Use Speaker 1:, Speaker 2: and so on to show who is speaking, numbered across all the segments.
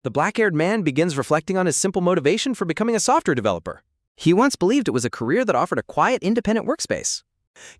Speaker 1: The black-haired man begins reflecting on his simple motivation for becoming a software developer. He once believed it was a career that offered a quiet, independent workspace.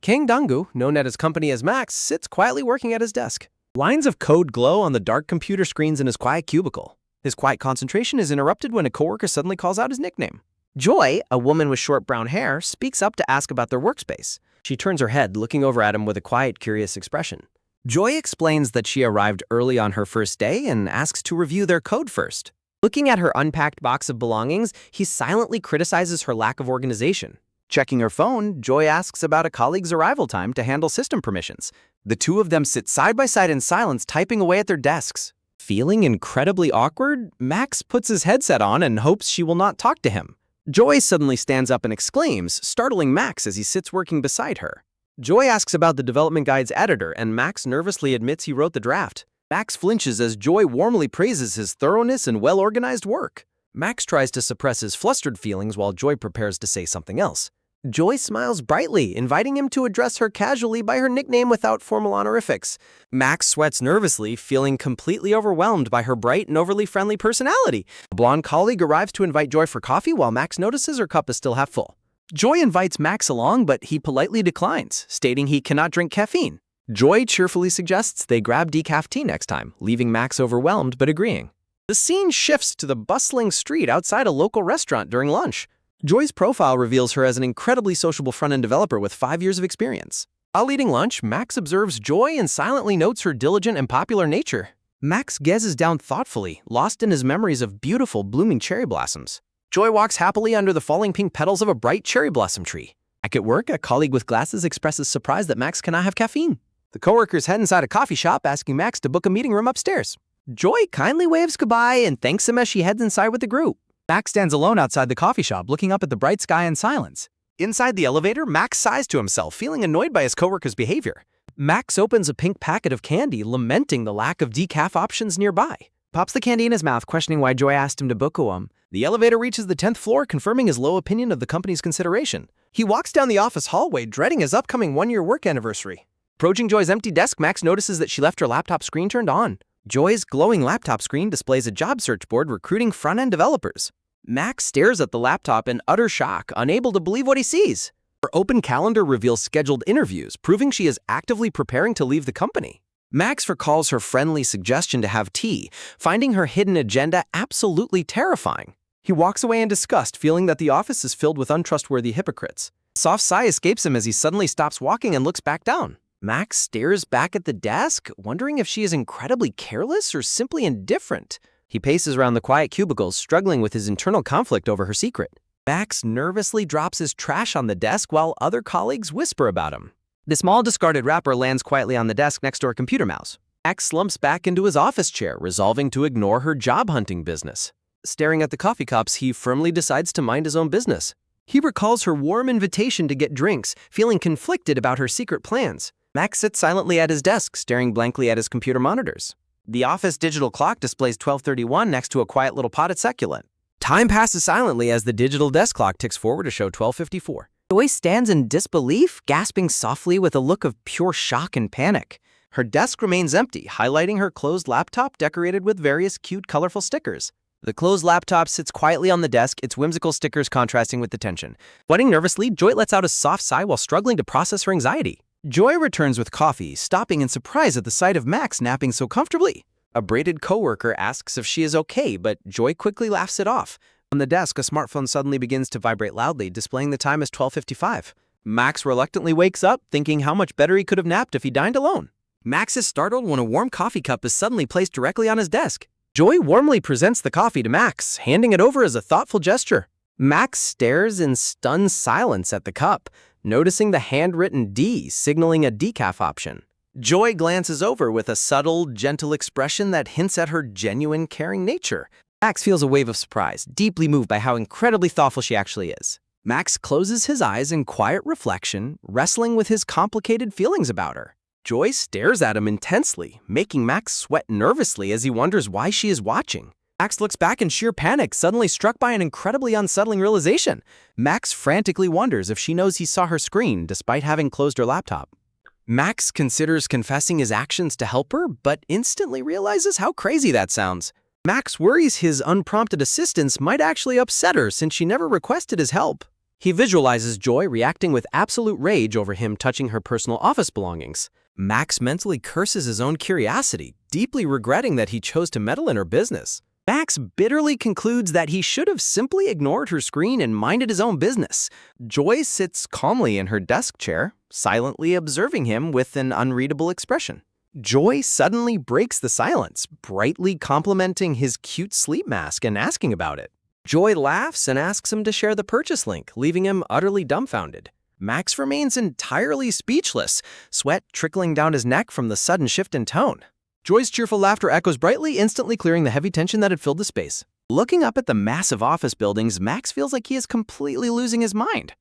Speaker 1: Kang Donggu, known at his company as Max, sits quietly working at his desk. Lines of code glow on the dark computer screens in his quiet cubicle. His quiet concentration is interrupted when a coworker suddenly calls out his nickname. Joy, a woman with short brown hair, speaks up to ask about their workspace. She turns her head, looking over at him with a quiet, curious expression. Joy explains that she arrived early on her first day and asks to review their code first. Looking at her unpacked box of belongings, he silently criticizes her lack of organization. Checking her phone, Joy asks about a colleague's arrival time to handle system permissions. The two of them sit side by side in silence, typing away at their desks. Feeling incredibly awkward, Max puts his headset on and hopes she will not talk to him. Joy suddenly stands up and exclaims, startling Max as he sits working beside her. Joy asks about the development guide's editor, and Max nervously admits he wrote the draft. Max flinches as Joy warmly praises his thoroughness and well-organized work. Max tries to suppress his flustered feelings while Joy prepares to say something else. Joy smiles brightly, inviting him to address her casually by her nickname without formal honorifics. Max sweats nervously, feeling completely overwhelmed by her bright and overly friendly personality. A blonde colleague arrives to invite Joy for coffee while Max notices her cup is still half full. Joy invites Max along, but he politely declines, stating he cannot drink caffeine. Joy cheerfully suggests they grab decaf tea next time, leaving Max overwhelmed but agreeing. The scene shifts to the bustling street outside a local restaurant during lunch. Joy's profile reveals her as an incredibly sociable front-end developer with 5 years of experience. While eating lunch, Max observes Joy and silently notes her diligent and popular nature. Max gazes down thoughtfully, lost in his memories of beautiful, blooming cherry blossoms. Joy walks happily under the falling pink petals of a bright cherry blossom tree. Back at work, a colleague with glasses expresses surprise that Max cannot have caffeine. The coworkers head inside a coffee shop, asking Max to book a meeting room upstairs. Joy kindly waves goodbye and thanks him as she heads inside with the group. Max stands alone outside the coffee shop, looking up at the bright sky in silence. Inside the elevator, Max sighs to himself, feeling annoyed by his coworker's behavior. Max opens a pink packet of candy, lamenting the lack of decaf options nearby. Pops the candy in his mouth, questioning why Joy asked him to book one. The elevator reaches the 10th floor, confirming his low opinion of the company's consideration. He walks down the office hallway, dreading his upcoming one-year work anniversary. Approaching Joy's empty desk, Max notices that she left her laptop screen turned on. Joy's glowing laptop screen displays a job search board recruiting front-end developers. Max stares at the laptop in utter shock, unable to believe what he sees. Her open calendar reveals scheduled interviews, proving she is actively preparing to leave the company. Max recalls her friendly suggestion to have tea, finding her hidden agenda absolutely terrifying. He walks away in disgust, feeling that the office is filled with untrustworthy hypocrites. A soft sigh escapes him as he suddenly stops walking and looks back down. Max stares back at the desk, wondering if she is incredibly careless or simply indifferent. He paces around the quiet cubicles, struggling with his internal conflict over her secret. Max nervously drops his trash on the desk while other colleagues whisper about him. The small discarded wrapper lands quietly on the desk next to her computer mouse. Max slumps back into his office chair, resolving to ignore her job-hunting business. Staring at the coffee cups, he firmly decides to mind his own business. He recalls her warm invitation to get drinks, feeling conflicted about her secret plans. Max sits silently at his desk, staring blankly at his computer monitors. The office digital clock displays 12:31 next to a quiet little potted succulent. Time passes silently as the digital desk clock ticks forward to show 12:54. Joy stands in disbelief, gasping softly with a look of pure shock and panic. Her desk remains empty, highlighting her closed laptop decorated with various cute, colorful stickers. The closed laptop sits quietly on the desk, its whimsical stickers contrasting with the tension. Sweating nervously, Joy lets out a soft sigh while struggling to process her anxiety. Joy returns with coffee, stopping in surprise at the sight of Max napping so comfortably. A braided coworker asks if she is okay, but Joy quickly laughs it off. On the desk, a smartphone suddenly begins to vibrate loudly, displaying the time as 12:55. Max reluctantly wakes up, thinking how much better he could have napped if he dined alone. Max is startled when a warm coffee cup is suddenly placed directly on his desk. Joy warmly presents the coffee to Max, handing it over as a thoughtful gesture. Max stares in stunned silence at the cup, noticing the handwritten D signaling a decaf option. Joy glances over with a subtle, gentle expression that hints at her genuine, caring nature. Max feels a wave of surprise, deeply moved by how incredibly thoughtful she actually is. Max closes his eyes in quiet reflection, wrestling with his complicated feelings about her. Joy stares at him intensely, making Max sweat nervously as he wonders why she is watching. Max looks back in sheer panic, suddenly struck by an incredibly unsettling realization. Max frantically wonders if she knows he saw her screen despite having closed her laptop. Max considers confessing his actions to help her, but instantly realizes how crazy that sounds. Max worries his unprompted assistance might actually upset her since she never requested his help. He visualizes Joy reacting with absolute rage over him touching her personal office belongings. Max mentally curses his own curiosity, deeply regretting that he chose to meddle in her business. Max bitterly concludes that he should have simply ignored her screen and minded his own business. Joy sits calmly in her desk chair, silently observing him with an unreadable expression. Joy suddenly breaks the silence, brightly complimenting his cute sleep mask and asking about it. Joy laughs and asks him to share the purchase link, leaving him utterly dumbfounded. Max remains entirely speechless, sweat trickling down his neck from the sudden shift in tone. Joy's cheerful laughter echoes brightly, instantly clearing the heavy tension that had filled the space. Looking up at the massive office buildings, Max feels like he is completely losing his mind.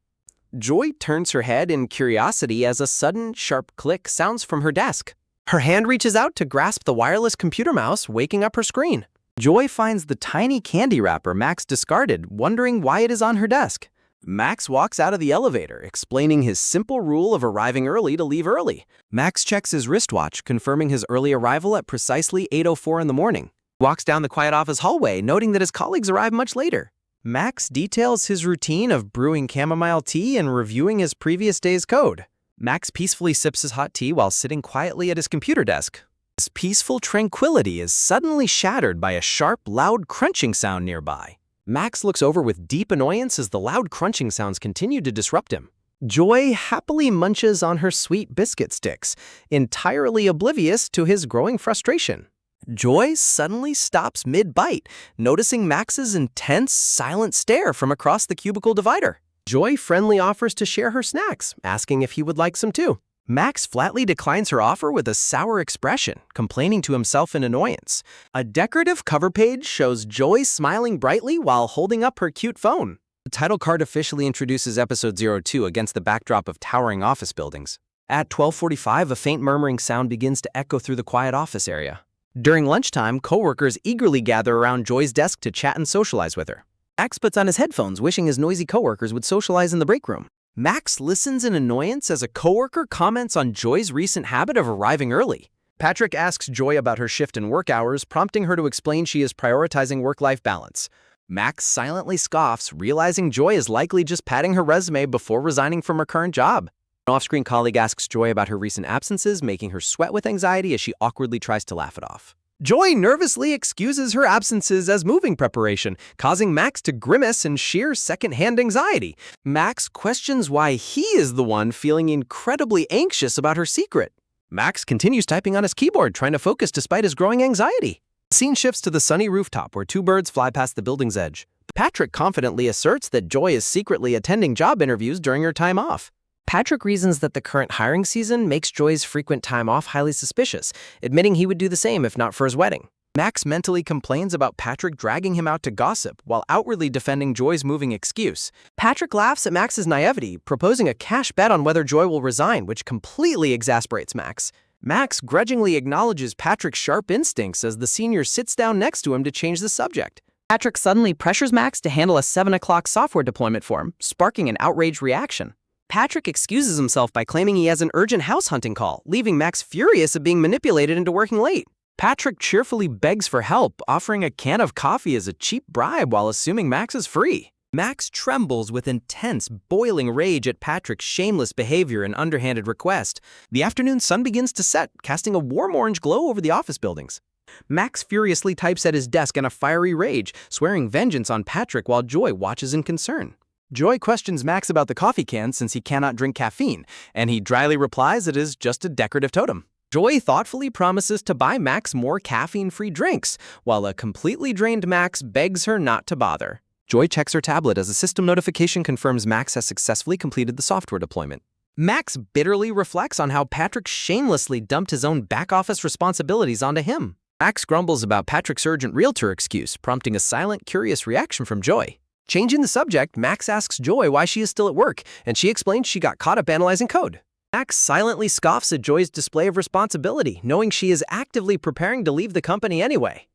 Speaker 1: Joy turns her head in curiosity as a sudden, sharp click sounds from her desk. Her hand reaches out to grasp the wireless computer mouse, waking up her screen. Joy finds the tiny candy wrapper Max discarded, wondering why it is on her desk. Max walks out of the elevator, explaining his simple rule of arriving early to leave early. Max checks his wristwatch, confirming his early arrival at precisely 8:04 in the morning. Walks down the quiet office hallway, noting that his colleagues arrive much later. Max details his routine of brewing chamomile tea and reviewing his previous day's code. Max peacefully sips his hot tea while sitting quietly at his computer desk. His peaceful tranquility is suddenly shattered by a sharp, loud crunching sound nearby. Max looks over with deep annoyance as the loud crunching sounds continue to disrupt him. Joy happily munches on her sweet biscuit sticks, entirely oblivious to his growing frustration. Joy suddenly stops mid-bite, noticing Max's intense, silent stare from across the cubicle divider. Joy friendly offers to share her snacks, asking if he would like some too. Max flatly declines her offer with a sour expression, complaining to himself in annoyance. A decorative cover page shows Joy smiling brightly while holding up her cute phone. The title card officially introduces episode 02 against the backdrop of towering office buildings. At 12:45, a faint murmuring sound begins to echo through the quiet office area. During lunchtime, coworkers eagerly gather around Joy's desk to chat and socialize with her. Max puts on his headphones, wishing his noisy coworkers would socialize in the break room. Max listens in annoyance as a coworker comments on Joy's recent habit of arriving early. Patrick asks Joy about her shift in work hours, prompting her to explain she is prioritizing work-life balance. Max silently scoffs, realizing Joy is likely just padding her resume before resigning from her current job. An off-screen colleague asks Joy about her recent absences, making her sweat with anxiety as she awkwardly tries to laugh it off. Joy nervously excuses her absences as moving preparation, causing Max to grimace in sheer second-hand anxiety. Max questions why he is the one feeling incredibly anxious about her secret. Max continues typing on his keyboard, trying to focus despite his growing anxiety. The scene shifts to the sunny rooftop where two birds fly past the building's edge. Patrick confidently asserts that Joy is secretly attending job interviews during her time off. Patrick reasons that the current hiring season makes Joy's frequent time off highly suspicious, admitting he would do the same if not for his wedding. Max mentally complains about Patrick dragging him out to gossip while outwardly defending Joy's moving excuse. Patrick laughs at Max's naivety, proposing a cash bet on whether Joy will resign, which completely exasperates Max. Max grudgingly acknowledges Patrick's sharp instincts as the senior sits down next to him to change the subject. Patrick suddenly pressures Max to handle a 7 o'clock software deployment for him, sparking an outraged reaction. Patrick excuses himself by claiming he has an urgent house hunting call, leaving Max furious at being manipulated into working late. Patrick cheerfully begs for help, offering a can of coffee as a cheap bribe while assuming Max is free. Max trembles with intense, boiling rage at Patrick's shameless behavior and underhanded request. The afternoon sun begins to set, casting a warm orange glow over the office buildings. Max furiously types at his desk in a fiery rage, swearing vengeance on Patrick while Joy watches in concern. Joy questions Max about the coffee can since he cannot drink caffeine, and he dryly replies it is just a decorative totem. Joy thoughtfully promises to buy Max more caffeine-free drinks, while a completely drained Max begs her not to bother. Joy checks her tablet as a system notification confirms Max has successfully completed the software deployment. Max bitterly reflects on how Patrick shamelessly dumped his own back-office responsibilities onto him. Max grumbles about Patrick's urgent realtor excuse, prompting a silent, curious reaction from Joy. Changing the subject, Max asks Joy why she is still at work, and she explains she got caught up analyzing code. Max silently scoffs at Joy's display of responsibility, knowing she is actively preparing to leave the company anyway.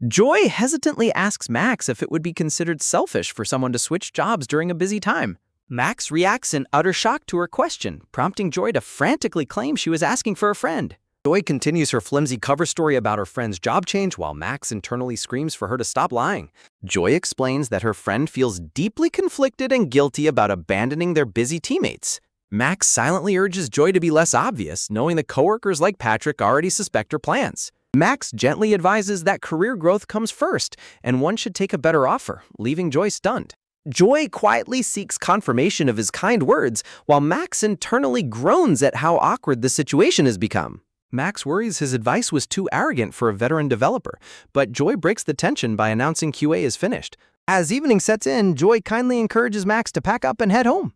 Speaker 1: Joy hesitantly asks Max if it would be considered selfish for someone to switch jobs during a busy time. Max reacts in utter shock to her question, prompting Joy to frantically claim she was asking for a friend. Joy continues her flimsy cover story about her friend's job change while Max internally screams for her to stop lying. Joy explains that her friend feels deeply conflicted and guilty about abandoning their busy teammates. Max silently urges Joy to be less obvious, knowing that coworkers like Patrick already suspect her plans. Max gently advises that career growth comes first, and one should take a better offer, leaving Joy stunned. Joy quietly seeks confirmation of his kind words, while Max internally groans at how awkward the situation has become. Max worries his advice was too arrogant for a veteran developer, but Joy breaks the tension by announcing QA is finished. As evening sets in, Joy kindly encourages Max to pack up and head home.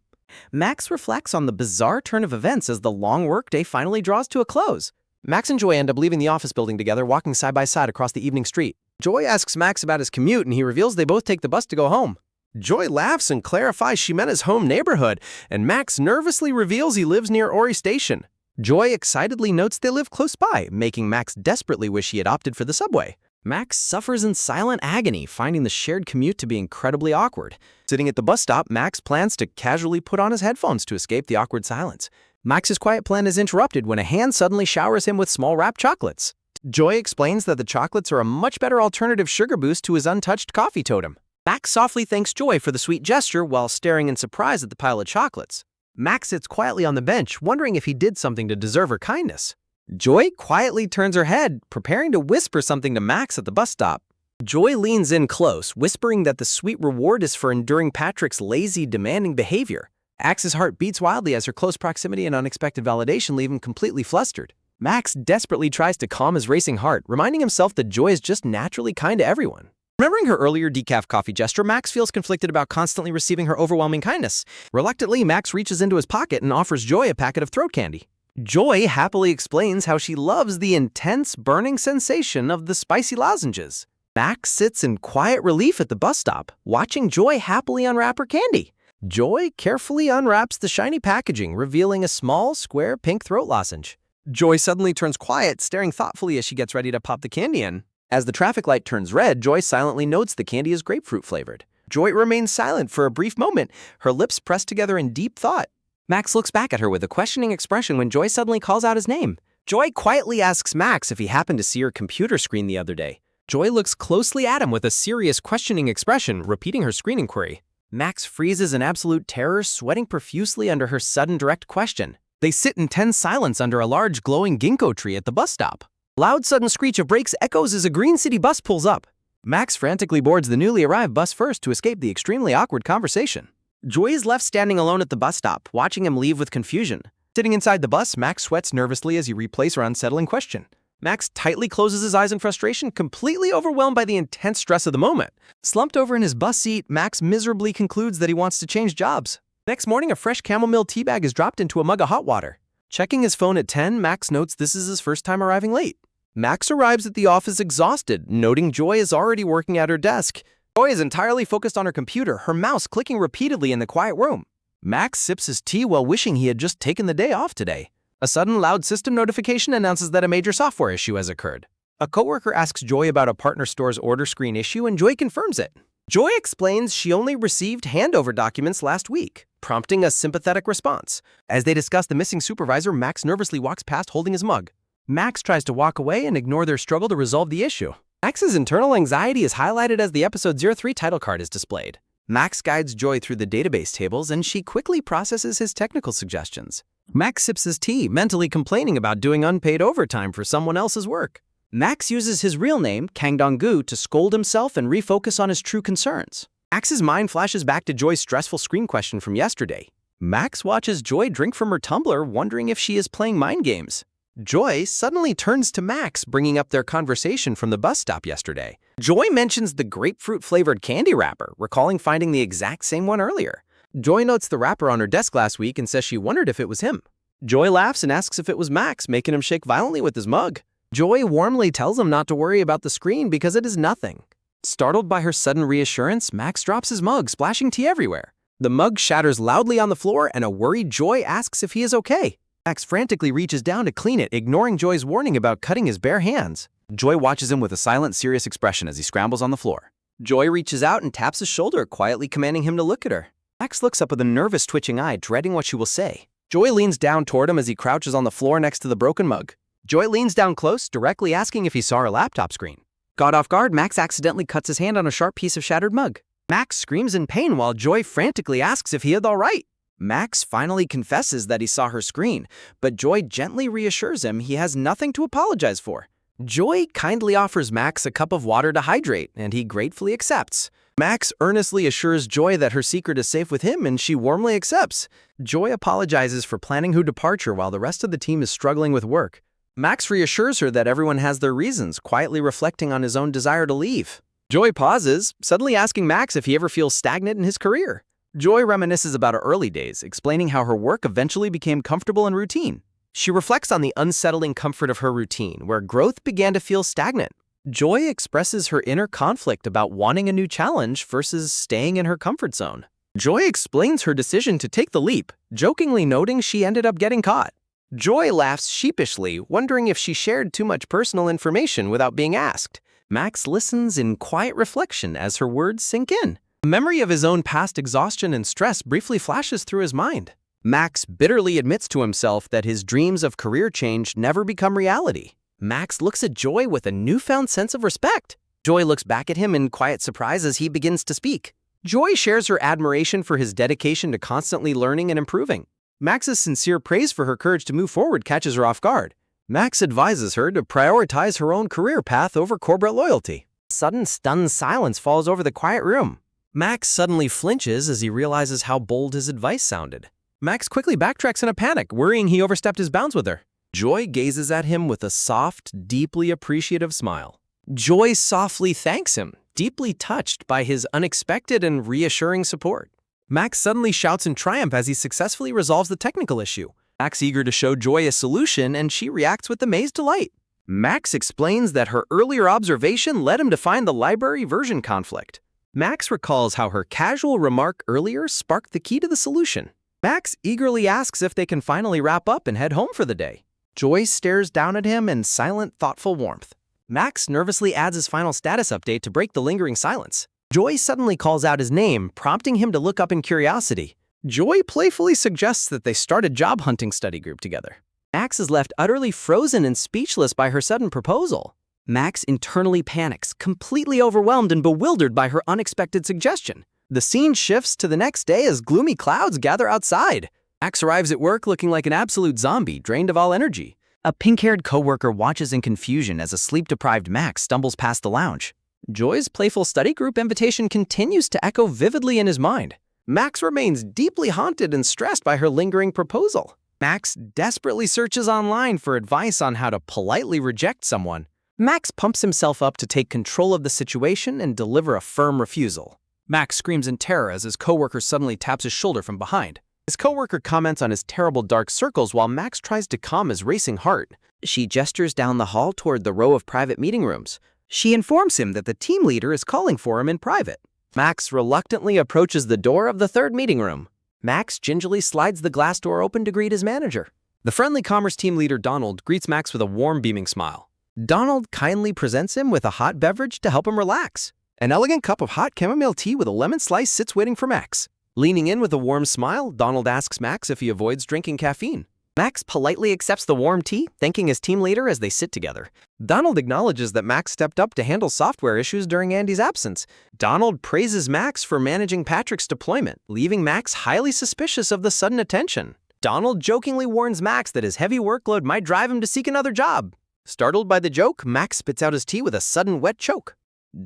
Speaker 1: Max reflects on the bizarre turn of events as the long workday finally draws to a close. Max and Joy end up leaving the office building together, walking side by side across the evening street. Joy asks Max about his commute, and he reveals they both take the bus to go home. Joy laughs and clarifies she meant his home neighborhood, and Max nervously reveals he lives near Ori Station. Joy excitedly notes they live close by, making Max desperately wish he had opted for the subway. Max suffers in silent agony, finding the shared commute to be incredibly awkward. Sitting at the bus stop, Max plans to casually put on his headphones to escape the awkward silence. Max's quiet plan is interrupted when a hand suddenly showers him with small wrapped chocolates. Joy explains that the chocolates are a much better alternative sugar boost to his untouched coffee totem. Max softly thanks Joy for the sweet gesture while staring in surprise at the pile of chocolates. Max sits quietly on the bench, wondering if he did something to deserve her kindness. Joy quietly turns her head, preparing to whisper something to Max at the bus stop. Joy leans in close, whispering that the sweet reward is for enduring Patrick's lazy, demanding behavior. Max's heart beats wildly as her close proximity and unexpected validation leave him completely flustered. Max desperately tries to calm his racing heart, reminding himself that Joy is just naturally kind to everyone. Remembering her earlier decaf coffee gesture, Max feels conflicted about constantly receiving her overwhelming kindness. Reluctantly, Max reaches into his pocket and offers Joy a packet of throat candy. Joy happily explains how she loves the intense, burning sensation of the spicy lozenges. Max sits in quiet relief at the bus stop, watching Joy happily unwrap her candy. Joy carefully unwraps the shiny packaging, revealing a small, square pink throat lozenge. Joy suddenly turns quiet, staring thoughtfully as she gets ready to pop the candy in. As the traffic light turns red, Joy silently notes the candy is grapefruit flavored. Joy remains silent for a brief moment, her lips pressed together in deep thought. Max looks back at her with a questioning expression when Joy suddenly calls out his name. Joy quietly asks Max if he happened to see her computer screen the other day. Joy looks closely at him with a serious questioning expression, repeating her screen inquiry. Max freezes in absolute terror, sweating profusely under her sudden direct question. They sit in tense silence under a large glowing ginkgo tree at the bus stop. Loud sudden screech of brakes echoes as a Green City bus pulls up. Max frantically boards the newly arrived bus first to escape the extremely awkward conversation. Joy is left standing alone at the bus stop, watching him leave with confusion. Sitting inside the bus, Max sweats nervously as he replays her unsettling question. Max tightly closes his eyes in frustration, completely overwhelmed by the intense stress of the moment. Slumped over in his bus seat, Max miserably concludes that he wants to change jobs. Next morning, a fresh chamomile tea bag is dropped into a mug of hot water. Checking his phone at 10, Max notes this is his first time arriving late. Max arrives at the office exhausted, noting Joy is already working at her desk. Joy is entirely focused on her computer, her mouse clicking repeatedly in the quiet room. Max sips his tea while wishing he had just taken the day off today. A sudden loud system notification announces that a major software issue has occurred. A coworker asks Joy about a partner store's order screen issue, and Joy confirms it. Joy explains she only received handover documents last week, prompting a sympathetic response. As they discuss the missing supervisor, Max nervously walks past holding his mug. Max tries to walk away and ignore their struggle to resolve the issue. Max's internal anxiety is highlighted as the episode 03 title card is displayed. Max guides Joy through the database tables, and she quickly processes his technical suggestions. Max sips his tea, mentally complaining about doing unpaid overtime for someone else's work. Max uses his real name, Kang Dong-gu, to scold himself and refocus on his true concerns. Max's mind flashes back to Joy's stressful screen question from yesterday. Max watches Joy drink from her tumbler, wondering if she is playing mind games. Joy suddenly turns to Max, bringing up their conversation from the bus stop yesterday. Joy mentions the grapefruit-flavored candy wrapper, recalling finding the exact same one earlier. Joy notes the wrapper on her desk last week and says she wondered if it was him. Joy laughs and asks if it was Max, making him shake violently with his mug. Joy warmly tells him not to worry about the screen because it is nothing. Startled by her sudden reassurance, Max drops his mug, splashing tea everywhere. The mug shatters loudly on the floor, and a worried Joy asks if he is okay. Max frantically reaches down to clean it, ignoring Joy's warning about cutting his bare hands. Joy watches him with a silent, serious expression as he scrambles on the floor. Joy reaches out and taps his shoulder, quietly commanding him to look at her. Max looks up with a nervous, twitching eye, dreading what she will say. Joy leans down toward him as he crouches on the floor next to the broken mug. Joy leans down close, directly asking if he saw her laptop screen. Caught off guard, Max accidentally cuts his hand on a sharp piece of shattered mug. Max screams in pain while Joy frantically asks if he is all right. Max finally confesses that he saw her screen, but Joy gently reassures him he has nothing to apologize for. Joy kindly offers Max a cup of water to hydrate, and he gratefully accepts. Max earnestly assures Joy that her secret is safe with him, and she warmly accepts. Joy apologizes for planning her departure while the rest of the team is struggling with work. Max reassures her that everyone has their reasons, quietly reflecting on his own desire to leave. Joy pauses, suddenly asking Max if he ever feels stagnant in his career. Joy reminisces about her early days, explaining how her work eventually became comfortable and routine. She reflects on the unsettling comfort of her routine, where growth began to feel stagnant. Joy expresses her inner conflict about wanting a new challenge versus staying in her comfort zone. Joy explains her decision to take the leap, jokingly noting she ended up getting caught. Joy laughs sheepishly, wondering if she shared too much personal information without being asked. Max listens in quiet reflection as her words sink in. A memory of his own past exhaustion and stress briefly flashes through his mind. Max bitterly admits to himself that his dreams of career change never become reality. Max looks at Joy with a newfound sense of respect. Joy looks back at him in quiet surprise as he begins to speak. Joy shares her admiration for his dedication to constantly learning and improving. Max's sincere praise for her courage to move forward catches her off guard. Max advises her to prioritize her own career path over corporate loyalty. Sudden stunned silence falls over the quiet room. Max suddenly flinches as he realizes how bold his advice sounded. Max quickly backtracks in a panic, worrying he overstepped his bounds with her. Joy gazes at him with a soft, deeply appreciative smile. Joy softly thanks him, deeply touched by his unexpected and reassuring support. Max suddenly shouts in triumph as he successfully resolves the technical issue. Max eager to show Joy a solution, and she reacts with amazed delight. Max explains that her earlier observation led him to find the library version conflict. Max recalls how her casual remark earlier sparked the key to the solution. Max eagerly asks if they can finally wrap up and head home for the day. Joy stares down at him in silent, thoughtful warmth. Max nervously adds his final status update to break the lingering silence. Joy suddenly calls out his name, prompting him to look up in curiosity. Joy playfully suggests that they start a job hunting study group together. Max is left utterly frozen and speechless by her sudden proposal. Max internally panics, completely overwhelmed and bewildered by her unexpected suggestion. The scene shifts to the next day as gloomy clouds gather outside. Max arrives at work looking like an absolute zombie, drained of all energy. A pink-haired coworker watches in confusion as a sleep-deprived Max stumbles past the lounge. Joy's playful study group invitation continues to echo vividly in his mind. Max remains deeply haunted and stressed by her lingering proposal. Max desperately searches online for advice on how to politely reject someone. Max pumps himself up to take control of the situation and deliver a firm refusal. Max screams in terror as his coworker suddenly taps his shoulder from behind. His coworker comments on his terrible dark circles while Max tries to calm his racing heart. She gestures down the hall toward the row of private meeting rooms. She informs him that the team leader is calling for him in private. Max reluctantly approaches the door of the third meeting room. Max gingerly slides the glass door open to greet his manager. The friendly commerce team leader Donald greets Max with a warm, beaming smile. Donald kindly presents him with a hot beverage to help him relax. An elegant cup of hot chamomile tea with a lemon slice sits waiting for Max. Leaning in with a warm smile, Donald asks Max if he avoids drinking caffeine. Max politely accepts the warm tea, thanking his team leader as they sit together. Donald acknowledges that Max stepped up to handle software issues during Andy's absence. Donald praises Max for managing Patrick's deployment, leaving Max highly suspicious of the sudden attention. Donald jokingly warns Max that his heavy workload might drive him to seek another job. Startled by the joke, Max spits out his tea with a sudden wet choke.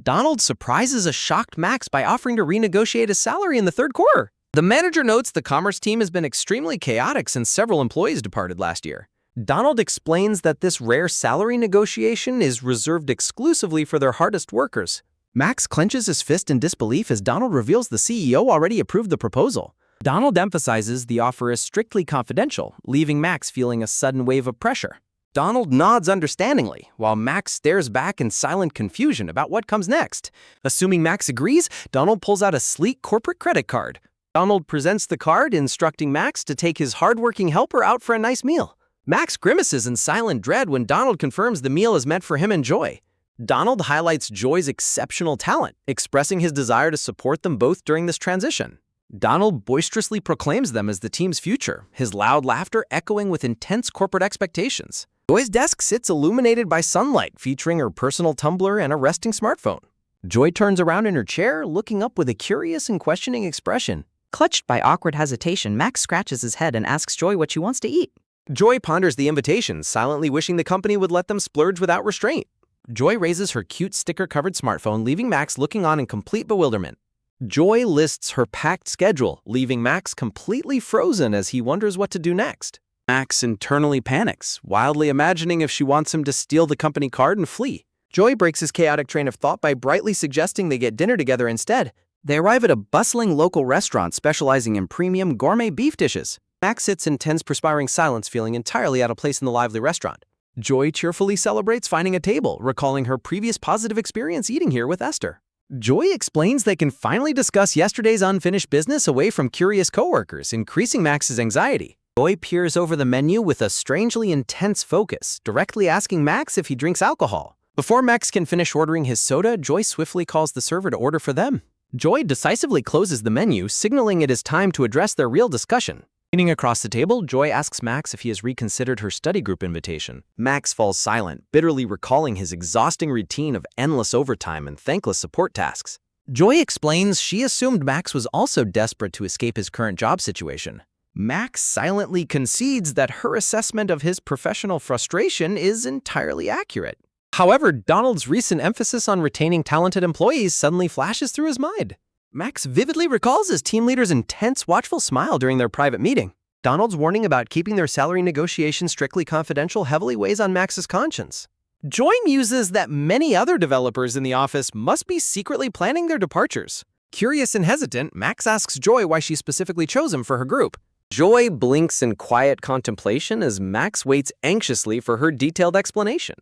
Speaker 1: Donald surprises a shocked Max by offering to renegotiate his salary in the third quarter. The manager notes the commerce team has been extremely chaotic since several employees departed last year. Donald explains that this rare salary negotiation is reserved exclusively for their hardest workers. Max clenches his fist in disbelief as Donald reveals the CEO already approved the proposal. Donald emphasizes the offer is strictly confidential, leaving Max feeling a sudden wave of pressure. Donald nods understandingly, while Max stares back in silent confusion about what comes next. Assuming Max agrees, Donald pulls out a sleek corporate credit card. Donald presents the card, instructing Max to take his hardworking helper out for a nice meal. Max grimaces in silent dread when Donald confirms the meal is meant for him and Joy. Donald highlights Joy's exceptional talent, expressing his desire to support them both during this transition. Donald boisterously proclaims them as the team's future, his loud laughter echoing with intense corporate expectations. Joy's desk sits illuminated by sunlight, featuring her personal tumbler and a resting smartphone. Joy turns around in her chair, looking up with a curious and questioning expression.
Speaker 2: Clutched by awkward hesitation, Max scratches his head and asks Joy what she wants to eat.
Speaker 1: Joy ponders the invitation, silently wishing the company would let them splurge without restraint. Joy raises her cute sticker-covered smartphone, leaving Max looking on in complete bewilderment. Joy lists her packed schedule, leaving Max completely frozen as he wonders what to do next. Max internally panics, wildly imagining if she wants him to steal the company card and flee. Joy breaks his chaotic train of thought by brightly suggesting they get dinner together instead. They arrive at a bustling local restaurant specializing in premium gourmet beef dishes. Max sits in tense, perspiring silence, feeling entirely out of place in the lively restaurant. Joy cheerfully celebrates finding a table, recalling her previous positive experience eating here with Esther. Joy explains they can finally discuss yesterday's unfinished business away from curious coworkers, increasing Max's anxiety. Joy peers over the menu with a strangely intense focus, directly asking Max if he drinks alcohol. Before Max can finish ordering his soda, Joy swiftly calls the server to order for them. Joy decisively closes the menu, signaling it is time to address their real discussion. Leaning across the table, Joy asks Max if he has reconsidered her study group invitation. Max falls silent, bitterly recalling his exhausting routine of endless overtime and thankless support tasks. Joy explains she assumed Max was also desperate to escape his current job situation. Max silently concedes that her assessment of his professional frustration is entirely accurate. However, Donald's recent emphasis on retaining talented employees suddenly flashes through his mind. Max vividly recalls his team leader's intense, watchful smile during their private meeting. Donald's warning about keeping their salary negotiations strictly confidential heavily weighs on Max's conscience. Joy muses that many other developers in the office must be secretly planning their departures. Curious and hesitant, Max asks Joy why she specifically chose him for her group. Joy blinks in quiet contemplation as Max waits anxiously for her detailed explanation.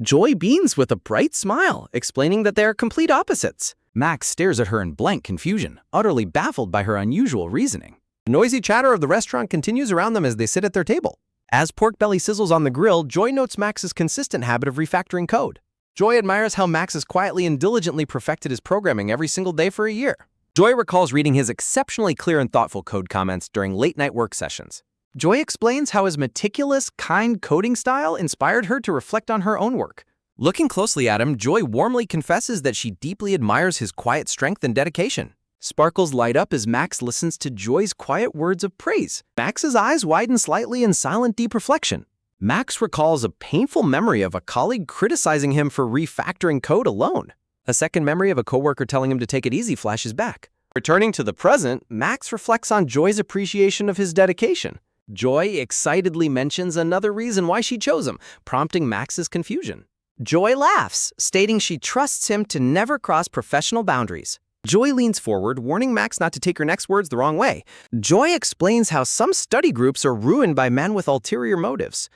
Speaker 1: Joy beams with a bright smile, explaining that they are complete opposites. Max stares at her in blank confusion, utterly baffled by her unusual reasoning. The noisy chatter of the restaurant continues around them as they sit at their table. As pork belly sizzles on the grill, Joy notes Max's consistent habit of refactoring code. Joy admires how Max has quietly and diligently perfected his programming every single day for a year. Joy recalls reading his exceptionally clear and thoughtful code comments during late-night work sessions. Joy explains how his meticulous, kind coding style inspired her to reflect on her own work. Looking closely at him, Joy warmly confesses that she deeply admires his quiet strength and dedication. Sparkles light up as Max listens to Joy's quiet words of praise. Max's eyes widen slightly in silent, deep reflection. Max recalls a painful memory of a colleague criticizing him for refactoring code alone. A second memory of a coworker telling him to take it easy flashes back. Returning to the present, Max reflects on Joy's appreciation of his dedication. Joy excitedly mentions another reason why she chose him, prompting Max's confusion. Joy laughs, stating she trusts him to never cross professional boundaries. Joy leans forward, warning Max not to take her next words the wrong way. Joy explains how some study groups are ruined by men with ulterior motives.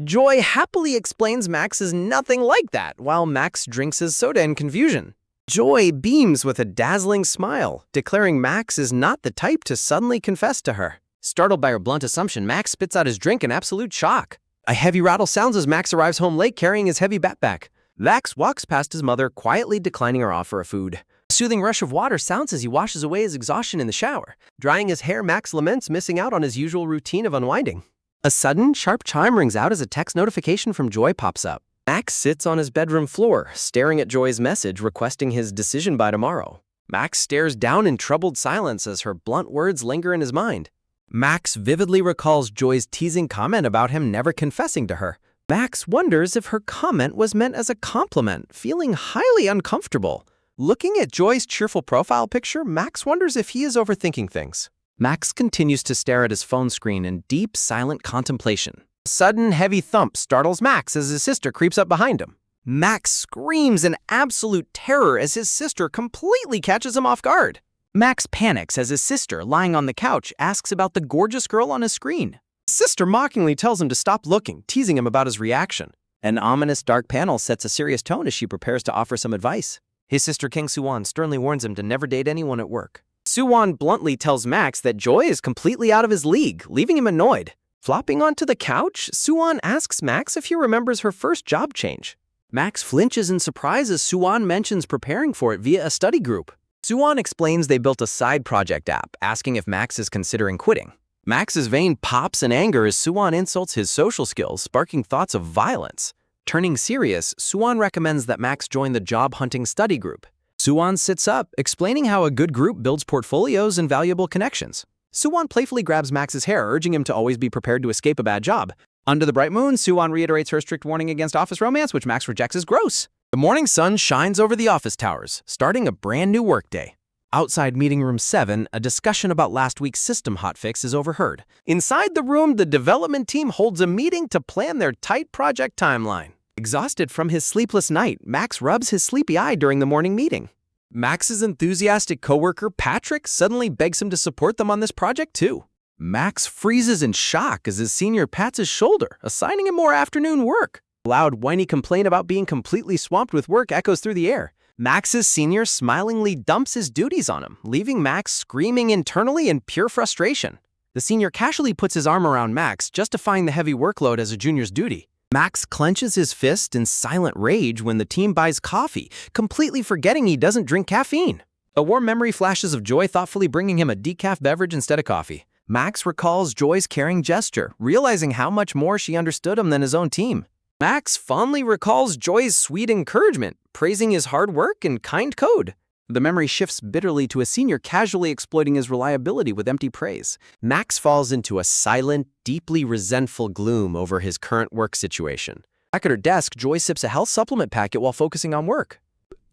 Speaker 1: Joy happily explains Max is nothing like that, while Max drinks his soda in confusion. Joy beams with a dazzling smile, declaring Max is not the type to suddenly confess to her. Startled by her blunt assumption, Max spits out his drink in absolute shock. A heavy rattle sounds as Max arrives home late carrying his heavy backpack. Max walks past his mother, quietly declining her offer of food. A soothing rush of water sounds as he washes away his exhaustion in the shower. Drying his hair, Max laments missing out on his usual routine of unwinding. A sudden, sharp chime rings out as a text notification from Joy pops up. Max sits on his bedroom floor, staring at Joy's message requesting his decision by tomorrow. Max stares down in troubled silence as her blunt words linger in his mind. Max vividly recalls Joy's teasing comment about him never confessing to her. Max wonders if her comment was meant as a compliment, feeling highly uncomfortable. Looking at Joy's cheerful profile picture, Max wonders if he is overthinking things. Max continues to stare at his phone screen in deep, silent contemplation. A sudden, heavy thump startles Max as his sister creeps up behind him. Max screams in absolute terror as his sister completely catches him off guard. Max panics as his sister, lying on the couch, asks about the gorgeous girl on his screen. His sister mockingly tells him to stop looking, teasing him about his reaction. An ominous dark panel sets a serious tone as she prepares to offer some advice. His sister King Suwon sternly warns him to never date anyone at work. Suwon bluntly tells Max that Joy is completely out of his league, leaving him annoyed. Flopping onto the couch, Suwon asks Max if he remembers her first job change. Max flinches in surprise as Suwon mentions preparing for it via a study group. Suwon explains they built a side project app, asking if Max is considering quitting. Max's vein pops in anger as Suwon insults his social skills, sparking thoughts of violence. Turning serious, Suwon recommends that Max join the job-hunting study group. Suwon sits up, explaining how a good group builds portfolios and valuable connections. Suwon playfully grabs Max's hair, urging him to always be prepared to escape a bad job. Under the bright moon, Suwon reiterates her strict warning against office romance, which Max rejects as gross. The morning sun shines over the office towers, starting a brand new workday. Outside meeting room 7, a discussion about last week's system hotfix is overheard. Inside the room, the development team holds a meeting to plan their tight project timeline. Exhausted from his sleepless night, Max rubs his sleepy eye during the morning meeting. Max's enthusiastic coworker, Patrick, suddenly begs him to support them on this project too. Max freezes in shock as his senior pats his shoulder, assigning him more afternoon work. A loud, whiny complaint about being completely swamped with work echoes through the air. Max's senior smilingly dumps his duties on him, leaving Max screaming internally in pure frustration. The senior casually puts his arm around Max, justifying the heavy workload as a junior's duty. Max clenches his fist in silent rage when the team buys coffee, completely forgetting he doesn't drink caffeine. A warm memory flashes of Joy thoughtfully bringing him a decaf beverage instead of coffee. Max recalls Joy's caring gesture, realizing how much more she understood him than his own team. Max fondly recalls Joy's sweet encouragement, praising his hard work and kind code. The memory shifts bitterly to a senior casually exploiting his reliability with empty praise. Max falls into a silent, deeply resentful gloom over his current work situation. Back at her desk, Joy sips a health supplement packet while focusing on work.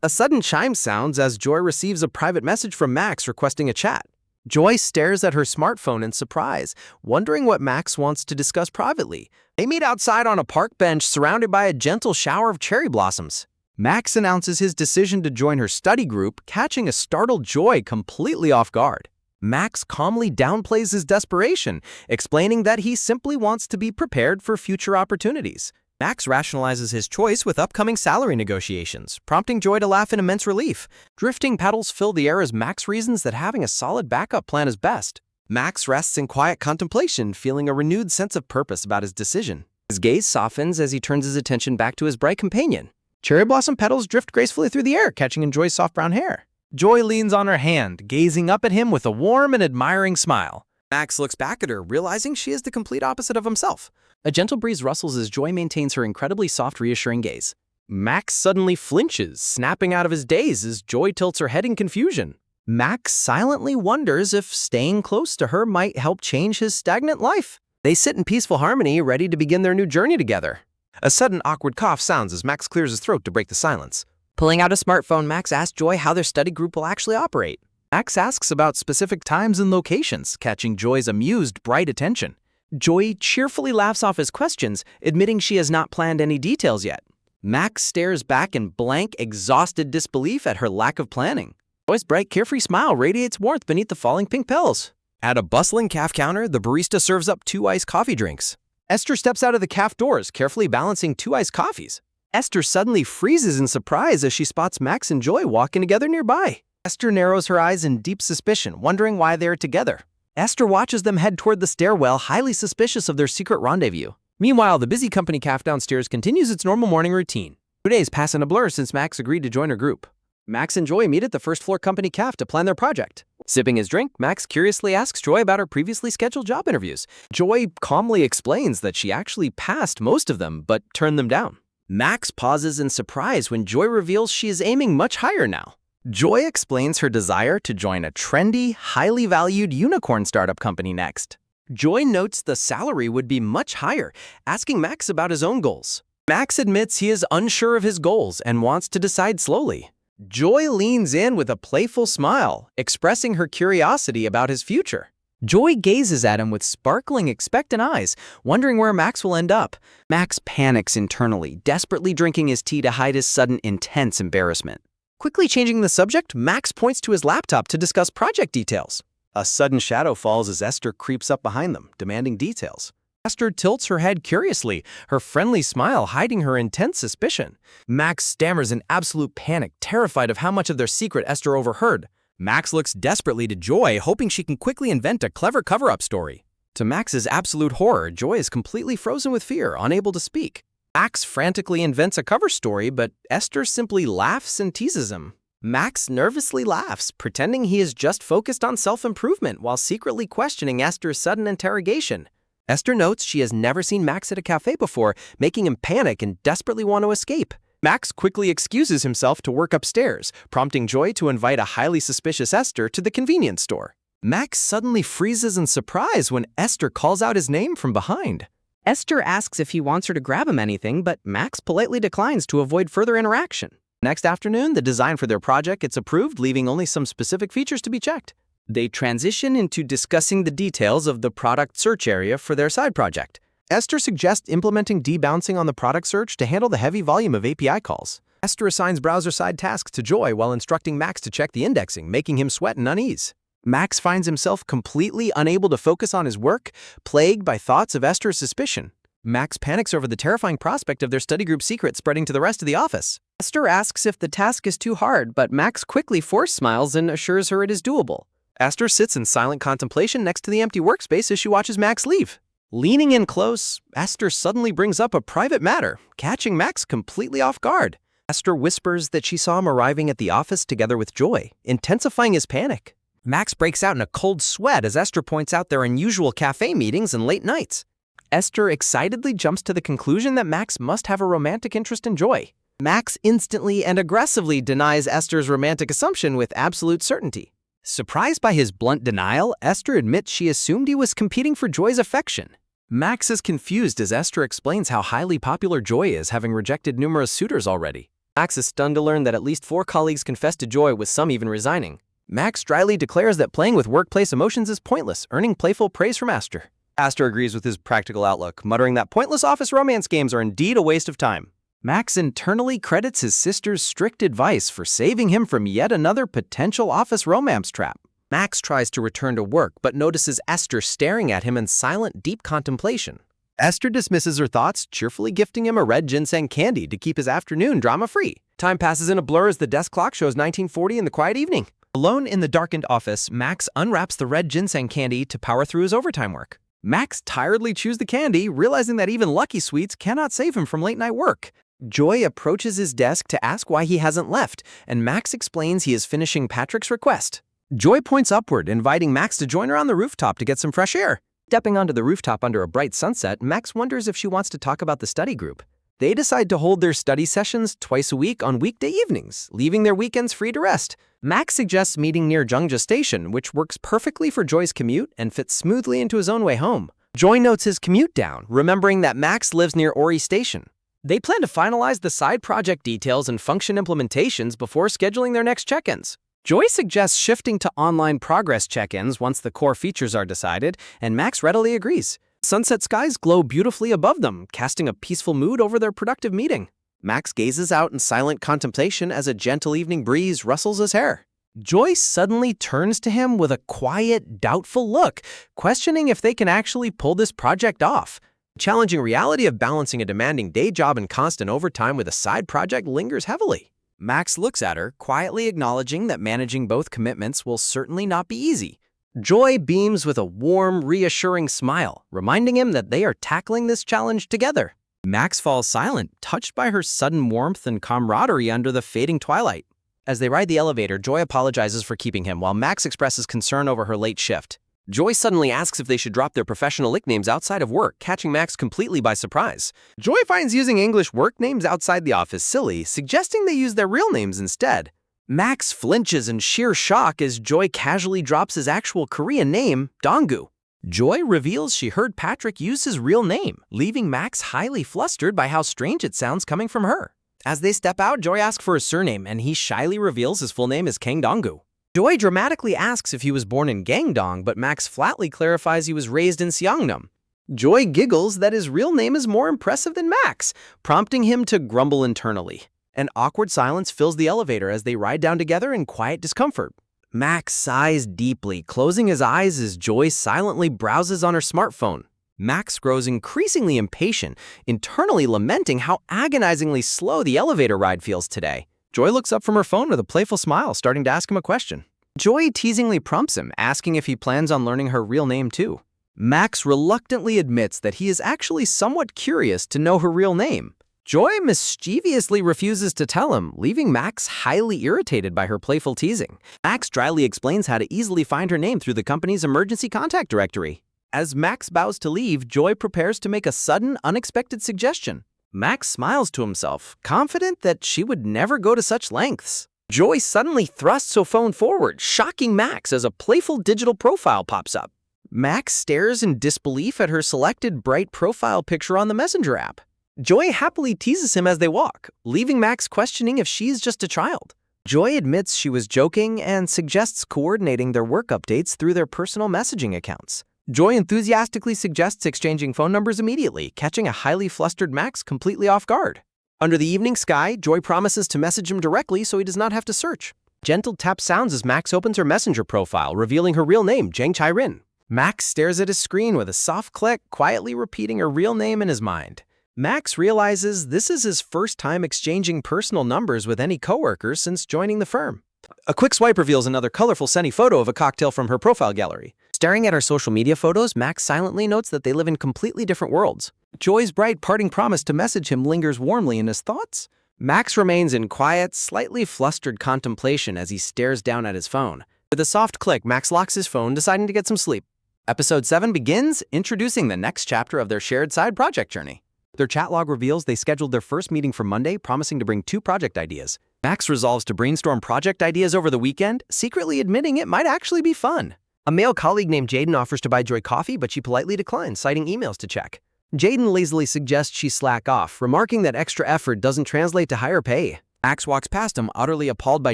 Speaker 1: A sudden chime sounds as Joy receives a private message from Max requesting a chat. Joy stares at her smartphone in surprise, wondering what Max wants to discuss privately. They meet outside on a park bench surrounded by a gentle shower of cherry blossoms. Max announces his decision to join her study group, catching a startled Joy completely off guard. Max calmly downplays his desperation, explaining that he simply wants to be prepared for future opportunities. Max rationalizes his choice with upcoming salary negotiations, prompting Joy to laugh in immense relief. Drifting petals fill the air as Max reasons that having a solid backup plan is best. Max rests in quiet contemplation, feeling a renewed sense of purpose about his decision. His gaze softens as he turns his attention back to his bright companion. Cherry blossom petals drift gracefully through the air, catching in Joy's soft brown hair. Joy leans on her hand, gazing up at him with a warm and admiring smile. Max looks back at her, realizing she is the complete opposite of himself. A gentle breeze rustles as Joy maintains her incredibly soft, reassuring gaze. Max suddenly flinches, snapping out of his daze as Joy tilts her head in confusion. Max silently wonders if staying close to her might help change his stagnant life. They sit in peaceful harmony, ready to begin their new journey together. A sudden awkward cough sounds as Max clears his throat to break the silence. Pulling out a smartphone, Max asks Joy how their study group will actually operate. Max asks about specific times and locations, catching Joy's amused, bright attention. Joy cheerfully laughs off his questions, admitting she has not planned any details yet. Max stares back in blank, exhausted disbelief at her lack of planning. Joy's bright, carefree smile radiates warmth beneath the falling pink petals. At a bustling caf counter, the barista serves up 2 iced coffee drinks. Esther steps out of the caf doors, carefully balancing 2 iced coffees. Esther suddenly freezes in surprise as she spots Max and Joy walking together nearby. Esther narrows her eyes in deep suspicion, wondering why they are together. Esther watches them head toward the stairwell, highly suspicious of their secret rendezvous. Meanwhile, the busy company caf downstairs continues its normal morning routine. 2 days pass in a blur since Max agreed to join her group. Max and Joy meet at the first floor company caf to plan their project. Sipping his drink, Max curiously asks Joy about her previously scheduled job interviews. Joy calmly explains that she actually passed most of them, but turned them down. Max pauses in surprise when Joy reveals she is aiming much higher now. Joy explains her desire to join a trendy, highly valued unicorn startup company next. Joy notes the salary would be much higher, asking Max about his own goals. Max admits he is unsure of his goals and wants to decide slowly. Joy leans in with a playful smile, expressing her curiosity about his future. Joy gazes at him with sparkling, expectant eyes, wondering where Max will end up. Max panics internally, desperately drinking his tea to hide his sudden, intense embarrassment. Quickly changing the subject, Max points to his laptop to discuss project details. A sudden shadow falls as Esther creeps up behind them, demanding details. Esther tilts her head curiously, her friendly smile hiding her intense suspicion. Max stammers in absolute panic, terrified of how much of their secret Esther overheard. Max looks desperately to Joy, hoping she can quickly invent a clever cover-up story. To Max's absolute horror, Joy is completely frozen with fear, unable to speak. Max frantically invents a cover story, but Esther simply laughs and teases him. Max nervously laughs, pretending he is just focused on self-improvement while secretly questioning Esther's sudden interrogation. Esther notes she has never seen Max at a cafe before, making him panic and desperately want to escape. Max quickly excuses himself to work upstairs, prompting Joy to invite a highly suspicious Esther to the convenience store. Max suddenly freezes in surprise when Esther calls out his name from behind.
Speaker 2: Esther asks if he wants her to grab him anything, but Max politely declines to avoid further interaction.
Speaker 1: Next afternoon, the design for their project gets approved, leaving only some specific features to be checked. They transition into discussing the details of the product search area for their side project. Esther suggests implementing debouncing on the product search to handle the heavy volume of API calls. Esther assigns browser-side tasks to Joy while instructing Max to check the indexing, making him sweat and unease. Max finds himself completely unable to focus on his work, plagued by thoughts of Esther's suspicion. Max panics over the terrifying prospect of their study group secret spreading to the rest of the office.
Speaker 2: Esther asks if the task is too hard, but Max quickly force smiles and assures her it is doable.
Speaker 1: Esther sits in silent contemplation next to the empty workspace as she watches Max leave. Leaning in close, Esther suddenly brings up a private matter, catching Max completely off guard. Esther whispers that she saw him arriving at the office together with Joy, intensifying his panic. Max breaks out in a cold sweat as Esther points out their unusual cafe meetings and late nights. Esther excitedly jumps to the conclusion that Max must have a romantic interest in Joy. Max instantly and aggressively denies Esther's romantic assumption with absolute certainty. Surprised by his blunt denial, Esther admits she assumed he was competing for Joy's affection. Max is confused as Esther explains how highly popular Joy is, having rejected numerous suitors already. Max is stunned to learn that at least 4 colleagues confessed to Joy, with some even resigning. Max dryly declares that playing with workplace emotions is pointless, earning playful praise from Esther. Esther agrees with his practical outlook, muttering that pointless office romance games are indeed a waste of time. Max internally credits his sister's strict advice for saving him from yet another potential office romance trap. Max tries to return to work, but notices Esther staring at him in silent, deep contemplation. Esther dismisses her thoughts, cheerfully gifting him a red ginseng candy to keep his afternoon drama-free. Time passes in a blur as the desk clock shows 1940 in the quiet evening. Alone in the darkened office, Max unwraps the red ginseng candy to power through his overtime work. Max tiredly chews the candy, realizing that even Lucky Sweets cannot save him from late-night work. Joy approaches his desk to ask why he hasn't left, and Max explains he is finishing Patrick's request. Joy points upward, inviting Max to join her on the rooftop to get some fresh air. Stepping onto the rooftop under a bright sunset, Max wonders if she wants to talk about the study group. They decide to hold their study sessions twice a week on weekday evenings, leaving their weekends free to rest. Max suggests meeting near Jungja Station, which works perfectly for Joy's commute and fits smoothly into his own way home. Joy notes his commute down, remembering that Max lives near Ori Station. They plan to finalize the side project details and function implementations before scheduling their next check-ins. Joy suggests shifting to online progress check-ins once the core features are decided, and Max readily agrees. Sunset skies glow beautifully above them, casting a peaceful mood over their productive meeting. Max gazes out in silent contemplation as a gentle evening breeze rustles his hair. Joy suddenly turns to him with a quiet, doubtful look, questioning if they can actually pull this project off. The challenging reality of balancing a demanding day job and constant overtime with a side project lingers heavily. Max looks at her, quietly acknowledging that managing both commitments will certainly not be easy. Joy beams with a warm, reassuring smile, reminding him that they are tackling this challenge together. Max falls silent, touched by her sudden warmth and camaraderie under the fading twilight. As they ride the elevator, Joy apologizes for keeping him, while Max expresses concern over her late shift. Joy suddenly asks if they should drop their professional nicknames outside of work, catching Max completely by surprise. Joy finds using English work names outside the office silly, suggesting they use their real names instead. Max flinches in sheer shock as Joy casually drops his actual Korean name, Donggu. Joy reveals she heard Patrick use his real name, leaving Max highly flustered by how strange it sounds coming from her. As they step out, Joy asks for his surname, and he shyly reveals his full name is Kang Donggu. Joy dramatically asks if he was born in Gangdong, but Max flatly clarifies he was raised in Seongnam. Joy giggles that his real name is more impressive than Max, prompting him to grumble internally. An awkward silence fills the elevator as they ride down together in quiet discomfort. Max sighs deeply, closing his eyes as Joy silently browses on her smartphone. Max grows increasingly impatient, internally lamenting how agonizingly slow the elevator ride feels today. Joy looks up from her phone with a playful smile, starting to ask him a question. Joy teasingly prompts him, asking if he plans on learning her real name too. Max reluctantly admits that he is actually somewhat curious to know her real name. Joy mischievously refuses to tell him, leaving Max highly irritated by her playful teasing. Max dryly explains how to easily find her name through the company's emergency contact directory. As Max bows to leave, Joy prepares to make a sudden, unexpected suggestion. Max smiles to himself, confident that she would never go to such lengths. Joy suddenly thrusts her phone forward, shocking Max as a playful digital profile pops up. Max stares in disbelief at her selected bright profile picture on the Messenger app. Joy happily teases him as they walk, leaving Max questioning if she's just a child. Joy admits she was joking and suggests coordinating their work updates through their personal messaging accounts. Joy enthusiastically suggests exchanging phone numbers immediately, catching a highly flustered Max completely off guard. Under the evening sky, Joy promises to message him directly so he does not have to search. Gentle tap sounds as Max opens her Messenger profile, revealing her real name, Jang Chai-rin. Max stares at his screen with a soft click, quietly repeating her real name in his mind. Max realizes this is his first time exchanging personal numbers with any coworkers since joining the firm. A quick swipe reveals another colorful sunny photo of a cocktail from her profile gallery. Staring at her social media photos, Max silently notes that they live in completely different worlds. Joy's bright parting promise to message him lingers warmly in his thoughts. Max remains in quiet, slightly flustered contemplation as he stares down at his phone. With a soft click, Max locks his phone, deciding to get some sleep. Episode 7 begins, introducing the next chapter of their shared side project journey. Their chat log reveals they scheduled their first meeting for Monday, promising to bring 2 project ideas. Max resolves to brainstorm project ideas over the weekend, secretly admitting it might actually be fun. A male colleague named Jaden offers to buy Joy coffee, but she politely declines, citing emails to check. Jaden lazily suggests she slack off, remarking that extra effort doesn't translate to higher pay. Max walks past him, utterly appalled by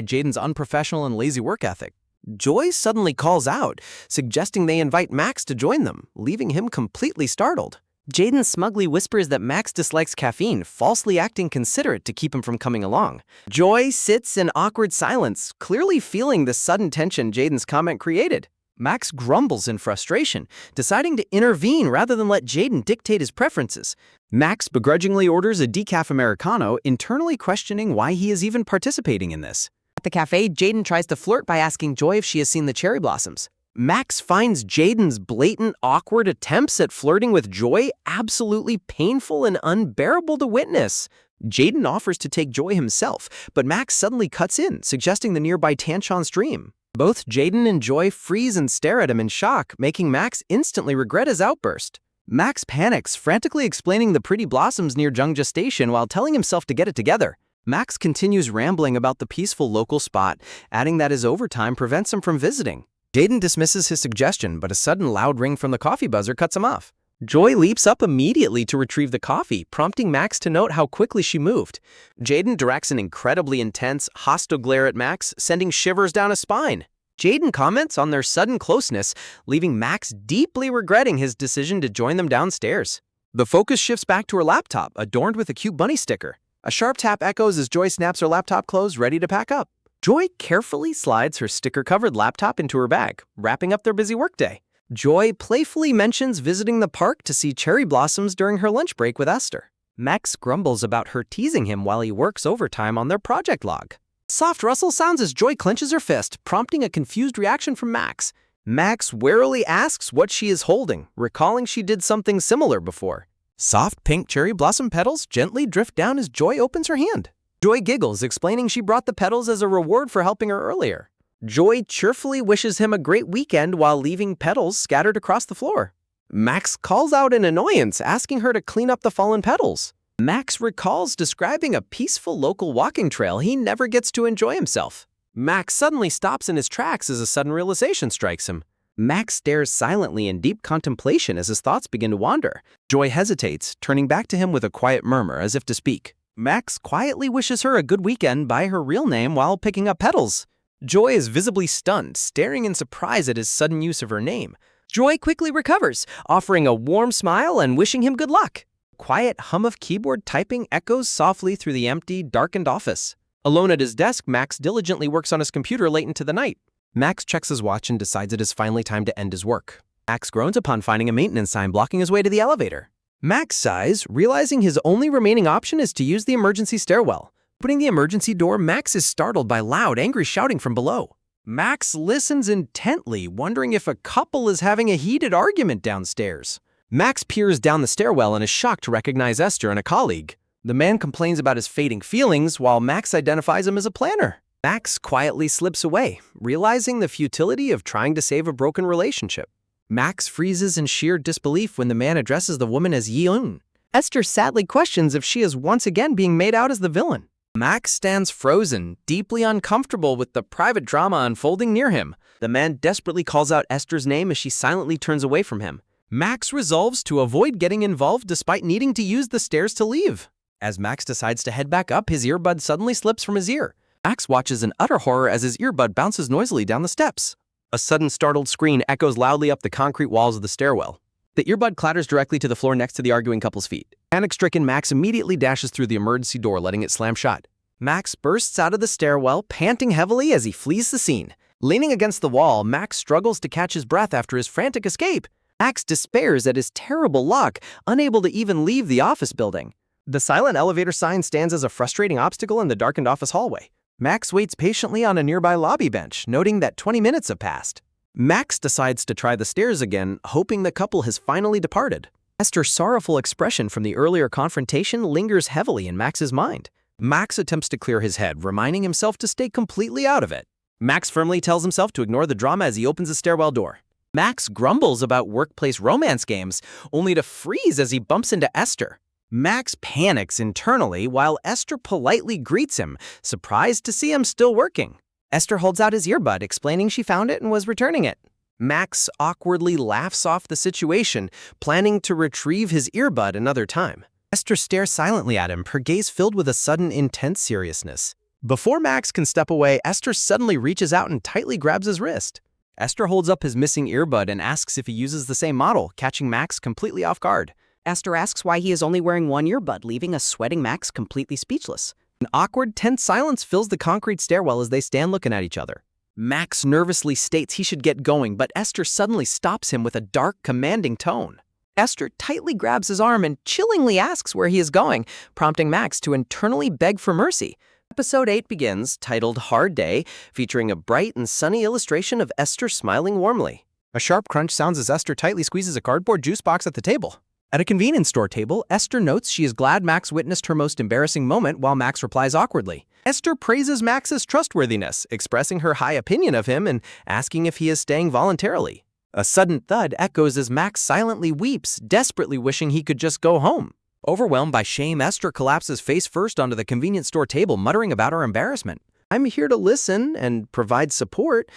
Speaker 1: Jaden's unprofessional and lazy work ethic. Joy suddenly calls out, suggesting they invite Max to join them, leaving him completely startled. Jaden smugly whispers that Max dislikes caffeine, falsely acting considerate to keep him from coming along. Joy sits in awkward silence, clearly feeling the sudden tension Jaden's comment created. Max grumbles in frustration, deciding to intervene rather than let Jaden dictate his preferences. Max begrudgingly orders a decaf Americano, internally questioning why he is even participating in this. At the cafe, Jaden tries to flirt by asking Joy if she has seen the cherry blossoms. Max finds Jaden's blatant, awkward attempts at flirting with Joy absolutely painful and unbearable to witness. Jaden offers to take Joy himself, but Max suddenly cuts in, suggesting the nearby Tanchon stream. Both Jaden and Joy freeze and stare at him in shock, making Max instantly regret his outburst. Max panics, frantically explaining the pretty blossoms near Jungja Station while telling himself to get it together. Max continues rambling about the peaceful local spot, adding that his overtime prevents him from visiting. Jaden dismisses his suggestion, but a sudden loud ring from the coffee buzzer cuts him off. Joy leaps up immediately to retrieve the coffee, prompting Max to note how quickly she moved. Jaden directs an incredibly intense, hostile glare at Max, sending shivers down his spine. Jaden comments on their sudden closeness, leaving Max deeply regretting his decision to join them downstairs. The focus shifts back to her laptop, adorned with a cute bunny sticker. A sharp tap echoes as Joy snaps her laptop closed, ready to pack up. Joy carefully slides her sticker-covered laptop into her bag, wrapping up their busy workday. Joy playfully mentions visiting the park to see cherry blossoms during her lunch break with Esther. Max grumbles about her teasing him while he works overtime on their project log. Soft rustle sounds as Joy clenches her fist, prompting a confused reaction from Max. Max warily asks what she is holding, recalling she did something similar before. Soft pink cherry blossom petals gently drift down as Joy opens her hand. Joy giggles, explaining she brought the petals as a reward for helping her earlier. Joy cheerfully wishes him a great weekend while leaving petals scattered across the floor. Max calls out in annoyance, asking her to clean up the fallen petals. Max recalls describing a peaceful local walking trail he never gets to enjoy himself. Max suddenly stops in his tracks as a sudden realization strikes him. Max stares silently in deep contemplation as his thoughts begin to wander. Joy hesitates, turning back to him with a quiet murmur as if to speak. Max quietly wishes her a good weekend by her real name while picking up petals. Joy is visibly stunned, staring in surprise at his sudden use of her name. Joy quickly recovers, offering a warm smile and wishing him good luck. A quiet hum of keyboard typing echoes softly through the empty, darkened office. Alone at his desk, Max diligently works on his computer late into the night. Max checks his watch and decides it is finally time to end his work. Max groans upon finding a maintenance sign blocking his way to the elevator. Max sighs, realizing his only remaining option is to use the emergency stairwell. Opening the emergency door, Max is startled by loud, angry shouting from below. Max listens intently, wondering if a couple is having a heated argument downstairs. Max peers down the stairwell and is shocked to recognize Esther and a colleague. The man complains about his fading feelings while Max identifies him as a planner. Max quietly slips away, realizing the futility of trying to save a broken relationship. Max freezes in sheer disbelief when the man addresses the woman as Yeon. Esther sadly questions if she is once again being made out as the villain. Max stands frozen, deeply uncomfortable with the private drama unfolding near him. The man desperately calls out Esther's name as she silently turns away from him. Max resolves to avoid getting involved despite needing to use the stairs to leave. As Max decides to head back up, his earbud suddenly slips from his ear. Max watches in utter horror as his earbud bounces noisily down the steps. A sudden startled scream echoes loudly up the concrete walls of the stairwell. The earbud clatters directly to the floor next to the arguing couple's feet. Panic-stricken, Max immediately dashes through the emergency door, letting it slam shut. Max bursts out of the stairwell, panting heavily as he flees the scene. Leaning against the wall, Max struggles to catch his breath after his frantic escape. Max despairs at his terrible luck, unable to even leave the office building. The silent elevator sign stands as a frustrating obstacle in the darkened office hallway. Max waits patiently on a nearby lobby bench, noting that 20 minutes have passed. Max decides to try the stairs again, hoping the couple has finally departed. Esther's sorrowful expression from the earlier confrontation lingers heavily in Max's mind. Max attempts to clear his head, reminding himself to stay completely out of it. Max firmly tells himself to ignore the drama as he opens the stairwell door. Max grumbles about workplace romance games, only to freeze as he bumps into Esther. Max panics internally while Esther politely greets him, surprised to see him still working. Esther holds out his earbud, explaining she found it and was returning it. Max awkwardly laughs off the situation, planning to retrieve his earbud another time. Esther stares silently at him, her gaze filled with a sudden, intense seriousness. Before Max can step away, Esther suddenly reaches out and tightly grabs his wrist. Esther holds up his missing earbud and asks if he uses the same model, catching Max completely off guard.
Speaker 2: Esther asks why he is only wearing one earbud, leaving a sweating Max completely speechless.
Speaker 1: An awkward, tense silence fills the concrete stairwell as they stand looking at each other. Max nervously states he should get going, but Esther suddenly stops him with a dark, commanding tone. Esther tightly grabs his arm and chillingly asks where he is going, prompting Max to internally beg for mercy. Episode 8 begins, titled Hard Day, featuring a bright and sunny illustration of Esther smiling warmly. A sharp crunch sounds as Esther tightly squeezes a cardboard juice box at the table. At a convenience store table, Esther notes she is glad Max witnessed her most embarrassing moment while Max replies awkwardly. Esther praises Max's trustworthiness, expressing her high opinion of him and asking if he is staying voluntarily. A sudden thud echoes as Max silently weeps, desperately wishing he could just go home. Overwhelmed by shame, Esther collapses face first onto the convenience store table, muttering about her embarrassment. I'm here to listen and provide support,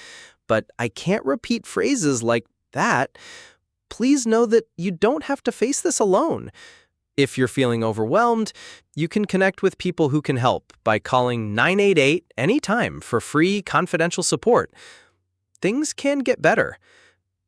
Speaker 1: but I can't repeat phrases like that. Please know that you don't have to face this alone. If you're feeling overwhelmed, you can connect with people who can help by calling 988 anytime for free, confidential support. Things can get better.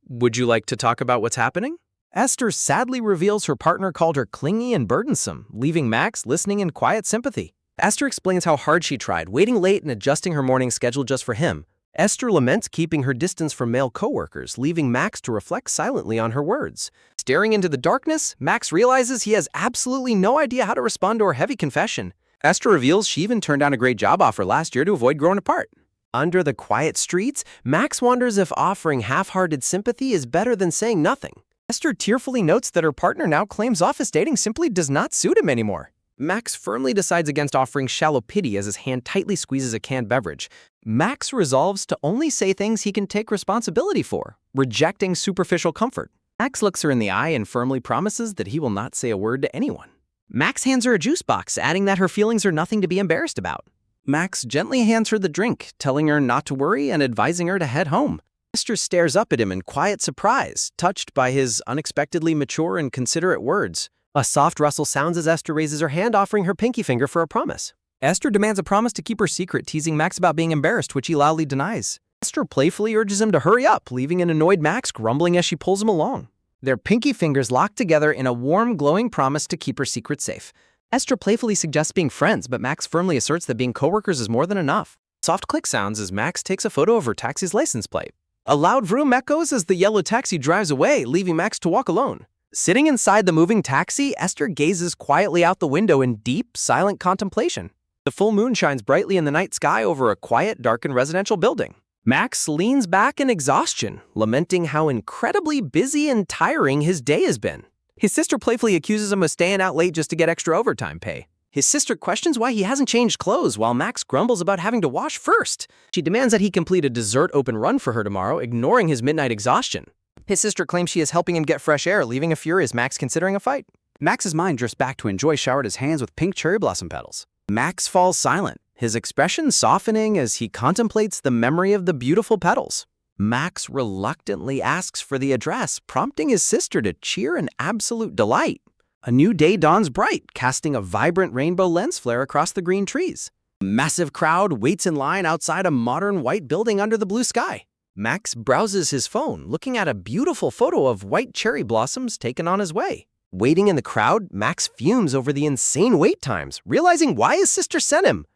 Speaker 1: Would you like to talk about what's happening? Esther sadly reveals her partner called her clingy and burdensome, leaving Max listening in quiet sympathy. Esther explains how hard she tried, waiting late and adjusting her morning schedule just for him. Esther laments keeping her distance from male coworkers, leaving Max to reflect silently on her words. Staring into the darkness, Max realizes he has absolutely no idea how to respond to her heavy confession. Esther reveals she even turned down a great job offer last year to avoid growing apart. Under the quiet streets, Max wonders if offering half-hearted sympathy is better than saying nothing. Esther tearfully notes that her partner now claims office dating simply does not suit him anymore. Max firmly decides against offering shallow pity as his hand tightly squeezes a canned beverage. Max resolves to only say things he can take responsibility for, rejecting superficial comfort. Max looks her in the eye and firmly promises that he will not say a word to anyone. Max hands her a juice box, adding that her feelings are nothing to be embarrassed about. Max gently hands her the drink, telling her not to worry and advising her to head home. Esther stares up at him in quiet surprise, touched by his unexpectedly mature and considerate words. A soft rustle sounds as Esther raises her hand, offering her pinky finger for a promise. Esther demands a promise to keep her secret, teasing Max about being embarrassed, which he loudly denies. Esther playfully urges him to hurry up, leaving an annoyed Max grumbling as she pulls him along. Their pinky fingers lock together in a warm, glowing promise to keep her secret safe. Esther playfully suggests being friends, but Max firmly asserts that being coworkers is more than enough. Soft click sounds as Max takes a photo of her taxi's license plate. A loud vroom echoes as the yellow taxi drives away, leaving Max to walk alone. Sitting inside the moving taxi, Esther gazes quietly out the window in deep, silent contemplation. The full moon shines brightly in the night sky over a quiet, darkened residential building. Max leans back in exhaustion, lamenting how incredibly busy and tiring his day has been. His sister playfully accuses him of staying out late just to get extra overtime pay. His sister questions why he hasn't changed clothes while Max grumbles about having to wash first. She demands that he complete a dessert open run for her tomorrow, ignoring his midnight exhaustion. His sister claims she is helping him get fresh air, leaving a furious Max considering a fight. Max's mind drifts back to enjoy showered his hands with pink cherry blossom petals. Max falls silent, his expression softening as he contemplates the memory of the beautiful petals. Max reluctantly asks for the address, prompting his sister to cheer in absolute delight. A new day dawns bright, casting a vibrant rainbow lens flare across the green trees. A massive crowd waits in line outside a modern white building under the blue sky. Max browses his phone, looking at a beautiful photo of white cherry blossoms taken on his way. Waiting in the crowd, Max fumes over the insane wait times, realizing why his sister sent him.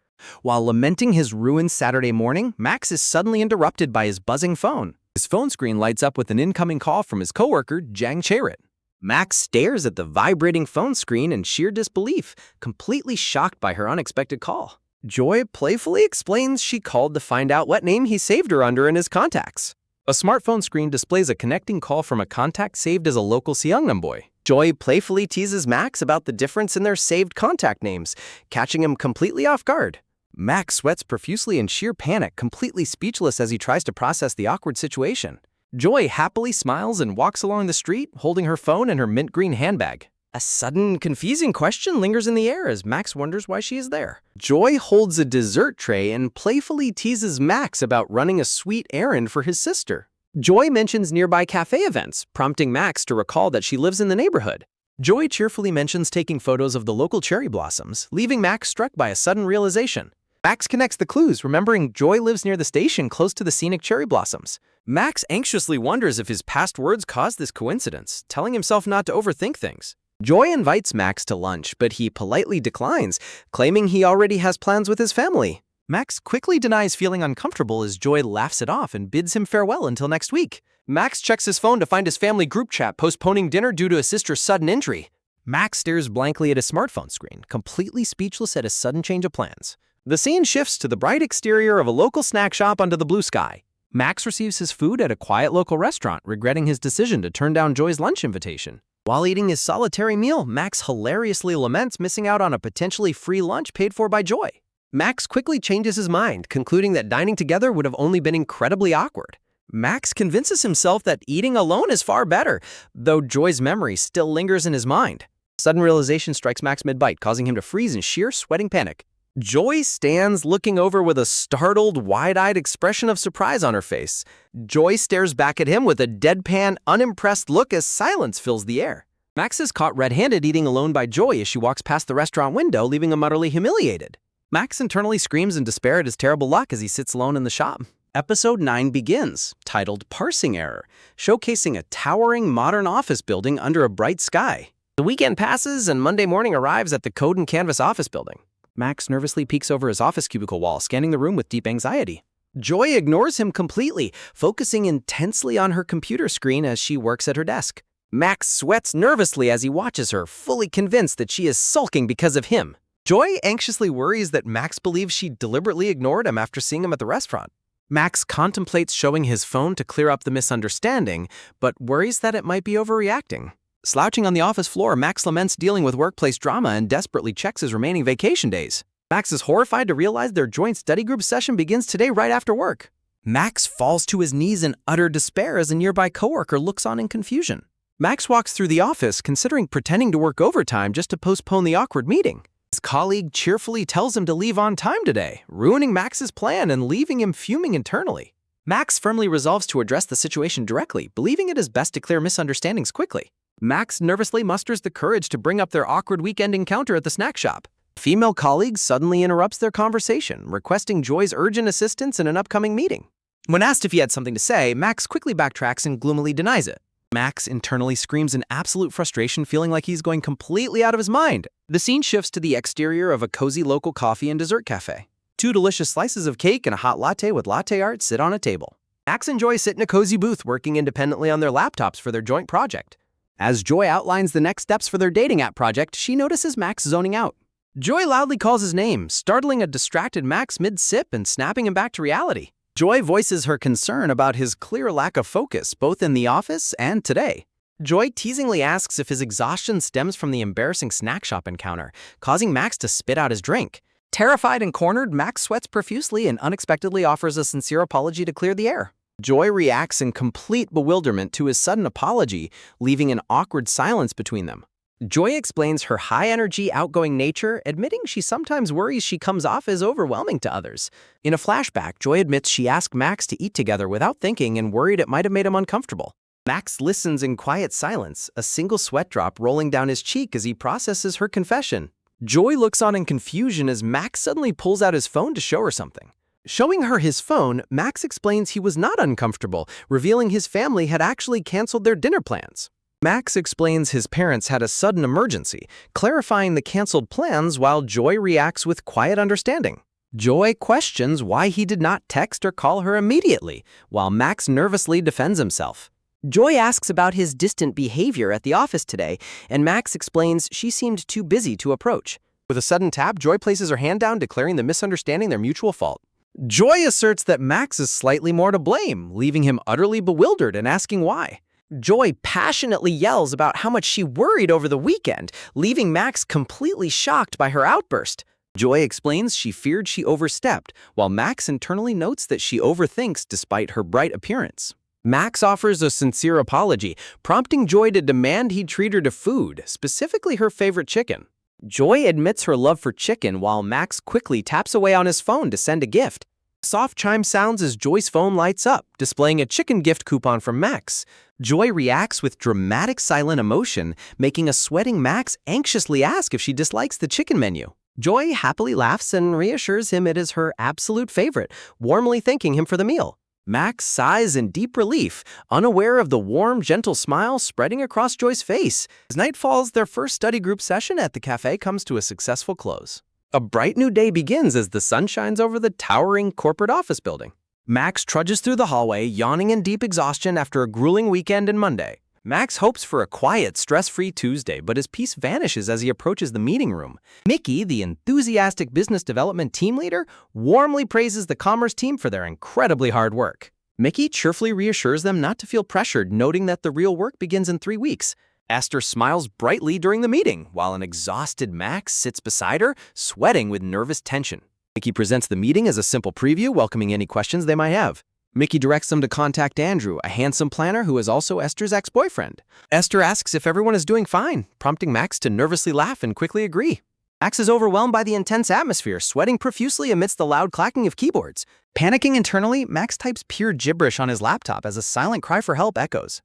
Speaker 1: While lamenting his ruined Saturday morning, Max is suddenly interrupted by his buzzing phone. His phone screen lights up with an incoming call from his coworker, Jang Charit. Max stares at the vibrating phone screen in sheer disbelief, completely shocked by her unexpected call. Joy playfully explains she called to find out what name he saved her under in his contacts. A smartphone screen displays a connecting call from a contact saved as a local Seongnam boy. Joy playfully teases Max about the difference in their saved contact names, catching him completely off guard. Max sweats profusely in sheer panic, completely speechless as he tries to process the awkward situation. Joy happily smiles and walks along the street, holding her phone and her mint green handbag. A sudden, confusing question lingers in the air as Max wonders why she is there. Joy holds a dessert tray and playfully teases Max about running a sweet errand for his sister. Joy mentions nearby cafe events, prompting Max to recall that she lives in the neighborhood. Joy cheerfully mentions taking photos of the local cherry blossoms, leaving Max struck by a sudden realization. Max connects the clues, remembering Joy lives near the station close to the scenic cherry blossoms. Max anxiously wonders if his past words caused this coincidence, telling himself not to overthink things. Joy invites Max to lunch, but he politely declines, claiming he already has plans with his family. Max quickly denies feeling uncomfortable as Joy laughs it off and bids him farewell until next week. Max checks his phone to find his family group chat postponing dinner due to his sister's sudden injury. Max stares blankly at his smartphone screen, completely speechless at his sudden change of plans. The scene shifts to the bright exterior of a local snack shop under the blue sky. Max receives his food at a quiet local restaurant, regretting his decision to turn down Joy's lunch invitation. While eating his solitary meal, Max hilariously laments missing out on a potentially free lunch paid for by Joy. Max quickly changes his mind, concluding that dining together would have only been incredibly awkward. Max convinces himself that eating alone is far better, though Joy's memory still lingers in his mind. Sudden realization strikes Max mid-bite, causing him to freeze in sheer sweating panic. Joy stands looking over with a startled, wide-eyed expression of surprise on her face. Joy stares back at him with a deadpan, unimpressed look as silence fills the air. Max is caught red-handed eating alone by Joy as she walks past the restaurant window, leaving him utterly humiliated. Max internally screams in despair at his terrible luck as he sits alone in the shop. Episode 9 begins, titled Parsing Error, showcasing a towering modern office building under a bright sky. The weekend passes and Monday morning arrives at the Code and Canvas office building. Max nervously peeks over his office cubicle wall, scanning the room with deep anxiety. Joy ignores him completely, focusing intensely on her computer screen as she works at her desk. Max sweats nervously as he watches her, fully convinced that she is sulking because of him. Joy anxiously worries that Max believes she deliberately ignored him after seeing him at the restaurant. Max contemplates showing his phone to clear up the misunderstanding, but worries that it might be overreacting. Slouching on the office floor, Max laments dealing with workplace drama and desperately checks his remaining vacation days. Max is horrified to realize their joint study group session begins today right after work. Max falls to his knees in utter despair as a nearby coworker looks on in confusion. Max walks through the office, considering pretending to work overtime just to postpone the awkward meeting. His colleague cheerfully tells him to leave on time today, ruining Max's plan and leaving him fuming internally. Max firmly resolves to address the situation directly, believing it is best to clear misunderstandings quickly. Max nervously musters the courage to bring up their awkward weekend encounter at the snack shop. A female colleague suddenly interrupts their conversation, requesting Joy's urgent assistance in an upcoming meeting. When asked if he had something to say, Max quickly backtracks and gloomily denies it. Max internally screams in absolute frustration, feeling like he's going completely out of his mind. The scene shifts to the exterior of a cozy local coffee and dessert cafe. 2 delicious slices of cake and a hot latte with latte art sit on a table. Max and Joy sit in a cozy booth working independently on their laptops for their joint project. As Joy outlines the next steps for their dating app project, she notices Max zoning out. Joy loudly calls his name, startling a distracted Max mid-sip and snapping him back to reality. Joy voices her concern about his clear lack of focus both in the office and today. Joy teasingly asks if his exhaustion stems from the embarrassing snack shop encounter, causing Max to spit out his drink.
Speaker 2: Terrified and cornered, Max sweats profusely and unexpectedly offers a sincere apology to clear the air.
Speaker 1: Joy reacts in complete bewilderment to his sudden apology, leaving an awkward silence between them. Joy explains her high-energy, outgoing nature, admitting she sometimes worries she comes off as overwhelming to others. In a flashback, Joy admits she asked Max to eat together without thinking and worried it might have made him uncomfortable. Max listens in quiet silence, a single sweat drop rolling down his cheek as he processes her confession. Joy looks on in confusion as Max suddenly pulls out his phone to show her something. Showing her his phone, Max explains he was not uncomfortable, revealing his family had actually canceled their dinner plans. Max explains his parents had a sudden emergency, clarifying the canceled plans while Joy reacts with quiet understanding. Joy questions why he did not text or call her immediately, while Max nervously defends himself. Joy asks about his distant behavior at the office today, and Max explains she seemed too busy to approach. With a sudden tap, Joy places her hand down, declaring the misunderstanding their mutual fault. Joy asserts that Max is slightly more to blame, leaving him utterly bewildered and asking why. Joy passionately yells about how much she worried over the weekend, leaving Max completely shocked by her outburst. Joy explains she feared she overstepped, while Max internally notes that she overthinks despite her bright appearance. Max offers a sincere apology, prompting Joy to demand he treat her to food, specifically her favorite chicken. Joy admits her love for chicken while Max quickly taps away on his phone to send a gift. Soft chime sounds as Joy's phone lights up, displaying a chicken gift coupon from Max. Joy reacts with dramatic silent emotion, making a sweating Max anxiously ask if she dislikes the chicken menu. Joy happily laughs and reassures him it is her absolute favorite, warmly thanking him for the meal. Max sighs in deep relief, unaware of the warm, gentle smile spreading across Joy's face. As night falls, their first study group session at the cafe comes to a successful close. A bright new day begins as the sun shines over the towering corporate office building. Max trudges through the hallway, yawning in deep exhaustion after a grueling weekend and Monday. Max hopes for a quiet, stress-free Tuesday, but his peace vanishes as he approaches the meeting room. Mickey, the enthusiastic business development team leader, warmly praises the commerce team for their incredibly hard work. Mickey cheerfully reassures them not to feel pressured, noting that the real work begins in 3 weeks. Esther smiles brightly during the meeting, while an exhausted Max sits beside her, sweating with nervous tension. Mickey presents the meeting as a simple preview, welcoming any questions they might have. Mickey directs them to contact Andrew, a handsome planner who is also Esther's ex-boyfriend. Esther asks if everyone is doing fine, prompting Max to nervously laugh and quickly agree. Max is overwhelmed by the intense atmosphere, sweating profusely amidst the loud clacking of keyboards. Panicking internally, Max types pure gibberish on his laptop as a silent cry for help echoes.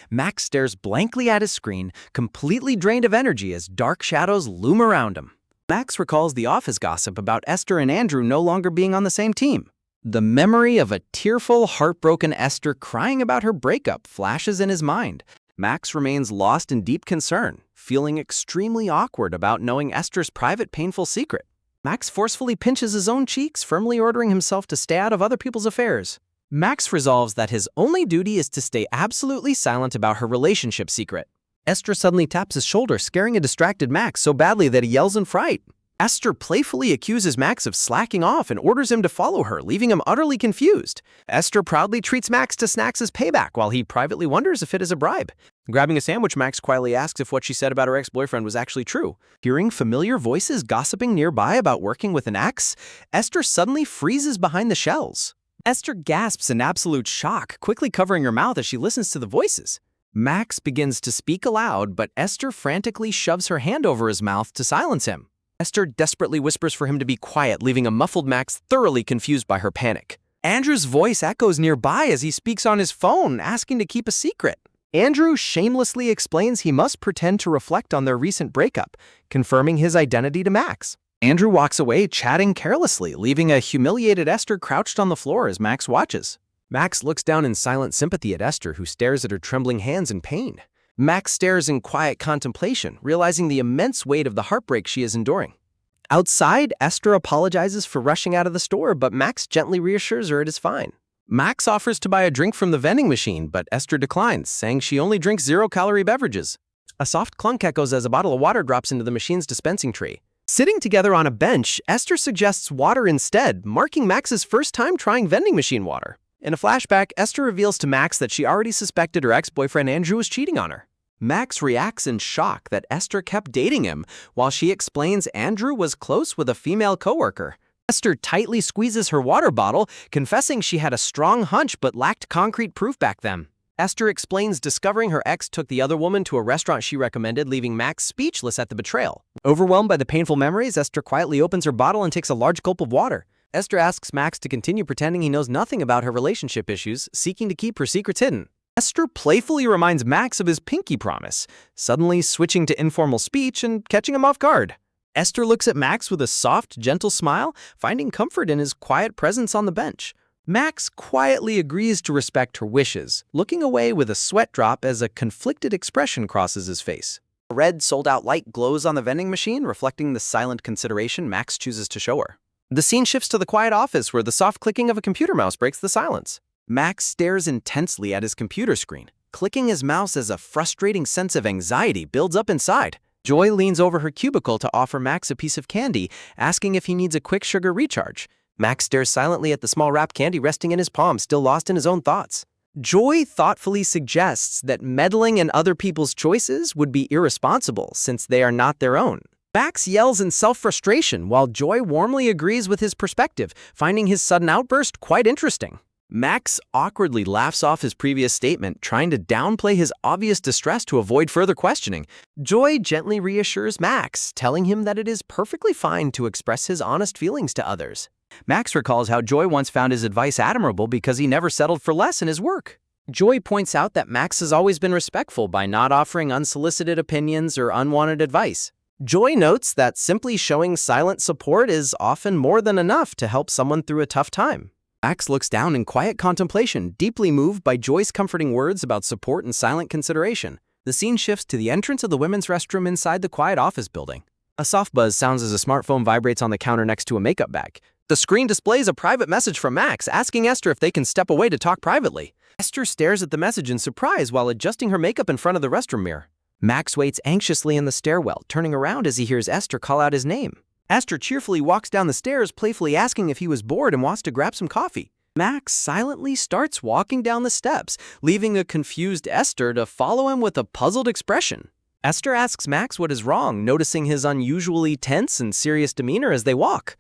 Speaker 1: Max stares blankly at his screen, completely drained of energy as dark shadows loom around him. Max recalls the office gossip about Esther and Andrew no longer being on the same team. The memory of a tearful, heartbroken Esther crying about her breakup flashes in his mind. Max remains lost in deep concern, feeling extremely awkward about knowing Esther's private, painful secret. Max forcefully pinches his own cheeks, firmly ordering himself to stay out of other people's affairs. Max resolves that his only duty is to stay absolutely silent about her relationship secret. Esther suddenly taps his shoulder, scaring a distracted Max so badly that he yells in fright. Esther playfully accuses Max of slacking off and orders him to follow her, leaving him utterly confused. Esther proudly treats Max to snacks as payback, while he privately wonders if it is a bribe. Grabbing a sandwich, Max quietly asks if what she said about her ex-boyfriend was actually true. Hearing familiar voices gossiping nearby about working with an ex, Esther suddenly freezes behind the shells. Esther gasps in absolute shock, quickly covering her mouth as she listens to the voices. Max begins to speak aloud, but Esther frantically shoves her hand over his mouth to silence him. Esther desperately whispers for him to be quiet, leaving a muffled Max thoroughly confused by her panic. Andrew's voice echoes nearby as he speaks on his phone, asking to keep a secret. Andrew shamelessly explains he must pretend to reflect on their recent breakup, confirming his identity to Max. Andrew walks away, chatting carelessly, leaving a humiliated Esther crouched on the floor as Max watches. Max looks down in silent sympathy at Esther, who stares at her trembling hands in pain. Max stares in quiet contemplation, realizing the immense weight of the heartbreak she is enduring. Outside, Esther apologizes for rushing out of the store, but Max gently reassures her it is fine. Max offers to buy a drink from the vending machine, but Esther declines, saying she only drinks zero-calorie beverages. A soft clunk echoes as a bottle of water drops into the machine's dispensing tray. Sitting together on a bench, Esther suggests water instead, marking Max's first time trying vending machine water. In a flashback, Esther reveals to Max that she already suspected her ex-boyfriend Andrew was cheating on her. Max reacts in shock that Esther kept dating him, while she explains Andrew was close with a female coworker. Esther tightly squeezes her water bottle, confessing she had a strong hunch but lacked concrete proof back then. Esther explains discovering her ex took the other woman to a restaurant she recommended, leaving Max speechless at the betrayal. Overwhelmed by the painful memories, Esther quietly opens her bottle and takes a large gulp of water. Esther asks Max to continue pretending he knows nothing about her relationship issues, seeking to keep her secrets hidden. Esther playfully reminds Max of his pinky promise, suddenly switching to informal speech and catching him off guard. Esther looks at Max with a soft, gentle smile, finding comfort in his quiet presence on the bench. Max quietly agrees to respect her wishes, looking away with a sweat drop as a conflicted expression crosses his face. A red, sold-out light glows on the vending machine, reflecting the silent consideration Max chooses to show her. The scene shifts to the quiet office where the soft clicking of a computer mouse breaks the silence. Max stares intensely at his computer screen, clicking his mouse as a frustrating sense of anxiety builds up inside. Joy leans over her cubicle to offer Max a piece of candy, asking if he needs a quick sugar recharge. Max stares silently at the small wrapped candy resting in his palm, still lost in his own thoughts. Joy thoughtfully suggests that meddling in other people's choices would be irresponsible since they are not their own. Max yells in self-frustration while Joy warmly agrees with his perspective, finding his sudden outburst quite interesting. Max awkwardly laughs off his previous statement, trying to downplay his obvious distress to avoid further questioning. Joy gently reassures Max, telling him that it is perfectly fine to express his honest feelings to others. Max recalls how Joy once found his advice admirable because he never settled for less in his work. Joy points out that Max has always been respectful by not offering unsolicited opinions or unwanted advice. Joy notes that simply showing silent support is often more than enough to help someone through a tough time. Max looks down in quiet contemplation, deeply moved by Joy's comforting words about support and silent consideration. The scene shifts to the entrance of the women's restroom inside the quiet office building. A soft buzz sounds as a smartphone vibrates on the counter next to a makeup bag. The screen displays a private message from Max, asking Esther if they can step away to talk privately. Esther stares at the message in surprise while adjusting her makeup in front of the restroom mirror. Max waits anxiously in the stairwell, turning around as he hears Esther call out his name. Esther cheerfully walks down the stairs, playfully asking if he was bored and wants to grab some coffee. Max silently starts walking down the steps, leaving a confused Esther to follow him with a puzzled expression. Esther asks Max what is wrong, noticing his unusually tense and serious demeanor as they walk.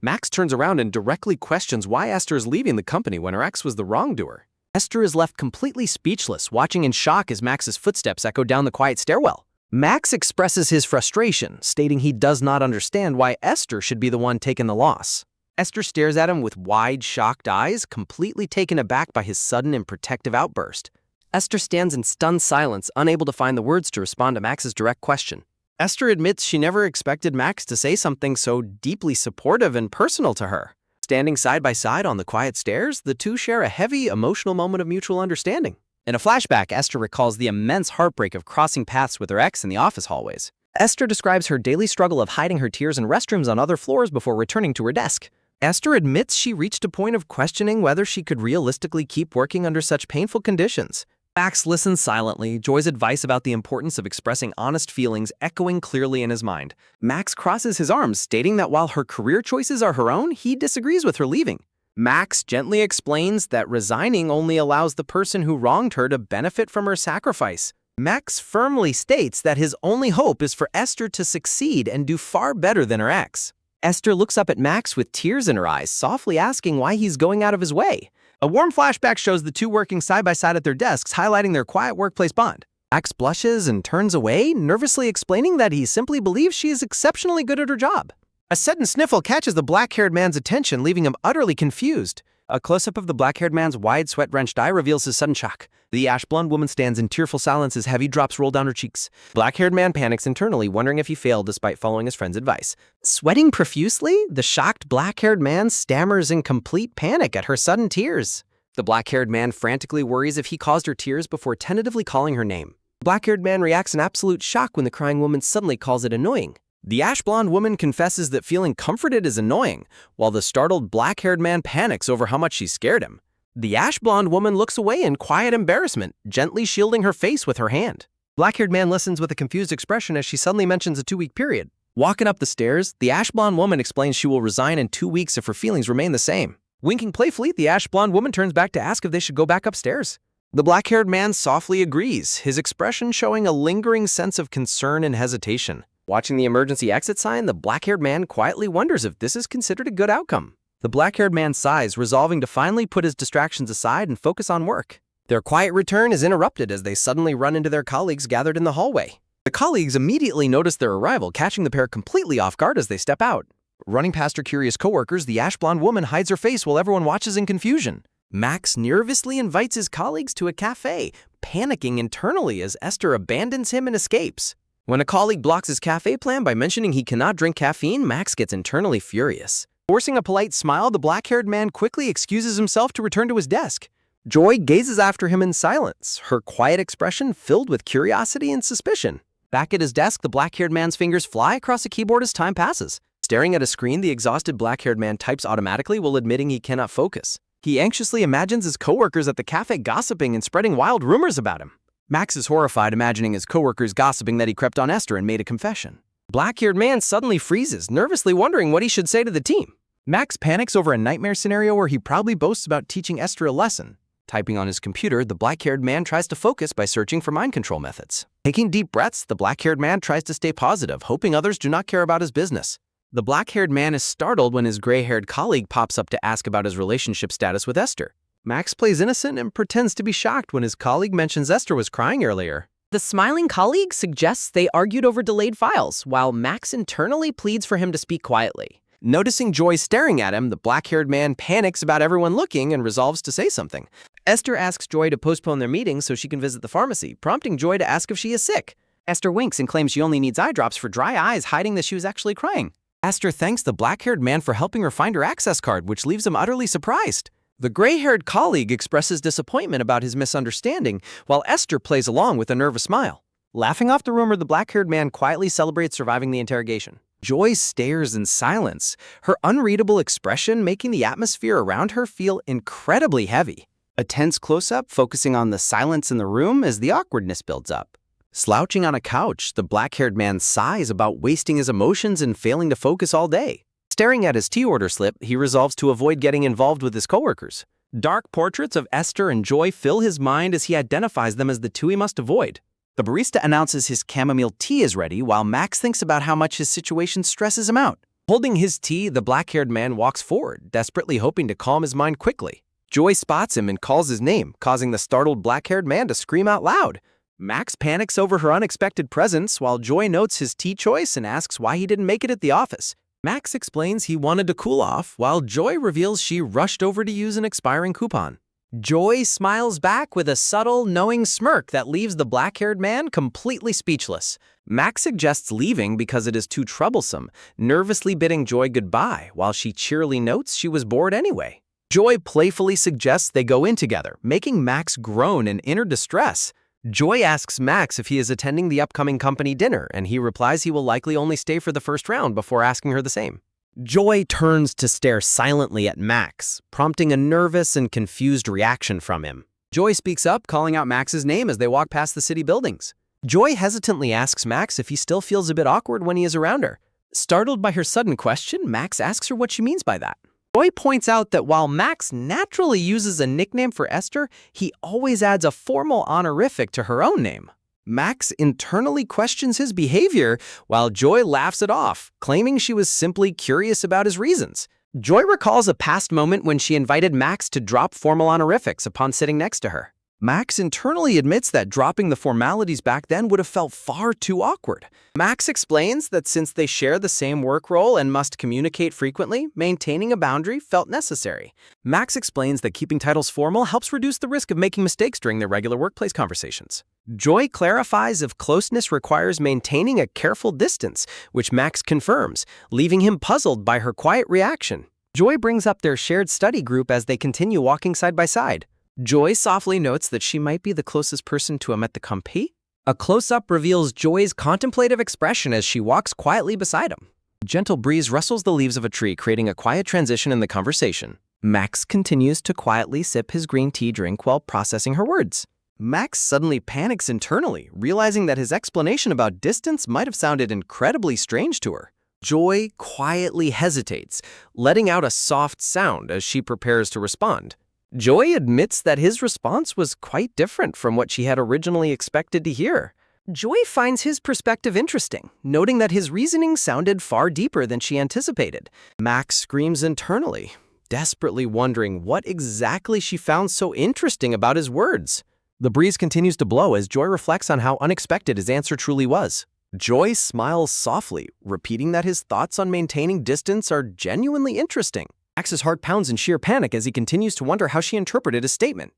Speaker 1: Max turns around and directly questions why Esther is leaving the company when her ex was the wrongdoer. Esther is left completely speechless, watching in shock as Max's footsteps echo down the quiet stairwell. Max expresses his frustration, stating he does not understand why Esther should be the one taking the loss. Esther stares at him with wide, shocked eyes, completely taken aback by his sudden and protective outburst. Esther stands in stunned silence, unable to find the words to respond to Max's direct question. Esther admits she never expected Max to say something so deeply supportive and personal to her. Standing side by side on the quiet stairs, the two share a heavy, emotional moment of mutual understanding. In a flashback, Esther recalls the immense heartbreak of crossing paths with her ex in the office hallways. Esther describes her daily struggle of hiding her tears in restrooms on other floors before returning to her desk. Esther admits she reached a point of questioning whether she could realistically keep working under such painful conditions. Max listens silently, Joy's advice about the importance of expressing honest feelings echoing clearly in his mind. Max crosses his arms, stating that while her career choices are her own, he disagrees with her leaving. Max gently explains that resigning only allows the person who wronged her to benefit from her sacrifice. Max firmly states that his only hope is for Esther to succeed and do far better than her ex. Esther looks up at Max with tears in her eyes, softly asking why he's going out of his way. A warm flashback shows the two working side by side at their desks, highlighting their quiet workplace bond. Max blushes and turns away, nervously explaining that he simply believes she is exceptionally good at her job. A sudden sniffle catches the black-haired man's attention, leaving him utterly confused. A close-up of the black-haired man's wide, sweat-drenched eye reveals his sudden shock. The ash-blonde woman stands in tearful silence as heavy drops roll down her cheeks. Black-haired man panics internally, wondering if he failed despite following his friend's advice. Sweating profusely, the shocked black-haired man stammers in complete panic at her sudden tears. The black-haired man frantically worries if he caused her tears before tentatively calling her name. The black-haired man reacts in absolute shock when the crying woman suddenly calls it annoying. The ash-blonde woman confesses that feeling comforted is annoying, while the startled black-haired man panics over how much she scared him. The ash-blonde woman looks away in quiet embarrassment, gently shielding her face with her hand. Black-haired man listens with a confused expression as she suddenly mentions a 2-week period. Walking up the stairs, the ash-blonde woman explains she will resign in 2 weeks if her feelings remain the same. Winking playfully, the ash-blonde woman turns back to ask if they should go back upstairs. The black-haired man softly agrees, his expression showing a lingering sense of concern and hesitation. Watching the emergency exit sign, the black-haired man quietly wonders if this is considered a good outcome. The black-haired man sighs, resolving to finally put his distractions aside and focus on work. Their quiet return is interrupted as they suddenly run into their colleagues gathered in the hallway. The colleagues immediately notice their arrival, catching the pair completely off guard as they step out. Running past her curious coworkers, the ash-blonde woman hides her face while everyone watches in confusion. Max nervously invites his colleagues to a cafe, panicking internally as Esther abandons him and escapes. When a colleague blocks his cafe plan by mentioning he cannot drink caffeine, Max gets internally furious. Forcing a polite smile, the black-haired man quickly excuses himself to return to his desk. Joy gazes after him in silence, her quiet expression filled with curiosity and suspicion. Back at his desk, the black-haired man's fingers fly across a keyboard as time passes. Staring at a screen, the exhausted black-haired man types automatically while admitting he cannot focus. He anxiously imagines his coworkers at the cafe gossiping and spreading wild rumors about him. Max is horrified, imagining his coworkers gossiping that he crept on Esther and made a confession. Black-haired man suddenly freezes, nervously wondering what he should say to the team. Max panics over a nightmare scenario where he proudly boasts about teaching Esther a lesson. Typing on his computer, the black-haired man tries to focus by searching for mind control methods. Taking deep breaths, the black-haired man tries to stay positive, hoping others do not care about his business. The black-haired man is startled when his gray-haired colleague pops up to ask about his relationship status with Esther. Max plays innocent and pretends to be shocked when his colleague mentions Esther was crying earlier.
Speaker 2: The smiling colleague suggests they argued over delayed files, while Max internally pleads for him to speak quietly.
Speaker 1: Noticing Joy staring at him, the black-haired man panics about everyone looking and resolves to say something. Esther asks Joy to postpone their meeting so she can visit the pharmacy, prompting Joy to ask if she is sick. Esther winks and claims she only needs eye drops for dry eyes, hiding that she was actually crying. Esther thanks the black-haired man for helping her find her access card, which leaves him utterly surprised. The gray-haired colleague expresses disappointment about his misunderstanding, while Esther plays along with a nervous smile. Laughing off the rumor, the black-haired man quietly celebrates surviving the interrogation. Joy stares in silence, her unreadable expression making the atmosphere around her feel incredibly heavy. A tense close-up focusing on the silence in the room as the awkwardness builds up. Slouching on a couch, the black-haired man sighs about wasting his emotions and failing to focus all day. Staring at his tea order slip, he resolves to avoid getting involved with his coworkers. Dark portraits of Esther and Joy fill his mind as he identifies them as the two he must avoid. The barista announces his chamomile tea is ready, while Max thinks about how much his situation stresses him out. Holding his tea, the black-haired man walks forward, desperately hoping to calm his mind quickly. Joy spots him and calls his name, causing the startled black-haired man to scream out loud. Max panics over her unexpected presence, while Joy notes his tea choice and asks why he didn't make it at the office. Max explains he wanted to cool off, while Joy reveals she rushed over to use an expiring coupon. Joy smiles back with a subtle, knowing smirk that leaves the black-haired man completely speechless. Max suggests leaving because it is too troublesome, nervously bidding Joy goodbye, while she cheerily notes she was bored anyway. Joy playfully suggests they go in together, making Max groan in inner distress. Joy asks Max if he is attending the upcoming company dinner, and he replies he will likely only stay for the first round before asking her the same. Joy turns to stare silently at Max, prompting a nervous and confused reaction from him. Joy speaks up, calling out Max's name as they walk past the city buildings. Joy hesitantly asks Max if he still feels a bit awkward when he is around her. Startled by her sudden question, Max asks her what she means by that. Joy points out that while Max naturally uses a nickname for Esther, he always adds a formal honorific to her own name. Max internally questions his behavior, while Joy laughs it off, claiming she was simply curious about his reasons. Joy recalls a past moment when she invited Max to drop formal honorifics upon sitting next to her. Max internally admits that dropping the formalities back then would have felt far too awkward. Max explains that since they share the same work role and must communicate frequently, maintaining a boundary felt necessary. Max explains that keeping titles formal helps reduce the risk of making mistakes during their regular workplace conversations. Joy clarifies if closeness requires maintaining a careful distance, which Max confirms, leaving him puzzled by her quiet reaction. Joy brings up their shared study group as they continue walking side by side. Joy softly notes that she might be the closest person to him at the company. A close-up reveals Joy's contemplative expression as she walks quietly beside him. A gentle breeze rustles the leaves of a tree, creating a quiet transition in the conversation. Max continues to quietly sip his green tea drink while processing her words. Max suddenly panics internally, realizing that his explanation about distance might have sounded incredibly strange to her. Joy quietly hesitates, letting out a soft sound as she prepares to respond. Joy admits that his response was quite different from what she had originally expected to hear. Joy finds his perspective interesting, noting that his reasoning sounded far deeper than she anticipated. Max screams internally, desperately wondering what exactly she found so interesting about his words. The breeze continues to blow as Joy reflects on how unexpected his answer truly was. Joy smiles softly, repeating that his thoughts on maintaining distance are genuinely interesting. Max's heart pounds in sheer panic as he continues to wonder how she interpreted his statement.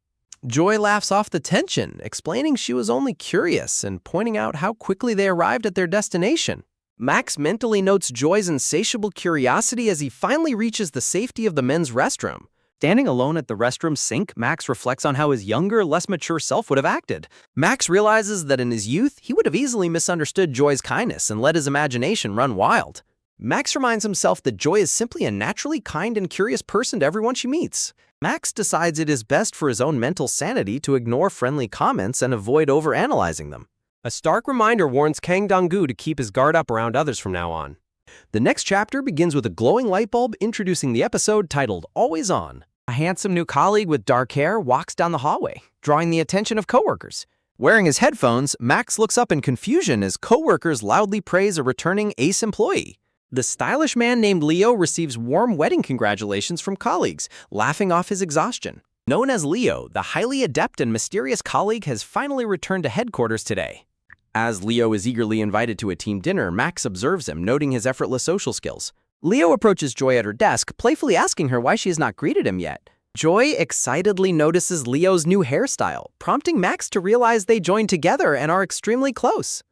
Speaker 1: Joy laughs off the tension, explaining she was only curious and pointing out how quickly they arrived at their destination. Max mentally notes Joy's insatiable curiosity as he finally reaches the safety of the men's restroom. Standing alone at the restroom sink, Max reflects on how his younger, less mature self would have acted. Max realizes that in his youth, he would have easily misunderstood Joy's kindness and let his imagination run wild. Max reminds himself that Joy is simply a naturally kind and curious person to everyone she meets. Max decides it is best for his own mental sanity to ignore friendly comments and avoid overanalyzing them. A stark reminder warns Kang Dong-gu to keep his guard up around others from now on. The next chapter begins with a glowing light bulb introducing the episode titled Always On. A handsome new colleague with dark hair walks down the hallway, drawing the attention of coworkers. Wearing his headphones, Max looks up in confusion as coworkers loudly praise a returning ace employee. The stylish man named Leo receives warm wedding congratulations from colleagues, laughing off his exhaustion. Known as Leo, the highly adept and mysterious colleague has finally returned to headquarters today. As Leo is eagerly invited to a team dinner, Max observes him, noting his effortless social skills. Leo approaches Joy at her desk, playfully asking her why she has not greeted him yet. Joy excitedly notices Leo's new hairstyle, prompting Max to realize they joined together and are extremely close.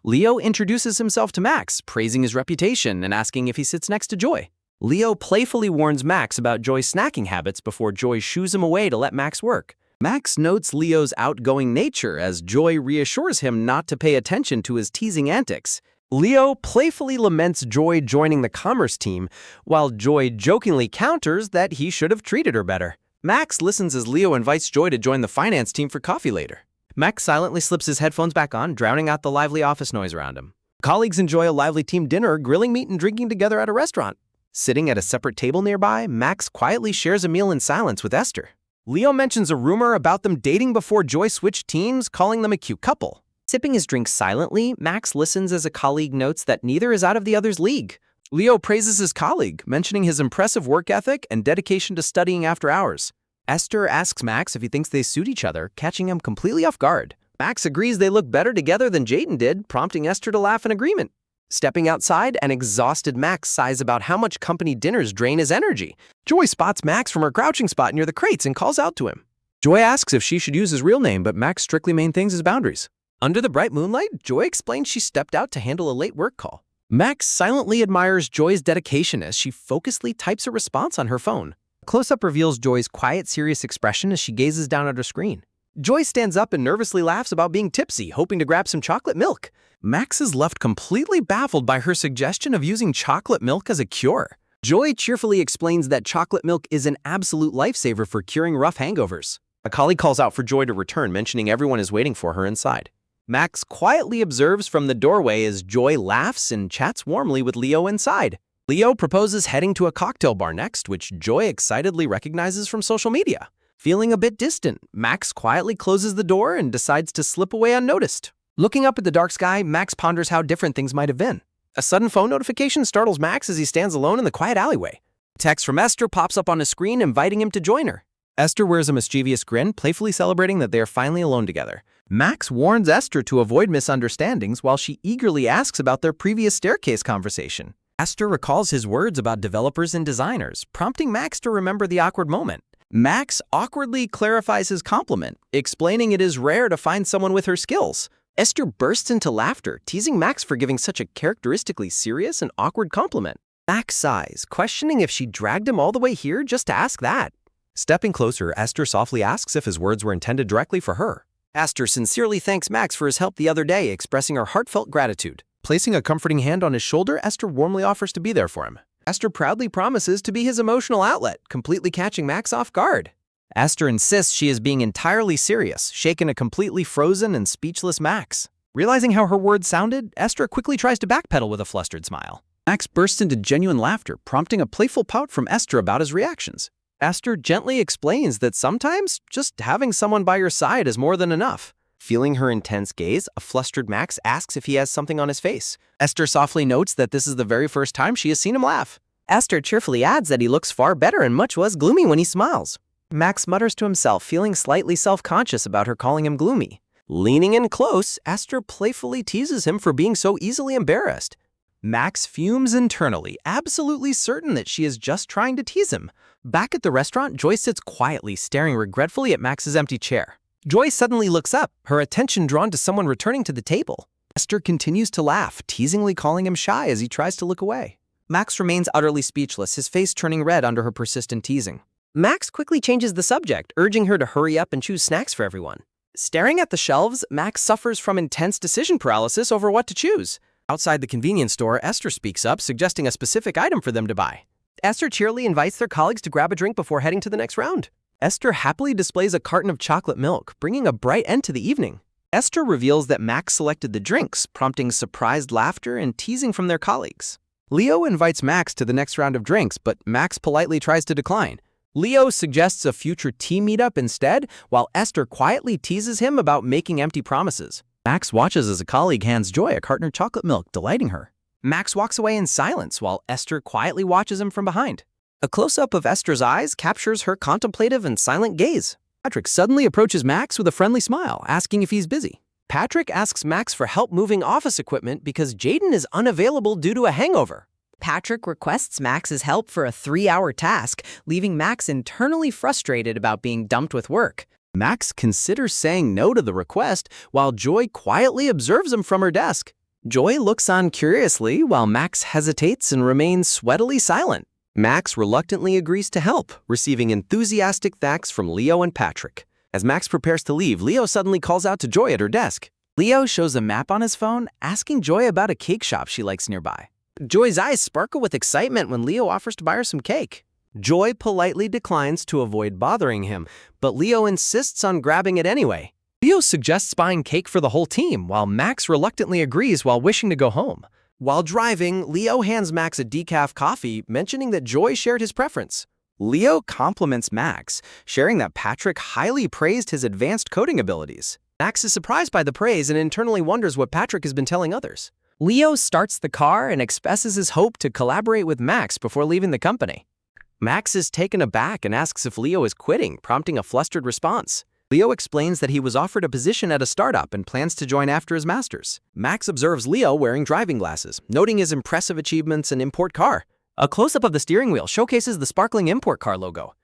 Speaker 1: Leo introduces himself to Max, praising his reputation and asking if he sits next to Joy. Leo playfully warns Max about Joy's snacking habits before Joy shoos him away to let Max work. Max notes Leo's outgoing nature as Joy reassures him not to pay attention to his teasing antics. Leo playfully laments Joy joining the commerce team, while Joy jokingly counters that he should have treated her better. Max listens as Leo invites Joy to join the finance team for coffee later. Max silently slips his headphones back on, drowning out the lively office noise around him. Colleagues enjoy a lively team dinner, grilling meat and drinking together at a restaurant. Sitting at a separate table nearby, Max quietly shares a meal in silence with Esther. Leo mentions a rumor about them dating before Joy switched teams, calling them a cute couple. Sipping his drink silently, Max listens as a colleague notes that neither is out of the other's league. Leo praises his colleague, mentioning his impressive work ethic and dedication to studying after hours. Esther asks Max if he thinks they suit each other, catching him completely off guard. Max agrees they look better together than Jaden did, prompting Esther to laugh in agreement. Stepping outside, an exhausted Max sighs about how much company dinners drain his energy. Joy spots Max from her crouching spot near the crates and calls out to him. Joy asks if she should use his real name, but Max strictly maintains his boundaries. Under the bright moonlight, Joy explains she stepped out to handle a late work call. Max silently admires Joy's dedication as she focusedly types a response on her phone. A close-up reveals Joy's quiet, serious expression as she gazes down at her screen. Joy stands up and nervously laughs about being tipsy, hoping to grab some chocolate milk. Max is left completely baffled by her suggestion of using chocolate milk as a cure. Joy cheerfully explains that chocolate milk is an absolute lifesaver for curing rough hangovers. A colleague calls out for Joy to return, mentioning everyone is waiting for her inside. Max quietly observes from the doorway as Joy laughs and chats warmly with Leo inside. Leo proposes heading to a cocktail bar next, which Joy excitedly recognizes from social media. Feeling a bit distant, Max quietly closes the door and decides to slip away unnoticed. Looking up at the dark sky, Max ponders how different things might have been. A sudden phone notification startles Max as he stands alone in the quiet alleyway. A text from Esther pops up on his screen, inviting him to join her. Esther wears a mischievous grin, playfully celebrating that they are finally alone together. Max warns Esther to avoid misunderstandings while she eagerly asks about their previous staircase conversation. Esther recalls his words about developers and designers, prompting Max to remember the awkward moment. Max awkwardly clarifies his compliment, explaining it is rare to find someone with her skills. Esther bursts into laughter, teasing Max for giving such a characteristically serious and awkward compliment. Max sighs, questioning if she dragged him all the way here just to ask that. Stepping closer, Esther softly asks if his words were intended directly for her. Esther sincerely thanks Max for his help the other day, expressing her heartfelt gratitude. Placing a comforting hand on his shoulder, Esther warmly offers to be there for him. Esther proudly promises to be his emotional outlet, completely catching Max off guard. Esther insists she is being entirely serious, shaking a completely frozen and speechless Max. Realizing how her words sounded, Esther quickly tries to backpedal with a flustered smile. Max bursts into genuine laughter, prompting a playful pout from Esther about his reactions. Esther gently explains that sometimes just having someone by your side is more than enough. Feeling her intense gaze, a flustered Max asks if he has something on his face. Esther softly notes that this is the very first time she has seen him laugh. Esther cheerfully adds that he looks far better and much less gloomy when he smiles. Max mutters to himself, feeling slightly self-conscious about her calling him gloomy. Leaning in close, Esther playfully teases him for being so easily embarrassed. Max fumes internally, absolutely certain that she is just trying to tease him. Back at the restaurant, Joy sits quietly, staring regretfully at Max's empty chair. Joy suddenly looks up, her attention drawn to someone returning to the table. Esther continues to laugh, teasingly calling him shy as he tries to look away. Max remains utterly speechless, his face turning red under her persistent teasing. Max quickly changes the subject, urging her to hurry up and choose snacks for everyone. Staring at the shelves, Max suffers from intense decision paralysis over what to choose. Outside the convenience store, Esther speaks up, suggesting a specific item for them to buy. Esther cheerily invites their colleagues to grab a drink before heading to the next round. Esther happily displays a carton of chocolate milk, bringing a bright end to the evening. Esther reveals that Max selected the drinks, prompting surprised laughter and teasing from their colleagues. Leo invites Max to the next round of drinks, but Max politely tries to decline. Leo suggests a future tea meetup instead, while Esther quietly teases him about making empty promises. Max watches as a colleague hands Joy a carton of chocolate milk, delighting her. Max walks away in silence while Esther quietly watches him from behind. A close-up of Esther's eyes captures her contemplative and silent gaze. Patrick suddenly approaches Max with a friendly smile, asking if he's busy. Patrick asks Max for help moving office equipment because Jaden is unavailable due to a hangover. Patrick requests Max's help for a 3-hour task, leaving Max internally frustrated about being dumped with work. Max considers saying no to the request, while Joy quietly observes him from her desk. Joy looks on curiously while Max hesitates and remains sweatily silent. Max reluctantly agrees to help, receiving enthusiastic thanks from Leo and Patrick. As Max prepares to leave, Leo suddenly calls out to Joy at her desk. Leo shows a map on his phone, asking Joy about a cake shop she likes nearby. Joy's eyes sparkle with excitement when Leo offers to buy her some cake. Joy politely declines to avoid bothering him, but Leo insists on grabbing it anyway. Leo suggests buying cake for the whole team, while Max reluctantly agrees while wishing to go home. While driving, Leo hands Max a decaf coffee, mentioning that Joy shared his preference. Leo compliments Max, sharing that Patrick highly praised his advanced coding abilities. Max is surprised by the praise and internally wonders what Patrick has been telling others. Leo starts the car and expresses his hope to collaborate with Max before leaving the company. Max is taken aback and asks if Leo is quitting, prompting a flustered response. Leo explains that he was offered a position at a startup and plans to join after his master's. Max observes Leo wearing driving glasses, noting his impressive achievements and import car. A close-up of the steering wheel showcases the sparkling import car logo.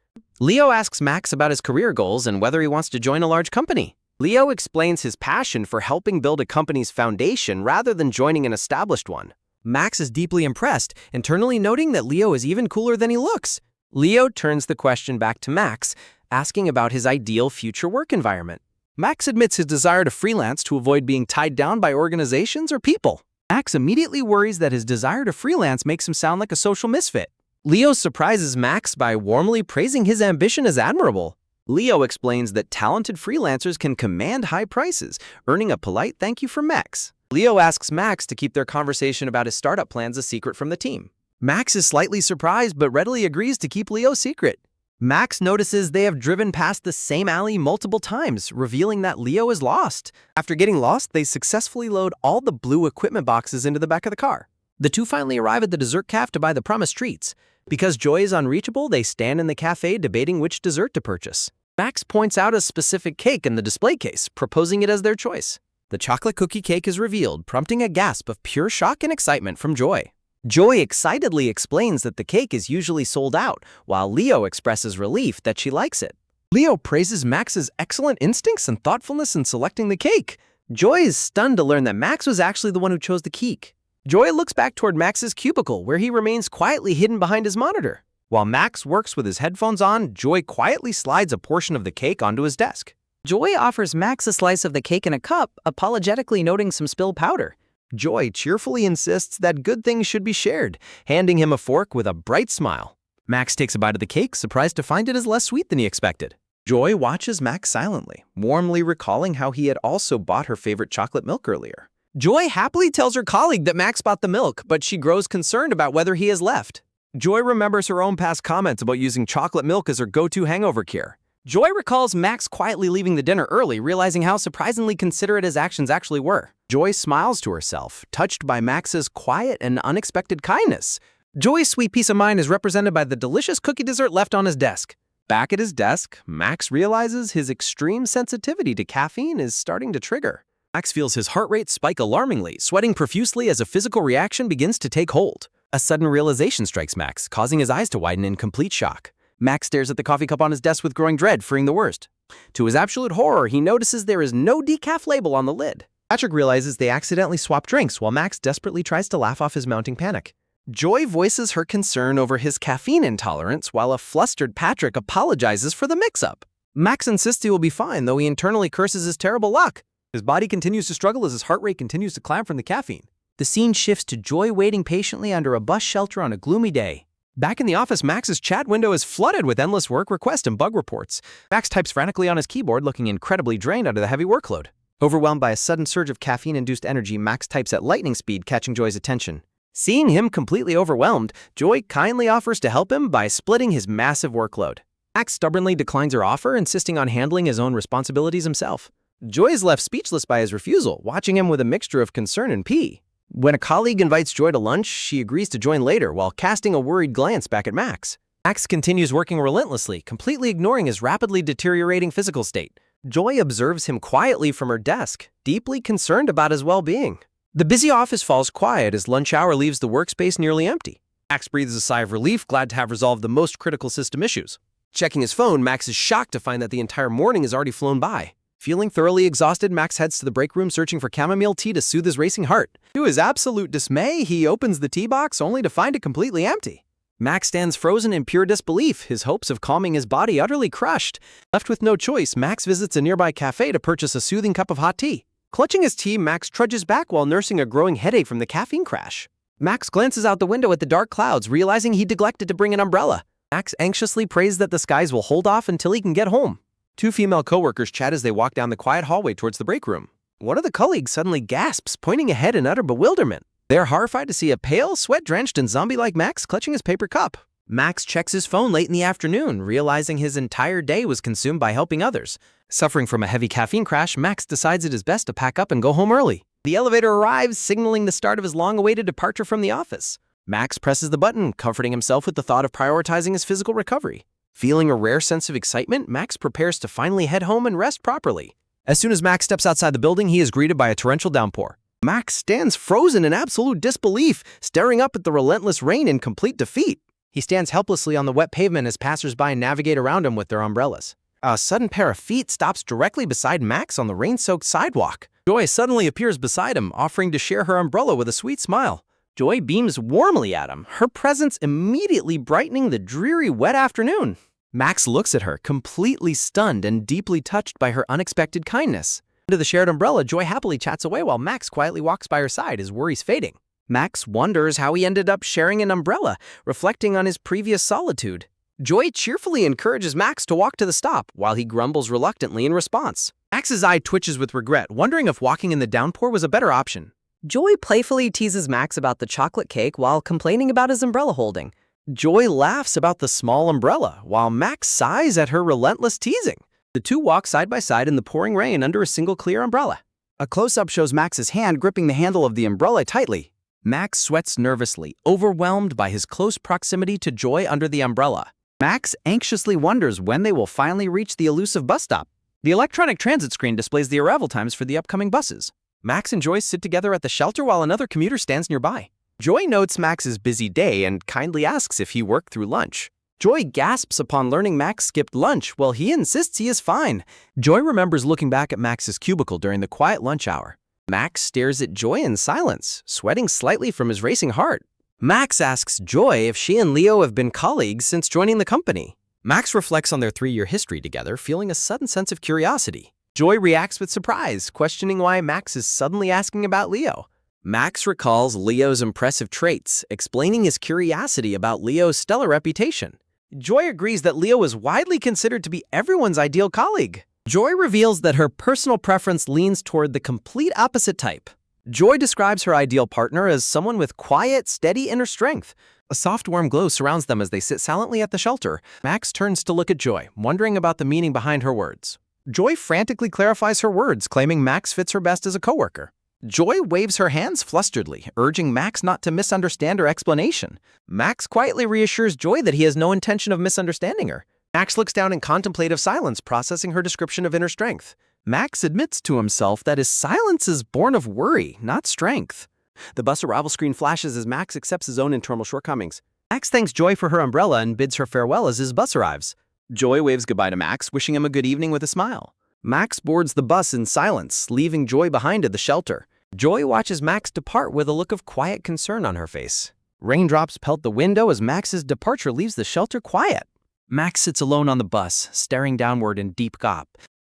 Speaker 1: Leo asks Max about his career goals and whether he wants to join a large company. Leo explains his passion for helping build a company's foundation rather than joining an established one. Max is deeply impressed, internally noting that Leo is even cooler than he looks. Leo turns the question back to Max, asking about his ideal future work environment. Max admits his desire to freelance to avoid being tied down by organizations or people. Max immediately worries that his desire to freelance makes him sound like a social misfit. Leo surprises Max by warmly praising his ambition as admirable. Leo explains that talented freelancers can command high prices, earning a polite thank you from Max. Leo asks Max to keep their conversation about his startup plans a secret from the team. Max is slightly surprised but readily agrees to keep Leo's secret. Max notices they have driven past the same alley multiple times, revealing that Leo is lost. After getting lost, they successfully load all the blue equipment boxes into the back of the car. The two finally arrive at the dessert cafe to buy the promised treats. Because Joy is unreachable, they stand in the cafe debating which dessert to purchase. Max points out a specific cake in the display case, proposing it as their choice. The chocolate cookie cake is revealed, prompting a gasp of pure shock and excitement from Joy. Joy excitedly explains that the cake is usually sold out, while Leo expresses relief that she likes it. Leo praises Max's excellent instincts and thoughtfulness in selecting the cake. Joy is stunned to learn that Max was actually the one who chose the cake. Joy looks back toward Max's cubicle, where he remains quietly hidden behind his monitor. While Max works with his headphones on, Joy quietly slides a portion of the cake onto his desk. Joy offers Max a slice of the cake in a cup, apologetically noting some spilled powder. Joy cheerfully insists that good things should be shared, handing him a fork with a bright smile. Max takes a bite of the cake, surprised to find it is less sweet than he expected. Joy watches Max silently, warmly recalling how he had also bought her favorite chocolate milk earlier. Joy happily tells her colleague that Max bought the milk, but she grows concerned about whether he has left. Joy remembers her own past comments about using chocolate milk as her go-to hangover cure. Joy recalls Max quietly leaving the dinner early, realizing how surprisingly considerate his actions actually were. Joy smiles to herself, touched by Max's quiet and unexpected kindness. Joy's sweet peace of mind is represented by the delicious cookie dessert left on his desk. Back at his desk, Max realizes his extreme sensitivity to caffeine is starting to trigger. Max feels his heart rate spike alarmingly, sweating profusely as a physical reaction begins to take hold. A sudden realization strikes Max, causing his eyes to widen in complete shock. Max stares at the coffee cup on his desk with growing dread, fearing the worst. To his absolute horror, he notices there is no decaf label on the lid. Patrick realizes they accidentally swapped drinks while Max desperately tries to laugh off his mounting panic. Joy voices her concern over his caffeine intolerance while a flustered Patrick apologizes for the mix-up. Max insists he will be fine, though he internally curses his terrible luck. His body continues to struggle as his heart rate continues to climb from the caffeine. The scene shifts to Joy waiting patiently under a bus shelter on a gloomy day. Back in the office, Max's chat window is flooded with endless work requests and bug reports. Max types frantically on his keyboard, looking incredibly drained under the heavy workload. Overwhelmed by a sudden surge of caffeine-induced energy, Max types at lightning speed, catching Joy's attention. Seeing him completely overwhelmed, Joy kindly offers to help him by splitting his massive workload. Max stubbornly declines her offer, insisting on handling his own responsibilities himself. Joy is left speechless by his refusal, watching him with a mixture of concern and pity. When a colleague invites Joy to lunch, she agrees to join later while casting a worried glance back at Max. Max continues working relentlessly, completely ignoring his rapidly deteriorating physical state. Joy observes him quietly from her desk, deeply concerned about his well-being. The busy office falls quiet as lunch hour leaves the workspace nearly empty. Max breathes a sigh of relief, glad to have resolved the most critical system issues. Checking his phone, Max is shocked to find that the entire morning has already flown by. Feeling thoroughly exhausted, Max heads to the break room searching for chamomile tea to soothe his racing heart. To his absolute dismay, he opens the tea box only to find it completely empty. Max stands frozen in pure disbelief, his hopes of calming his body utterly crushed. Left with no choice, Max visits a nearby cafe to purchase a soothing cup of hot tea. Clutching his tea, Max trudges back while nursing a growing headache from the caffeine crash. Max glances out the window at the dark clouds, realizing he neglected to bring an umbrella. Max anxiously prays that the skies will hold off until he can get home. Two female coworkers chat as they walk down the quiet hallway towards the break room. One of the colleagues suddenly gasps, pointing ahead in utter bewilderment. They are horrified to see a pale, sweat-drenched, and zombie-like Max clutching his paper cup. Max checks his phone late in the afternoon, realizing his entire day was consumed by helping others. Suffering from a heavy caffeine crash, Max decides it is best to pack up and go home early. The elevator arrives, signaling the start of his long-awaited departure from the office. Max presses the button, comforting himself with the thought of prioritizing his physical recovery. Feeling a rare sense of excitement, Max prepares to finally head home and rest properly. As soon as Max steps outside the building, he is greeted by a torrential downpour. Max stands frozen in absolute disbelief, staring up at the relentless rain in complete defeat. He stands helplessly on the wet pavement as passers-by navigate around him with their umbrellas. A sudden pair of feet stops directly beside Max on the rain-soaked sidewalk. Joy suddenly appears beside him, offering to share her umbrella with a sweet smile. Joy beams warmly at him, her presence immediately brightening the dreary wet afternoon. Max looks at her, completely stunned and deeply touched by her unexpected kindness. Under the shared umbrella, Joy happily chats away while Max quietly walks by her side, his worries fading. Max wonders how he ended up sharing an umbrella, reflecting on his previous solitude. Joy cheerfully encourages Max to walk to the stop, while he grumbles reluctantly in response. Max's eye twitches with regret, wondering if walking in the downpour was a better option. Joy playfully teases Max about the chocolate cake while complaining about his umbrella holding. Joy laughs about the small umbrella, while Max sighs at her relentless teasing. The two walk side by side in the pouring rain under a single clear umbrella. A close-up shows Max's hand gripping the handle of the umbrella tightly. Max sweats nervously, overwhelmed by his close proximity to Joy under the umbrella. Max anxiously wonders when they will finally reach the elusive bus stop. The electronic transit screen displays the arrival times for the upcoming buses. Max and Joy sit together at the shelter while another commuter stands nearby. Joy notes Max's busy day and kindly asks if he worked through lunch. Joy gasps upon learning Max skipped lunch while he insists he is fine. Joy remembers looking back at Max's cubicle during the quiet lunch hour. Max stares at Joy in silence, sweating slightly from his racing heart. Max asks Joy if she and Leo have been colleagues since joining the company. Max reflects on their 3-year history together, feeling a sudden sense of curiosity. Joy reacts with surprise, questioning why Max is suddenly asking about Leo. Max recalls Leo's impressive traits, explaining his curiosity about Leo's stellar reputation. Joy agrees that Leo is widely considered to be everyone's ideal colleague. Joy reveals that her personal preference leans toward the complete opposite type. Joy describes her ideal partner as someone with quiet, steady inner strength. A soft, warm glow surrounds them as they sit silently at the shelter. Max turns to look at Joy, wondering about the meaning behind her words. Joy frantically clarifies her words, claiming Max fits her best as a coworker. Joy waves her hands flusteredly, urging Max not to misunderstand her explanation. Max quietly reassures Joy that he has no intention of misunderstanding her. Max looks down in contemplative silence, processing her description of inner strength. Max admits to himself that his silence is born of worry, not strength. The bus arrival screen flashes as Max accepts his own internal shortcomings. Max thanks Joy for her umbrella and bids her farewell as his bus arrives. Joy waves goodbye to Max, wishing him a good evening with a smile. Max boards the bus in silence, leaving Joy behind at the shelter. Joy watches Max depart with a look of quiet concern on her face. Raindrops pelt the window as Max's departure leaves the shelter quiet. Max sits alone on the bus, staring downward in deep thought.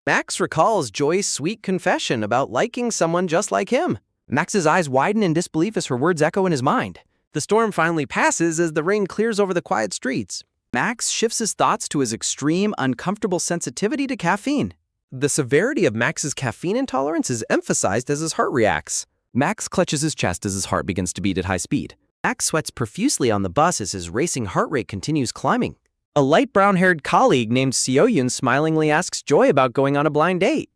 Speaker 1: Max recalls Joy's sweet confession about liking someone just like him. Max's eyes widen in disbelief as her words echo in his mind. The storm finally passes as the rain clears over the quiet streets. Max shifts his thoughts to his extreme, uncomfortable sensitivity to caffeine. The severity of Max's caffeine intolerance is emphasized as his heart reacts. Max clutches his chest as his heart begins to beat at high speed. Max sweats profusely on the bus as his racing heart rate continues climbing. A light brown-haired colleague named Seoyun smilingly asks Joy about going on a blind date.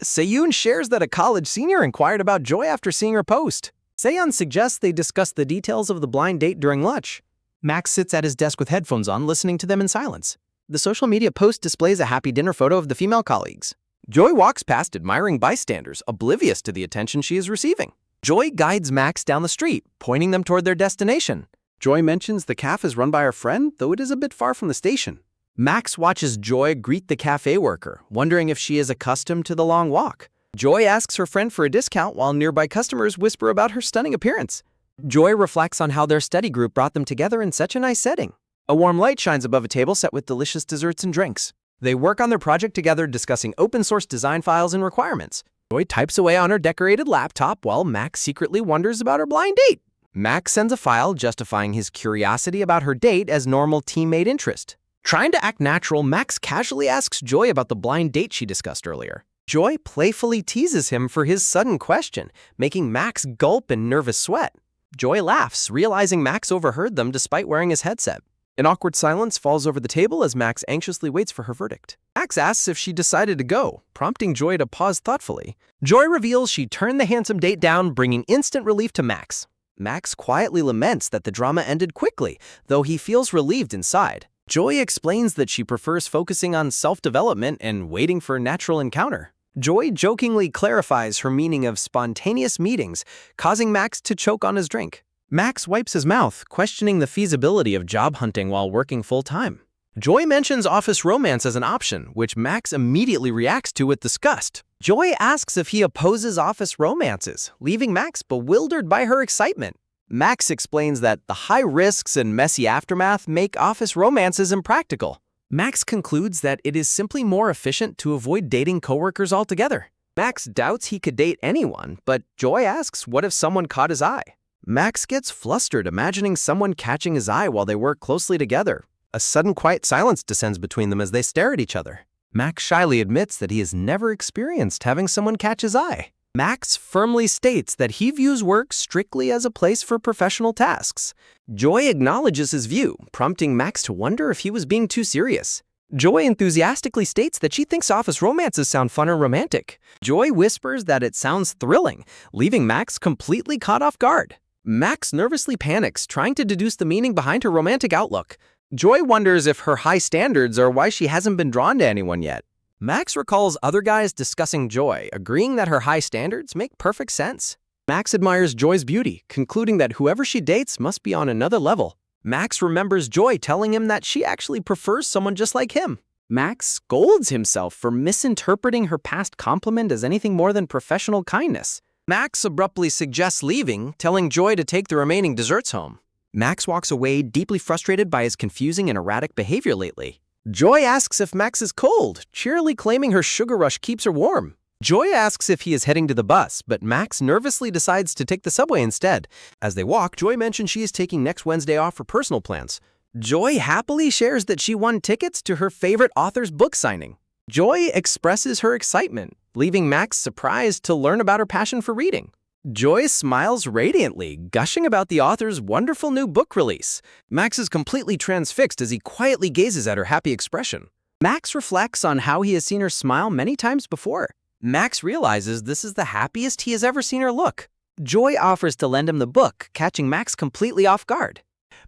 Speaker 1: Seoyun shares that a college senior inquired about Joy after seeing her post. Seoyun suggests they discuss the details of the blind date during lunch. Max sits at his desk with headphones on, listening to them in silence. The social media post displays a happy dinner photo of the female colleagues. Joy walks past admiring bystanders, oblivious to the attention she is receiving. Joy guides Max down the street, pointing them toward their destination. Joy mentions the cafe is run by her friend, though it is a bit far from the station. Max watches Joy greet the cafe worker, wondering if she is accustomed to the long walk. Joy asks her friend for a discount while nearby customers whisper about her stunning appearance. Joy reflects on how their study group brought them together in such a nice setting. A warm light shines above a table set with delicious desserts and drinks. They work on their project together, discussing open-source design files and requirements. Joy types away on her decorated laptop while Max secretly wonders about her blind date. Max sends a file justifying his curiosity about her date as normal teammate interest. Trying to act natural, Max casually asks Joy about the blind date she discussed earlier. Joy playfully teases him for his sudden question, making Max gulp in nervous sweat. Joy laughs, realizing Max overheard them despite wearing his headset. An awkward silence falls over the table as Max anxiously waits for her verdict. Max asks if she decided to go, prompting Joy to pause thoughtfully. Joy reveals she turned the handsome date down, bringing instant relief to Max. Max quietly laments that the drama ended quickly, though he feels relieved inside. Joy explains that she prefers focusing on self-development and waiting for a natural encounter. Joy jokingly clarifies her meaning of spontaneous meetings, causing Max to choke on his drink. Max wipes his mouth, questioning the feasibility of job hunting while working full-time. Joy mentions office romance as an option, which Max immediately reacts to with disgust. Joy asks if he opposes office romances, leaving Max bewildered by her excitement. Max explains that the high risks and messy aftermath make office romances impractical. Max concludes that it is simply more efficient to avoid dating coworkers altogether. Max doubts he could date anyone, but Joy asks what if someone caught his eye. Max gets flustered, imagining someone catching his eye while they work closely together. A sudden quiet silence descends between them as they stare at each other. Max shyly admits that he has never experienced having someone catch his eye. Max firmly states that he views work strictly as a place for professional tasks. Joy acknowledges his view, prompting Max to wonder if he was being too serious. Joy enthusiastically states that she thinks office romances sound fun and romantic. Joy whispers that it sounds thrilling, leaving Max completely caught off guard. Max nervously panics, trying to deduce the meaning behind her romantic outlook. Joy wonders if her high standards are why she hasn't been drawn to anyone yet. Max recalls other guys discussing Joy, agreeing that her high standards make perfect sense. Max admires Joy's beauty, concluding that whoever she dates must be on another level. Max remembers Joy telling him that she actually prefers someone just like him. Max scolds himself for misinterpreting her past compliment as anything more than professional kindness. Max abruptly suggests leaving, telling Joy to take the remaining desserts home. Max walks away, deeply frustrated by his confusing and erratic behavior lately. Joy asks if Max is cold, cheerily claiming her sugar rush keeps her warm. Joy asks if he is heading to the bus, but Max nervously decides to take the subway instead. As they walk, Joy mentions she is taking next Wednesday off for personal plans. Joy happily shares that she won tickets to her favorite author's book signing. Joy expresses her excitement, leaving Max surprised to learn about her passion for reading. Joy smiles radiantly, gushing about the author's wonderful new book release. Max is completely transfixed as he quietly gazes at her happy expression. Max reflects on how he has seen her smile many times before. Max realizes this is the happiest he has ever seen her look. Joy offers to lend him the book, catching Max completely off guard.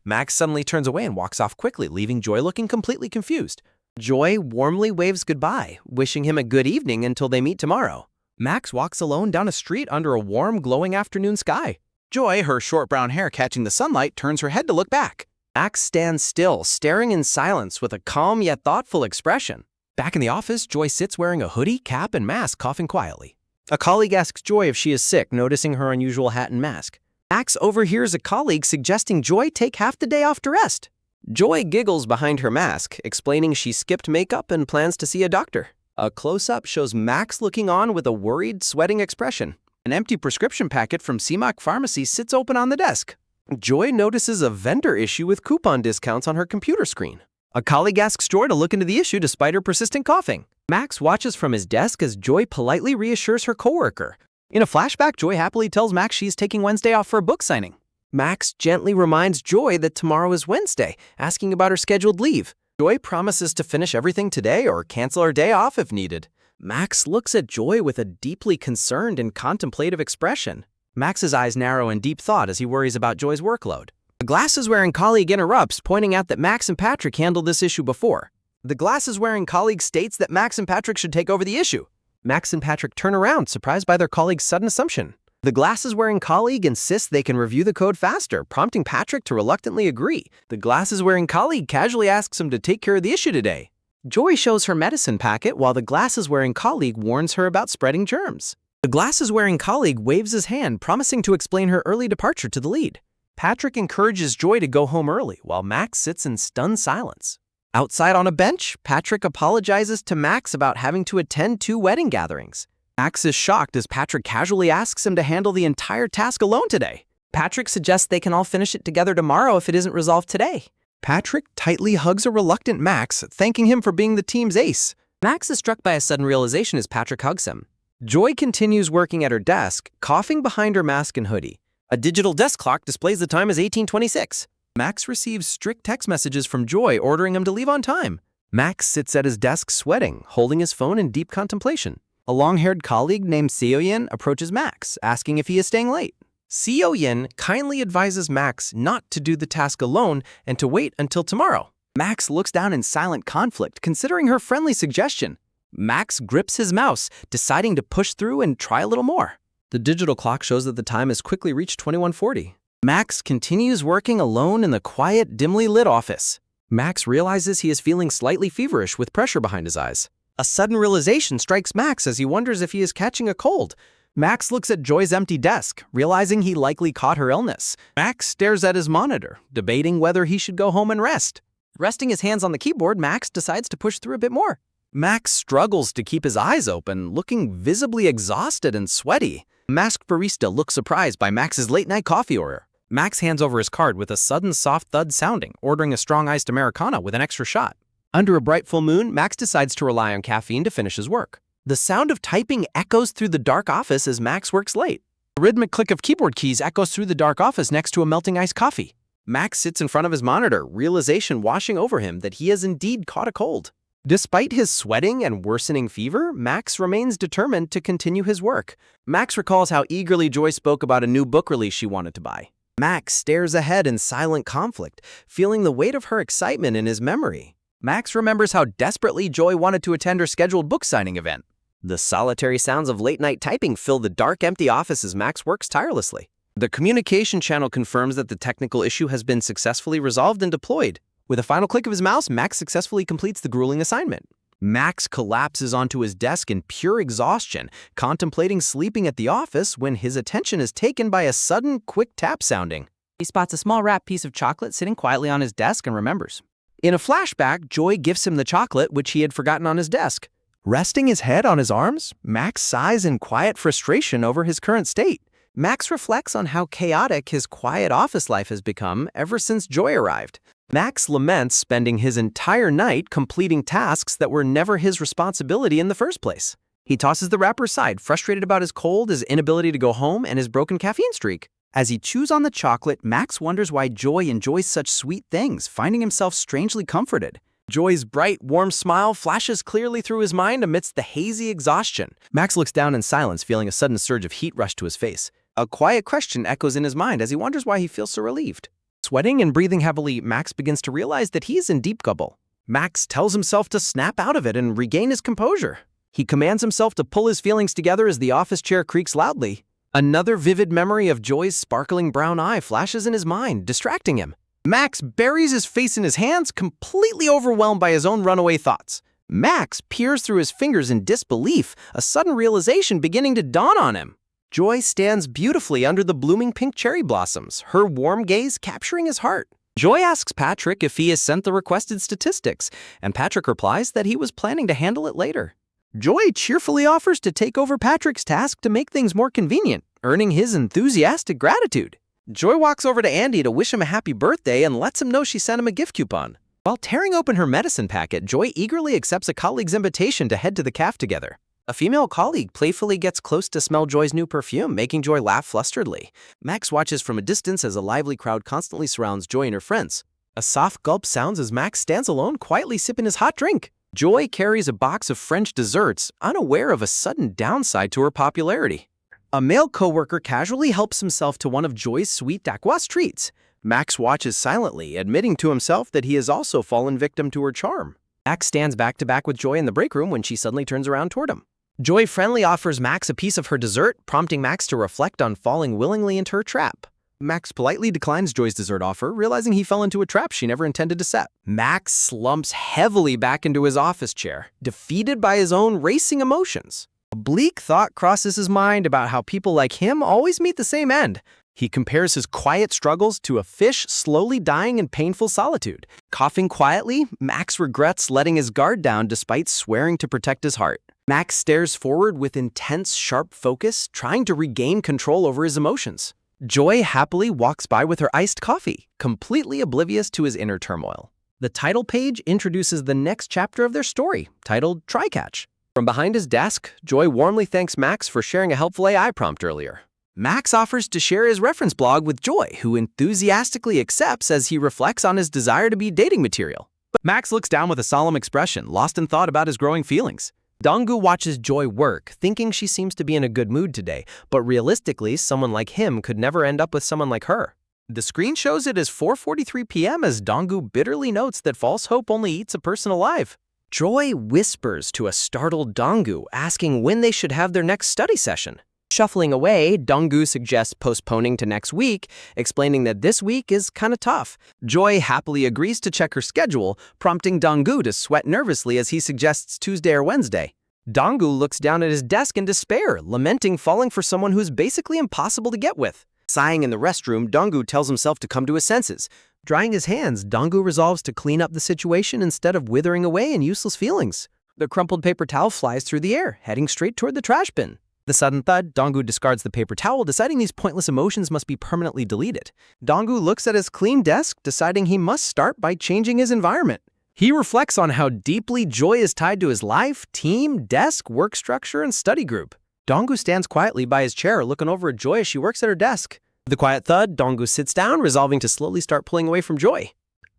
Speaker 1: Max suddenly turns away and walks off quickly, leaving Joy looking completely confused. Joy warmly waves goodbye, wishing him a good evening until they meet tomorrow. Max walks alone down a street under a warm, glowing afternoon sky. Joy, her short brown hair catching the sunlight, turns her head to look back. Max stands still, staring in silence with a calm yet thoughtful expression. Back in the office, Joy sits wearing a hoodie, cap, and mask, coughing quietly. A colleague asks Joy if she is sick, noticing her unusual hat and mask. Max overhears a colleague suggesting Joy take half the day off to rest. Joy giggles behind her mask, explaining she skipped makeup and plans to see a doctor. A close-up shows Max looking on with a worried, sweating expression. An empty prescription packet from CMOC Pharmacy sits open on the desk. Joy notices a vendor issue with coupon discounts on her computer screen. A colleague asks Joy to look into the issue despite her persistent coughing. Max watches from his desk as Joy politely reassures her coworker. In a flashback, Joy happily tells Max she's taking Wednesday off for a book signing. Max gently reminds Joy that tomorrow is Wednesday, asking about her scheduled leave. Joy promises to finish everything today or cancel her day off if needed. Max looks at Joy with a deeply concerned and contemplative expression. Max's eyes narrow in deep thought as he worries about Joy's workload. A glasses-wearing colleague interrupts, pointing out that Max and Patrick handled this issue before. The glasses-wearing colleague states that Max and Patrick should take over the issue. Max and Patrick turn around, surprised by their colleague's sudden assumption. The glasses-wearing colleague insists they can review the code faster, prompting Patrick to reluctantly agree. The glasses-wearing colleague casually asks him to take care of the issue today. Joy shows her medicine packet while the glasses-wearing colleague warns her about spreading germs. The glasses-wearing colleague waves his hand, promising to explain her early departure to the lead. Patrick encourages Joy to go home early, while Max sits in stunned silence. Outside on a bench, Patrick apologizes to Max about having to attend 2 wedding gatherings. Max is shocked as Patrick casually asks him to handle the entire task alone today. Patrick suggests they can all finish it together tomorrow if it isn't resolved today. Patrick tightly hugs a reluctant Max, thanking him for being the team's ace. Max is struck by a sudden realization as Patrick hugs him. Joy continues working at her desk, coughing behind her mask and hoodie. A digital desk clock displays the time as 18:26. Max receives strict text messages from Joy ordering him to leave on time. Max sits at his desk sweating, holding his phone in deep contemplation. A long-haired colleague named Seo-yin approaches Max, asking if he is staying late. Seo-yin kindly advises Max not to do the task alone and to wait until tomorrow. Max looks down in silent conflict, considering her friendly suggestion. Max grips his mouse, deciding to push through and try a little more. The digital clock shows that the time has quickly reached 21:40. Max continues working alone in the quiet, dimly lit office. Max realizes he is feeling slightly feverish with pressure behind his eyes. A sudden realization strikes Max as he wonders if he is catching a cold. Max looks at Joy's empty desk, realizing he likely caught her illness. Max stares at his monitor, debating whether he should go home and rest. Resting his hands on the keyboard, Max decides to push through a bit more. Max struggles to keep his eyes open, looking visibly exhausted and sweaty. A masked barista looks surprised by Max's late-night coffee order. Max hands over his card with a sudden soft thud sounding, ordering a strong iced Americano with an extra shot. Under a bright full moon, Max decides to rely on caffeine to finish his work. The sound of typing echoes through the dark office as Max works late. The rhythmic click of keyboard keys echoes through the dark office next to a melting iced coffee. Max sits in front of his monitor, realization washing over him that he has indeed caught a cold. Despite his sweating and worsening fever, Max remains determined to continue his work. Max recalls how eagerly Joy spoke about a new book release she wanted to buy. Max stares ahead in silent conflict, feeling the weight of her excitement in his memory. Max remembers how desperately Joy wanted to attend her scheduled book signing event. The solitary sounds of late-night typing fill the dark, empty office as Max works tirelessly. The communication channel confirms that the technical issue has been successfully resolved and deployed. With a final click of his mouse, Max successfully completes the grueling assignment. Max collapses onto his desk in pure exhaustion, contemplating sleeping at the office when his attention is taken by a sudden, quick tap sounding. He spots a small wrapped piece of chocolate sitting quietly on his desk and remembers. In a flashback, Joy gifts him the chocolate, which he had forgotten on his desk. Resting his head on his arms, Max sighs in quiet frustration over his current state. Max reflects on how chaotic his quiet office life has become ever since Joy arrived. Max laments spending his entire night completing tasks that were never his responsibility in the first place. He tosses the wrapper aside, frustrated about his cold, his inability to go home, and his broken caffeine streak.
Speaker 3: As he chews on the chocolate, Max wonders why Joy enjoys such sweet things, finding himself strangely comforted.
Speaker 1: Joy's bright, warm smile flashes clearly through his mind amidst the hazy exhaustion. Max looks down in silence, feeling a sudden surge of heat rush to his face. A quiet question echoes in his mind as he wonders why he feels so relieved. Sweating and breathing heavily, Max begins to realize that he is in deep trouble. Max tells himself to snap out of it and regain his composure. He commands himself to pull his feelings together as the office chair creaks loudly. Another vivid memory of Joy's sparkling brown eye flashes in his mind, distracting him. Max buries his face in his hands, completely overwhelmed by his own runaway thoughts. Max peers through his fingers in disbelief, a sudden realization beginning to dawn on him. Joy stands beautifully under the blooming pink cherry blossoms, her warm gaze capturing his heart. Joy asks Patrick if he has sent the requested statistics, and Patrick replies that he was planning to handle it later. Joy cheerfully offers to take over Patrick's task to make things more convenient, earning his enthusiastic gratitude. Joy walks over to Andy to wish him a happy birthday and lets him know she sent him a gift coupon. While tearing open her medicine packet, Joy eagerly accepts a colleague's invitation to head to the caf together. A female colleague playfully gets close to smell Joy's new perfume, making Joy laugh flusteredly. Max watches from a distance as a lively crowd constantly surrounds Joy and her friends. A soft gulp sounds as Max stands alone, quietly sipping his hot drink. Joy carries a box of French desserts, unaware of a sudden downside to her popularity. A male coworker casually helps himself to one of Joy's sweet dacquoise treats. Max watches silently, admitting to himself that he has also fallen victim to her charm. Max stands back to back with Joy in the break room when she suddenly turns around toward him. Joy friendly offers Max a piece of her dessert, prompting Max to reflect on falling willingly into her trap. Max politely declines Joy's dessert offer, realizing he fell into a trap she never intended to set. Max slumps heavily back into his office chair, defeated by his own racing emotions. A bleak thought crosses his mind about how people like him always meet the same end. He compares his quiet struggles to a fish slowly dying in painful solitude. Coughing quietly, Max regrets letting his guard down despite swearing to protect his heart. Max stares forward with intense, sharp focus, trying to regain control over his emotions. Joy happily walks by with her iced coffee, completely oblivious to his inner turmoil. The title page introduces the next chapter of their story, titled Try Catch. From behind his desk, Joy warmly thanks Max for sharing a helpful AI prompt earlier. Max offers to share his reference blog with Joy, who enthusiastically accepts as he reflects on his desire to be dating material. But Max looks down with a solemn expression, lost in thought about his growing feelings. Donggu watches Joy work, thinking she seems to be in a good mood today, but realistically, someone like him could never end up with someone like her. The screen shows it as 4:43 p.m. as Donggu bitterly notes that false hope only eats a person alive. Joy whispers to a startled Donggu, asking when they should have their next study session. Shuffling away, Donggu suggests postponing to next week, explaining that this week is kinda tough. Joy happily agrees to check her schedule, prompting Donggu to sweat nervously as he suggests Tuesday or Wednesday. Donggu looks down at his desk in despair, lamenting falling for someone who's basically impossible to get with. Sighing in the restroom, Donggu tells himself to come to his senses. Drying his hands, Donggu resolves to clean up the situation instead of withering away in useless feelings. The crumpled paper towel flies through the air, heading straight toward the trash bin. The sudden thud, Donggu discards the paper towel, deciding these pointless emotions must be permanently deleted. Donggu looks at his clean desk, deciding he must start by changing his environment. He reflects on how deeply joy is tied to his life, team, desk, work structure, and study group. Donggu stands quietly by his chair, looking over at Joy as she works at her desk. With a quiet thud, Donggu sits down, resolving to slowly start pulling away from Joy.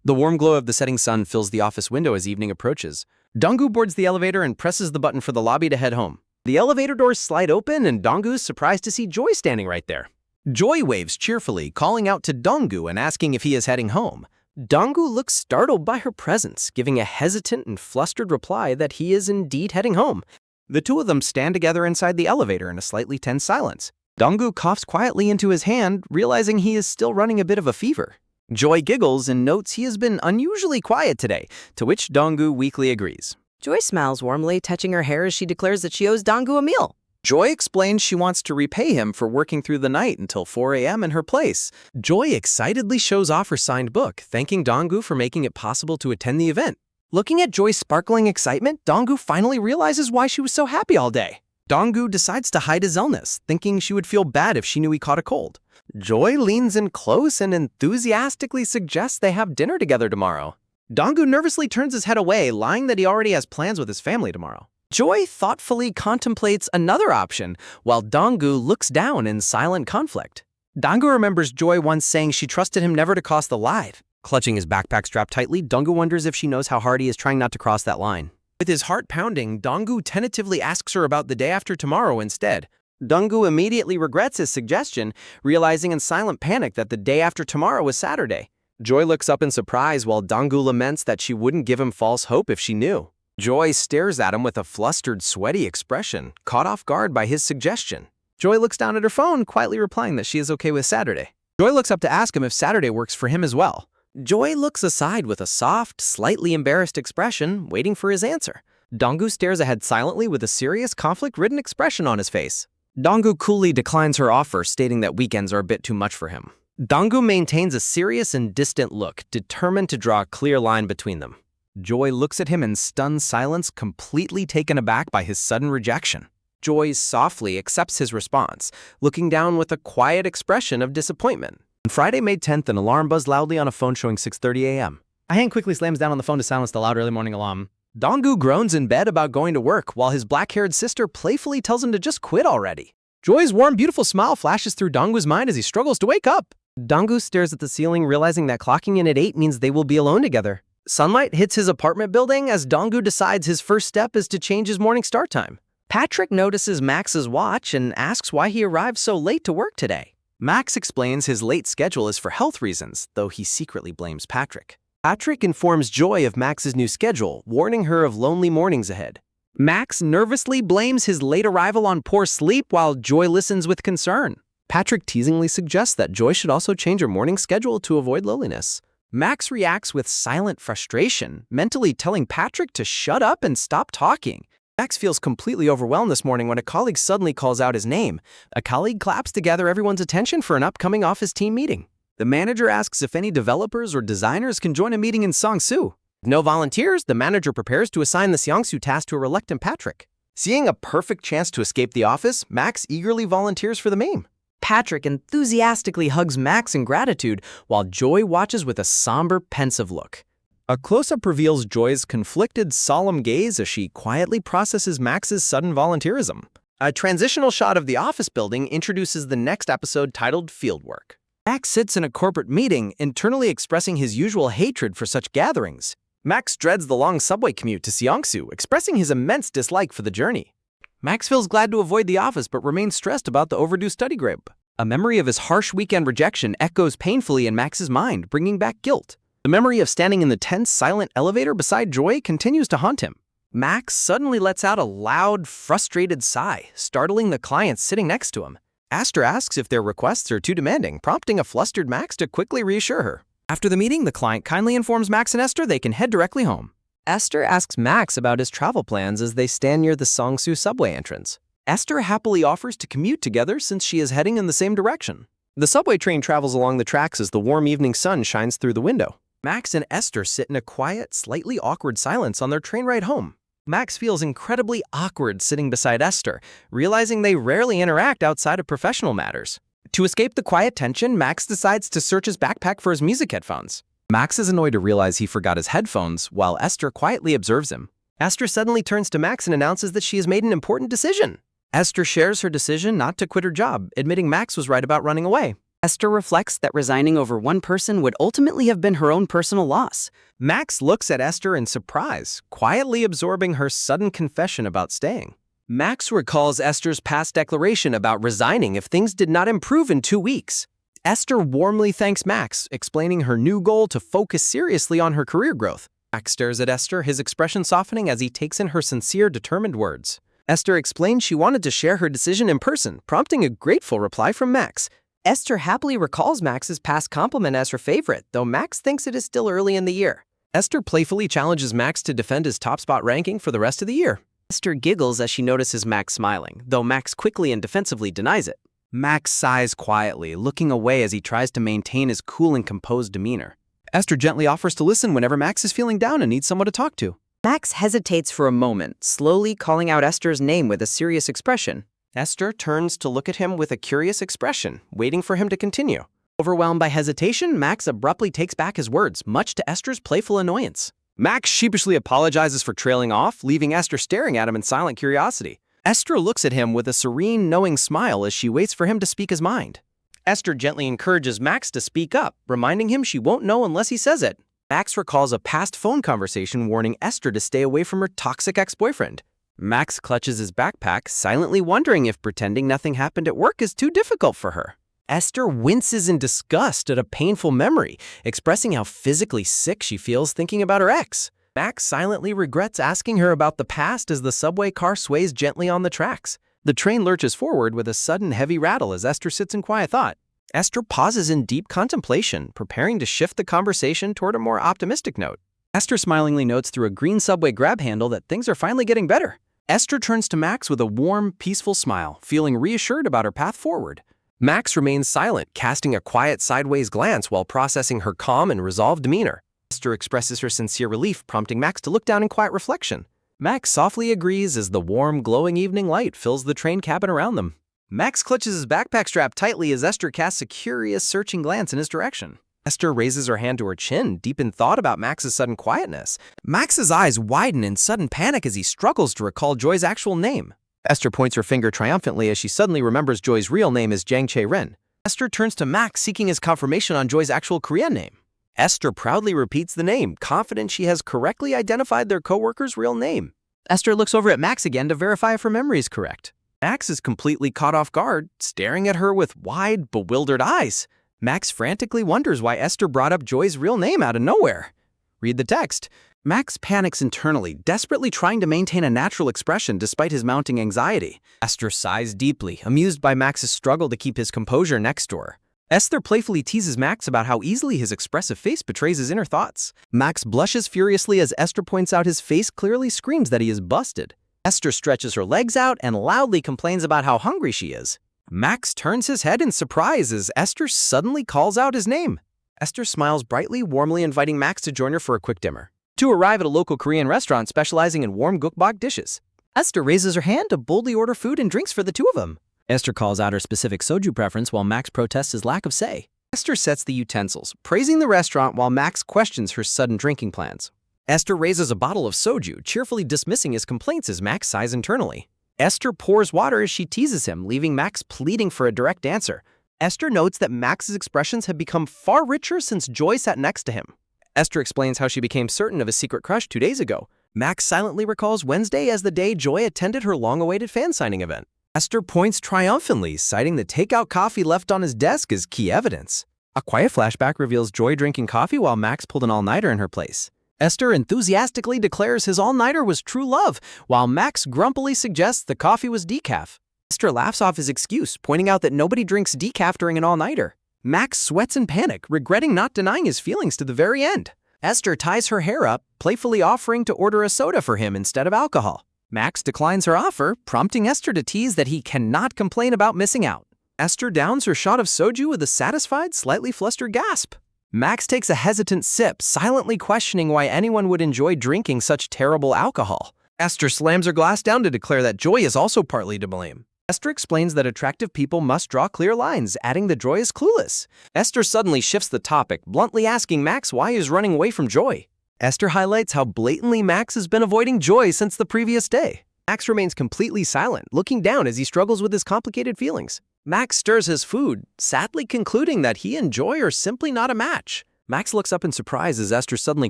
Speaker 1: The warm glow of the setting sun fills the office window as evening approaches. Donggu boards the elevator and presses the button for the lobby to head home. The elevator doors slide open, and Donggu is surprised to see Joy standing right there. Joy waves cheerfully, calling out to Donggu and asking if he is heading home. Donggu looks startled by her presence, giving a hesitant and flustered reply that he is indeed heading home. The two of them stand together inside the elevator in a slightly tense silence. Donggu coughs quietly into his hand, realizing he is still running a bit of a fever. Joy giggles and notes he has been unusually quiet today, to which Donggu weakly agrees.
Speaker 2: Joy smiles warmly, touching her hair as she declares that she owes Donggu a meal.
Speaker 1: Joy explains she wants to repay him for working through the night until 4 a.m. in her place. Joy excitedly shows off her signed book, thanking Donggu for making it possible to attend the event. Looking at Joy's sparkling excitement, Donggu finally realizes why she was so happy all day. Donggu decides to hide his illness, thinking she would feel bad if she knew he caught a cold. Joy leans in close and enthusiastically suggests they have dinner together tomorrow. Donggu nervously turns his head away, lying that he already has plans with his family tomorrow.
Speaker 2: Joy thoughtfully contemplates another option, while Donggu looks down in silent conflict.
Speaker 1: Donggu remembers Joy once saying she trusted him never to cross the line. Clutching his backpack strap tightly, Donggu wonders if she knows how hard he is trying not to cross that line. With his heart pounding, Donggu tentatively asks her about the day after tomorrow instead. Donggu immediately regrets his suggestion, realizing in silent panic that the day after tomorrow is Saturday. Joy looks up in surprise while Donggu laments that she wouldn't give him false hope if she knew. Joy stares at him with a flustered, sweaty expression, caught off guard by his suggestion. Joy looks down at her phone, quietly replying that she is okay with Saturday. Joy looks up to ask him if Saturday works for him as well.
Speaker 2: Joy looks aside with a soft, slightly embarrassed expression, waiting for his answer.
Speaker 1: Donggu stares ahead silently with a serious, conflict-ridden expression on his face. Donggu coolly declines her offer, stating that weekends are a bit too much for him. Donggu maintains a serious and distant look, determined to draw a clear line between them. Joy looks at him in stunned silence, completely taken aback by his sudden rejection. Joy softly accepts his response, looking down with a quiet expression of disappointment. On Friday, May 10th, an alarm buzzed loudly on a phone showing 6:30 a.m. A hand quickly slams down on the phone to silence the loud early morning alarm. Donggu groans in bed about going to work, while his black-haired sister playfully tells him to just quit already. Joy's warm, beautiful smile flashes through Donggu's mind as he struggles to wake up. Donggu stares at the ceiling, realizing that clocking in at 8 means they will be alone together. Sunlight hits his apartment building as Donggu decides his first step is to change his morning start time.
Speaker 2: Patrick notices Max's watch and asks why he arrived so late to work today.
Speaker 1: Max explains his late schedule is for health reasons, though he secretly blames Patrick. Patrick informs Joy of Max's new schedule, warning her of lonely mornings ahead. Max nervously blames his late arrival on poor sleep while Joy listens with concern. Patrick teasingly suggests that Joy should also change her morning schedule to avoid loneliness. Max reacts with silent frustration, mentally telling Patrick to shut up and stop talking. Max feels completely overwhelmed this morning when a colleague suddenly calls out his name. A colleague claps to gather everyone's attention for an upcoming office team meeting. The manager asks if any developers or designers can join a meeting in Seongsu. With no volunteers, the manager prepares to assign the Seongsu task to a reluctant Patrick. Seeing a perfect chance to escape the office, Max eagerly volunteers for the meme.
Speaker 2: Patrick enthusiastically hugs Max in gratitude, while Joy watches with a somber, pensive look.
Speaker 1: A close-up reveals Joy's conflicted, solemn gaze as she quietly processes Max's sudden volunteerism. A transitional shot of the office building introduces the next episode titled Fieldwork. Max sits in a corporate meeting, internally expressing his usual hatred for such gatherings. Max dreads the long subway commute to Seongsu, expressing his immense dislike for the journey. Max feels glad to avoid the office but remains stressed about the overdue study group. A memory of his harsh weekend rejection echoes painfully in Max's mind, bringing back guilt. The memory of standing in the tense, silent elevator beside Joy continues to haunt him. Max suddenly lets out a loud, frustrated sigh, startling the clients sitting next to him. Esther asks if their requests are too demanding, prompting a flustered Max to quickly reassure her. After the meeting, the client kindly informs Max and Esther they can head directly home. Esther asks Max about his travel plans as they stand near the Seongsu subway entrance. Esther happily offers to commute together since she is heading in the same direction. The subway train travels along the tracks as the warm evening sun shines through the window. Max and Esther sit in a quiet, slightly awkward silence on their train ride home. Max feels incredibly awkward sitting beside Esther, realizing they rarely interact outside of professional matters. To escape the quiet tension, Max decides to search his backpack for his music headphones. Max is annoyed to realize he forgot his headphones, while Esther quietly observes him. Esther suddenly turns to Max and announces that she has made an important decision. Esther shares her decision not to quit her job, admitting Max was right about running away.
Speaker 2: Esther reflects that resigning over one person would ultimately have been her own personal loss.
Speaker 1: Max looks at Esther in surprise, quietly absorbing her sudden confession about staying. Max recalls Esther's past declaration about resigning if things did not improve in 2 weeks. Esther warmly thanks Max, explaining her new goal to focus seriously on her career growth. Max stares at Esther, his expression softening as he takes in her sincere, determined words. Esther explains she wanted to share her decision in person, prompting a grateful reply from Max. Esther happily recalls Max's past compliment as her favorite, though Max thinks it is still early in the year. Esther playfully challenges Max to defend his top spot ranking for the rest of the year. Esther giggles as she notices Max smiling, though Max quickly and defensively denies it. Max sighs quietly, looking away as he tries to maintain his cool and composed demeanor. Esther gently offers to listen whenever Max is feeling down and needs someone to talk to.
Speaker 2: Max hesitates for a moment, slowly calling out Esther's name with a serious expression.
Speaker 1: Esther turns to look at him with a curious expression, waiting for him to continue. Overwhelmed by hesitation, Max abruptly takes back his words, much to Esther's playful annoyance. Max sheepishly apologizes for trailing off, leaving Esther staring at him in silent curiosity. Esther looks at him with a serene, knowing smile as she waits for him to speak his mind. Esther gently encourages Max to speak up, reminding him she won't know unless he says it. Max recalls a past phone conversation warning Esther to stay away from her toxic ex-boyfriend. Max clutches his backpack, silently wondering if pretending nothing happened at work is too difficult for her. Esther winces in disgust at a painful memory, expressing how physically sick she feels thinking about her ex. Max silently regrets asking her about the past as the subway car sways gently on the tracks. The train lurches forward with a sudden heavy rattle as Esther sits in quiet thought. Esther pauses in deep contemplation, preparing to shift the conversation toward a more optimistic note. Esther smilingly notes through a green subway grab handle that things are finally getting better. Esther turns to Max with a warm, peaceful smile, feeling reassured about her path forward. Max remains silent, casting a quiet sideways glance while processing her calm and resolved demeanor. Esther expresses her sincere relief, prompting Max to look down in quiet reflection. Max softly agrees as the warm, glowing evening light fills the train cabin around them. Max clutches his backpack strap tightly as Esther casts a curious, searching glance in his direction. Esther raises her hand to her chin, deep in thought about Max's sudden quietness. Max's eyes widen in sudden panic as he struggles to recall Joy's actual name. Esther points her finger triumphantly as she suddenly remembers Joy's real name is Jang Chae-rin. Esther turns to Max, seeking his confirmation on Joy's actual Korean name. Esther proudly repeats the name, confident she has correctly identified their coworker's real name. Esther looks over at Max again to verify if her memory is correct. Max is completely caught off guard, staring at her with wide, bewildered eyes. Max frantically wonders why Esther brought up Joy's real name out of nowhere. Read the text. Max panics internally, desperately trying to maintain a natural expression despite his mounting anxiety. Esther sighs deeply, amused by Max's struggle to keep his composure next to her. Esther playfully teases Max about how easily his expressive face betrays his inner thoughts. Max blushes furiously as Esther points out his face clearly screams that he is busted. Esther stretches her legs out and loudly complains about how hungry she is. Max turns his head in surprise as Esther suddenly calls out his name. Esther smiles brightly, warmly inviting Max to join her for a quick dimmer. Two arrive at a local Korean restaurant specializing in warm gukbok dishes. Esther raises her hand to boldly order food and drinks for the two of them. Esther calls out her specific soju preference while Max protests his lack of say. Esther sets the utensils, praising the restaurant while Max questions her sudden drinking plans. Esther raises a bottle of soju, cheerfully dismissing his complaints as Max sighs internally. Esther pours water as she teases him, leaving Max pleading for a direct answer. Esther notes that Max's expressions have become far richer since Joy sat next to him. Esther explains how she became certain of his secret crush 2 days ago. Max silently recalls Wednesday as the day Joy attended her long-awaited fan signing event. Esther points triumphantly, citing the takeout coffee left on his desk as key evidence. A quiet flashback reveals Joy drinking coffee while Max pulled an all-nighter in her place. Esther enthusiastically declares his all-nighter was true love, while Max grumpily suggests the coffee was decaf. Esther laughs off his excuse, pointing out that nobody drinks decaf during an all-nighter. Max sweats in panic, regretting not denying his feelings to the very end. Esther ties her hair up, playfully offering to order a soda for him instead of alcohol. Max declines her offer, prompting Esther to tease that he cannot complain about missing out. Esther downs her shot of soju with a satisfied, slightly flustered gasp. Max takes a hesitant sip, silently questioning why anyone would enjoy drinking such terrible alcohol. Esther slams her glass down to declare that Joy is also partly to blame. Esther explains that attractive people must draw clear lines, adding that Joy is clueless. Esther suddenly shifts the topic, bluntly asking Max why he is running away from Joy. Esther highlights how blatantly Max has been avoiding Joy since the previous day. Max remains completely silent, looking down as he struggles with his complicated feelings. Max stirs his food, sadly concluding that he and Joy are simply not a match. Max looks up in surprise as Esther suddenly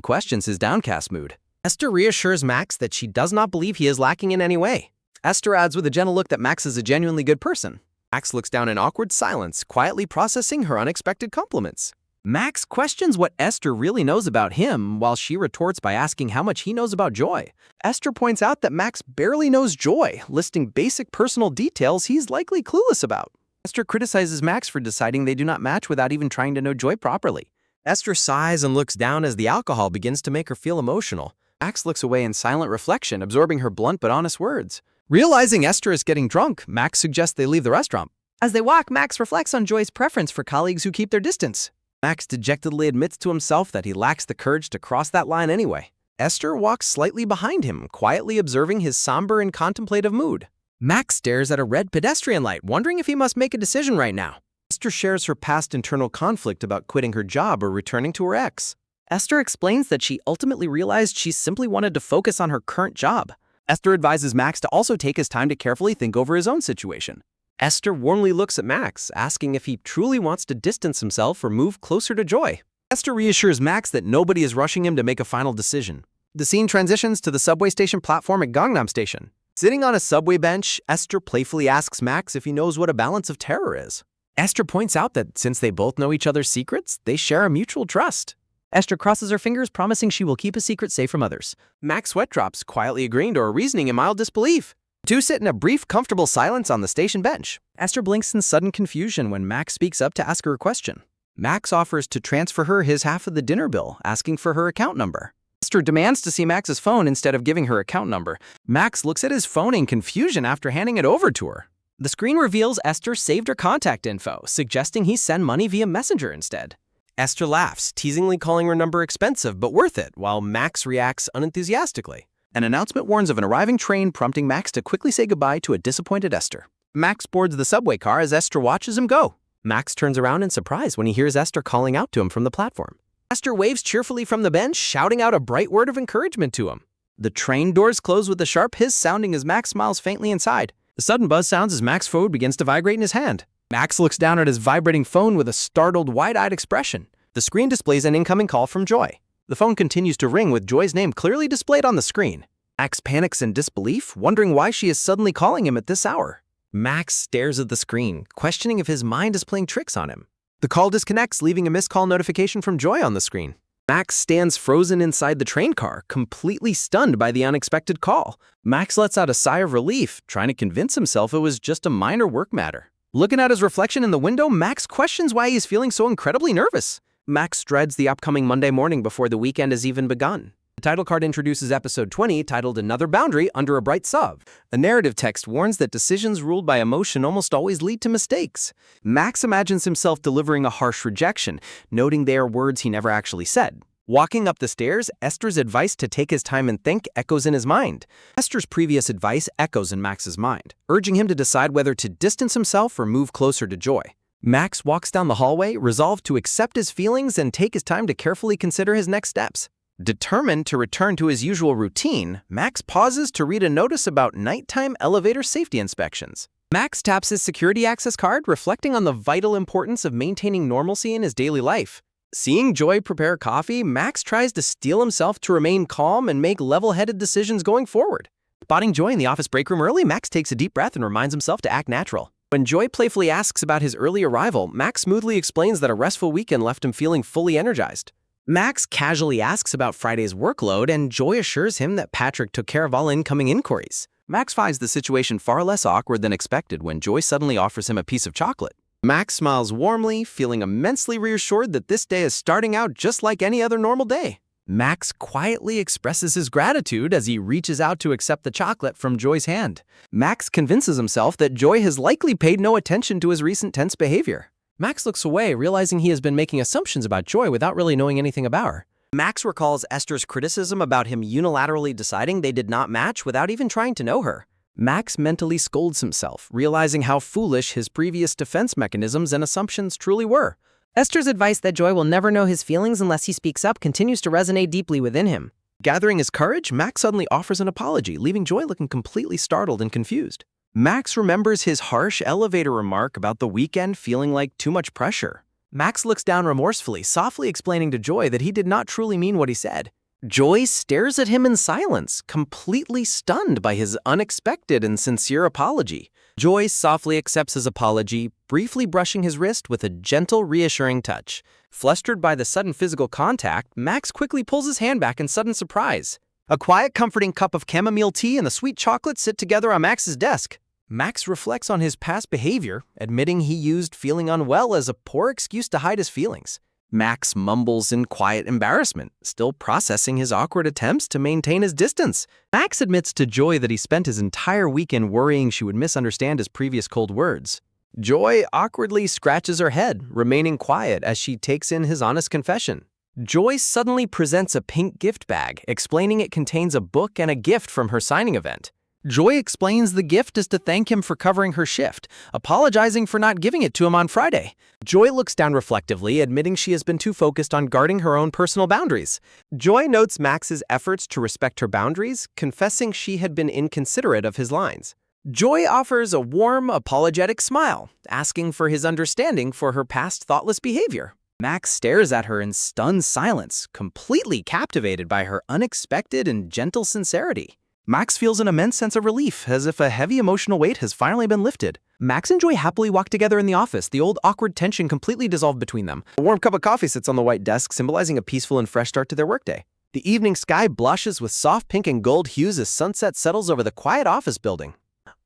Speaker 1: questions his downcast mood. Esther reassures Max that she does not believe he is lacking in any way. Esther adds with a gentle look that Max is a genuinely good person. Max looks down in awkward silence, quietly processing her unexpected compliments. Max questions what Esther really knows about him, while she retorts by asking how much he knows about Joy. Esther points out that Max barely knows Joy, listing basic personal details he's likely clueless about. Esther criticizes Max for deciding they do not match without even trying to know Joy properly. Esther sighs and looks down as the alcohol begins to make her feel emotional. Max looks away in silent reflection, absorbing her blunt but honest words. Realizing Esther is getting drunk, Max suggests they leave the restaurant. As they walk, Max reflects on Joy's preference for colleagues who keep their distance. Max dejectedly admits to himself that he lacks the courage to cross that line anyway. Esther walks slightly behind him, quietly observing his somber and contemplative mood. Max stares at a red pedestrian light, wondering if he must make a decision right now. Esther shares her past internal conflict about quitting her job or returning to her ex.
Speaker 2: Esther explains that she ultimately realized she simply wanted to focus on her current job.
Speaker 3: Esther advises Max to also take his time to carefully think over his own situation.
Speaker 1: Esther warmly looks at Max, asking if he truly wants to distance himself or move closer to Joy.
Speaker 3: Esther reassures Max that nobody is rushing him to make a final decision. The scene transitions to the subway station platform at Gangnam Station. Sitting on a subway bench, Esther playfully asks Max if he knows what a balance of terror is.
Speaker 1: Esther points out that since they both know each other's secrets, they share a mutual trust.
Speaker 2: Esther crosses her fingers, promising she will keep a secret safe from others.
Speaker 1: Max sweat drops, quietly agreeing to her reasoning in mild disbelief. The two sit in a brief, comfortable silence on the station bench.
Speaker 3: Esther blinks in sudden confusion when Max speaks up to ask her a question. Max offers to transfer her his half of the dinner bill, asking for her account number. Esther demands to see Max's phone instead of giving her account number. Max looks at his phone in confusion after handing it over to her.
Speaker 2: The screen reveals Esther saved her contact info, suggesting he send money via Messenger instead.
Speaker 1: Esther laughs, teasingly calling her number expensive but worth it, while Max reacts unenthusiastically.
Speaker 3: An announcement warns of an arriving train, prompting Max to quickly say goodbye to a disappointed Esther. Max boards the subway car as Esther watches him go.
Speaker 1: Max turns around in surprise when he hears Esther calling out to him from the platform. Esther waves cheerfully from the bench, shouting out a bright word of encouragement to him.
Speaker 3: The train doors close with a sharp hiss sounding as Max smiles faintly inside. A sudden buzz sounds as Max's phone begins to vibrate in his hand. Max looks down at his vibrating phone with a startled, wide-eyed expression. The screen displays an incoming call from Joy. The phone continues to ring with Joy's name clearly displayed on the screen. Max panics in disbelief, wondering why she is suddenly calling him at this hour.
Speaker 1: Max stares at the screen, questioning if his mind is playing tricks on him. The call disconnects, leaving a missed call notification from Joy on the screen. Max stands frozen inside the train car, completely stunned by the unexpected call.
Speaker 3: Max lets out a sigh of relief, trying to convince himself it was just a minor work matter. Looking at his reflection in the window, Max questions why he's feeling so incredibly nervous.
Speaker 1: Max dreads the upcoming Monday morning before the weekend has even begun. The title card introduces episode 20, titled Another Boundary Under a Bright Sub. A narrative text warns that decisions ruled by emotion almost always lead to mistakes.
Speaker 3: Max imagines himself delivering a harsh rejection, noting they are words he never actually said.
Speaker 1: Walking up the stairs, Esther's advice to take his time and think echoes in his mind.
Speaker 3: Esther's previous advice echoes in Max's mind, urging him to decide whether to distance himself or move closer to Joy.
Speaker 1: Max walks down the hallway, resolved to accept his feelings and take his time to carefully consider his next steps.
Speaker 3: Determined to return to his usual routine, Max pauses to read a notice about nighttime elevator safety inspections.
Speaker 1: Max taps his security access card, reflecting on the vital importance of maintaining normalcy in his daily life. Seeing Joy prepare coffee, Max tries to steel himself to remain calm and make level-headed decisions going forward.
Speaker 3: Spotting Joy in the office break room early, Max takes a deep breath and reminds himself to act natural.
Speaker 1: When Joy playfully asks about his early arrival, Max smoothly explains that a restful weekend left him feeling fully energized.
Speaker 2: Max casually asks about Friday's workload, and Joy assures him that Patrick took care of all incoming inquiries.
Speaker 3: Max finds the situation far less awkward than expected when Joy suddenly offers him a piece of chocolate.
Speaker 1: Max smiles warmly, feeling immensely reassured that this day is starting out just like any other normal day.
Speaker 3: Max quietly expresses his gratitude as he reaches out to accept the chocolate from Joy's hand. Max convinces himself that Joy has likely paid no attention to his recent tense behavior.
Speaker 1: Max looks away, realizing he has been making assumptions about Joy without really knowing anything about her.
Speaker 2: Max recalls Esther's criticism about him unilaterally deciding they did not match without even trying to know her.
Speaker 3: Max mentally scolds himself, realizing how foolish his previous defense mechanisms and assumptions truly were.
Speaker 2: Esther's advice that Joy will never know his feelings unless he speaks up continues to resonate deeply within him.
Speaker 3: Gathering his courage, Max suddenly offers an apology, leaving Joy looking completely startled and confused. Max remembers his harsh elevator remark about the weekend feeling like too much pressure. Max looks down remorsefully, softly explaining to Joy that he did not truly mean what he said.
Speaker 2: Joy stares at him in silence, completely stunned by his unexpected and sincere apology.
Speaker 1: Joy softly accepts his apology, briefly brushing his wrist with a gentle, reassuring touch. Flustered by the sudden physical contact, Max quickly pulls his hand back in sudden surprise.
Speaker 3: A quiet, comforting cup of chamomile tea and the sweet chocolate sit together on Max's desk. Max reflects on his past behavior, admitting he used feeling unwell as a poor excuse to hide his feelings. Max mumbles in quiet embarrassment, still processing his awkward attempts to maintain his distance. Max admits to Joy that he spent his entire weekend worrying she would misunderstand his previous cold words. Joy awkwardly scratches her head, remaining quiet as she takes in his honest confession. Joy suddenly presents a pink gift bag, explaining it contains a book and a gift from her signing event. Joy explains the gift is to thank him for covering her shift, apologizing for not giving it to him on Friday.
Speaker 1: Joy looks down reflectively, admitting she has been too focused on guarding her own personal boundaries. Joy notes Max's efforts to respect her boundaries, confessing she had been inconsiderate of his lines. Joy offers a warm, apologetic smile, asking for his understanding for her past thoughtless behavior.
Speaker 3: Max stares at her in stunned silence, completely captivated by her unexpected and gentle sincerity. Max feels an immense sense of relief, as if a heavy emotional weight has finally been lifted.
Speaker 1: Max and Joy happily walk together in the office, the old awkward tension completely dissolved between them. A warm cup of coffee sits on the white desk, symbolizing a peaceful and fresh start to their workday. The evening sky blushes with soft pink and gold hues as sunset settles over the quiet office building.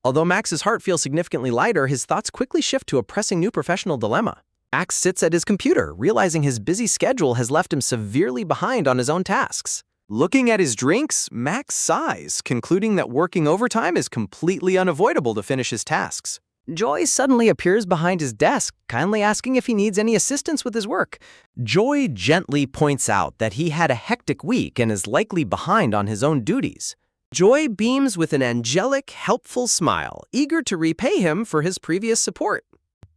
Speaker 1: Although Max's heart feels significantly lighter, his thoughts quickly shift to a pressing new professional dilemma. Max sits at his computer, realizing his busy schedule has left him severely behind on his own tasks. Looking at his drinks, Max sighs, concluding that working overtime is completely unavoidable to finish his tasks.
Speaker 2: Joy suddenly appears behind his desk, kindly asking if he needs any assistance with his work.
Speaker 1: Joy gently points out that he had a hectic week and is likely behind on his own duties. Joy beams with an angelic, helpful smile, eager to repay him for his previous support.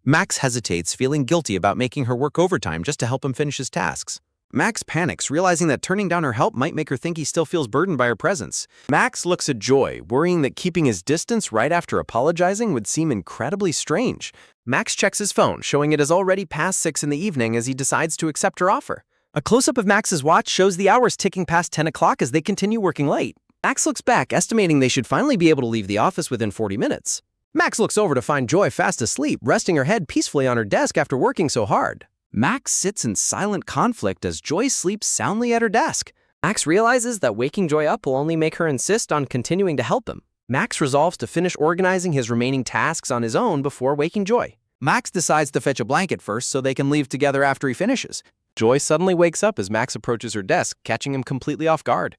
Speaker 3: Max hesitates, feeling guilty about making her work overtime just to help him finish his tasks. Max panics, realizing that turning down her help might make her think he still feels burdened by her presence.
Speaker 1: Max looks at Joy, worrying that keeping his distance right after apologizing would seem incredibly strange. Max checks his phone, showing it is already past 6 in the evening as he decides to accept her offer. A close-up of Max's watch shows the hours ticking past 10 o'clock as they continue working late. Max looks back, estimating they should finally be able to leave the office within 40 minutes. Max looks over to find Joy fast asleep, resting her head peacefully on her desk after working so hard.
Speaker 3: Max sits in silent conflict as Joy sleeps soundly at her desk.
Speaker 2: Max realizes that waking Joy up will only make her insist on continuing to help him.
Speaker 1: Max resolves to finish organizing his remaining tasks on his own before waking Joy.
Speaker 3: Max decides to fetch a blanket first so they can leave together after he finishes.
Speaker 1: Joy suddenly wakes up as Max approaches her desk, catching him completely off guard.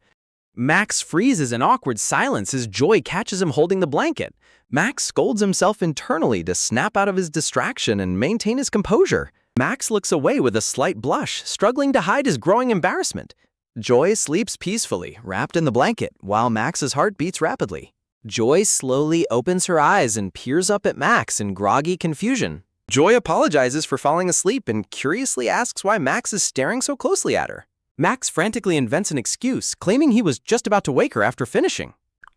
Speaker 1: Max freezes in awkward silence as Joy catches him holding the blanket. Max scolds himself internally to snap out of his distraction and maintain his composure. Max looks away with a slight blush, struggling to hide his growing embarrassment. Joy sleeps peacefully, wrapped in the blanket, while Max's heart beats rapidly. Joy slowly opens her eyes and peers up at Max in groggy confusion. Joy apologizes for falling asleep and curiously asks why Max is staring so closely at her. Max frantically invents an excuse, claiming he was just about to wake her after finishing.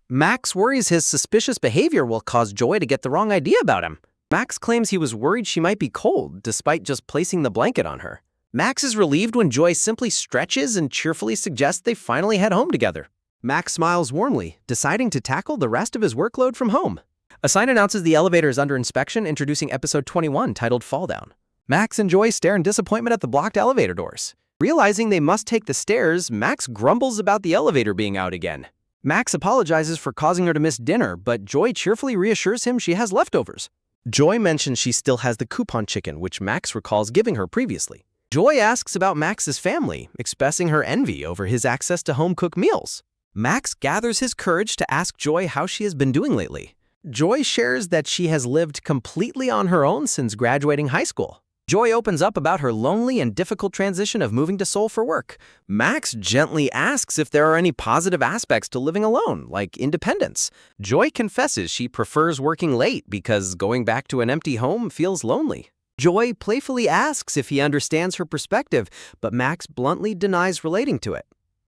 Speaker 1: Max worries his suspicious behavior will cause Joy to get the wrong idea about him. Max claims he was worried she might be cold, despite just placing the blanket on her. Max is relieved when Joy simply stretches and cheerfully suggests they finally head home together. Max smiles warmly, deciding to tackle the rest of his workload from home. A sign announces the elevator is under inspection, introducing episode 21, titled Fall Down. Max and Joy stare in disappointment at the blocked elevator doors. Realizing they must take the stairs, Max grumbles about the elevator being out again. Max apologizes for causing her to miss dinner, but Joy cheerfully reassures him she has leftovers. Joy mentions she still has the coupon chicken, which Max recalls giving her previously. Joy asks about Max's family, expressing her envy over his access to home-cooked meals. Max gathers his courage to ask Joy how she has been doing lately. Joy shares that she has lived completely on her own since graduating high school. Joy opens up about her lonely and difficult transition of moving to Seoul for work. Max gently asks if there are any positive aspects to living alone, like independence. Joy confesses she prefers working late because going back to an empty home feels lonely. Joy playfully asks if he understands her perspective, but Max bluntly denies relating to it.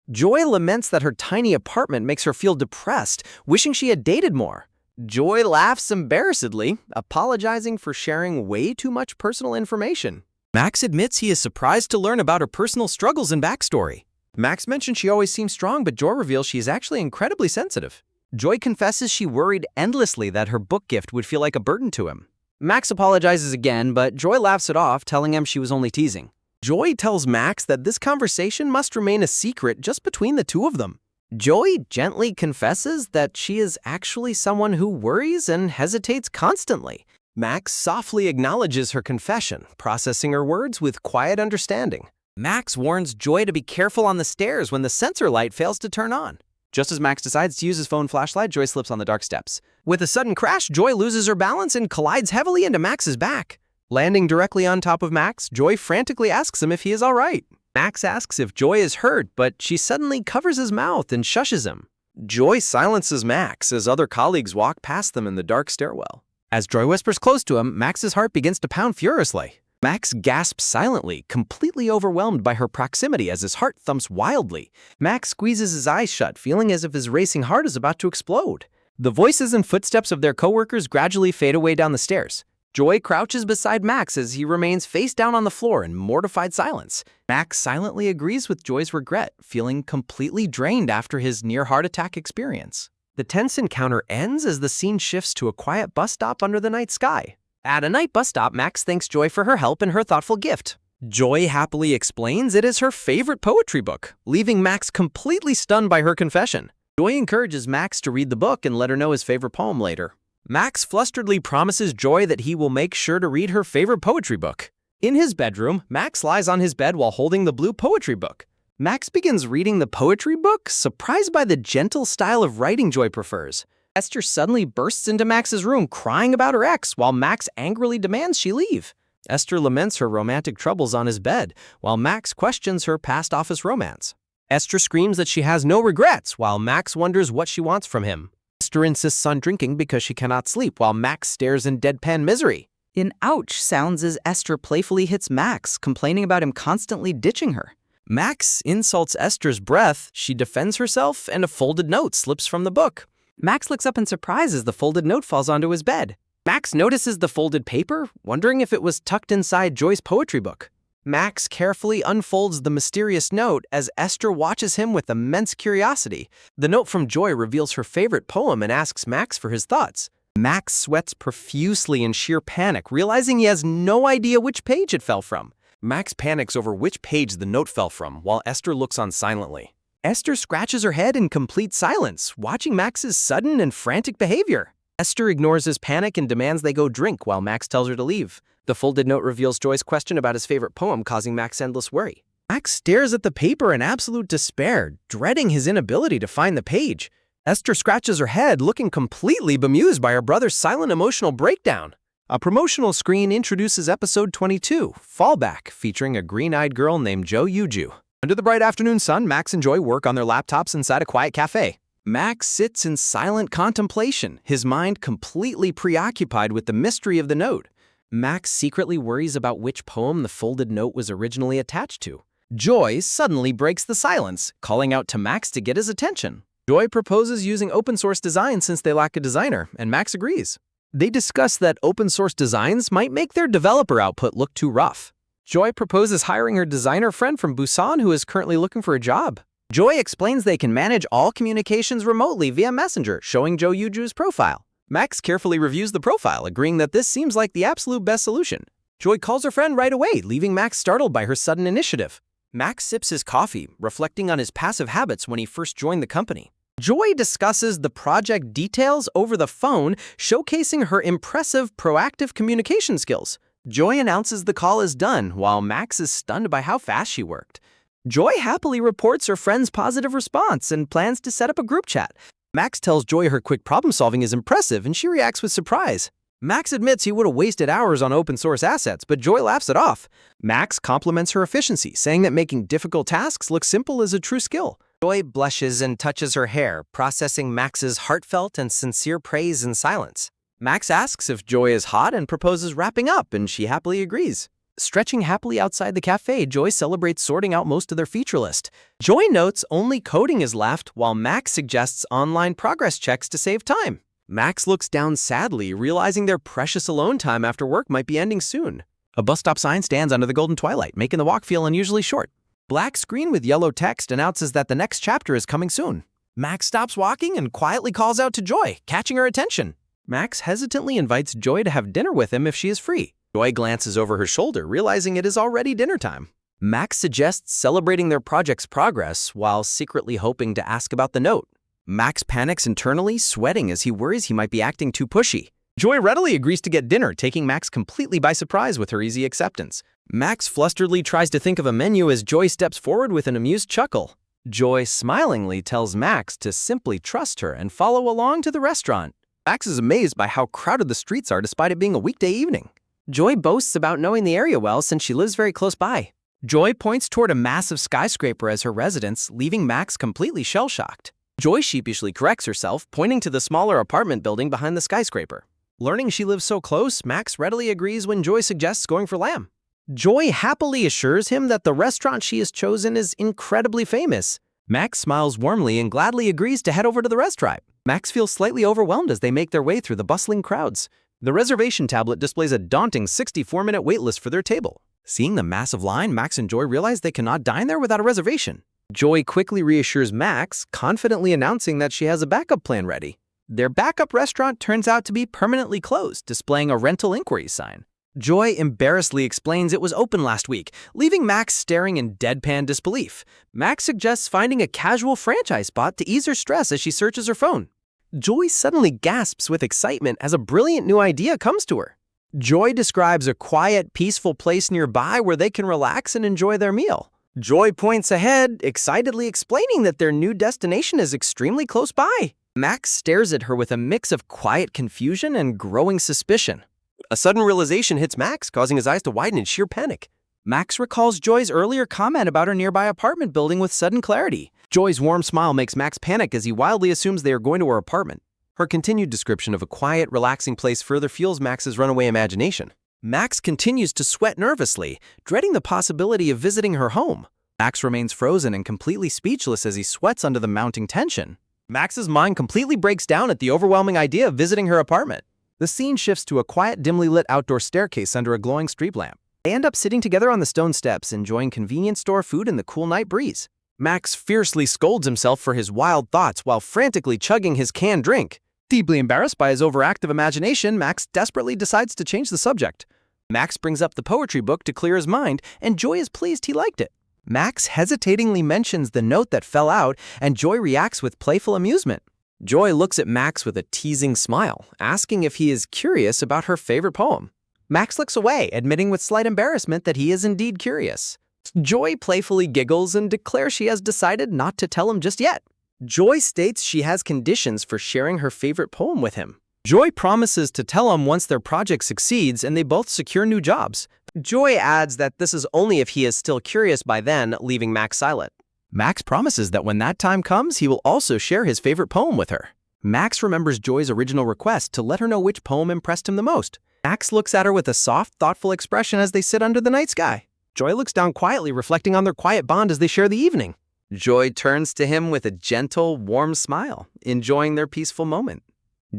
Speaker 1: Joy laments that her tiny apartment makes her feel depressed, wishing she had dated more. Joy laughs embarrassedly, apologizing for sharing way too much personal information. Max admits he is surprised to learn about her personal struggles and backstory. Max mentions she always seems strong, but Joy reveals she is actually incredibly sensitive. Joy confesses she worried endlessly that her book gift would feel like a burden to him. Max apologizes again, but Joy laughs it off, telling him she was only teasing. Joy tells Max that this conversation must remain a secret just between the two of them. Joy gently confesses that she is actually someone who worries and hesitates constantly. Max softly acknowledges her confession, processing her words with quiet understanding. Max warns Joy to be careful on the stairs when the sensor light fails to turn on. Just as Max decides to use his phone flashlight, Joy slips on the dark steps. With a sudden crash, Joy loses her balance and collides heavily into Max's back. Landing directly on top of Max, Joy frantically asks him if he is all right. Max asks if Joy is hurt, but she suddenly covers his mouth and shushes him. Joy silences Max as other colleagues walk past them in the dark stairwell.
Speaker 3: As Joy whispers close to him, Max's heart begins to pound furiously.
Speaker 1: Max gasps silently, completely overwhelmed by her proximity as his heart thumps wildly. Max squeezes his eyes shut, feeling as if his racing heart is about to explode.
Speaker 3: The voices and footsteps of their coworkers gradually fade away down the stairs.
Speaker 1: Joy crouches beside Max as he remains face down on the floor in mortified silence.
Speaker 3: Max silently agrees with Joy's regret, feeling completely drained after his near-heart attack experience.
Speaker 1: The tense encounter ends as the scene shifts to a quiet bus stop under the night sky. At a night bus stop, Max thanks Joy for her help and her thoughtful gift. Joy happily explains it is her favorite poetry book, leaving Max completely stunned by her confession. Joy encourages Max to read the book and let her know his favorite poem later. Max flusteredly promises Joy that he will make sure to read her favorite poetry book. In his bedroom, Max lies on his bed while holding the blue poetry book. Max begins reading the poetry book, surprised by the gentle style of writing Joy prefers. Esther suddenly bursts into Max's room crying about her ex while Max angrily demands she leave. Esther laments her romantic troubles on his bed while Max questions her past office romance. Esther screams that she has no regrets while Max wonders what she wants from him. Esther insists on drinking because she cannot sleep while Max stares in deadpan misery.
Speaker 2: An ouch sounds as Esther playfully hits Max, complaining about him constantly ditching her.
Speaker 1: Max insults Esther's breath, she defends herself, and a folded note slips from the book. Max looks up in surprise as the folded note falls onto his bed. Max notices the folded paper, wondering if it was tucked inside Joy's poetry book. Max carefully unfolds the mysterious note as Esther watches him with immense curiosity. The note from Joy reveals her favorite poem and asks Max for his thoughts. Max sweats profusely in sheer panic, realizing he has no idea which page it fell from. Max panics over which page the note fell from, while Esther looks on silently. Esther scratches her head in complete silence, watching Max's sudden and frantic behavior. Esther ignores his panic and demands they go drink while Max tells her to leave. The folded note reveals Joy's question about his favorite poem, causing Max endless worry. Max stares at the paper in absolute despair, dreading his inability to find the page. Esther scratches her head, looking completely bemused by her brother's silent emotional breakdown. A promotional screen introduces episode 22, Fallback, featuring a green-eyed girl named Jo Yuju. Under the bright afternoon sun, Max and Joy work on their laptops inside a quiet cafe. Max sits in silent contemplation, his mind completely preoccupied with the mystery of the note. Max secretly worries about which poem the folded note was originally attached to. Joy suddenly breaks the silence, calling out to Max to get his attention. Joy proposes using open-source design since they lack a designer, and Max agrees. They discuss that open-source designs might make their developer output look too rough. Joy proposes hiring her designer friend from Busan who is currently looking for a job. Joy explains they can manage all communications remotely via Messenger, showing Jo Yuju's profile. Max carefully reviews the profile, agreeing that this seems like the absolute best solution. Joy calls her friend right away, leaving Max startled by her sudden initiative. Max sips his coffee, reflecting on his passive habits when he first joined the company. Joy discusses the project details over the phone, showcasing her impressive proactive communication skills. Joy announces the call is done, while Max is stunned by how fast she worked. Joy happily reports her friend's positive response and plans to set up a group chat. Max tells Joy her quick problem-solving is impressive, and she reacts with surprise. Max admits he would have wasted hours on open-source assets, but Joy laughs it off. Max compliments her efficiency, saying that making difficult tasks look simple is a true skill. Joy blushes and touches her hair, processing Max's heartfelt and sincere praise in silence. Max asks if Joy is hot and proposes wrapping up, and she happily agrees. Stretching happily outside the cafe, Joy celebrates sorting out most of their feature list. Joy notes only coding is left, while Max suggests online progress checks to save time. Max looks down sadly, realizing their precious alone time after work might be ending soon. A bus stop sign stands under the golden twilight, making the walk feel unusually short. Black screen with yellow text announces that the next chapter is coming soon. Max stops walking and quietly calls out to Joy, catching her attention. Max hesitantly invites Joy to have dinner with him if she is free. Joy glances over her shoulder, realizing it is already dinner time. Max suggests celebrating their project's progress while secretly hoping to ask about the note. Max panics internally, sweating as he worries he might be acting too pushy. Joy readily agrees to get dinner, taking Max completely by surprise with her easy acceptance. Max flusteredly tries to think of a menu as Joy steps forward with an amused chuckle. Joy smilingly tells Max to simply trust her and follow along to the restaurant. Max is amazed by how crowded the streets are despite it being a weekday evening. Joy boasts about knowing the area well since she lives very close by. Joy points toward a massive skyscraper as her residence, leaving Max completely shell-shocked. Joy sheepishly corrects herself, pointing to the smaller apartment building behind the skyscraper. Learning she lives so close, Max readily agrees when Joy suggests going for lamb. Joy happily assures him that the restaurant she has chosen is incredibly famous. Max smiles warmly and gladly agrees to head over to the restaurant. Max feels slightly overwhelmed as they make their way through the bustling crowds. The reservation tablet displays a daunting 64-minute waitlist for their table. Seeing the massive line, Max and Joy realize they cannot dine there without a reservation. Joy quickly reassures Max, confidently announcing that she has a backup plan ready. Their backup restaurant turns out to be permanently closed, displaying a rental inquiry sign. Joy embarrassedly explains it was open last week, leaving Max staring in deadpan disbelief. Max suggests finding a casual franchise spot to ease her stress as she searches her phone. Joy suddenly gasps with excitement as a brilliant new idea comes to her. Joy describes a quiet, peaceful place nearby where they can relax and enjoy their meal. Joy points ahead, excitedly explaining that their new destination is extremely close by. Max stares at her with a mix of quiet confusion and growing suspicion. A sudden realization hits Max, causing his eyes to widen in sheer panic. Max recalls Joy's earlier comment about her nearby apartment building with sudden clarity. Joy's warm smile makes Max panic as he wildly assumes they are going to her apartment. Her continued description of a quiet, relaxing place further fuels Max's runaway imagination. Max continues to sweat nervously, dreading the possibility of visiting her home. Max remains frozen and completely speechless as he sweats under the mounting tension. Max's mind completely breaks down at the overwhelming idea of visiting her apartment. The scene shifts to a quiet, dimly lit outdoor staircase under a glowing street lamp. They end up sitting together on the stone steps, enjoying convenience store food in the cool night breeze. Max fiercely scolds himself for his wild thoughts while frantically chugging his canned drink. Deeply embarrassed by his overactive imagination, Max desperately decides to change the subject. Max brings up the poetry book to clear his mind, and Joy is pleased he liked it. Max hesitatingly mentions the note that fell out, and Joy reacts with playful amusement. Joy looks at Max with a teasing smile, asking if he is curious about her favorite poem. Max looks away, admitting with slight embarrassment that he is indeed curious. Joy playfully giggles and declares she has decided not to tell him just yet. Joy states she has conditions for sharing her favorite poem with him. Joy promises to tell him once their project succeeds and they both secure new jobs. Joy adds that this is only if he is still curious by then, leaving Max silent. Max promises that when that time comes, he will also share his favorite poem with her. Max remembers Joy's original request to let her know which poem impressed him the most. Max looks at her with a soft, thoughtful expression as they sit under the night sky. Joy looks down quietly, reflecting on their quiet bond as they share the evening. Joy turns to him with a gentle, warm smile, enjoying their peaceful moment.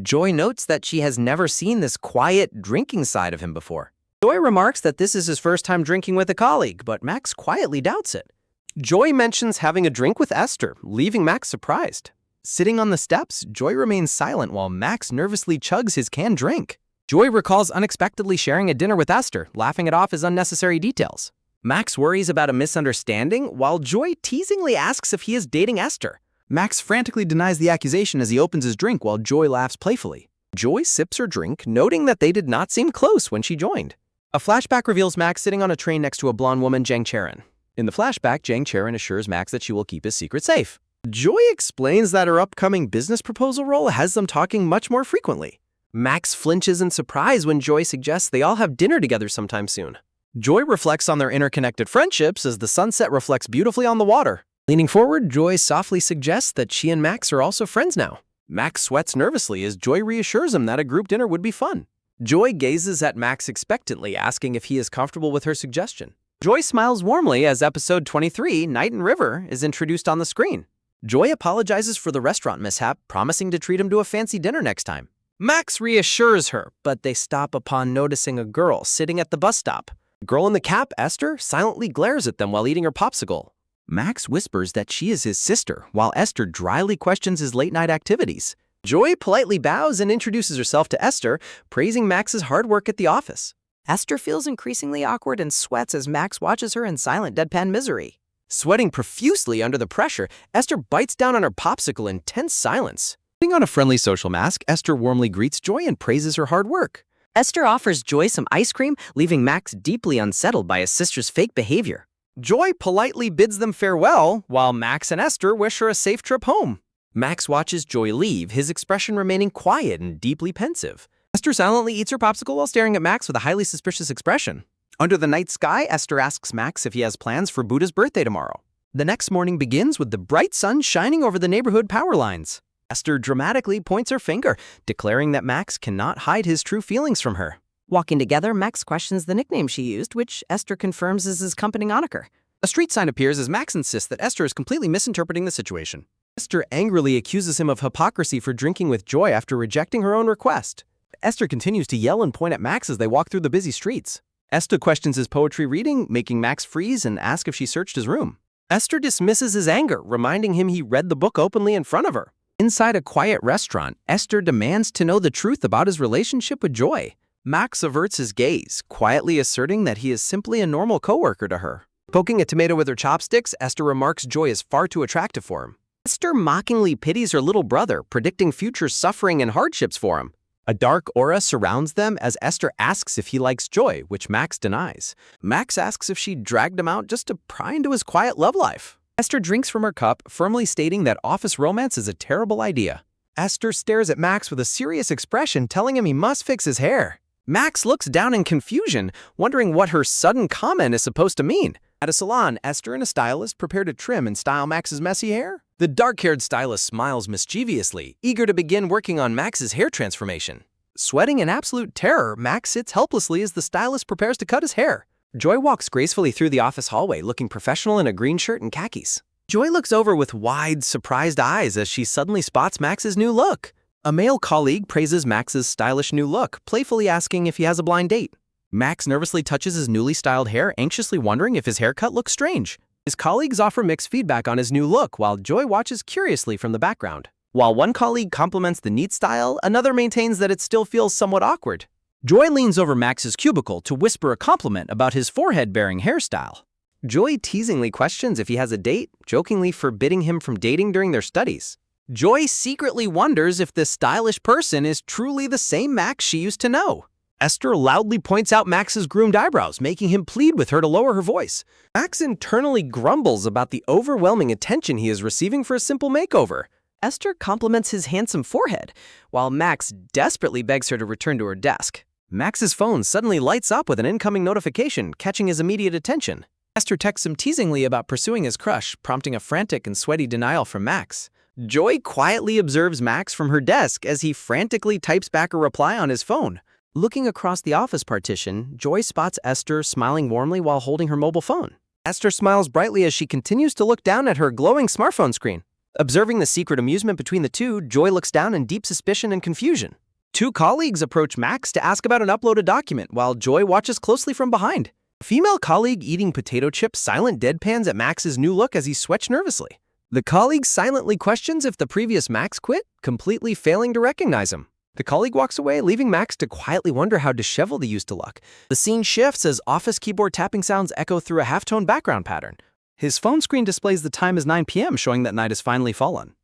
Speaker 1: Joy notes that she has never seen this quiet, drinking side of him before. Joy remarks that this is his first time drinking with a colleague, but Max quietly doubts it. Joy mentions having a drink with Esther, leaving Max surprised. Sitting on the steps, Joy remains silent while Max nervously chugs his canned drink. Joy recalls unexpectedly sharing a dinner with Esther, laughing it off as unnecessary details. Max worries about a misunderstanding, while Joy teasingly asks if he is dating Esther. Max frantically denies the accusation as he opens his drink while Joy laughs playfully. Joy sips her drink, noting that they did not seem close when she joined. A flashback reveals Max sitting on a train next to a blonde woman, Jang Charon. In the flashback, Jang Charon assures Max that she will keep his secret safe. Joy explains that her upcoming business proposal role has them talking much more frequently. Max flinches in surprise when Joy suggests they all have dinner together sometime soon. Joy reflects on their interconnected friendships as the sunset reflects beautifully on the water. Leaning forward, Joy softly suggests that she and Max are also friends now. Max sweats nervously as Joy reassures him that a group dinner would be fun. Joy gazes at Max expectantly, asking if he is comfortable with her suggestion. Joy smiles warmly as episode 23, Night and River, is introduced on the screen. Joy apologizes for the restaurant mishap, promising to treat him to a fancy dinner next time. Max reassures her, but they stop upon noticing a girl sitting at the bus stop. The girl in the cap, Esther, silently glares at them while eating her popsicle. Max whispers that she is his sister, while Esther dryly questions his late-night activities. Joy politely bows and introduces herself to Esther, praising Max's hard work at the office.
Speaker 2: Esther feels increasingly awkward and sweats as Max watches her in silent, deadpan misery.
Speaker 1: Sweating profusely under the pressure, Esther bites down on her popsicle in tense silence. Putting on a friendly social mask, Esther warmly greets Joy and praises her hard work.
Speaker 2: Esther offers Joy some ice cream, leaving Max deeply unsettled by his sister's fake behavior.
Speaker 1: Joy politely bids them farewell, while Max and Esther wish her a safe trip home. Max watches Joy leave, his expression remaining quiet and deeply pensive. Esther silently eats her popsicle while staring at Max with a highly suspicious expression. Under the night sky, Esther asks Max if he has plans for Buddha's birthday tomorrow.
Speaker 3: The next morning begins with the bright sun shining over the neighborhood power lines. Esther dramatically points her finger, declaring that Max cannot hide his true feelings from her.
Speaker 2: Walking together, Max questions the nickname she used, which Esther confirms is his company moniker.
Speaker 3: A street sign appears as Max insists that Esther is completely misinterpreting the situation. Esther angrily accuses him of hypocrisy for drinking with Joy after rejecting her own request. Esther continues to yell and point at Max as they walk through the busy streets. Esther questions his poetry reading, making Max freeze and ask if she searched his room. Esther dismisses his anger, reminding him he read the book openly in front of her. Inside a quiet restaurant, Esther demands to know the truth about his relationship with Joy. Max averts his gaze, quietly asserting that he is simply a normal coworker to her. Poking a tomato with her chopsticks, Esther remarks Joy is far too attractive for him. Esther mockingly pities her little brother, predicting future suffering and hardships for him. A dark aura surrounds them as Esther asks if he likes Joy, which Max denies. Max asks if she dragged him out just to pry into his quiet love life. Esther drinks from her cup, firmly stating that office romance is a terrible idea. Esther stares at Max with a serious expression, telling him he must fix his hair. Max looks down in confusion, wondering what her sudden comment is supposed to mean. At a salon, Esther and a stylist prepare to trim and style Max's messy hair. The dark-haired stylist smiles mischievously, eager to begin working on Max's hair transformation. Sweating in absolute terror, Max sits helplessly as the stylist prepares to cut his hair. Joy walks gracefully through the office hallway, looking professional in a green shirt and khakis. Joy looks over with wide, surprised eyes as she suddenly spots Max's new look. A male colleague praises Max's stylish new look, playfully asking if he has a blind date. Max nervously touches his newly styled hair, anxiously wondering if his haircut looks strange. His colleagues offer mixed feedback on his new look, while Joy watches curiously from the background. While one colleague compliments the neat style, another maintains that it still feels somewhat awkward. Joy leans over Max's cubicle to whisper a compliment about his forehead-bearing hairstyle. Joy teasingly questions if he has a date, jokingly forbidding him from dating during their studies. Joy secretly wonders if this stylish person is truly the same Max she used to know. Esther loudly points out Max's groomed eyebrows, making him plead with her to lower her voice. Max internally grumbles about the overwhelming attention he is receiving for a simple makeover.
Speaker 2: Esther compliments his handsome forehead, while Max desperately begs her to return to her desk.
Speaker 3: Max's phone suddenly lights up with an incoming notification, catching his immediate attention. Esther texts him teasingly about pursuing his crush, prompting a frantic and sweaty denial from Max. Joy quietly observes Max from her desk as he frantically types back a reply on his phone. Looking across the office partition, Joy spots Esther smiling warmly while holding her mobile phone. Esther smiles brightly as she continues to look down at her glowing smartphone screen. Observing the secret amusement between the two, Joy looks down in deep suspicion and confusion. Two colleagues approach Max to ask about an uploaded document, while Joy watches closely from behind. A female colleague eating potato chips silent deadpans at Max's new look as he sweats nervously. The colleague silently questions if the previous Max quit, completely failing to recognize him. The colleague walks away, leaving Max to quietly wonder how disheveled he used to look. The scene shifts as office keyboard tapping sounds echo through a halftone background pattern. His phone screen displays the time as 9 p.m., showing that night has finally fallen.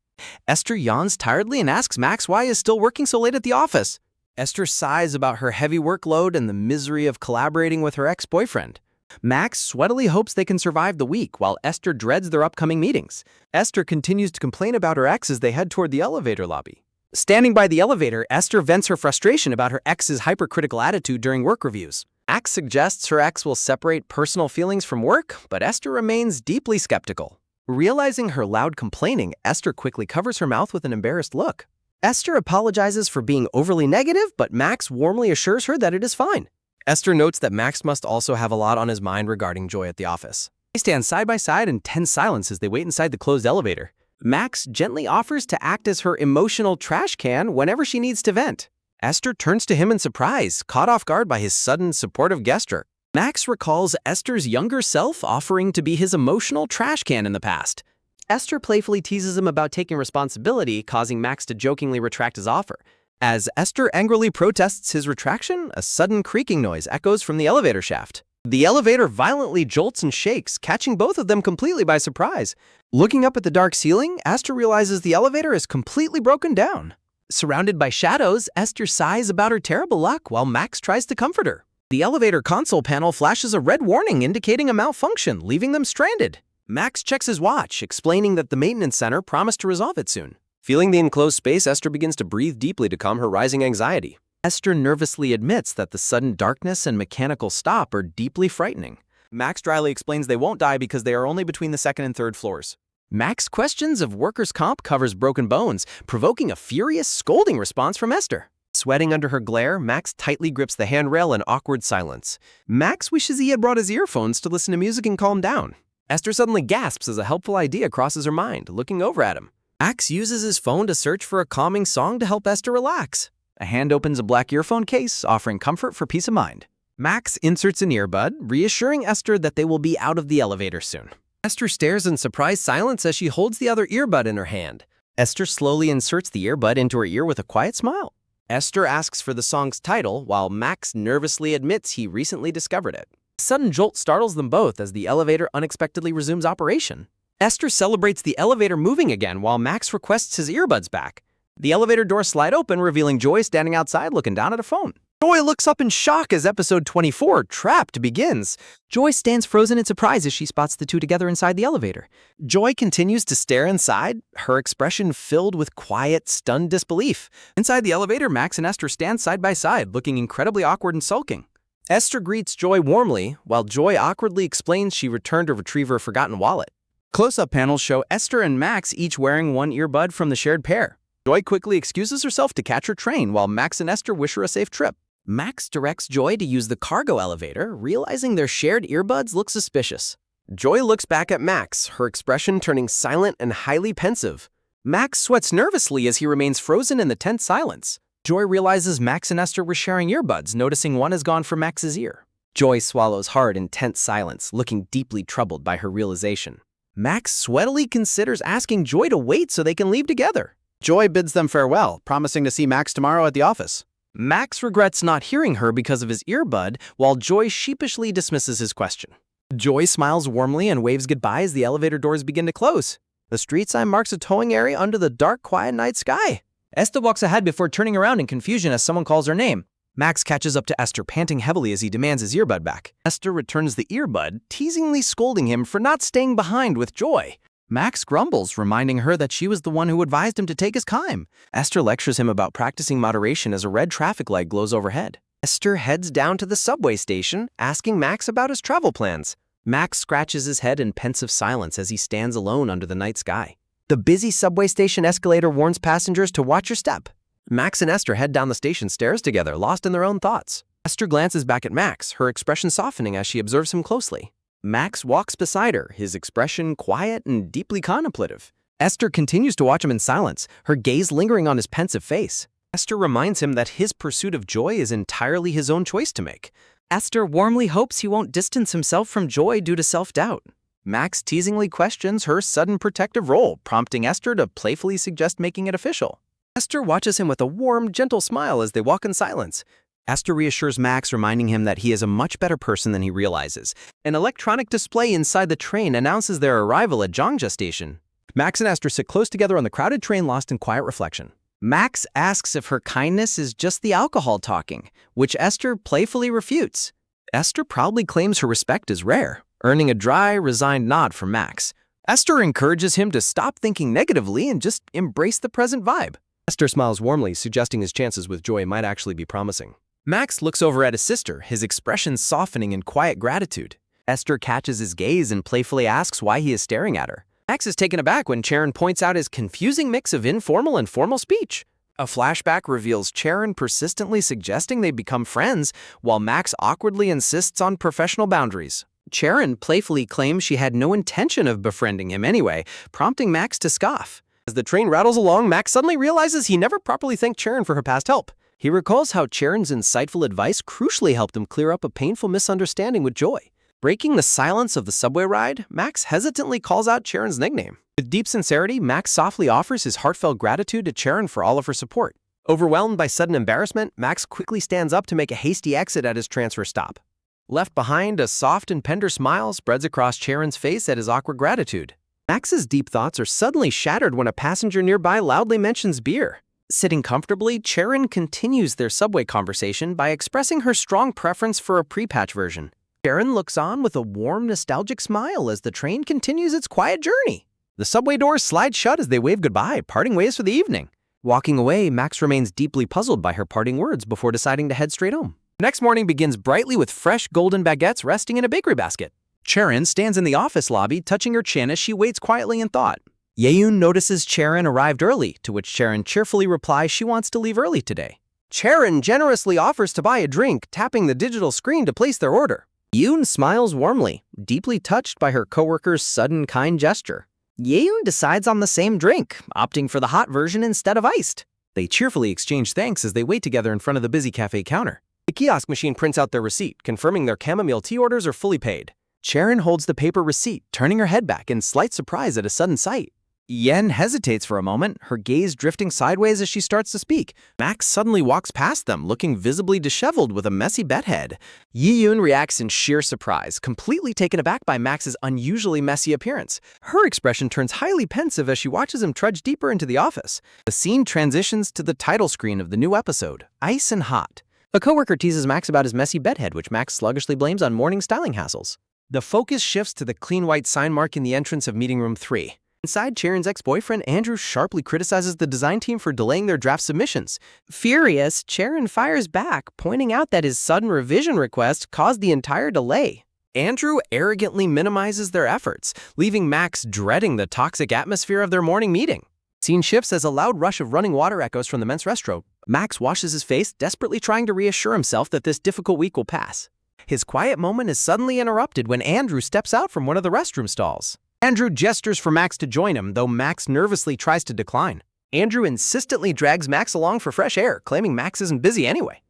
Speaker 3: Esther yawns tiredly and asks Max why he is still working so late at the office. Esther sighs about her heavy workload and the misery of collaborating with her ex-boyfriend. Max sweatily hopes they can survive the week, while Esther dreads their upcoming meetings. Esther continues to complain about her ex as they head toward the elevator lobby. Standing by the elevator, Esther vents her frustration about her ex's hypercritical attitude during work reviews. Max suggests her ex will separate personal feelings from work, but Esther remains deeply skeptical. Realizing her loud complaining, Esther quickly covers her mouth with an embarrassed look. Esther apologizes for being overly negative, but Max warmly assures her that it is fine. Esther notes that Max must also have a lot on his mind regarding Joy at the office. They stand side by side in tense silence as they wait inside the closed elevator. Max gently offers to act as her emotional trash can whenever she needs to vent. Esther turns to him in surprise, caught off guard by his sudden, supportive gesture. Max recalls Esther's younger self offering to be his emotional trash can in the past. Esther playfully teases him about taking responsibility, causing Max to jokingly retract his offer. As Esther angrily protests his retraction, a sudden creaking noise echoes from the elevator shaft. The elevator violently jolts and shakes, catching both of them completely by surprise. Looking up at the dark ceiling, Esther realizes the elevator is completely broken down. Surrounded by shadows, Esther sighs about her terrible luck while Max tries to comfort her. The elevator console panel flashes a red warning indicating a malfunction, leaving them stranded. Max checks his watch, explaining that the maintenance center promised to resolve it soon. Feeling the enclosed space, Esther begins to breathe deeply to calm her rising anxiety. Esther nervously admits that the sudden darkness and mechanical stop are deeply frightening. Max dryly explains they won't die because they are only between the second and third floors.
Speaker 1: Max questions of workers' comp covers broken bones, provoking a furious scolding response from Esther. Sweating under her glare, Max tightly grips the handrail in awkward silence. Max wishes he had brought his earphones to listen to music and calm down. Esther suddenly gasps as a helpful idea crosses her mind, looking over at him. Max uses his phone to search for a calming song to help Esther relax.
Speaker 3: A hand opens a black earphone case, offering comfort for peace of mind.
Speaker 1: Max inserts an earbud, reassuring Esther that they will be out of the elevator soon. Esther stares in surprised silence as she holds the other earbud in her hand. Esther slowly inserts the earbud into her ear with a quiet smile. Esther asks for the song's title, while Max nervously admits he recently discovered it. A sudden jolt startles them both as the elevator unexpectedly resumes operation. Esther celebrates the elevator moving again while Max requests his earbuds back. The elevator doors slide open, revealing Joy standing outside looking down at her phone. Joy looks up in shock as episode 24, Trapped, begins. Joy stands frozen in surprise as she spots the two together inside the elevator. Joy continues to stare inside, her expression filled with quiet, stunned disbelief. Inside the elevator, Max and Esther stand side by side, looking incredibly awkward and sulking. Esther greets Joy warmly, while Joy awkwardly explains she returned to retrieve her forgotten wallet. Close-up panels show Esther and Max each wearing one earbud from the shared pair. Joy quickly excuses herself to catch her train, while Max and Esther wish her a safe trip. Max directs Joy to use the cargo elevator, realizing their shared earbuds look suspicious. Joy looks back at Max, her expression turning silent and highly pensive. Max sweats nervously as he remains frozen in the tense silence. Joy realizes Max and Esther were sharing earbuds, noticing one has gone for Max's ear. Joy swallows hard in tense silence, looking deeply troubled by her realization. Max sweatily considers asking Joy to wait so they can leave together.
Speaker 3: Joy bids them farewell, promising to see Max tomorrow at the office.
Speaker 1: Max regrets not hearing her because of his earbud, while Joy sheepishly dismisses his question. Joy smiles warmly and waves goodbye as the elevator doors begin to close. The street sign marks a towing area under the dark, quiet night sky. Esther walks ahead before turning around in confusion as someone calls her name. Max catches up to Esther, panting heavily as he demands his earbud back. Esther returns the earbud, teasingly scolding him for not staying behind with Joy. Max grumbles, reminding her that she was the one who advised him to take his time. Esther lectures him about practicing moderation as a red traffic light glows overhead. Esther heads down to the subway station, asking Max about his travel plans. Max scratches his head in pensive silence as he stands alone under the night sky. The busy subway station escalator warns passengers to watch your step. Max and Esther head down the station stairs together, lost in their own thoughts. Esther glances back at Max, her expression softening as she observes him closely. Max walks beside her, his expression quiet and deeply contemplative. Esther continues to watch him in silence, her gaze lingering on his pensive face. Esther reminds him that his pursuit of Joy is entirely his own choice to make. Esther warmly hopes he won't distance himself from Joy due to self-doubt. Max teasingly questions her sudden protective role, prompting Esther to playfully suggest making it official. Esther watches him with a warm, gentle smile as they walk in silence. Esther reassures Max, reminding him that he is a much better person than he realizes. An electronic display inside the train announces their arrival at Jongja Station. Max and Esther sit close together on the crowded train, lost in quiet reflection. Max asks if her kindness is just the alcohol talking, which Esther playfully refutes. Esther proudly claims her respect is rare, earning a dry, resigned nod from Max. Esther encourages him to stop thinking negatively and just embrace the present vibe. Esther smiles warmly, suggesting his chances with Joy might actually be promising. Max looks over at his sister, his expression softening in quiet gratitude. Esther catches his gaze and playfully asks why he is staring at her. Max is taken aback when Charon points out his confusing mix of informal and formal speech. A flashback reveals Charon persistently suggesting they become friends, while Max awkwardly insists on professional boundaries. Charon playfully claims she had no intention of befriending him anyway, prompting Max to scoff. As the train rattles along, Max suddenly realizes he never properly thanked Charon for her past help. He recalls how Charon's insightful advice crucially helped him clear up a painful misunderstanding with Joy. Breaking the silence of the subway ride, Max hesitantly calls out Charon's nickname. With deep sincerity, Max softly offers his heartfelt gratitude to Charon for all of her support. Overwhelmed by sudden embarrassment, Max quickly stands up to make a hasty exit at his transfer stop. Left behind, a soft and tender smile spreads across Charon's face at his awkward gratitude. Max's deep thoughts are suddenly shattered when a passenger nearby loudly mentions beer. Sitting comfortably, Charon continues their subway conversation by expressing her strong preference for a pre-patch version. Charon looks on with a warm, nostalgic smile as the train continues its quiet journey. The subway doors slide shut as they wave goodbye, parting ways for the evening. Walking away, Max remains deeply puzzled by her parting words before deciding to head straight home. The next morning begins brightly with fresh golden baguettes resting in a bakery basket.
Speaker 3: Charon stands in the office lobby, touching her chin as she waits quietly in thought. Yeun notices Charon arrived early, to which Charon cheerfully replies she wants to leave early today.
Speaker 1: Charon generously offers to buy a drink, tapping the digital screen to place their order.
Speaker 2: Yoon smiles warmly, deeply touched by her coworker's sudden kind gesture. Yeun decides on the same drink, opting for the hot version instead of iced.
Speaker 3: They cheerfully exchange thanks as they wait together in front of the busy cafe counter.
Speaker 1: The kiosk machine prints out their receipt, confirming their chamomile tea orders are fully paid.
Speaker 3: Charon holds the paper receipt, turning her head back in slight surprise at a sudden sight. Yen hesitates for a moment, her gaze drifting sideways as she starts to speak. Max suddenly walks past them, looking visibly disheveled with a messy bedhead.
Speaker 1: Yi-yoon reacts in sheer surprise, completely taken aback by Max's unusually messy appearance. Her expression turns highly pensive as she watches him trudge deeper into the office.
Speaker 3: The scene transitions to the title screen of the new episode, Ice and Hot.
Speaker 1: A coworker teases Max about his messy bedhead, which Max sluggishly blames on morning styling hassles. The focus shifts to the clean white sign mark in the entrance of meeting room 3. Inside, Charon's ex-boyfriend, Andrew, sharply criticizes the design team for delaying their draft submissions.
Speaker 2: Furious, Charon fires back, pointing out that his sudden revision request caused the entire delay.
Speaker 1: Andrew arrogantly minimizes their efforts, leaving Max dreading the toxic atmosphere of their morning meeting. Scene shifts as a loud rush of running water echoes from the men's restroom. Max washes his face, desperately trying to reassure himself that this difficult week will pass. His quiet moment is suddenly interrupted when Andrew steps out from one of the restroom stalls. Andrew gestures for Max to join him, though Max nervously tries to decline. Andrew insistently drags Max along for fresh air, claiming Max isn't busy anyway.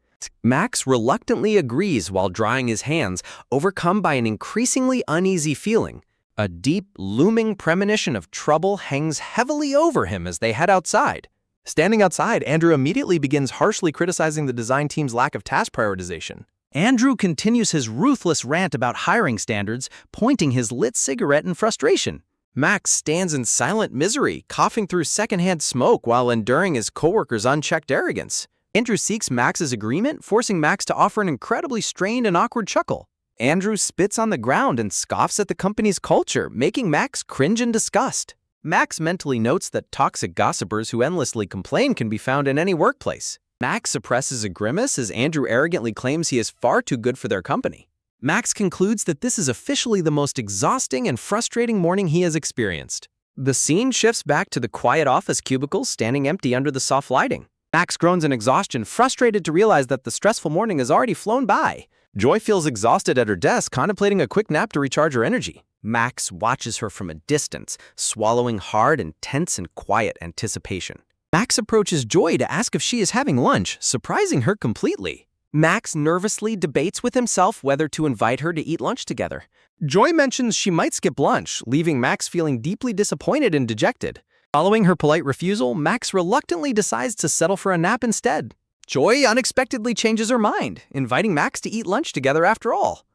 Speaker 1: Max reluctantly agrees while drying his hands, overcome by an increasingly uneasy feeling. A deep, looming premonition of trouble hangs heavily over him as they head outside. Standing outside, Andrew immediately begins harshly criticizing the design team's lack of task prioritization.
Speaker 3: Andrew continues his ruthless rant about hiring standards, pointing his lit cigarette in frustration.
Speaker 1: Max stands in silent misery, coughing through secondhand smoke while enduring his coworkers' unchecked arrogance. Andrew seeks Max's agreement, forcing Max to offer an incredibly strained and awkward chuckle. Andrew spits on the ground and scoffs at the company's culture, making Max cringe in disgust. Max mentally notes that toxic gossipers who endlessly complain can be found in any workplace. Max suppresses a grimace as Andrew arrogantly claims he is far too good for their company. Max concludes that this is officially the most exhausting and frustrating morning he has experienced. The scene shifts back to the quiet office cubicles standing empty under the soft lighting. Max groans in exhaustion, frustrated to realize that the stressful morning has already flown by. Joy feels exhausted at her desk, contemplating a quick nap to recharge her energy. Max watches her from a distance, swallowing hard and tense in quiet anticipation. Max approaches Joy to ask if she is having lunch, surprising her completely. Max nervously debates with himself whether to invite her to eat lunch together. Joy mentions she might skip lunch, leaving Max feeling deeply disappointed and dejected. Following her polite refusal, Max reluctantly decides to settle for a nap instead. Joy unexpectedly changes her mind, inviting Max to eat lunch together after all.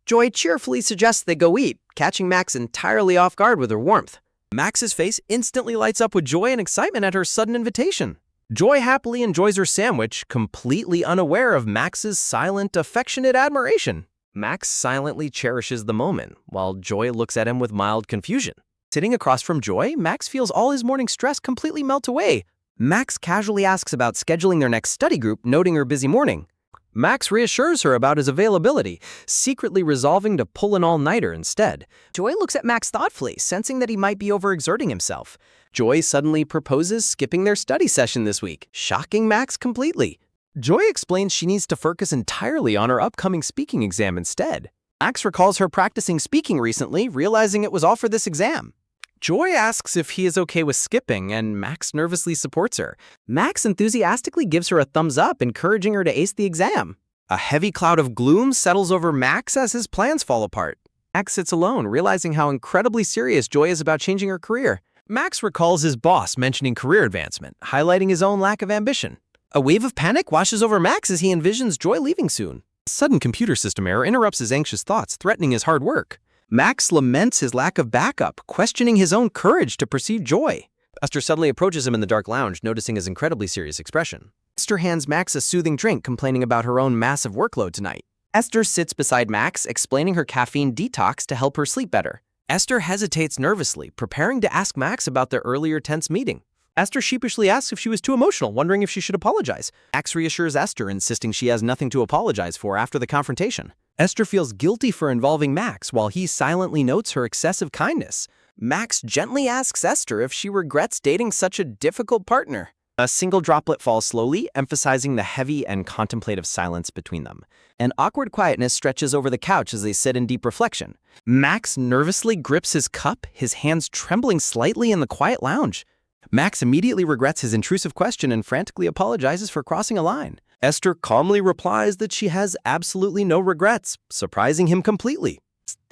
Speaker 1: Joy cheerfully suggests they go eat, catching Max entirely off guard with her warmth. Max's face instantly lights up with joy and excitement at her sudden invitation. Joy happily enjoys her sandwich, completely unaware of Max's silent, affectionate admiration. Max silently cherishes the moment, while Joy looks at him with mild confusion. Sitting across from Joy, Max feels all his morning stress completely melt away. Max casually asks about scheduling their next study group, noting her busy morning. Max reassures her about his availability, secretly resolving to pull an all-nighter instead. Joy looks at Max thoughtfully, sensing that he might be overexerting himself. Joy suddenly proposes skipping their study session this week, shocking Max completely. Joy explains she needs to focus entirely on her upcoming speaking exam instead. Max recalls her practicing speaking recently, realizing it was all for this exam. Joy asks if he is okay with skipping, and Max nervously supports her. Max enthusiastically gives her a thumbs up, encouraging her to ace the exam. A heavy cloud of gloom settles over Max as his plans fall apart. Max sits alone, realizing how incredibly serious Joy is about changing her career. Max recalls his boss mentioning career advancement, highlighting his own lack of ambition. A wave of panic washes over Max as he envisions Joy leaving soon. A sudden computer system error interrupts his anxious thoughts, threatening his hard work. Max laments his lack of backup, questioning his own courage to pursue Joy. Esther suddenly approaches him in the dark lounge, noticing his incredibly serious expression. Esther hands Max a soothing drink, complaining about her own massive workload tonight. Esther sits beside Max, explaining her caffeine detox to help her sleep better. Esther hesitates nervously, preparing to ask Max about their earlier tense meeting. Esther sheepishly asks if she was too emotional, wondering if she should apologize. Max reassures Esther, insisting she has nothing to apologize for after the confrontation.
Speaker 3: Esther feels guilty for involving Max while he silently notes her excessive kindness. Max gently asks Esther if she regrets dating such a difficult partner. A single droplet falls slowly, emphasizing the heavy and contemplative silence between them. An awkward quietness stretches over the couch as they sit in deep reflection. Max nervously grips his cup, his hands trembling slightly in the quiet lounge. Max immediately regrets his intrusive question and frantically apologizes for crossing a line. Esther calmly replies that she has absolutely no regrets, surprising him completely.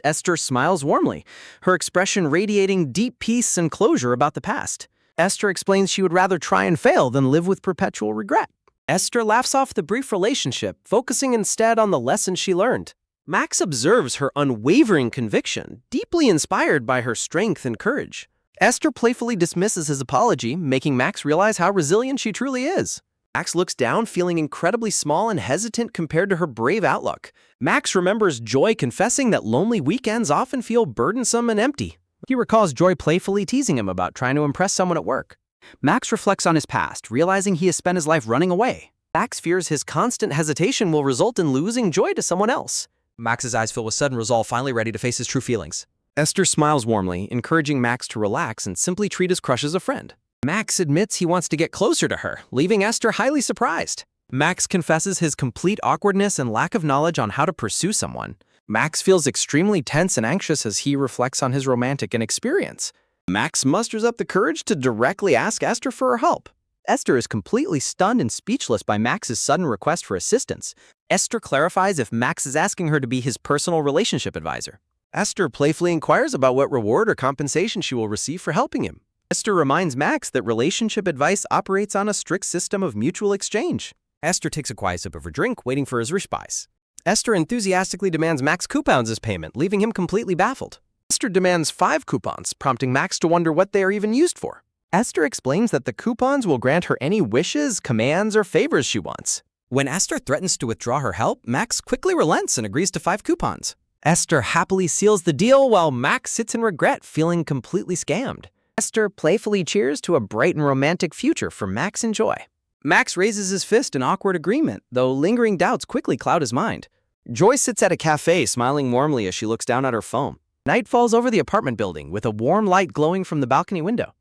Speaker 3: Esther smiles warmly, her expression radiating deep peace and closure about the past. Esther explains she would rather try and fail than live with perpetual regret. Esther laughs off the brief relationship, focusing instead on the lessons she learned. Max observes her unwavering conviction, deeply inspired by her strength and courage. Esther playfully dismisses his apology, making Max realize how resilient she truly is. Max looks down, feeling incredibly small and hesitant compared to her brave outlook. Max remembers Joy confessing that lonely weekends often feel burdensome and empty. He recalls Joy playfully teasing him about trying to impress someone at work. Max reflects on his past, realizing he has spent his life running away. Max fears his constant hesitation will result in losing Joy to someone else. Max's eyes fill with sudden resolve, finally ready to face his true feelings. Esther smiles warmly, encouraging Max to relax and simply treat his crush as a friend. Max admits he wants to get closer to her, leaving Esther highly surprised. Max confesses his complete awkwardness and lack of knowledge on how to pursue someone. Max feels extremely tense and anxious as he reflects on his romantic inexperience. Max musters up the courage to directly ask Esther for her help. Esther is completely stunned and speechless by Max's sudden request for assistance. Esther clarifies if Max is asking her to be his personal relationship advisor. Esther playfully inquires about what reward or compensation she will receive for helping him. Esther reminds Max that relationship advice operates on a strict system of mutual exchange. Esther takes a quiet sip of her drink, waiting for his response. Esther enthusiastically demands Max coupons as payment, leaving him completely baffled. Esther demands 5 coupons, prompting Max to wonder what they are even used for. Esther explains that the coupons will grant her any wishes, commands, or favors she wants. When Esther threatens to withdraw her help, Max quickly relents and agrees to 5 coupons. Esther happily seals the deal while Max sits in regret, feeling completely scammed. Esther playfully cheers to a bright and romantic future for Max and Joy. Max raises his fist in awkward agreement, though lingering doubts quickly cloud his mind. Joy sits at a cafe, smiling warmly as she looks down at her phone. Night falls over the apartment building, with a warm light glowing from the balcony window.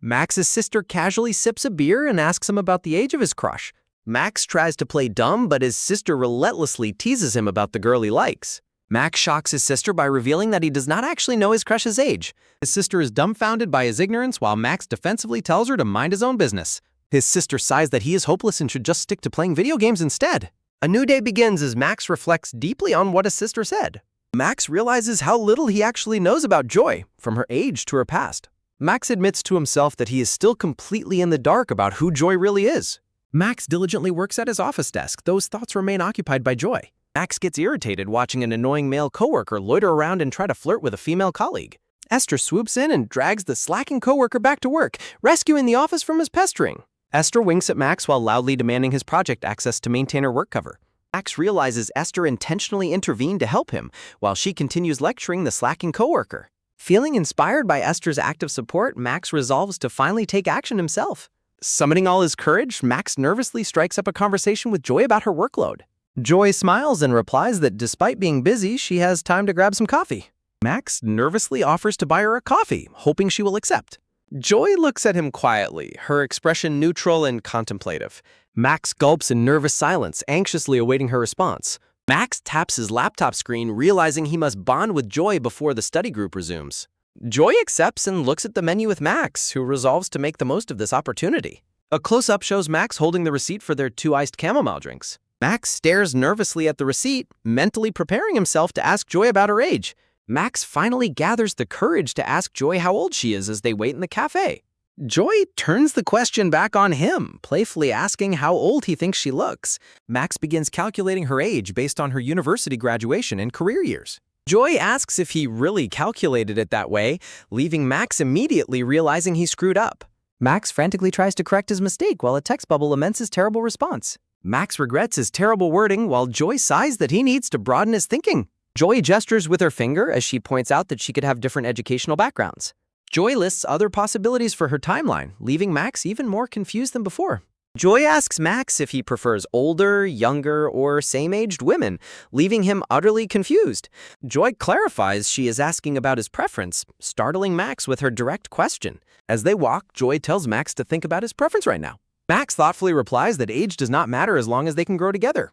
Speaker 3: Max's sister casually sips a beer and asks him about the age of his crush. Max tries to play dumb, but his sister relentlessly teases him about the girl he likes. Max shocks his sister by revealing that he does not actually know his crush's age. His sister is dumbfounded by his ignorance, while Max defensively tells her to mind his own business. His sister sighs that he is hopeless and should just stick to playing video games instead. A new day begins as Max reflects deeply on what his sister said. Max realizes how little he actually knows about Joy, from her age to her past. Max admits to himself that he is still completely in the dark about who Joy really is. Max diligently works at his office desk, though his thoughts remain occupied by Joy. Max gets irritated watching an annoying male coworker loiter around and try to flirt with a female colleague. Esther swoops in and drags the slacking coworker back to work, rescuing the office from his pestering. Esther winks at Max while loudly demanding his project access to maintain her work cover. Max realizes Esther intentionally intervened to help him, while she continues lecturing the slacking coworker. Feeling inspired by Esther's act of support, Max resolves to finally take action himself. Summoning all his courage, Max nervously strikes up a conversation with Joy about her workload. Joy smiles and replies that despite being busy, she has time to grab some coffee. Max nervously offers to buy her a coffee, hoping she will accept. Joy looks at him quietly, her expression neutral and contemplative. Max gulps in nervous silence, anxiously awaiting her response. Max taps his laptop screen, realizing he must bond with Joy before the study group resumes. Joy accepts and looks at the menu with Max, who resolves to make the most of this opportunity. A close-up shows Max holding the receipt for their 2 iced chamomile drinks. Max stares nervously at the receipt, mentally preparing himself to ask Joy about her age. Max finally gathers the courage to ask Joy how old she is as they wait in the cafe. Joy turns the question back on him, playfully asking how old he thinks she looks. Max begins calculating her age based on her university graduation and career years. Joy asks if he really calculated it that way, leaving Max immediately realizing he screwed up. Max frantically tries to correct his mistake while a text bubble laments his terrible response. Max regrets his terrible wording while Joy sighs that he needs to broaden his thinking. Joy gestures with her finger as she points out that she could have different educational backgrounds. Joy lists other possibilities for her timeline, leaving Max even more confused than before.
Speaker 2: Joy asks Max if he prefers older, younger, or same-aged women, leaving him utterly confused. Joy clarifies she is asking about his preference, startling Max with her direct question.
Speaker 1: As they walk, Joy tells Max to think about his preference right now. Max thoughtfully replies that age does not matter as long as they can grow together.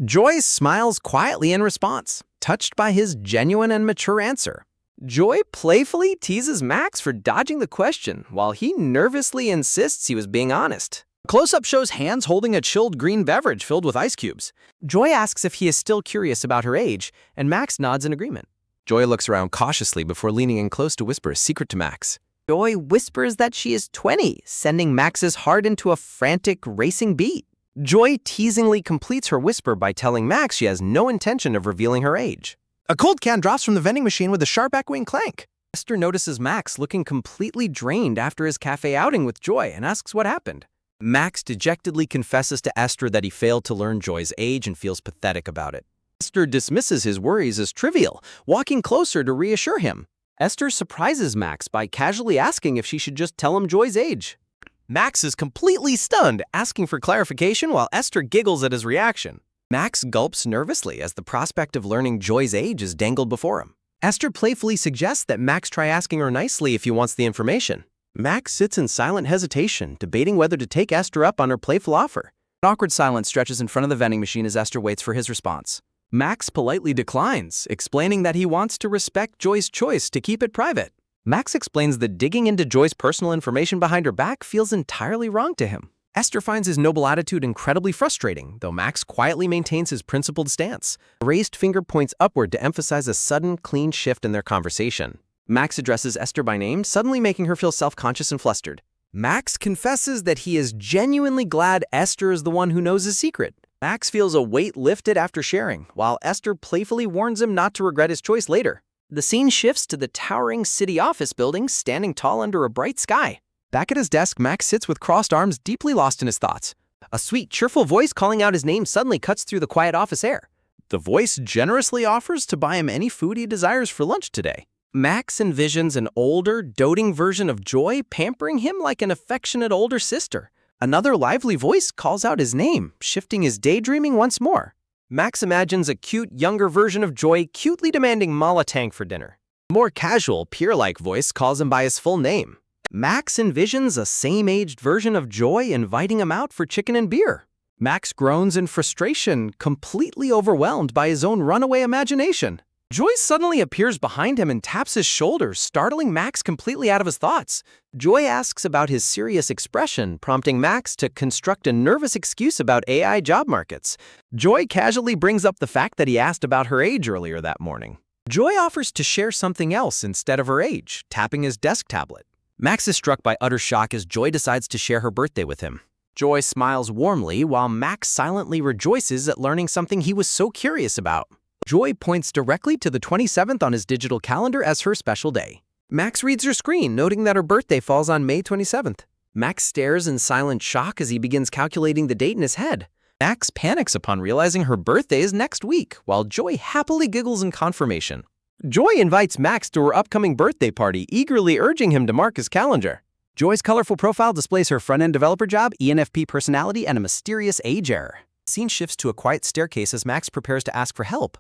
Speaker 1: Joy smiles quietly in response, touched by his genuine and mature answer. Joy playfully teases Max for dodging the question, while he nervously insists he was being honest. A close-up shows hands holding a chilled green beverage filled with ice cubes. Joy asks if he is still curious about her age, and Max nods in agreement. Joy looks around cautiously before leaning in close to whisper a secret to Max.
Speaker 2: Joy whispers that she is 20, sending Max's heart into a frantic, racing beat.
Speaker 1: Joy teasingly completes her whisper by telling Max she has no intention of revealing her age. A cold can drops from the vending machine with a sharp echoing clank. Esther notices Max looking completely drained after his cafe outing with Joy and asks what happened. Max dejectedly confesses to Esther that he failed to learn Joy's age and feels pathetic about it. Esther dismisses his worries as trivial, walking closer to reassure him. Esther surprises Max by casually asking if she should just tell him Joy's age. Max is completely stunned, asking for clarification while Esther giggles at his reaction. Max gulps nervously as the prospect of learning Joy's age is dangled before him. Esther playfully suggests that Max try asking her nicely if he wants the information. Max sits in silent hesitation, debating whether to take Esther up on her playful offer. An awkward silence stretches in front of the vending machine as Esther waits for his response. Max politely declines, explaining that he wants to respect Joy's choice to keep it private. Max explains that digging into Joy's personal information behind her back feels entirely wrong to him. Esther finds his noble attitude incredibly frustrating, though Max quietly maintains his principled stance. A raised finger points upward to emphasize a sudden, clean shift in their conversation. Max addresses Esther by name, suddenly making her feel self-conscious and flustered. Max confesses that he is genuinely glad Esther is the one who knows his secret. Max feels a weight lifted after sharing, while Esther playfully warns him not to regret his choice later. The scene shifts to the towering city office building standing tall under a bright sky. Back at his desk, Max sits with crossed arms, deeply lost in his thoughts. A sweet, cheerful voice calling out his name suddenly cuts through the quiet office air. The voice generously offers to buy him any food he desires for lunch today. Max envisions an older, doting version of Joy pampering him like an affectionate older sister. Another lively voice calls out his name, shifting his daydreaming once more. Max imagines a cute, younger version of Joy cutely demanding malatang for dinner. A more casual, peer-like voice calls him by his full name. Max envisions a same-aged version of Joy inviting him out for chicken and beer. Max groans in frustration, completely overwhelmed by his own runaway imagination. Joy suddenly appears behind him and taps his shoulder, startling Max completely out of his thoughts. Joy asks about his serious expression, prompting Max to construct a nervous excuse about AI job markets. Joy casually brings up the fact that he asked about her age earlier that morning. Joy offers to share something else instead of her age, tapping his desk tablet. Max is struck by utter shock as Joy decides to share her birthday with him. Joy smiles warmly while Max silently rejoices at learning something he was so curious about. Joy points directly to the 27th on his digital calendar as her special day. Max reads her screen, noting that her birthday falls on May 27th. Max stares in silent shock as he begins calculating the date in his head. Max panics upon realizing her birthday is next week, while Joy happily giggles in confirmation. Joy invites Max to her upcoming birthday party, eagerly urging him to mark his calendar. Joy's colorful profile displays her front-end developer job, ENFP personality, and a mysterious age error. The scene shifts to a quiet staircase as Max prepares to ask for help.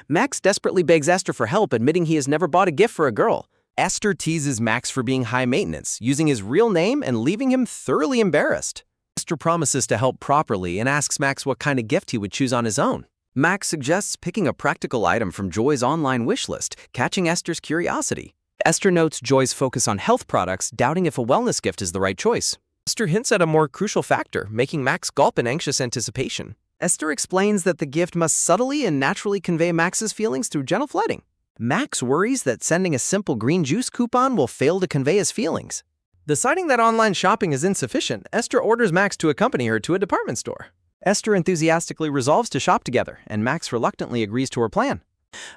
Speaker 1: Max desperately begs Esther for help, admitting he has never bought a gift for a girl. Esther teases Max for being high maintenance, using his real name and leaving him thoroughly embarrassed. Esther promises to help properly and asks Max what kind of gift he would choose on his own. Max suggests picking a practical item from Joy's online wish list, catching Esther's curiosity. Esther notes Joy's focus on health products, doubting if a wellness gift is the right choice. Esther hints at a more crucial factor, making Max gulp in anxious anticipation. Esther explains that the gift must subtly and naturally convey Max's feelings through gentle flooding. Max worries that sending a simple green juice coupon will fail to convey his feelings. Deciding that online shopping is insufficient, Esther orders Max to accompany her to a department store. Esther enthusiastically resolves to shop together, and Max reluctantly agrees to her plan.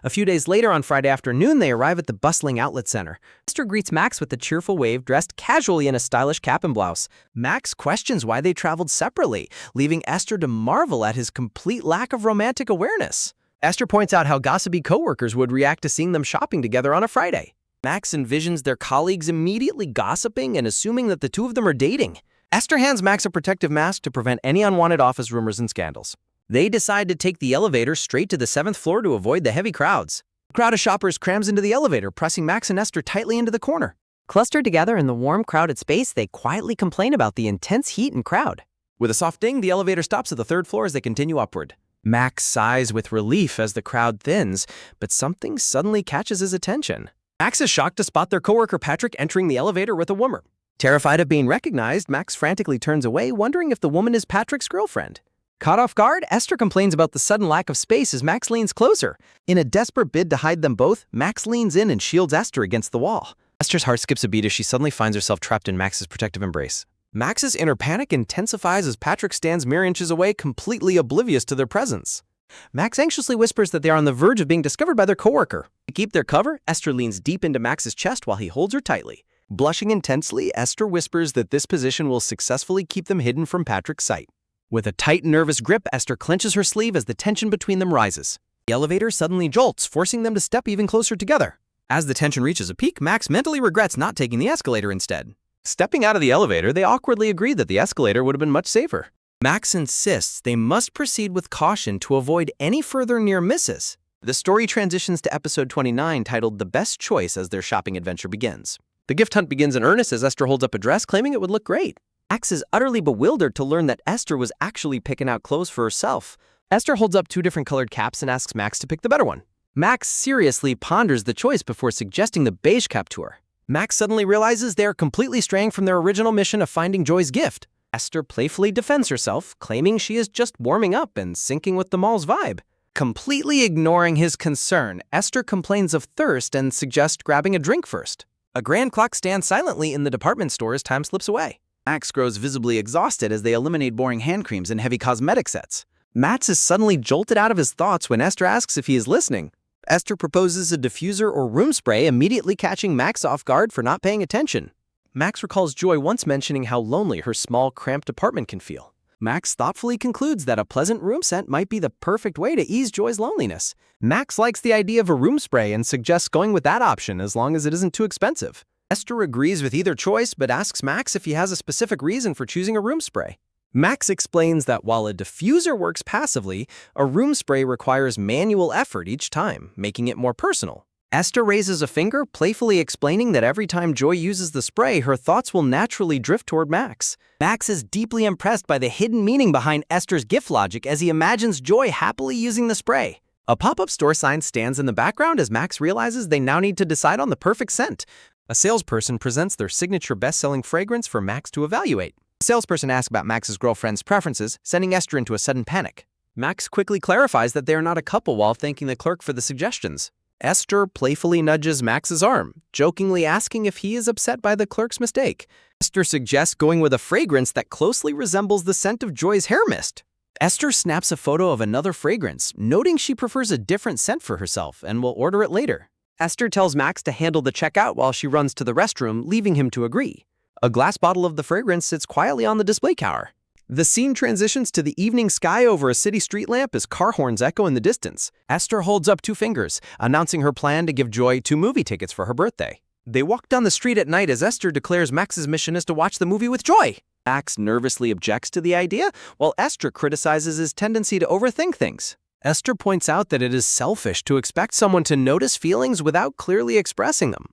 Speaker 1: A few days later on Friday afternoon, they arrive at the bustling outlet center. Esther greets Max with a cheerful wave, dressed casually in a stylish cap and blouse. Max questions why they traveled separately, leaving Esther to marvel at his complete lack of romantic awareness. Esther points out how gossipy coworkers would react to seeing them shopping together on a Friday. Max envisions their colleagues immediately gossiping and assuming that the two of them are dating.
Speaker 3: Esther hands Max a protective mask to prevent any unwanted office rumors and scandals.
Speaker 2: They decide to take the elevator straight to the 7th floor to avoid the heavy crowds.
Speaker 3: A crowd of shoppers crams into the elevator, pressing Max and Esther tightly into the corner.
Speaker 1: Clustered together in the warm, crowded space, they quietly complain about the intense heat and crowd.
Speaker 3: With a soft ding, the elevator stops at the 3rd floor as they continue upward. Max sighs with relief as the crowd thins, but something suddenly catches his attention. Max is shocked to spot their coworker Patrick entering the elevator with a woman. Terrified of being recognized, Max frantically turns away, wondering if the woman is Patrick's girlfriend. Caught off guard, Esther complains about the sudden lack of space as Max leans closer. In a desperate bid to hide them both, Max leans in and shields Esther against the wall. Esther's heart skips a beat as she suddenly finds herself trapped in Max's protective embrace. Max's inner panic intensifies as Patrick stands mere inches away, completely oblivious to their presence. Max anxiously whispers that they are on the verge of being discovered by their coworker. To keep their cover, Esther leans deep into Max's chest while he holds her tightly. Blushing intensely, Esther whispers that this position will successfully keep them hidden from Patrick's sight. With a tight, nervous grip, Esther clenches her sleeve as the tension between them rises. The elevator suddenly jolts, forcing them to step even closer together. As the tension reaches a peak, Max mentally regrets not taking the escalator instead. Stepping out of the elevator, they awkwardly agree that the escalator would have been much safer. Max insists they must proceed with caution to avoid any further near misses. The story transitions to episode 29, titled The Best Choice, as their shopping adventure begins. The gift hunt begins in earnest as Esther holds up a dress, claiming it would look great. Max is utterly bewildered to learn that Esther was actually picking out clothes for herself. Esther holds up 2 different colored caps and asks Max to pick the better one. Max seriously ponders the choice before suggesting the beige cap to her. Max suddenly realizes they are completely straying from their original mission of finding Joy's gift. Esther playfully defends herself, claiming she is just warming up and syncing with the mall's vibe. Completely ignoring his concern, Esther complains of thirst and suggests grabbing a drink first. A grand clock stands silently in the department store as time slips away. Max grows visibly exhausted as they eliminate boring hand creams and heavy cosmetic sets. Max is suddenly jolted out of his thoughts when Esther asks if he is listening. Esther proposes a diffuser or room spray, immediately catching Max off guard for not paying attention. Max recalls Joy once mentioning how lonely her small, cramped apartment can feel. Max thoughtfully concludes that a pleasant room scent might be the perfect way to ease Joy's loneliness. Max likes the idea of a room spray and suggests going with that option as long as it isn't too expensive. Esther agrees with either choice but asks Max if he has a specific reason for choosing a room spray. Max explains that while a diffuser works passively, a room spray requires manual effort each time, making it more personal. Esther raises a finger, playfully explaining that every time Joy uses the spray, her thoughts will naturally drift toward Max. Max is deeply impressed by the hidden meaning behind Esther's gift logic as he imagines Joy happily using the spray. A pop-up store sign stands in the background as Max realizes they now need to decide on the perfect scent. A salesperson presents their signature best-selling fragrance for Max to evaluate. The salesperson asks about Max's girlfriend's preferences, sending Esther into a sudden panic. Max quickly clarifies that they are not a couple while thanking the clerk for the suggestions. Esther playfully nudges Max's arm, jokingly asking if he is upset by the clerk's mistake. Esther suggests going with a fragrance that closely resembles the scent of Joy's hair mist. Esther snaps a photo of another fragrance, noting she prefers a different scent for herself and will order it later. Esther tells Max to handle the checkout while she runs to the restroom, leaving him to agree. A glass bottle of the fragrance sits quietly on the display counter. The scene transitions to the evening sky over a city street lamp as car horns echo in the distance. Esther holds up 2 fingers, announcing her plan to give Joy 2 movie tickets for her birthday. They walk down the street at night as Esther declares Max's mission is to watch the movie with Joy. Max nervously objects to the idea, while Esther criticizes his tendency to overthink things. Esther points out that it is selfish to expect someone to notice feelings without clearly expressing them.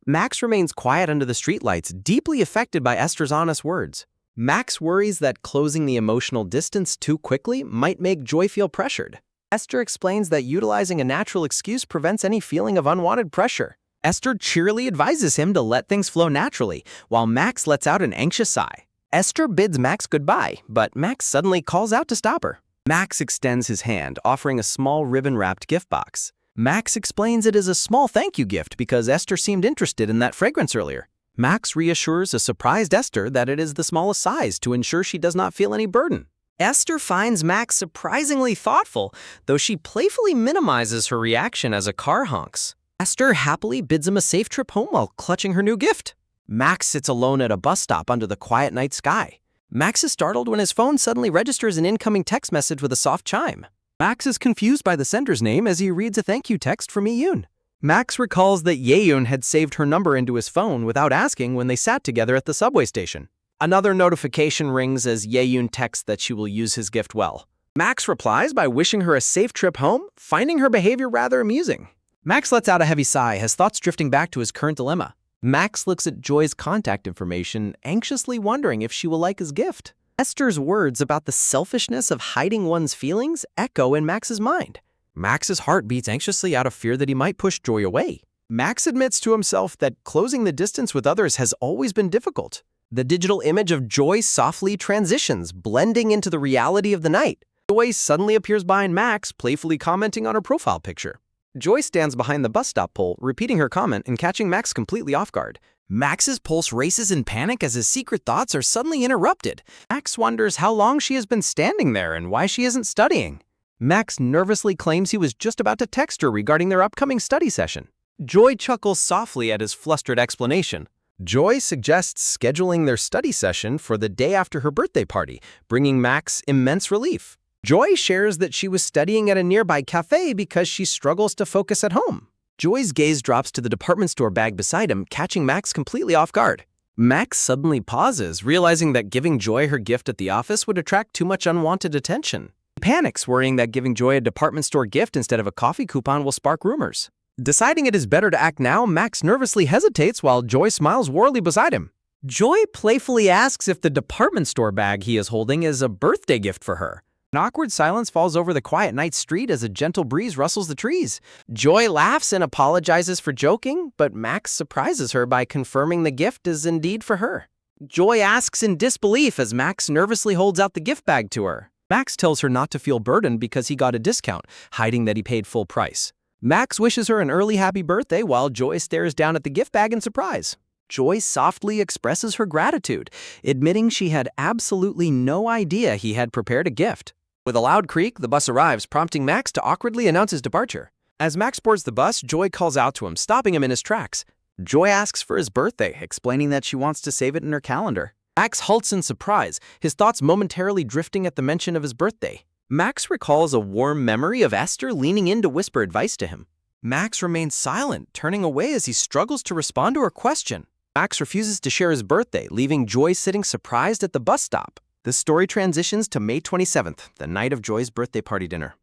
Speaker 3: Max remains quiet under the streetlights, deeply affected by Esther's honest words. Max worries that closing the emotional distance too quickly might make Joy feel pressured. Esther explains that utilizing a natural excuse prevents any feeling of unwanted pressure. Esther cheerily advises him to let things flow naturally, while Max lets out an anxious sigh. Esther bids Max goodbye, but Max suddenly calls out to stop her. Max extends his hand, offering a small ribbon-wrapped gift box. Max explains it is a small thank you gift because Esther seemed interested in that fragrance earlier. Max reassures a surprised Esther that it is the smallest size to ensure she does not feel any burden. Esther finds Max surprisingly thoughtful, though she playfully minimizes her reaction as a car honks. Esther happily bids him a safe trip home while clutching her new gift. Max sits alone at a bus stop under the quiet night sky. Max is startled when his phone suddenly registers an incoming text message with a soft chime. Max is confused by the sender's name as he reads a thank you text from Yoon. Max recalls that Yoon had saved her number into his phone without asking when they sat together at the subway station.
Speaker 1: Another notification rings as Ye-yoon texts that she will use his gift well. Max replies by wishing her a safe trip home, finding her behavior rather amusing. Max lets out a heavy sigh, his thoughts drifting back to his current dilemma. Max looks at Joy's contact information, anxiously wondering if she will like his gift. Esther's words about the selfishness of hiding one's feelings echo in Max's mind. Max's heart beats anxiously out of fear that he might push Joy away. Max admits to himself that closing the distance with others has always been difficult. The digital image of Joy softly transitions, blending into the reality of the night. Joy suddenly appears behind Max, playfully commenting on her profile picture. Joy stands behind the bus stop pole, repeating her comment and catching Max completely off guard. Max's pulse races in panic as his secret thoughts are suddenly interrupted. Max wonders how long she has been standing there and why she isn't studying. Max nervously claims he was just about to text her regarding their upcoming study session. Joy chuckles softly at his flustered explanation. Joy suggests scheduling their study session for the day after her birthday party, bringing Max immense relief. Joy shares that she was studying at a nearby cafe because she struggles to focus at home. Joy's gaze drops to the department store bag beside him, catching Max completely off guard. Max suddenly pauses, realizing that giving Joy her gift at the office would attract too much unwanted attention. He panics, worrying that giving Joy a department store gift instead of a coffee coupon will spark rumors. Deciding it is better to act now, Max nervously hesitates while Joy smiles warmly beside him. Joy playfully asks if the department store bag he is holding is a birthday gift for her. An awkward silence falls over the quiet night street as a gentle breeze rustles the trees. Joy laughs and apologizes for joking, but Max surprises her by confirming the gift is indeed for her. Joy asks in disbelief as Max nervously holds out the gift bag to her. Max tells her not to feel burdened because he got a discount, hiding that he paid full price. Max wishes her an early happy birthday while Joy stares down at the gift bag in surprise. Joy softly expresses her gratitude, admitting she had absolutely no idea he had prepared a gift. With a loud creak, the bus arrives, prompting Max to awkwardly announce his departure. As Max boards the bus, Joy calls out to him, stopping him in his tracks. Joy asks for his birthday, explaining that she wants to save it in her calendar. Max halts in surprise, his thoughts momentarily drifting at the mention of his birthday. Max recalls a warm memory of Esther leaning in to whisper advice to him. Max remains silent, turning away as he struggles to respond to her question. Max refuses to share his birthday, leaving Joy sitting surprised at the bus stop. The story transitions to May 27th, the night of Joy's birthday party dinner.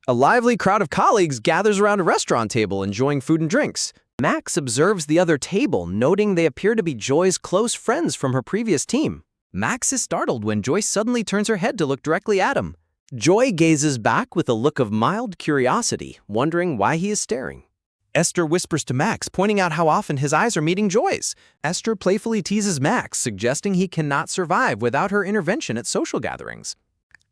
Speaker 1: A lively crowd of colleagues gathers around a restaurant table enjoying food and drinks. Max observes the other table, noting they appear to be Joy's close friends from her previous team. Max is startled when Joy suddenly turns her head to look directly at him. Joy gazes back with a look of mild curiosity, wondering why he is staring. Esther whispers to Max, pointing out how often his eyes are meeting Joy's. Esther playfully teases Max, suggesting he cannot survive without her intervention at social gatherings.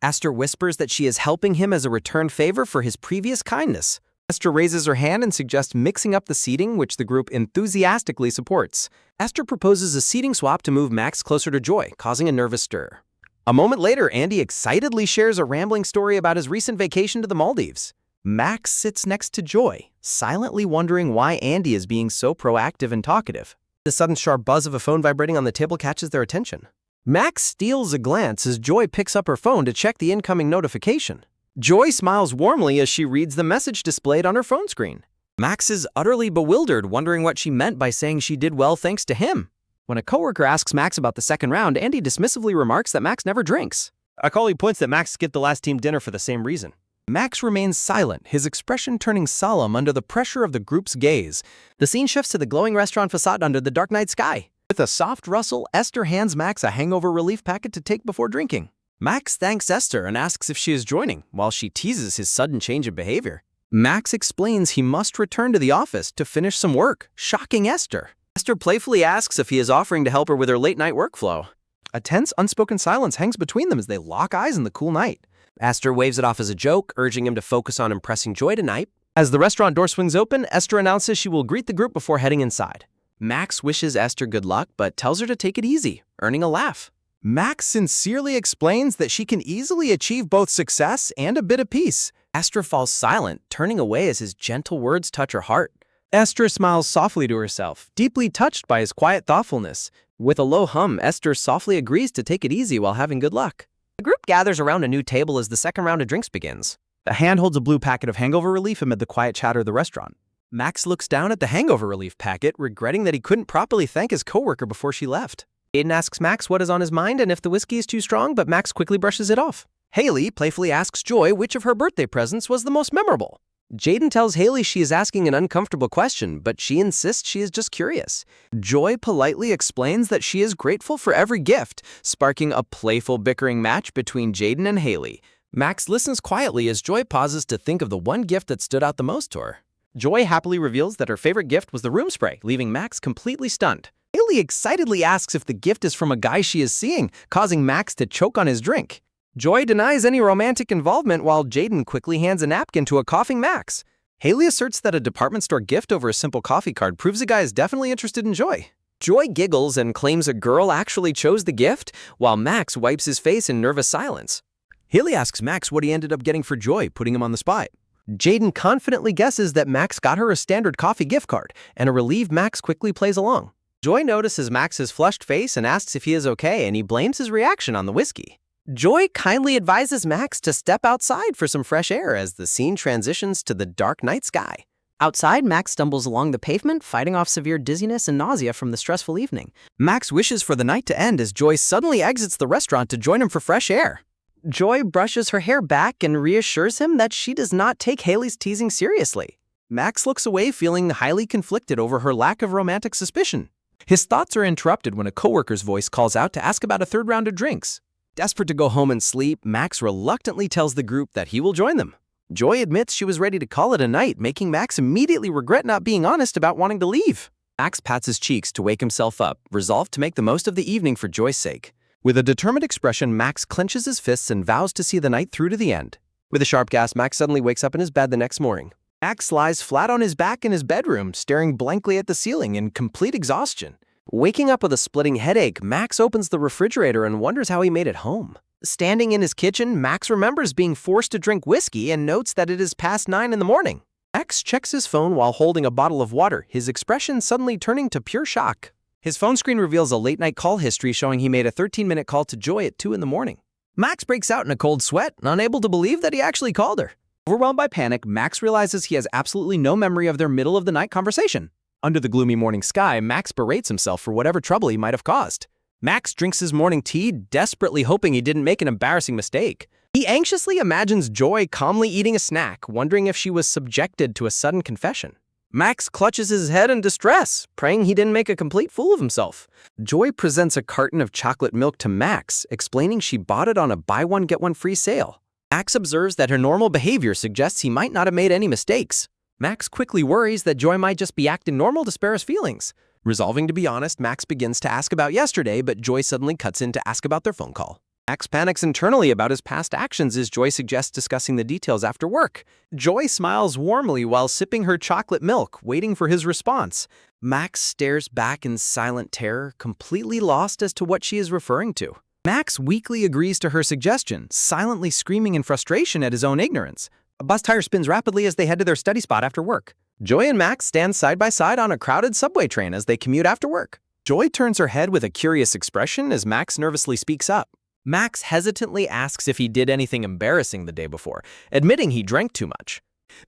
Speaker 1: Esther whispers that she is helping him as a return favor for his previous kindness. Esther raises her hand and suggests mixing up the seating, which the group enthusiastically supports. Esther proposes a seating swap to move Max closer to Joy, causing a nervous stir. A moment later, Andy excitedly shares a rambling story about his recent vacation to the Maldives. Max sits next to Joy, silently wondering why Andy is being so proactive and talkative. The sudden sharp buzz of a phone vibrating on the table catches their attention. Max steals a glance as Joy picks up her phone to check the incoming notification. Joy smiles warmly as she reads the message displayed on her phone screen. Max is utterly bewildered, wondering what she meant by saying she did well thanks to him. When a coworker asks Max about the second round, Andy dismissively remarks that Max never drinks. A colleague points that Max skipped the last team dinner for the same reason. Max remains silent, his expression turning solemn under the pressure of the group's gaze. The scene shifts to the glowing restaurant facade under the dark night sky. With a soft rustle, Esther hands Max a hangover relief packet to take before drinking. Max thanks Esther and asks if she is joining, while she teases his sudden change of behavior. Max explains he must return to the office to finish some work, shocking Esther. Esther playfully asks if he is offering to help her with her late-night workflow. A tense, unspoken silence hangs between them as they lock eyes in the cool night. Esther waves it off as a joke, urging him to focus on impressing Joy tonight. As the restaurant door swings open, Esther announces she will greet the group before heading inside. Max wishes Esther good luck, but tells her to take it easy, earning a laugh. Max sincerely explains that she can easily achieve both success and a bit of peace. Esther falls silent, turning away as his gentle words touch her heart. Esther smiles softly to herself, deeply touched by his quiet thoughtfulness. With a low hum, Esther softly agrees to take it easy while having good luck. The group gathers around a new table as the second round of drinks begins. A hand holds a blue packet of hangover relief amid the quiet chatter of the restaurant. Max looks down at the hangover relief packet, regretting that he couldn't properly thank his coworker before she left. Jaden asks Max what is on his mind and if the whiskey is too strong, but Max quickly brushes it off. Haley playfully asks Joy which of her birthday presents was the most memorable. Jaden tells Haley she is asking an uncomfortable question, but she insists she is just curious. Joy politely explains that she is grateful for every gift, sparking a playful bickering match between Jaden and Haley. Max listens quietly as Joy pauses to think of the one gift that stood out the most to her. Joy happily reveals that her favorite gift was the room spray, leaving Max completely stunned. Haley excitedly asks if the gift is from a guy she is seeing, causing Max to choke on his drink. Joy denies any romantic involvement while Jaden quickly hands a napkin to a coughing Max. Haley asserts that a department store gift over a simple coffee card proves a guy is definitely interested in Joy. Joy giggles and claims a girl actually chose the gift, while Max wipes his face in nervous silence. Haley asks Max what he ended up getting for Joy, putting him on the spot. Jaden confidently guesses that Max got her a standard coffee gift card, and a relieved Max quickly plays along. Joy notices Max's flushed face and asks if he is okay, and he blames his reaction on the whiskey. Joy kindly advises Max to step outside for some fresh air as the scene transitions to the dark night sky. Outside, Max stumbles along the pavement, fighting off severe dizziness and nausea from the stressful evening. Max wishes for the night to end as Joy suddenly exits the restaurant to join him for fresh air. Joy brushes her hair back and reassures him that she does not take Haley's teasing seriously. Max looks away, feeling highly conflicted over her lack of romantic suspicion. His thoughts are interrupted when a coworker's voice calls out to ask about a third round of drinks. Desperate to go home and sleep, Max reluctantly tells the group that he will join them. Joy admits she was ready to call it a night, making Max immediately regret not being honest about wanting to leave. Max pats his cheeks to wake himself up, resolved to make the most of the evening for Joy's sake. With a determined expression, Max clenches his fists and vows to see the night through to the end. With a sharp gasp, Max suddenly wakes up in his bed the next morning. Max lies flat on his back in his bedroom, staring blankly at the ceiling in complete exhaustion. Waking up with a splitting headache, Max opens the refrigerator and wonders how he made it home. Standing in his kitchen, Max remembers being forced to drink whiskey and notes that it is past 9 in the morning. Max checks his phone while holding a bottle of water, his expression suddenly turning to pure shock. His phone screen reveals a late-night call history showing he made a 13-minute call to Joy at 2 in the morning. Max breaks out in a cold sweat, unable to believe that he actually called her. Overwhelmed by panic, Max realizes he has absolutely no memory of their middle-of-the-night conversation. Under the gloomy morning sky, Max berates himself for whatever trouble he might have caused. Max drinks his morning tea, desperately hoping he didn't make an embarrassing mistake. He anxiously imagines Joy calmly eating a snack, wondering if she was subjected to a sudden confession. Max clutches his head in distress, praying he didn't make a complete fool of himself. Joy presents a carton of chocolate milk to Max, explaining she bought it on a buy-one-get-one-free sale. Max observes that her normal behavior suggests he might not have made any mistakes. Max quickly worries that Joy might just be acting normal to spare his feelings. Resolving to be honest, Max begins to ask about yesterday, but Joy suddenly cuts in to ask about their phone call. Max panics internally about his past actions as Joy suggests discussing the details after work. Joy smiles warmly while sipping her chocolate milk, waiting for his response. Max stares back in silent terror, completely lost as to what she is referring to. Max weakly agrees to her suggestion, silently screaming in frustration at his own ignorance. A bus tire spins rapidly as they head to their study spot after work. Joy and Max stand side by side on a crowded subway train as they commute after work. Joy turns her head with a curious expression as Max nervously speaks up. Max hesitantly asks if he did anything embarrassing the day before, admitting he drank too much.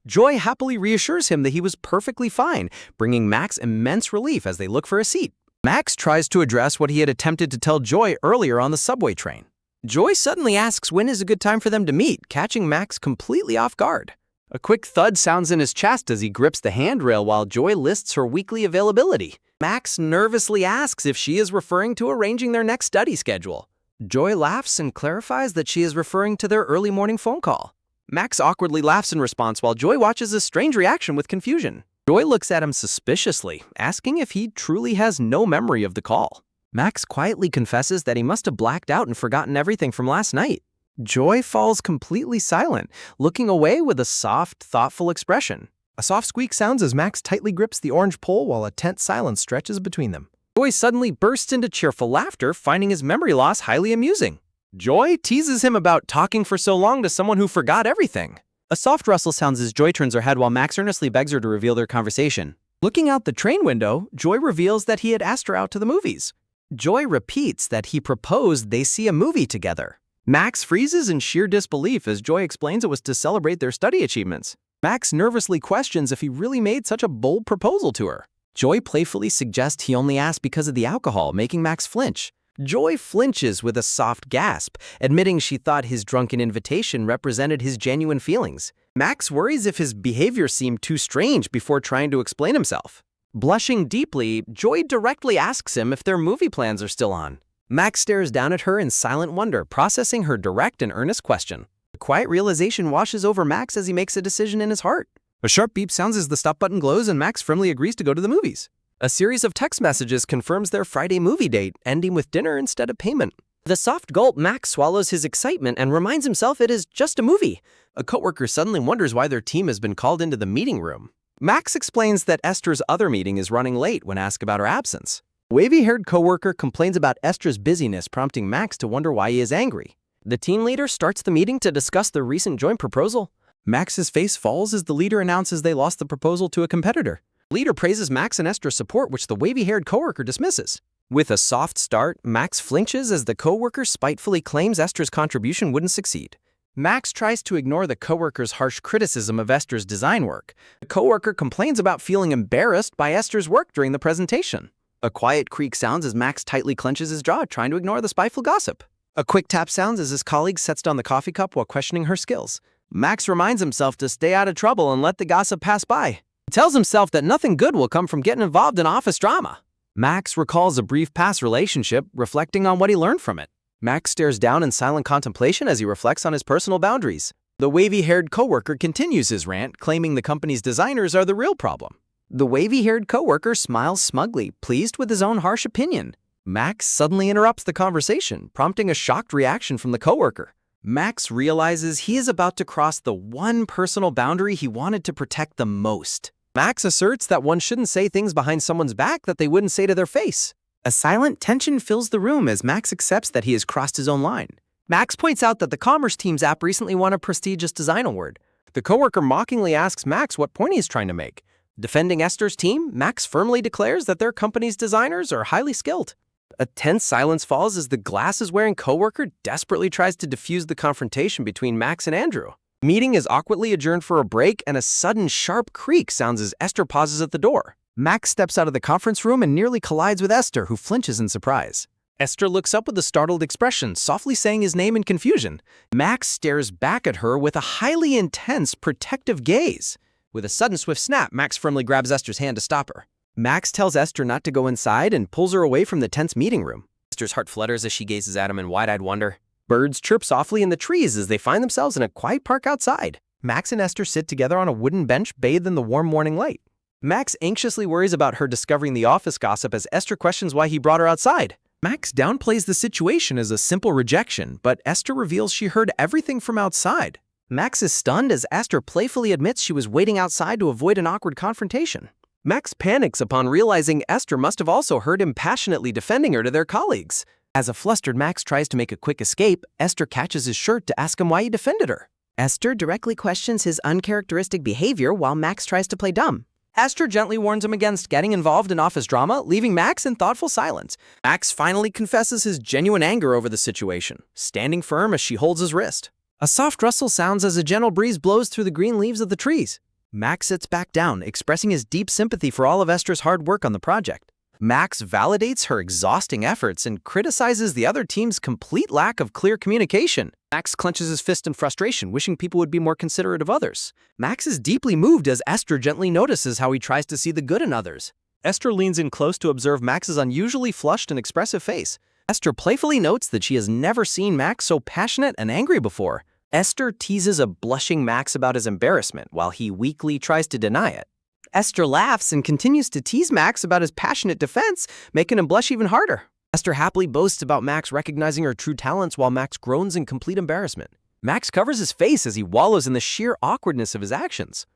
Speaker 1: Joy happily reassures him that he was perfectly fine, bringing Max immense relief as they look for a seat. Max tries to address what he had attempted to tell Joy earlier on the subway train. Joy suddenly asks when is a good time for them to meet, catching Max completely off guard. A quick thud sounds in his chest as he grips the handrail while Joy lists her weekly availability. Max nervously asks if she is referring to arranging their next study schedule. Joy laughs and clarifies that she is referring to their early morning phone call. Max awkwardly laughs in response while Joy watches a strange reaction with confusion. Joy looks at him suspiciously, asking if he truly has no memory of the call. Max quietly confesses that he must have blacked out and forgotten everything from last night. Joy falls completely silent, looking away with a soft, thoughtful expression. A soft squeak sounds as Max tightly grips the orange pole while a tense silence stretches between them. Joy suddenly bursts into cheerful laughter, finding his memory loss highly amusing. Joy teases him about talking for so long to someone who forgot everything. A soft rustle sounds as Joy turns her head while Max earnestly begs her to reveal their conversation. Looking out the train window, Joy reveals that he had asked her out to the movies. Joy repeats that he proposed they see a movie together. Max freezes in sheer disbelief as Joy explains it was to celebrate their study achievements. Max nervously questions if he really made such a bold proposal to her.
Speaker 3: Joy playfully suggests he only asked because of the alcohol, making Max flinch. Joy flinches with a soft gasp, admitting she thought his drunken invitation represented his genuine feelings. Max worries if his behavior seemed too strange before trying to explain himself. Blushing deeply, Joy directly asks him if their movie plans are still on. Max stares down at her in silent wonder, processing her direct and earnest question. A quiet realization washes over Max as he makes a decision in his heart. A sharp beep sounds as the stop button glows and Max firmly agrees to go to the movies. A series of text messages confirms their Friday movie date, ending with dinner instead of payment.
Speaker 2: With a soft gulp, Max swallows his excitement and reminds himself it is just a movie.
Speaker 3: A coworker suddenly wonders why their team has been called into the meeting room. Max explains that Esther's other meeting is running late when asked about her absence. A wavy-haired coworker complains about Esther's busyness, prompting Max to wonder why he is angry.
Speaker 2: The team leader starts the meeting to discuss the recent joint proposal.
Speaker 3: Max's face falls as the leader announces they lost the proposal to a competitor. The leader praises Max and Esther's support, which the wavy-haired coworker dismisses. With a soft start, Max flinches as the coworker spitefully claims Esther's contribution wouldn't succeed. Max tries to ignore the coworker's harsh criticism of Esther's design work. The coworker complains about feeling embarrassed by Esther's work during the presentation. A quiet creak sounds as Max tightly clenches his jaw, trying to ignore the spiteful gossip. A quick tap sounds as his colleague sets down the coffee cup while questioning her skills. Max reminds himself to stay out of trouble and let the gossip pass by. He tells himself that nothing good will come from getting involved in office drama. Max recalls a brief past relationship, reflecting on what he learned from it. Max stares down in silent contemplation as he reflects on his personal boundaries. The wavy-haired coworker continues his rant, claiming the company's designers are the real problem. The wavy-haired coworker smiles smugly, pleased with his own harsh opinion. Max suddenly interrupts the conversation, prompting a shocked reaction from the coworker. Max realizes he is about to cross the one personal boundary he wanted to protect the most. Max asserts that one shouldn't say things behind someone's back that they wouldn't say to their face. A silent tension fills the room as Max accepts that he has crossed his own line. Max points out that the Commerce Team's app recently won a prestigious design award. The coworker mockingly asks Max what point he's trying to make. Defending Esther's team, Max firmly declares that their company's designers are highly skilled. A tense silence falls as the glasses-wearing coworker desperately tries to defuse the confrontation between Max and Andrew. The meeting is awkwardly adjourned for a break, and a sudden sharp creak sounds as Esther pauses at the door. Max steps out of the conference room and nearly collides with Esther, who flinches in surprise. Esther looks up with a startled expression, softly saying his name in confusion. Max stares back at her with a highly intense, protective gaze. With a sudden swift snap, Max firmly grabs Esther's hand to stop her. Max tells Esther not to go inside and pulls her away from the tense meeting room. Esther's heart flutters as she gazes at him in wide-eyed wonder. Birds chirp softly in the trees as they find themselves in a quiet park outside. Max and Esther sit together on a wooden bench bathed in the warm morning light. Max anxiously worries about her discovering the office gossip as Esther questions why he brought her outside. Max downplays the situation as a simple rejection, but Esther reveals she heard everything from outside. Max is stunned as Esther playfully admits she was waiting outside to avoid an awkward confrontation. Max panics upon realizing Esther must have also heard him passionately defending her to their colleagues. As a flustered Max tries to make a quick escape, Esther catches his shirt to ask him why he defended her. Esther directly questions his uncharacteristic behavior while Max tries to play dumb. Esther gently warns him against getting involved in office drama, leaving Max in thoughtful silence. Max finally confesses his genuine anger over the situation, standing firm as she holds his wrist. A soft rustle sounds as a gentle breeze blows through the green leaves of the trees. Max sits back down, expressing his deep sympathy for all of Esther's hard work on the project. Max validates her exhausting efforts and criticizes the other team's complete lack of clear communication. Max clenches his fist in frustration, wishing people would be more considerate of others. Max is deeply moved as Esther gently notices how he tries to see the good in others. Esther leans in close to observe Max's unusually flushed and expressive face. Esther playfully notes that she has never seen Max so passionate and angry before. Esther teases a blushing Max about his embarrassment while he weakly tries to deny it. Esther laughs and continues to tease Max about his passionate defense, making him blush even harder. Esther happily boasts about Max recognizing her true talents while Max groans in complete embarrassment. Max covers his face as he wallows in the sheer awkwardness of his actions.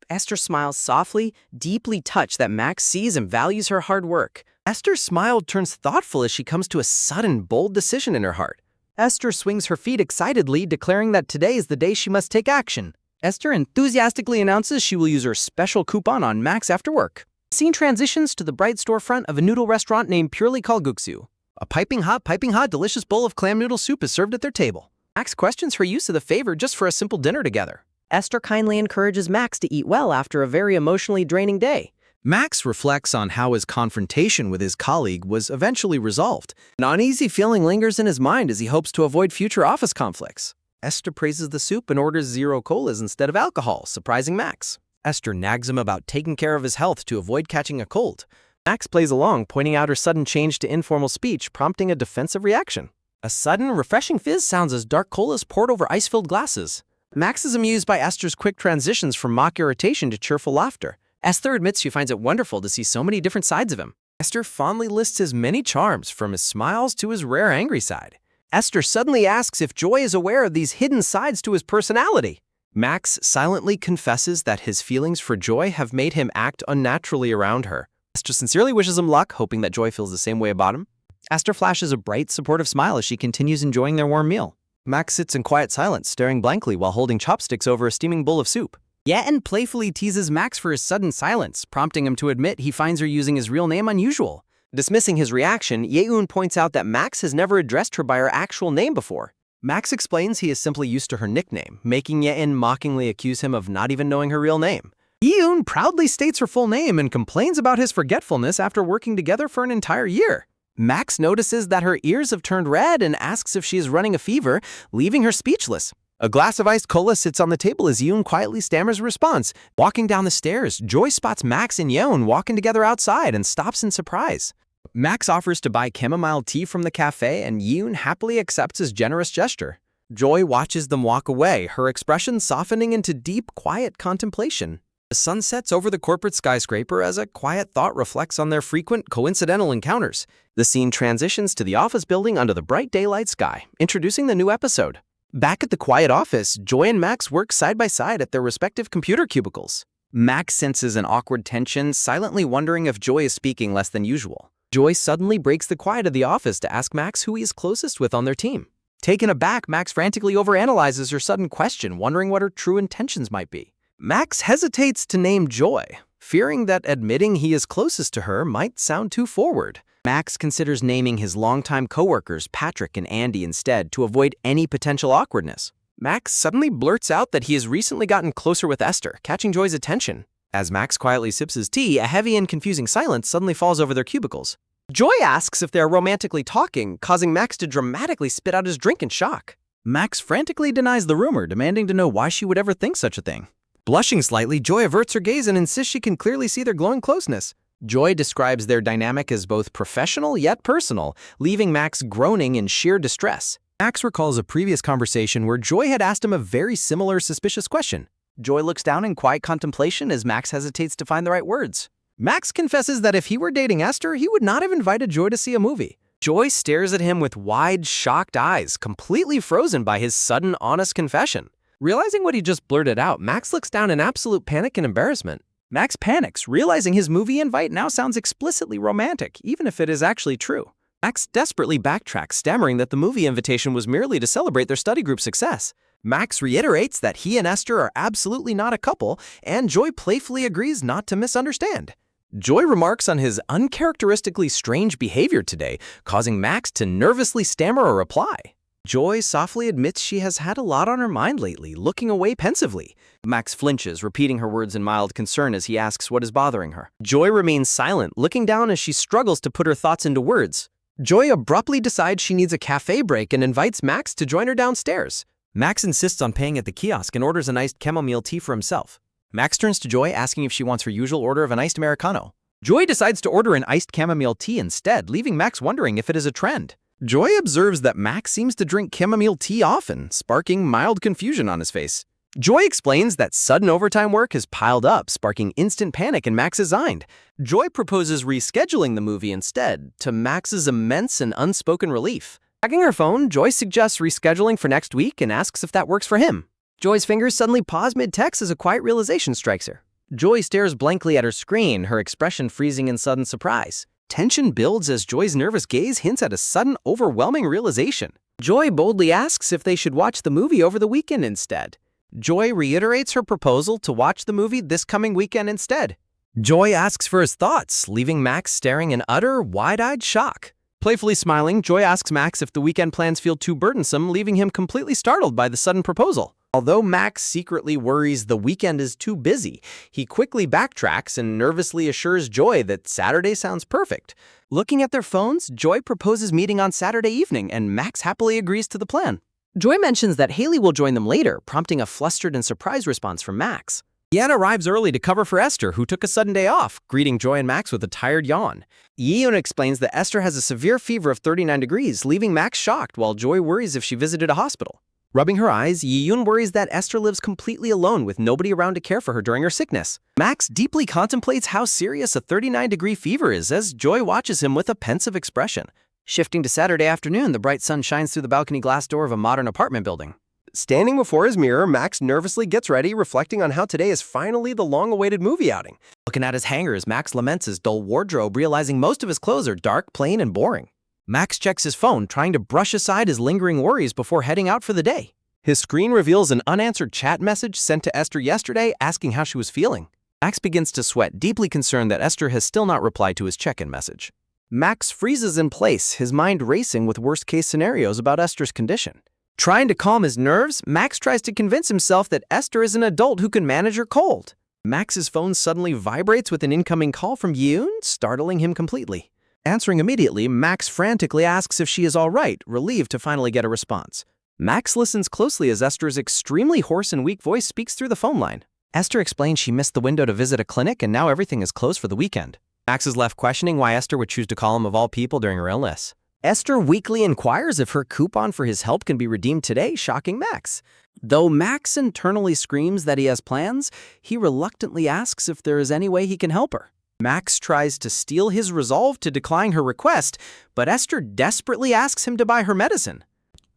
Speaker 3: Esther smiles softly, deeply touched that Max sees and values her hard work. Esther's smile turns thoughtful as she comes to a sudden, bold decision in her heart. Esther swings her feet excitedly, declaring that today is the day she must take action. Esther enthusiastically announces she will use her special coupon on Max after work. The scene transitions to the bright storefront of a noodle restaurant named Purely Kalguksu. A piping hot, delicious bowl of clam noodle soup is served at their table. Max questions her use of the favor just for a simple dinner together. Esther kindly encourages Max to eat well after a very emotionally draining day. Max reflects on how his confrontation with his colleague was eventually resolved. An uneasy feeling lingers in his mind as he hopes to avoid future office conflicts. Esther praises the soup and orders 0 colas instead of alcohol, surprising Max. Esther nags him about taking care of his health to avoid catching a cold. Max plays along, pointing out her sudden change to informal speech, prompting a defensive reaction. A sudden, refreshing fizz sounds as dark colas poured over ice-filled glasses. Max is amused by Esther's quick transitions from mock irritation to cheerful laughter. Esther admits she finds it wonderful to see so many different sides of him. Esther fondly lists his many charms, from his smiles to his rare angry side. Esther suddenly asks if Joy is aware of these hidden sides to his personality. Max silently confesses that his feelings for Joy have made him act unnaturally around her. Esther sincerely wishes him luck, hoping that Joy feels the same way about him. Esther flashes a bright, supportive smile as she continues enjoying their warm meal. Max sits in quiet silence, staring blankly while holding chopsticks over a steaming bowl of soup. Ye-eun playfully teases Max for his sudden silence, prompting him to admit he finds her using his real name unusual. Dismissing his reaction, Ye-eun points out that Max has never addressed her by her actual name before. Max explains he is simply used to her nickname, making Ye-eun mockingly accuse him of not even knowing her real name. Ye-eun proudly states her full name and complains about his forgetfulness after working together for an entire year. Max notices that her ears have turned red and asks if she is running a fever, leaving her speechless. A glass of iced cola sits on the table as Yeon quietly stammers a response. Walking down the stairs, Joy spots Max and Yeon walking together outside and stops in surprise. Max offers to buy chamomile tea from the cafe and Yeon happily accepts his generous gesture. Joy watches them walk away, her expression softening into deep, quiet contemplation. The sun sets over the corporate skyscraper as a quiet thought reflects on their frequent, coincidental encounters. The scene transitions to the office building under the bright daylight sky, introducing the new episode. Back at the quiet office, Joy and Max work side by side at their respective computer cubicles. Max senses an awkward tension, silently wondering if Joy is speaking less than usual. Joy suddenly breaks the quiet of the office to ask Max who he is closest with on their team. Taken aback, Max frantically overanalyzes her sudden question, wondering what her true intentions might be. Max hesitates to name Joy, fearing that admitting he is closest to her might sound too forward. Max considers naming his longtime coworkers Patrick and Andy instead to avoid any potential awkwardness. Max suddenly blurts out that he has recently gotten closer with Esther, catching Joy's attention. As Max quietly sips his tea, a heavy and confusing silence suddenly falls over their cubicles. Joy asks if they are romantically talking, causing Max to dramatically spit out his drink in shock. Max frantically denies the rumor, demanding to know why she would ever think such a thing. Blushing slightly, Joy averts her gaze and insists she can clearly see their glowing closeness. Joy describes their dynamic as both professional yet personal, leaving Max groaning in sheer distress. Max recalls a previous conversation where Joy had asked him a very similar suspicious question. Joy looks down in quiet contemplation as Max hesitates to find the right words. Max confesses that if he were dating Esther, he would not have invited Joy to see a movie. Joy stares at him with wide, shocked eyes, completely frozen by his sudden, honest confession. Realizing what he just blurted out, Max looks down in absolute panic and embarrassment. Max panics, realizing his movie invite now sounds explicitly romantic, even if it is actually true. Max desperately backtracks, stammering that the movie invitation was merely to celebrate their study group success. Max reiterates that he and Esther are absolutely not a couple, and Joy playfully agrees not to misunderstand. Joy remarks on his uncharacteristically strange behavior today, causing Max to nervously stammer a reply. Joy softly admits she has had a lot on her mind lately, looking away pensively. Max flinches, repeating her words in mild concern as he asks what is bothering her. Joy remains silent, looking down as she struggles to put her thoughts into words. Joy abruptly decides she needs a cafe break and invites Max to join her downstairs. Max insists on paying at the kiosk and orders an iced chamomile tea for himself. Max turns to Joy, asking if she wants her usual order of an iced Americano. Joy decides to order an iced chamomile tea instead, leaving Max wondering if it is a trend. Joy observes that Max seems to drink chamomile tea often, sparking mild confusion on his face. Joy explains that sudden overtime work has piled up, sparking instant panic in Max's mind. Joy proposes rescheduling the movie instead, to Max's immense and unspoken relief. Checking her phone, Joy suggests rescheduling for next week and asks if that works for him. Joy's fingers suddenly pause mid-text as a quiet realization strikes her. Joy stares blankly at her screen, her expression freezing in sudden surprise. Tension builds as Joy's nervous gaze hints at a sudden, overwhelming realization. Joy boldly asks if they should watch the movie over the weekend instead. Joy reiterates her proposal to watch the movie this coming weekend instead. Joy asks for his thoughts, leaving Max staring in utter, wide-eyed shock. Playfully smiling, Joy asks Max if the weekend plans feel too burdensome, leaving him completely startled by the sudden proposal.
Speaker 2: Although Max secretly worries the weekend is too busy, he quickly backtracks and nervously assures Joy that Saturday sounds perfect.
Speaker 3: Looking at their phones, Joy proposes meeting on Saturday evening, and Max happily agrees to the plan.
Speaker 2: Joy mentions that Haley will join them later, prompting a flustered and surprised response from Max.
Speaker 1: Yan arrives early to cover for Esther, who took a sudden day off, greeting Joy and Max with a tired yawn.
Speaker 2: Yi-yoon explains that Esther has a severe fever of 39 degrees, leaving Max shocked while Joy worries if she visited a hospital.
Speaker 1: Rubbing her eyes, Yi-yoon worries that Esther lives completely alone with nobody around to care for her during her sickness.
Speaker 3: Max deeply contemplates how serious a 39-degree fever is as Joy watches him with a pensive expression.
Speaker 2: Shifting to Saturday afternoon, the bright sun shines through the balcony glass door of a modern apartment building.
Speaker 1: Standing before his mirror, Max nervously gets ready, reflecting on how today is finally the long-awaited movie outing.
Speaker 3: Looking at his hangers, Max laments his dull wardrobe, realizing most of his clothes are dark, plain, and boring. Max checks his phone, trying to brush aside his lingering worries before heading out for the day.
Speaker 1: His screen reveals an unanswered chat message sent to Esther yesterday asking how she was feeling.
Speaker 3: Max begins to sweat, deeply concerned that Esther has still not replied to his check-in message. Max freezes in place, his mind racing with worst-case scenarios about Esther's condition.
Speaker 2: Trying to calm his nerves, Max tries to convince himself that Esther is an adult who can manage her cold.
Speaker 3: Max's phone suddenly vibrates with an incoming call from Yoon, startling him completely. Answering immediately, Max frantically asks if she is all right, relieved to finally get a response. Max listens closely as Esther's extremely hoarse and weak voice speaks through the phone line. Esther explains she missed the window to visit a clinic and now everything is closed for the weekend.
Speaker 1: Max is left questioning why Esther would choose to call him of all people during her illness.
Speaker 2: Esther weakly inquires if her coupon for his help can be redeemed today, shocking Max. Though Max internally screams that he has plans, he reluctantly asks if there is any way he can help her.
Speaker 3: Max tries to steel his resolve to decline her request, but Esther desperately asks him to buy her medicine.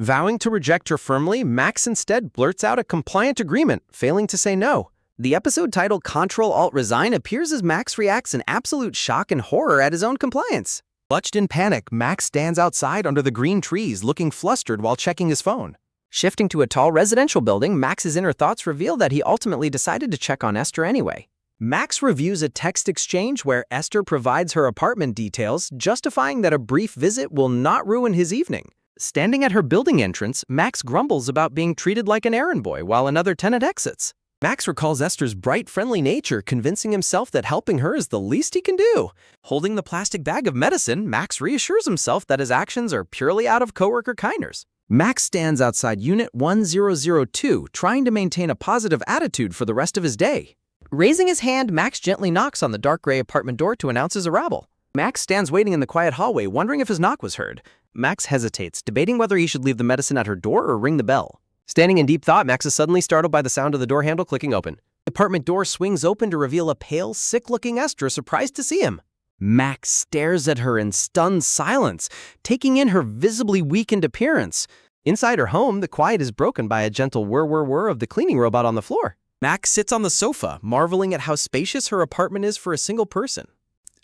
Speaker 1: Vowing to reject her firmly, Max instead blurts out a compliant agreement, failing to say no.
Speaker 2: The episode titled Ctrl-Alt-Resign appears as Max reacts in absolute shock and horror at his own compliance.
Speaker 3: Clutched in panic, Max stands outside under the green trees, looking flustered while checking his phone.
Speaker 2: Shifting to a tall residential building, Max's inner thoughts reveal that he ultimately decided to check on Esther anyway.
Speaker 3: Max reviews a text exchange where Esther provides her apartment details, justifying that a brief visit will not ruin his evening. Standing at her building entrance, Max grumbles about being treated like an errand boy while another tenant exits. Max recalls Esther's bright, friendly nature, convincing himself that helping her is the least he can do. Holding the plastic bag of medicine, Max reassures himself that his actions are purely out of coworker kindness. Max stands outside Unit 1002, trying to maintain a positive attitude for the rest of his day.
Speaker 2: Raising his hand, Max gently knocks on the dark gray apartment door to announce his arrival.
Speaker 3: Max stands waiting in the quiet hallway, wondering if his knock was heard. Max hesitates, debating whether he should leave the medicine at her door or ring the bell.
Speaker 1: Standing in deep thought, Max is suddenly startled by the sound of the door handle clicking open.
Speaker 3: The apartment door swings open to reveal a pale, sick-looking Esther surprised to see him. Max stares at her in stunned silence, taking in her visibly weakened appearance. Inside her home, the quiet is broken by a gentle whir-whir-whir of the cleaning robot on the floor. Max sits on the sofa, marveling at how spacious her apartment is for a single person.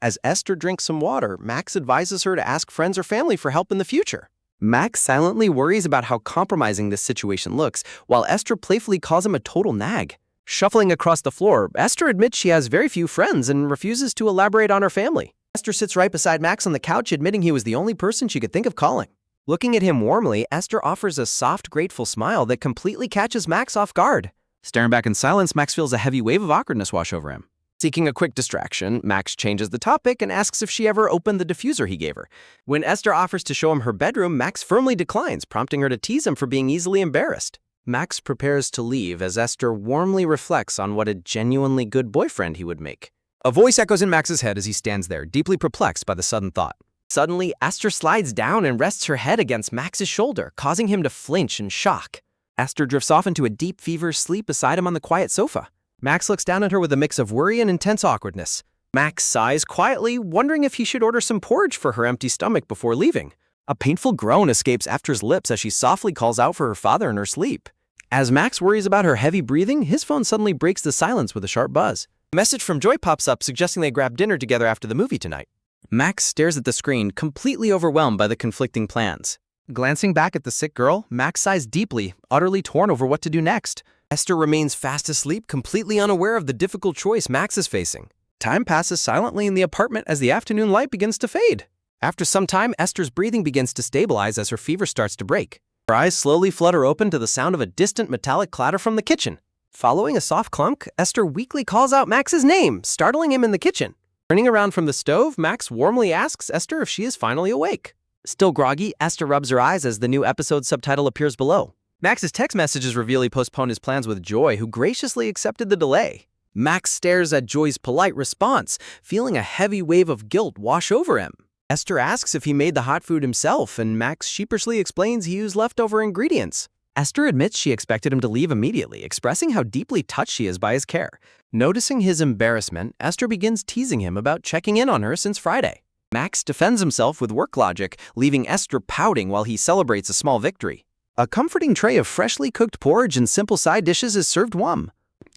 Speaker 3: As Esther drinks some water, Max advises her to ask friends or family for help in the future. Max silently worries about how compromising this situation looks, while Esther playfully calls him a total nag. Shuffling across the floor, Esther admits she has very few friends and refuses to elaborate on her family. Esther sits right beside Max on the couch, admitting he was the only person she could think of calling. Looking at him warmly, Esther offers a soft, grateful smile that completely catches Max off guard. Staring back in silence, Max feels a heavy wave of awkwardness wash over him. Seeking a quick distraction, Max changes the topic and asks if she ever opened the diffuser he gave her. When Esther offers to show him her bedroom, Max firmly declines, prompting her to tease him for being easily embarrassed. Max prepares to leave as Esther warmly reflects on what a genuinely good boyfriend he would make. A voice echoes in Max's head as he stands there, deeply perplexed by the sudden thought. Suddenly, Esther slides down and rests her head against Max's shoulder, causing him to flinch in shock. Esther drifts off into a deep, feverish sleep beside him on the quiet sofa. Max looks down at her with a mix of worry and intense awkwardness. Max sighs quietly, wondering if he should order some porridge for her empty stomach before leaving. A painful groan escapes Esther's lips as she softly calls out for her father in her sleep. As Max worries about her heavy breathing, his phone suddenly breaks the silence with a sharp buzz. A message from Joy pops up suggesting they grab dinner together after the movie tonight. Max stares at the screen, completely overwhelmed by the conflicting plans. Glancing back at the sick girl, Max sighs deeply, utterly torn over what to do next. Esther remains fast asleep, completely unaware of the difficult choice Max is facing. Time passes silently in the apartment as the afternoon light begins to fade. After some time, Esther's breathing begins to stabilize as her fever starts to break.
Speaker 1: Her eyes slowly flutter open to the sound of a distant metallic clatter from the kitchen. Following a soft clunk, Esther weakly calls out Max's name, startling him in the kitchen. Turning around from the stove, Max warmly asks Esther if she is finally awake. Still groggy, Esther rubs her eyes as the new episode subtitle appears below. Max's text messages reveal he postponed his plans with Joy, who graciously accepted the delay. Max stares at Joy's polite response, feeling a heavy wave of guilt wash over him. Esther asks if he made the hot food himself, and Max sheepishly explains he used leftover ingredients. Esther admits she expected him to leave immediately, expressing how deeply touched she is by his care. Noticing his embarrassment, Esther begins teasing him about checking in on her since Friday. Max defends himself with work logic, leaving Esther pouting while he celebrates a small victory. A comforting tray of freshly cooked porridge and simple side dishes is served warm.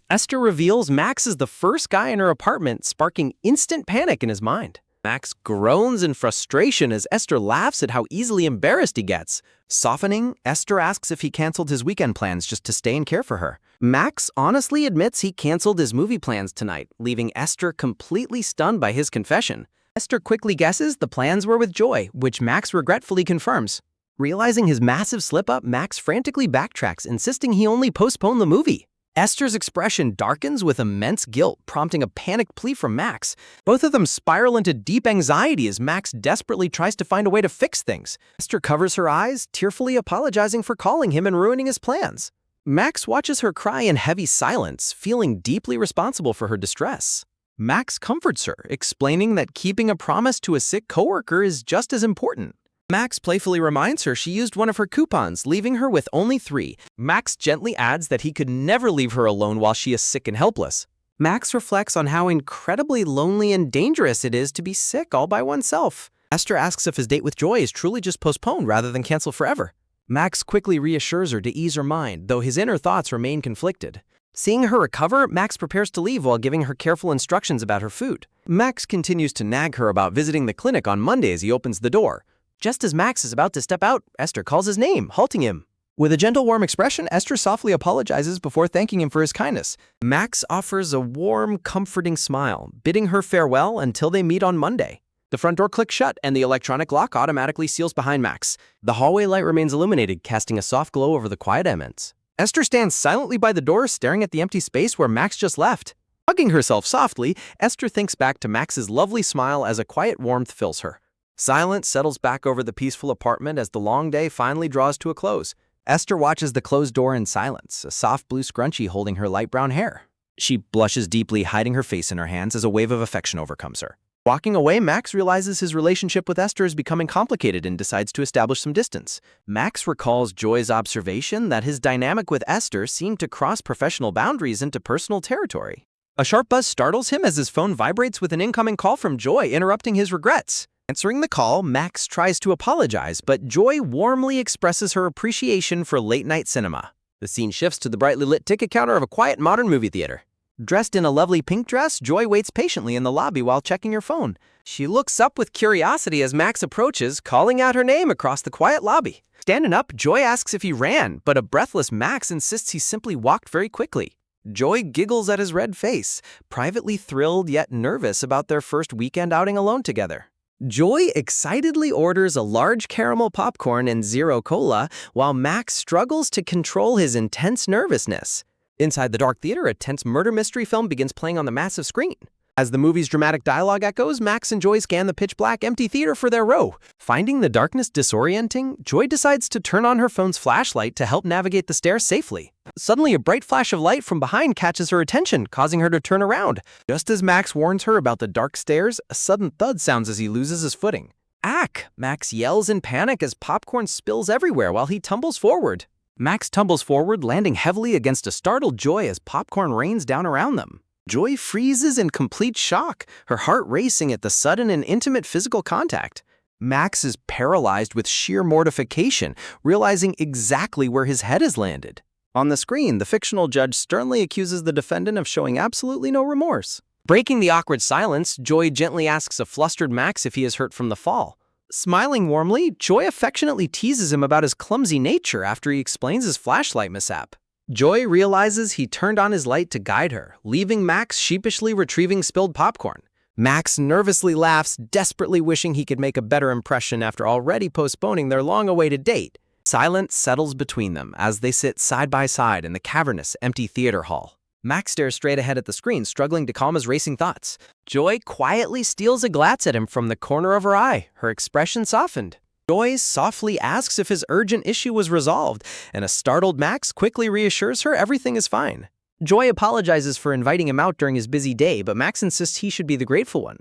Speaker 1: Esther reveals Max is the first guy in her apartment, sparking instant panic in his mind. Max groans in frustration as Esther laughs at how easily embarrassed he gets. Softening, Esther asks if he canceled his weekend plans just to stay and care for her. Max honestly admits he canceled his movie plans tonight, leaving Esther completely stunned by his confession. Esther quickly guesses the plans were with Joy, which Max regretfully confirms. Realizing his massive slip-up, Max frantically backtracks, insisting he only postponed the movie. Esther's expression darkens with immense guilt, prompting a panicked plea from Max. Both of them spiral into deep anxiety as Max desperately tries to find a way to fix things. Esther covers her eyes, tearfully apologizing for calling him and ruining his plans. Max watches her cry in heavy silence, feeling deeply responsible for her distress. Max comforts her, explaining that keeping a promise to a sick coworker is just as important. Max playfully reminds her she used one of her coupons, leaving her with only 3. Max gently adds that he could never leave her alone while she is sick and helpless. Max reflects on how incredibly lonely and dangerous it is to be sick all by oneself. Esther asks if his date with Joy is truly just postponed rather than canceled forever. Max quickly reassures her to ease her mind, though his inner thoughts remain conflicted. Seeing her recover, Max prepares to leave while giving her careful instructions about her food. Max continues to nag her about visiting the clinic on Monday as he opens the door. Just as Max is about to step out, Esther calls his name, halting him. With a gentle, warm expression, Esther softly apologizes before thanking him for his kindness. Max offers a warm, comforting smile, bidding her farewell until they meet on Monday. The front door clicks shut, and the electronic lock automatically seals behind Max. The hallway light remains illuminated, casting a soft glow over the quiet ambience. Esther stands silently by the door, staring at the empty space where Max just left. Hugging herself softly, Esther thinks back to Max's lovely smile as a quiet warmth fills her. Silence settles back over the peaceful apartment as the long day finally draws to a close. Esther watches the closed door in silence, a soft blue scrunchie holding her light brown hair. She blushes deeply, hiding her face in her hands as a wave of affection overcomes her. Walking away, Max realizes his relationship with Esther is becoming complicated and decides to establish some distance. Max recalls Joy's observation that his dynamic with Esther seemed to cross professional boundaries into personal territory. A sharp buzz startles him as his phone vibrates with an incoming call from Joy, interrupting his regrets. Answering the call, Max tries to apologize, but Joy warmly expresses her appreciation for late-night cinema. The scene shifts to the brightly lit ticket counter of a quiet modern movie theater. Dressed in a lovely pink dress, Joy waits patiently in the lobby while checking her phone. She looks up with curiosity as Max approaches, calling out her name across the quiet lobby. Standing up, Joy asks if he ran, but a breathless Max insists he simply walked very quickly. Joy giggles at his red face, privately thrilled yet nervous about their first weekend outing alone together. Joy excitedly orders a large caramel popcorn and zero cola, while Max struggles to control his intense nervousness. Inside the dark theater, a tense murder mystery film begins playing on the massive screen. As the movie's dramatic dialogue echoes, Max and Joy scan the pitch-black empty theater for their row. Finding the darkness disorienting, Joy decides to turn on her phone's flashlight to help navigate the stairs safely. Suddenly, a bright flash of light from behind catches her attention, causing her to turn around. Just as Max warns her about the dark stairs, a sudden thud sounds as he loses his footing. "Ack!" Max yells in panic as popcorn spills everywhere while he tumbles forward. Max tumbles forward, landing heavily against a startled Joy as popcorn rains down around them. Joy freezes in complete shock, her heart racing at the sudden and intimate physical contact. Max is paralyzed with sheer mortification, realizing exactly where his head has landed. On the screen, the fictional judge sternly accuses the defendant of showing absolutely no remorse. Breaking the awkward silence, Joy gently asks a flustered Max if he is hurt from the fall. Smiling warmly, Joy affectionately teases him about his clumsy nature after he explains his flashlight mishap. Joy realizes he turned on his light to guide her, leaving Max sheepishly retrieving spilled popcorn. Max nervously laughs, desperately wishing he could make a better impression after already postponing their long-awaited date.
Speaker 3: Silence settles between them as they sit side by side in the cavernous, empty theater hall. Max stares straight ahead at the screen, struggling to calm his racing thoughts. Joy quietly steals a glance at him from the corner of her eye, her expression softened. Joy softly asks if his urgent issue was resolved, and a startled Max quickly reassures her everything is fine. Joy apologizes for inviting him out during his busy day, but Max insists he should be the grateful one.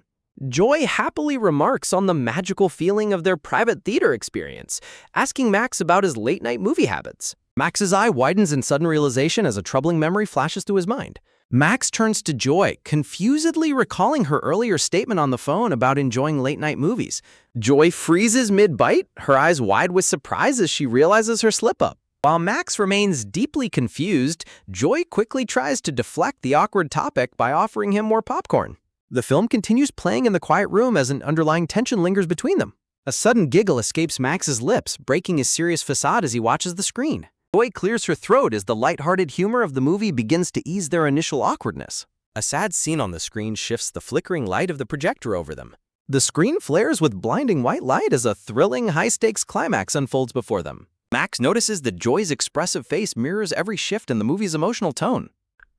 Speaker 3: Joy happily remarks on the magical feeling of their private theater experience, asking Max about his late-night movie habits. Max's eye widens in sudden realization as a troubling memory flashes through his mind. Max turns to Joy, confusedly recalling her earlier statement on the phone about enjoying late-night movies. Joy freezes mid-bite, her eyes wide with surprise as she realizes her slip-up. While Max remains deeply confused, Joy quickly tries to deflect the awkward topic by offering him more popcorn. The film continues playing in the quiet room as an underlying tension lingers between them. A sudden giggle escapes Max's lips, breaking his serious facade as he watches the screen. Joy clears her throat as the lighthearted humor of the movie begins to ease their initial awkwardness. A sad scene on the screen shifts the flickering light of the projector over them. The screen flares with blinding white light as a thrilling, high-stakes climax unfolds before them. Max notices that Joy's expressive face mirrors every shift in the movie's emotional tone.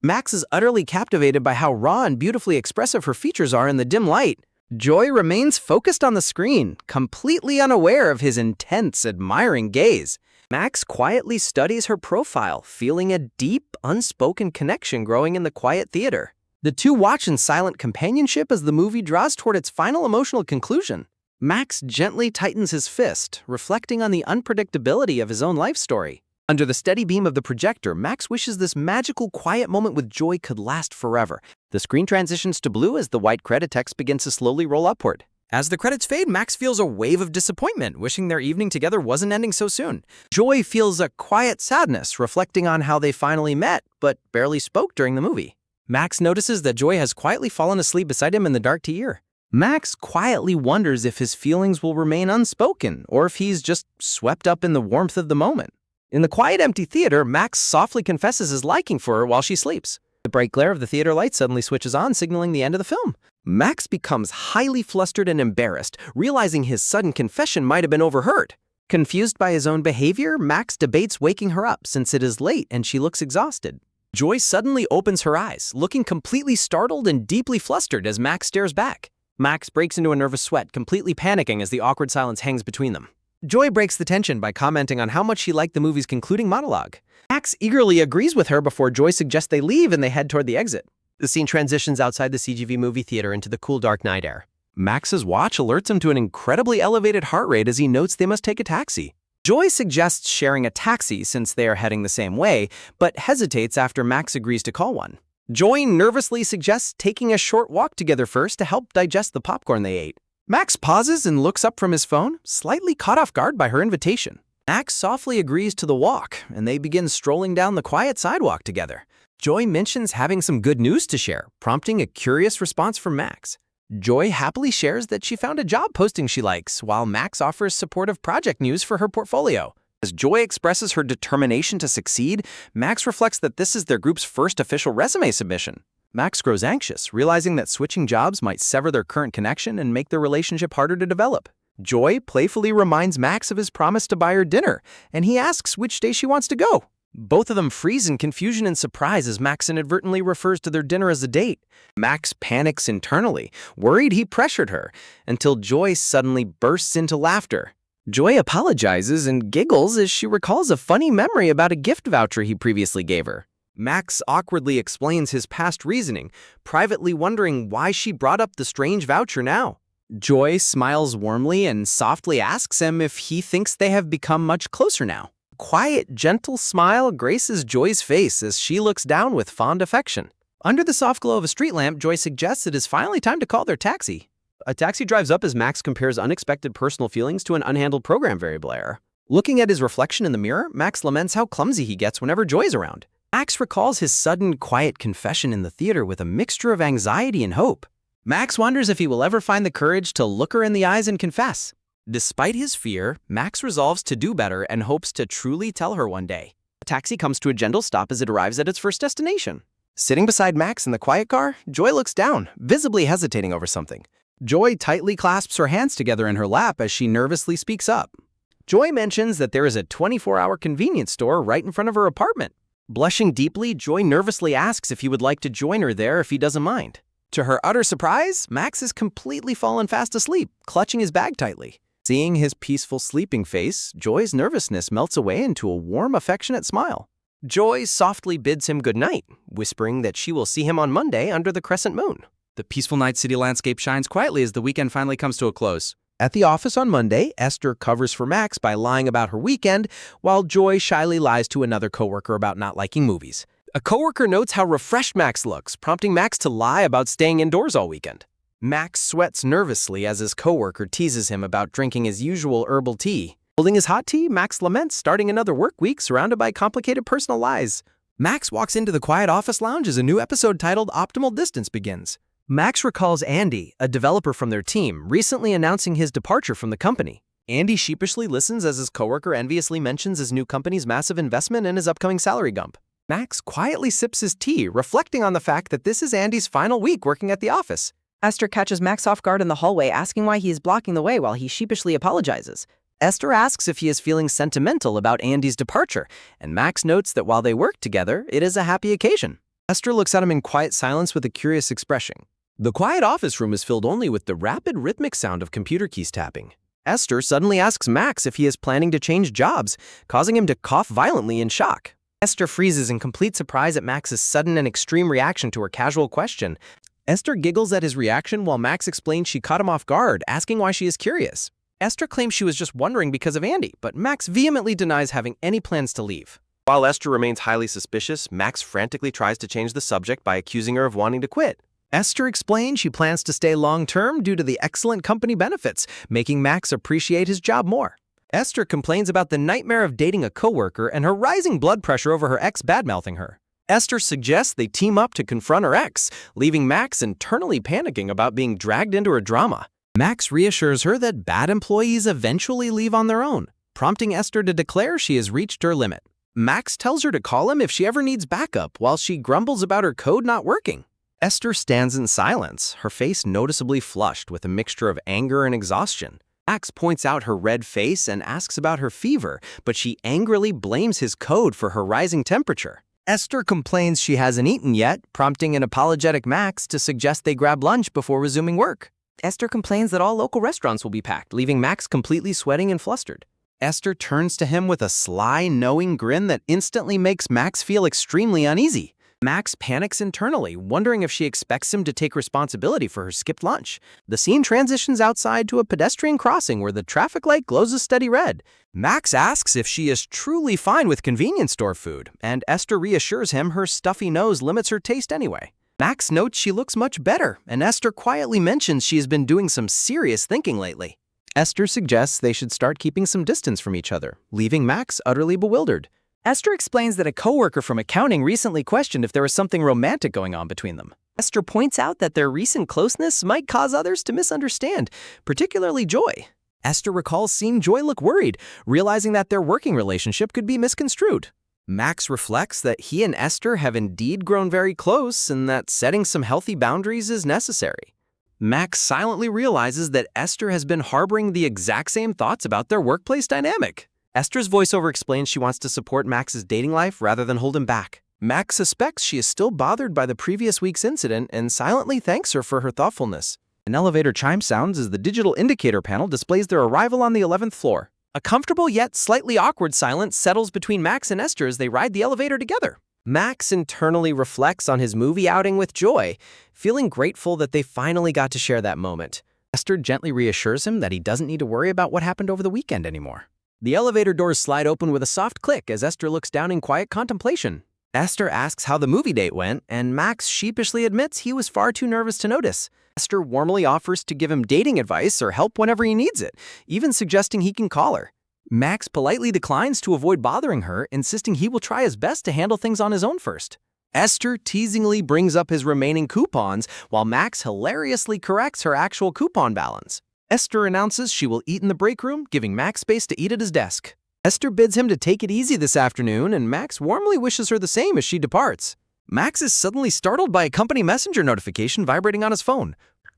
Speaker 3: Max is utterly captivated by how raw and beautifully expressive her features are in the dim light. Joy remains focused on the screen, completely unaware of his intense, admiring gaze. Max quietly studies her profile, feeling a deep, unspoken connection growing in the quiet theater. The two watch in silent companionship as the movie draws toward its final emotional conclusion. Max gently tightens his fist, reflecting on the unpredictability of his own life story. Under the steady beam of the projector, Max wishes this magical, quiet moment with Joy could last forever. The screen transitions to blue as the white credit text begins to slowly roll upward. As the credits fade, Max feels a wave of disappointment, wishing their evening together wasn't ending so soon. Joy feels a quiet sadness, reflecting on how they finally met, but barely spoke during the movie. Max notices that Joy has quietly fallen asleep beside him in the dark tier. Max quietly wonders if his feelings will remain unspoken, or if he's just swept up in the warmth of the moment. In the quiet, empty theater, Max softly confesses his liking for her while she sleeps. The bright glare of the theater light suddenly switches on, signaling the end of the film. Max becomes highly flustered and embarrassed, realizing his sudden confession might have been overheard. Confused by his own behavior, Max debates waking her up since it is late and she looks exhausted. Joy suddenly opens her eyes, looking completely startled and deeply flustered as Max stares back. Max breaks into a nervous sweat, completely panicking as the awkward silence hangs between them. Joy breaks the tension by commenting on how much she liked the movie's concluding monologue. Max eagerly agrees with her before Joy suggests they leave and they head toward the exit. The scene transitions outside the CGV movie theater into the cool, dark night air. Max's watch alerts him to an incredibly elevated heart rate as he notes they must take a taxi. Joy suggests sharing a taxi since they are heading the same way, but hesitates after Max agrees to call one. Joy nervously suggests taking a short walk together first to help digest the popcorn they ate. Max pauses and looks up from his phone, slightly caught off guard by her invitation. Max softly agrees to the walk, and they begin strolling down the quiet sidewalk together. Joy mentions having some good news to share, prompting a curious response from Max. Joy happily shares that she found a job posting she likes, while Max offers supportive project news for her portfolio. As Joy expresses her determination to succeed, Max reflects that this is their group's first official resume submission. Max grows anxious, realizing that switching jobs might sever their current connection and make their relationship harder to develop. Joy playfully reminds Max of his promise to buy her dinner, and he asks which day she wants to go. Both of them freeze in confusion and surprise as Max inadvertently refers to their dinner as a date. Max panics internally, worried he pressured her, until Joy suddenly bursts into laughter. Joy apologizes and giggles as she recalls a funny memory about a gift voucher he previously gave her. Max awkwardly explains his past reasoning, privately wondering why she brought up the strange voucher now. Joy smiles warmly and softly asks him if he thinks they have become much closer now. A quiet, gentle smile graces Joy's face as she looks down with fond affection. Under the soft glow of a street lamp, Joy suggests it is finally time to call their taxi. A taxi drives up as Max compares unexpected personal feelings to an unhandled program variable error. Looking at his reflection in the mirror, Max laments how clumsy he gets whenever Joy is around. Max recalls his sudden, quiet confession in the theater with a mixture of anxiety and hope. Max wonders if he will ever find the courage to look her in the eyes and confess. Despite his fear, Max resolves to do better and hopes to truly tell her one day. The taxi comes to a gentle stop as it arrives at its first destination. Sitting beside Max in the quiet car, Joy looks down, visibly hesitating over something. Joy tightly clasps her hands together in her lap as she nervously speaks up.
Speaker 1: Joy mentions that there is a 24-hour convenience store right in front of her apartment. Blushing deeply, Joy nervously asks if he would like to join her there if he doesn't mind. To her utter surprise, Max has completely fallen fast asleep, clutching his bag tightly. Seeing his peaceful sleeping face, Joy's nervousness melts away into a warm, affectionate smile. Joy softly bids him good night, whispering that she will see him on Monday under the crescent moon.
Speaker 3: The peaceful night city landscape shines quietly as the weekend finally comes to a close.
Speaker 1: At the office on Monday, Esther covers for Max by lying about her weekend, while Joy shyly lies to another coworker about not liking movies. A coworker notes how refreshed Max looks, prompting Max to lie about staying indoors all weekend. Max sweats nervously as his coworker teases him about drinking his usual herbal tea. Holding his hot tea, Max laments starting another work week surrounded by complicated personal lies. Max walks into the quiet office lounge as a new episode titled Optimal Distance begins. Max recalls Andy, a developer from their team, recently announcing his departure from the company. Andy sheepishly listens as his coworker enviously mentions his new company's massive investment and his upcoming salary bump. Max quietly sips his tea, reflecting on the fact that this is Andy's final week working at the office.
Speaker 4: Esther catches Max off guard in the hallway, asking why he is blocking the way while he sheepishly apologizes.
Speaker 1: Esther asks if he is feeling sentimental about Andy's departure, and Max notes that while they work together, it is a happy occasion. Esther looks at him in quiet silence with a curious expression. The quiet office room is filled only with the rapid rhythmic sound of computer keys tapping. Esther suddenly asks Max if he is planning to change jobs, causing him to cough violently in shock. Esther freezes in complete surprise at Max's sudden and extreme reaction to her casual question. Esther giggles at his reaction while Max explains she caught him off guard, asking why she is curious. Esther claims she was just wondering because of Andy, but Max vehemently denies having any plans to leave. While Esther remains highly suspicious, Max frantically tries to change the subject by accusing her of wanting to quit. Esther explains she plans to stay long-term due to the excellent company benefits, making Max appreciate his job more. Esther complains about the nightmare of dating a coworker and her rising blood pressure over her ex bad-mouthing her. Esther suggests they team up to confront her ex, leaving Max internally panicking about being dragged into her drama. Max reassures her that bad employees eventually leave on their own, prompting Esther to declare she has reached her limit. Max tells her to call him if she ever needs backup, while she grumbles about her code not working. Esther stands in silence, her face noticeably flushed with a mixture of anger and exhaustion. Max points out her red face and asks about her fever, but she angrily blames his code for her rising temperature. Esther complains she hasn't eaten yet, prompting an apologetic Max to suggest they grab lunch before resuming work. Esther complains that all local restaurants will be packed, leaving Max completely sweating and flustered. Esther turns to him with a sly, knowing grin that instantly makes Max feel extremely uneasy. Max panics internally, wondering if she expects him to take responsibility for her skipped lunch. The scene transitions outside to a pedestrian crossing where the traffic light glows a steady red. Max asks if she is truly fine with convenience store food, and Esther reassures him her stuffy nose limits her taste anyway. Max notes she looks much better, and Esther quietly mentions she has been doing some serious thinking lately. Esther suggests they should start keeping some distance from each other, leaving Max utterly bewildered. Esther explains that a coworker from accounting recently questioned if there was something romantic going on between them. Esther points out that their recent closeness might cause others to misunderstand, particularly Joy. Esther recalls seeing Joy look worried, realizing that their working relationship could be misconstrued. Max reflects that he and Esther have indeed grown very close and that setting some healthy boundaries is necessary. Max silently realizes that Esther has been harboring the exact same thoughts about their workplace dynamic. Esther's voiceover explains she wants to support Max's dating life rather than hold him back. Max suspects she is still bothered by the previous week's incident and silently thanks her for her thoughtfulness. An elevator chime sounds as the digital indicator panel displays their arrival on the 11th floor. A comfortable yet slightly awkward silence settles between Max and Esther as they ride the elevator together. Max internally reflects on his movie outing with Joy, feeling grateful that they finally got to share that moment. Esther gently reassures him that he doesn't need to worry about what happened over the weekend anymore. The elevator doors slide open with a soft click as Esther looks down in quiet contemplation. Esther asks how the movie date went, and Max sheepishly admits he was far too nervous to notice. Esther warmly offers to give him dating advice or help whenever he needs it, even suggesting he can call her. Max politely declines to avoid bothering her, insisting he will try his best to handle things on his own first. Esther teasingly brings up his remaining coupons, while Max hilariously corrects her actual coupon balance. Esther announces she will eat in the break room, giving Max space to eat at his desk. Esther bids him to take it easy this afternoon, and Max warmly wishes her the same as she departs. Max is suddenly startled by a company messenger notification vibrating on his phone.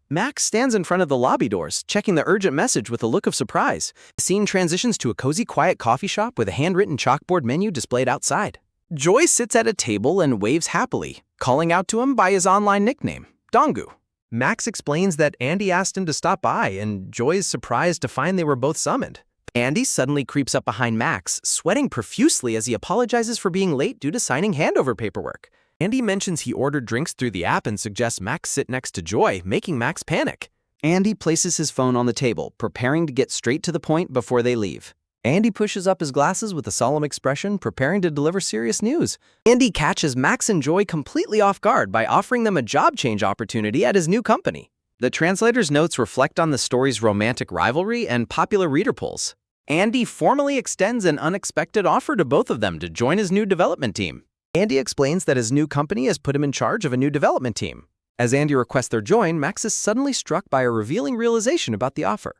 Speaker 3: Max stands in front of the lobby doors, checking the urgent message with a look of surprise. The scene transitions to a cozy, quiet coffee shop with a handwritten chalkboard menu displayed outside. Joy sits at a table and waves happily, calling out to him by his online nickname, Donggu. Max explains that Andy asked him to stop by, and Joy is surprised to find they were both summoned. Andy suddenly creeps up behind Max, sweating profusely as he apologizes for being late due to signing handover paperwork. Andy mentions he ordered drinks through the app and suggests Max sit next to Joy, making Max panic. Andy places his phone on the table, preparing to get straight to the point before they leave. Andy pushes up his glasses with a solemn expression, preparing to deliver serious news. Andy catches Max and Joy completely off guard by offering them a job change opportunity at his new company. The translator's notes reflect on the story's romantic rivalry and popular reader polls. Andy formally extends an unexpected offer to both of them to join his new development team. Andy explains that his new company has put him in charge of a new development team. As Andy requests their join, Max is suddenly struck by a revealing realization about the offer.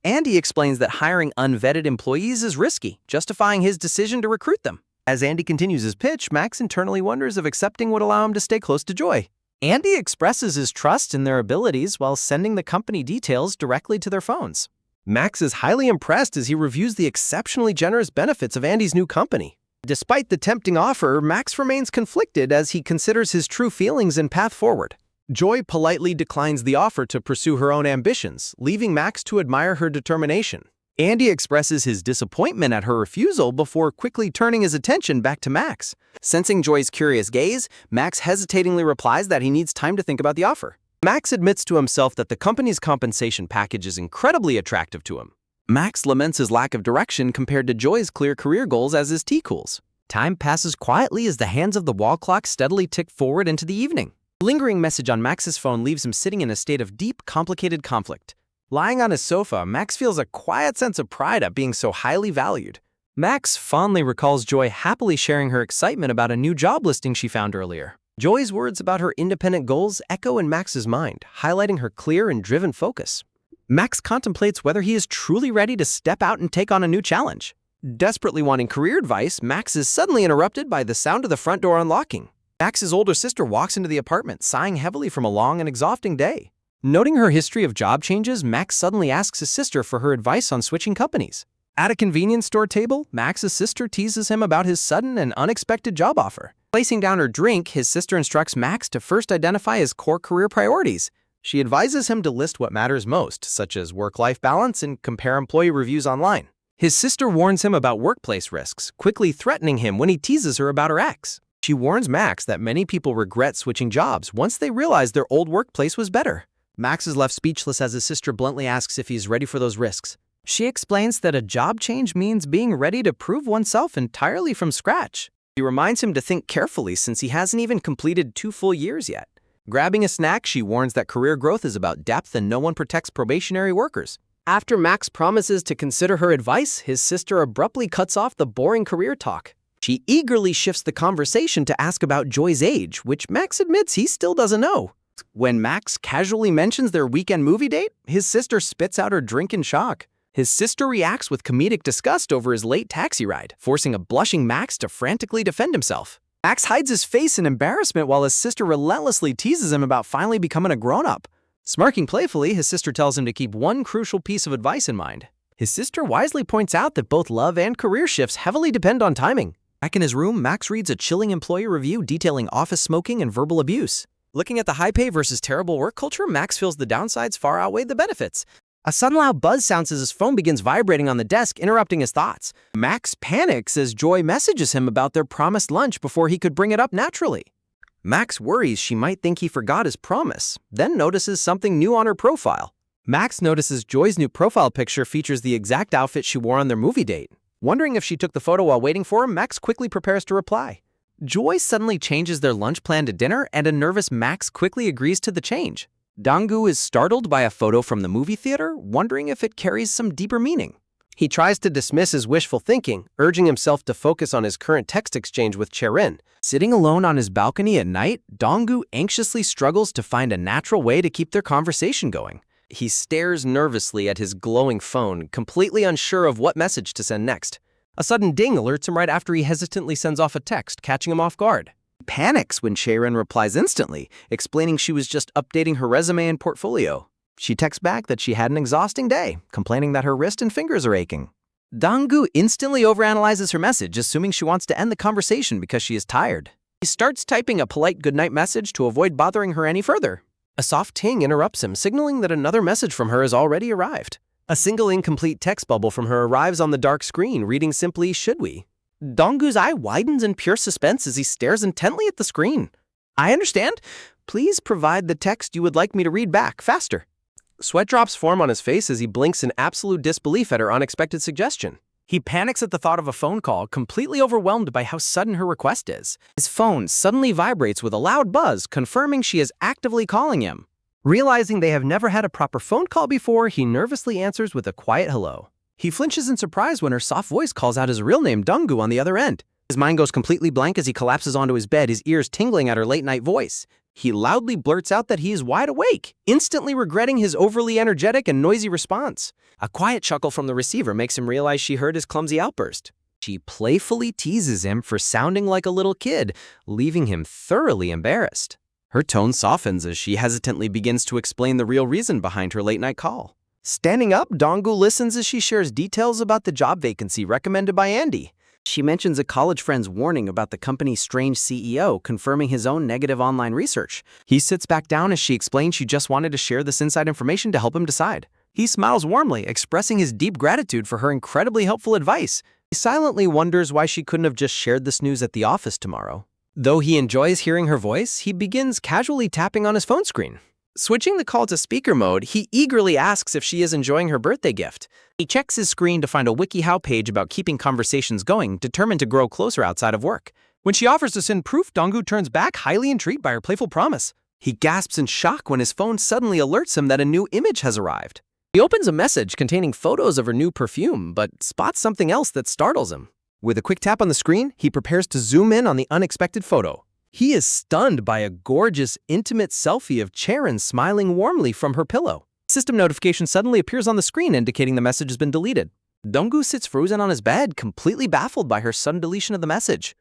Speaker 3: Andy explains that hiring unvetted employees is risky, justifying his decision to recruit them. As Andy continues his pitch, Max internally wonders if accepting would allow him to stay close to Joy. Andy expresses his trust in their abilities while sending the company details directly to their phones. Max is highly impressed as he reviews the exceptionally generous benefits of Andy's new company. Despite the tempting offer, Max remains conflicted as he considers his true feelings and path forward. Joy politely declines the offer to pursue her own ambitions, leaving Max to admire her determination. Andy expresses his disappointment at her refusal before quickly turning his attention back to Max. Sensing Joy's curious gaze, Max hesitatingly replies that he needs time to think about the offer. Max admits to himself that the company's compensation package is incredibly attractive to him. Max laments his lack of direction compared to Joy's clear career goals as his tea cools. Time passes quietly as the hands of the wall clock steadily tick forward into the evening. A lingering message on Max's phone leaves him sitting in a state of deep, complicated conflict. Lying on his sofa, Max feels a quiet sense of pride at being so highly valued. Max fondly recalls Joy happily sharing her excitement about a new job listing she found earlier. Joy's words about her independent goals echo in Max's mind, highlighting her clear and driven focus. Max contemplates whether he is truly ready to step out and take on a new challenge. Desperately wanting career advice, Max is suddenly interrupted by the sound of the front door unlocking. Max's older sister walks into the apartment, sighing heavily from a long and exhausting day. Noting her history of job changes, Max suddenly asks his sister for her advice on switching companies. At a convenience store table, Max's sister teases him about his sudden and unexpected job offer. Placing down her drink, his sister instructs Max to first identify his core career priorities. She advises him to list what matters most, such as work-life balance, and compare employee reviews online. His sister warns him about workplace risks, quickly threatening him when he teases her about her ex. She warns Max that many people regret switching jobs once they realize their old workplace was better. Max is left speechless as his sister bluntly asks if he's ready for those risks. She explains that a job change means being ready to prove oneself entirely from scratch. She reminds him to think carefully since he hasn't even completed 2 full years yet. Grabbing a snack, she warns that career growth is about depth and no one protects probationary workers. After Max promises to consider her advice, his sister abruptly cuts off the boring career talk. She eagerly shifts the conversation to ask about Joy's age, which Max admits he still doesn't know. When Max casually mentions their weekend movie date, his sister spits out her drink in shock. His sister reacts with comedic disgust over his late taxi ride, forcing a blushing Max to frantically defend himself. Max hides his face in embarrassment while his sister relentlessly teases him about finally becoming a grown-up. Smirking playfully, his sister tells him to keep one crucial piece of advice in mind. His sister wisely points out that both love and career shifts heavily depend on timing. Back in his room, Max reads a chilling employee review detailing office smoking and verbal abuse. Looking at the high pay versus terrible work culture, Max feels the downsides far outweigh the benefits. A sudden loud buzz sounds as his phone begins vibrating on the desk, interrupting his thoughts. Max panics as Joy messages him about their promised lunch before he could bring it up naturally. Max worries she might think he forgot his promise, then notices something new on her profile. Max notices Joy's new profile picture features the exact outfit she wore on their movie date. Wondering if she took the photo while waiting for him, Max quickly prepares to reply. Joy suddenly changes their lunch plan to dinner, and a nervous Max quickly agrees to the change. Donggu is startled by a photo from the movie theater, wondering if it carries some deeper meaning. He tries to dismiss his wishful thinking, urging himself to focus on his current text exchange with Cherin. Sitting alone on his balcony at night, Donggu anxiously struggles to find a natural way to keep their conversation going. He stares nervously at his glowing phone, completely unsure of what message to send next. A sudden ding alerts him right after he hesitantly sends off a text, catching him off guard. He panics when Cherin replies instantly, explaining she was just updating her resume and portfolio. She texts back that she had an exhausting day, complaining that her wrist and fingers are aching. Dong-gu instantly overanalyzes her message, assuming she wants to end the conversation because she is tired. He starts typing a polite goodnight message to avoid bothering her any further. A soft ting interrupts him, signaling that another message from her has already arrived. A single incomplete text bubble from her arrives on the dark screen, reading simply, "Should we?" Dong-gu's eye widens in pure suspense as he stares intently at the screen. "I understand. Please provide the text you would like me to read back, faster."
Speaker 1: Sweat drops form on his face as he blinks in absolute disbelief at her unexpected suggestion.
Speaker 3: He panics at the thought of a phone call, completely overwhelmed by how sudden her request is. His phone suddenly vibrates with a loud buzz, confirming she is actively calling him. Realizing they have never had a proper phone call before, he nervously answers with a quiet hello. He flinches in surprise when her soft voice calls out his real name, Dong-gu, on the other end. His mind goes completely blank as he collapses onto his bed, his ears tingling at her late-night voice. He loudly blurts out that he is wide awake, instantly regretting his overly energetic and noisy response. A quiet chuckle from the receiver makes him realize she heard his clumsy outburst. She playfully teases him for sounding like a little kid, leaving him thoroughly embarrassed. Her tone softens as she hesitantly begins to explain the real reason behind her late-night call. Standing up, Dong-gu listens as she shares details about the job vacancy recommended by Andy. She mentions a college friend's warning about the company's strange CEO, confirming his own negative online research. He sits back down as she explains she just wanted to share this inside information to help him decide. He smiles warmly, expressing his deep gratitude for her incredibly helpful advice. He silently wonders why she couldn't have just shared this news at the office tomorrow. Though he enjoys hearing her voice, he begins casually tapping on his phone screen. Switching the call to speaker mode, he eagerly asks if she is enjoying her birthday gift. He checks his screen to find a WikiHow page about keeping conversations going, determined to grow closer outside of work. When she offers to send proof, Dong-gu turns back, highly intrigued by her playful promise. He gasps in shock when his phone suddenly alerts him that a new image has arrived. He opens a message containing photos of her new perfume, but spots something else that startles him. With a quick tap on the screen, he prepares to zoom in on the unexpected photo. He is stunned by a gorgeous, intimate selfie of Charon smiling warmly from her pillow. System notification suddenly appears on the screen, indicating the message has been deleted. Dong-gu sits frozen on his bed, completely baffled by her sudden deletion of the message.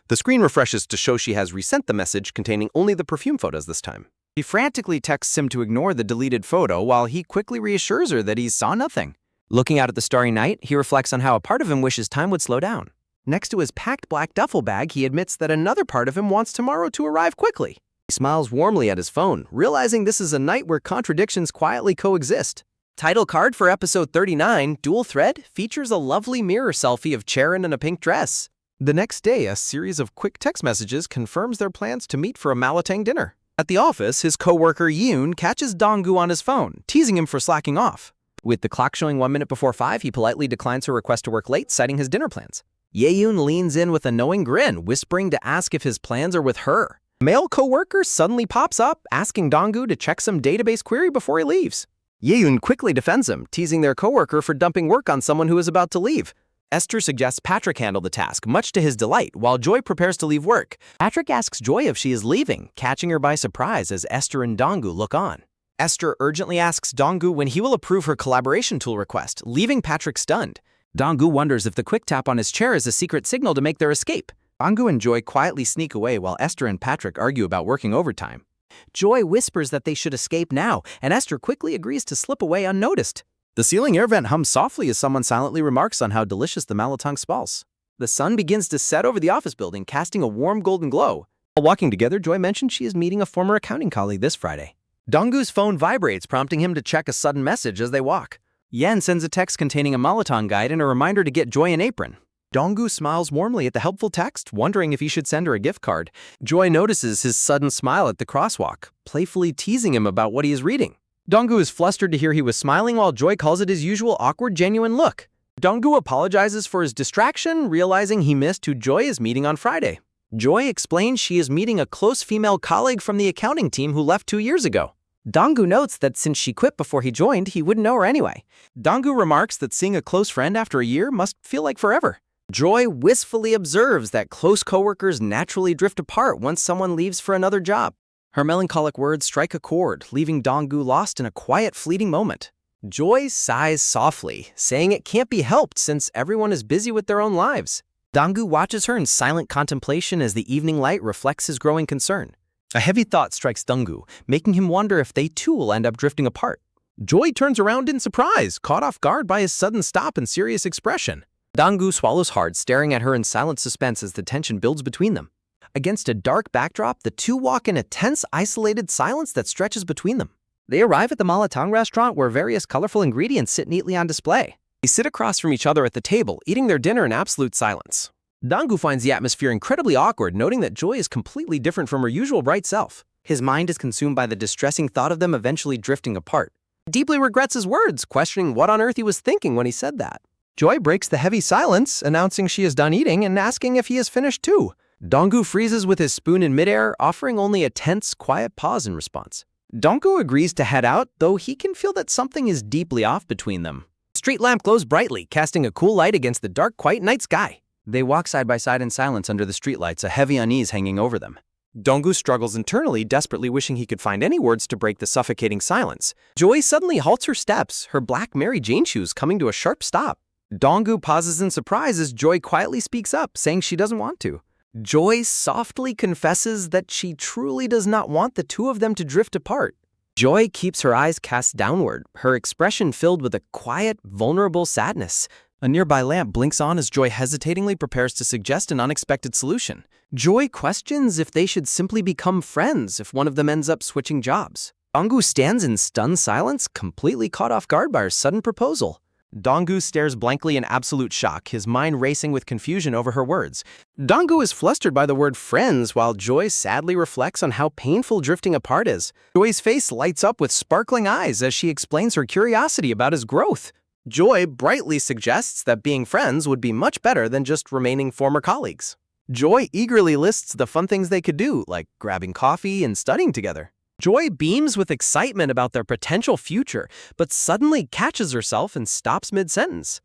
Speaker 3: The screen refreshes to show she has resent the message containing only the perfume photos this time. She frantically texts him to ignore the deleted photo while he quickly reassures her that he saw nothing. Looking out at the starry night, he reflects on how a part of him wishes time would slow down. Next to his packed black duffel bag, he admits that another part of him wants tomorrow to arrive quickly. He smiles warmly at his phone, realizing this is a night where contradictions quietly coexist. Title card for episode 39, Dual Thread, features a lovely mirror selfie of Charon in a pink dress. The next day, a series of quick text messages confirms their plans to meet for a Malatang dinner. At the office, his coworker Yoon catches Dong-gu on his phone, teasing him for slacking off. With the clock showing 1 minute before 5, he politely declines her request to work late, citing his dinner plans. Ye-yoon leans in with a knowing grin, whispering to ask if his plans are with her. A male coworker suddenly pops up, asking Dong-gu to check some database query before he leaves. Ye-yoon quickly defends him, teasing their coworker for dumping work on someone who is about to leave. Esther suggests Patrick handle the task, much to his delight, while Joy prepares to leave work. Patrick asks Joy if she is leaving, catching her by surprise as Esther and Dong-gu look on. Esther urgently asks Dong-gu when he will approve her collaboration tool request, leaving Patrick stunned. Dong-gu wonders if the quick tap on his chair is a secret signal to make their escape. Dong-gu and Joy quietly sneak away while Esther and Patrick argue about working overtime. Joy whispers that they should escape now, and Esther quickly agrees to slip away unnoticed. The ceiling air vent hums softly as someone silently remarks on how delicious the Malatang spalls. The sun begins to set over the office building, casting a warm golden glow. While walking together, Joy mentions she is meeting a former accounting colleague this Friday. Dong-gu's phone vibrates, prompting him to check a sudden message as they walk. Yen sends a text containing a Malatang guide and a reminder to get Joy an apron. Dong-gu smiles warmly at the helpful text, wondering if he should send her a gift card. Joy notices his sudden smile at the crosswalk, playfully teasing him about what he is reading. Dong-gu is flustered to hear he was smiling while Joy calls it his usual awkward, genuine look. Dong-gu apologizes for his distraction, realizing he missed who Joy is meeting on Friday. Joy explains she is meeting a close female colleague from the accounting team who left 2 years ago. Dong-gu notes that since she quit before he joined, he wouldn't know her anyway. Dong-gu remarks that seeing a close friend after a year must feel like forever. Joy wistfully observes that close coworkers naturally drift apart once someone leaves for another job. Her melancholic words strike a chord, leaving Dong-gu lost in a quiet, fleeting moment. Joy sighs softly, saying it can't be helped since everyone is busy with their own lives. Dong-gu watches her in silent contemplation as the evening light reflects his growing concern. A heavy thought strikes Dong-gu, making him wonder if they too will end up drifting apart.
Speaker 1: Joy turns around in surprise, caught off guard by his sudden stop and serious expression.
Speaker 2: Dong-gu swallows hard, staring at her in silent suspense as the tension builds between them. Against a dark backdrop, the two walk in a tense, isolated silence that stretches between them. They arrive at the Malatang restaurant where various colorful ingredients sit neatly on display.
Speaker 1: They sit across from each other at the table, eating their dinner in absolute silence. Dong-gu finds the atmosphere incredibly awkward, noting that Joy is completely different from her usual bright self.
Speaker 2: His mind is consumed by the distressing thought of them eventually drifting apart. He deeply regrets his words, questioning what on earth he was thinking when he said that.
Speaker 1: Joy breaks the heavy silence, announcing she is done eating and asking if he is finished too. Dong-gu freezes with his spoon in midair, offering only a tense, quiet pause in response.
Speaker 2: Dong-gu agrees to head out, though he can feel that something is deeply off between them.
Speaker 1: A street lamp glows brightly, casting a cool light against the dark, quiet night sky.
Speaker 3: They walk side by side in silence under the streetlights, a heavy unease hanging over them.
Speaker 1: Dong-gu struggles internally, desperately wishing he could find any words to break the suffocating silence. Joy suddenly halts her steps, her black Mary Jane shoes coming to a sharp stop.
Speaker 3: Dong-gu pauses in surprise as Joy quietly speaks up, saying she doesn't want to.
Speaker 2: Joy softly confesses that she truly does not want the two of them to drift apart. Joy keeps her eyes cast downward, her expression filled with a quiet, vulnerable sadness.
Speaker 3: A nearby lamp blinks on as Joy hesitatingly prepares to suggest an unexpected solution.
Speaker 2: Joy questions if they should simply become friends if one of them ends up switching jobs. Dong-gu stands in stunned silence, completely caught off guard by her sudden proposal.
Speaker 1: Dong-gu stares blankly in absolute shock, his mind racing with confusion over her words. Dong-gu is flustered by the word friends, while Joy sadly reflects on how painful drifting apart is. Joy's face lights up with sparkling eyes as she explains her curiosity about his growth. Joy brightly suggests that being friends would be much better than just remaining former colleagues. Joy eagerly lists the fun things they could do, like grabbing coffee and studying together. Joy beams with excitement about their potential future, but suddenly catches herself and stops mid-sentence.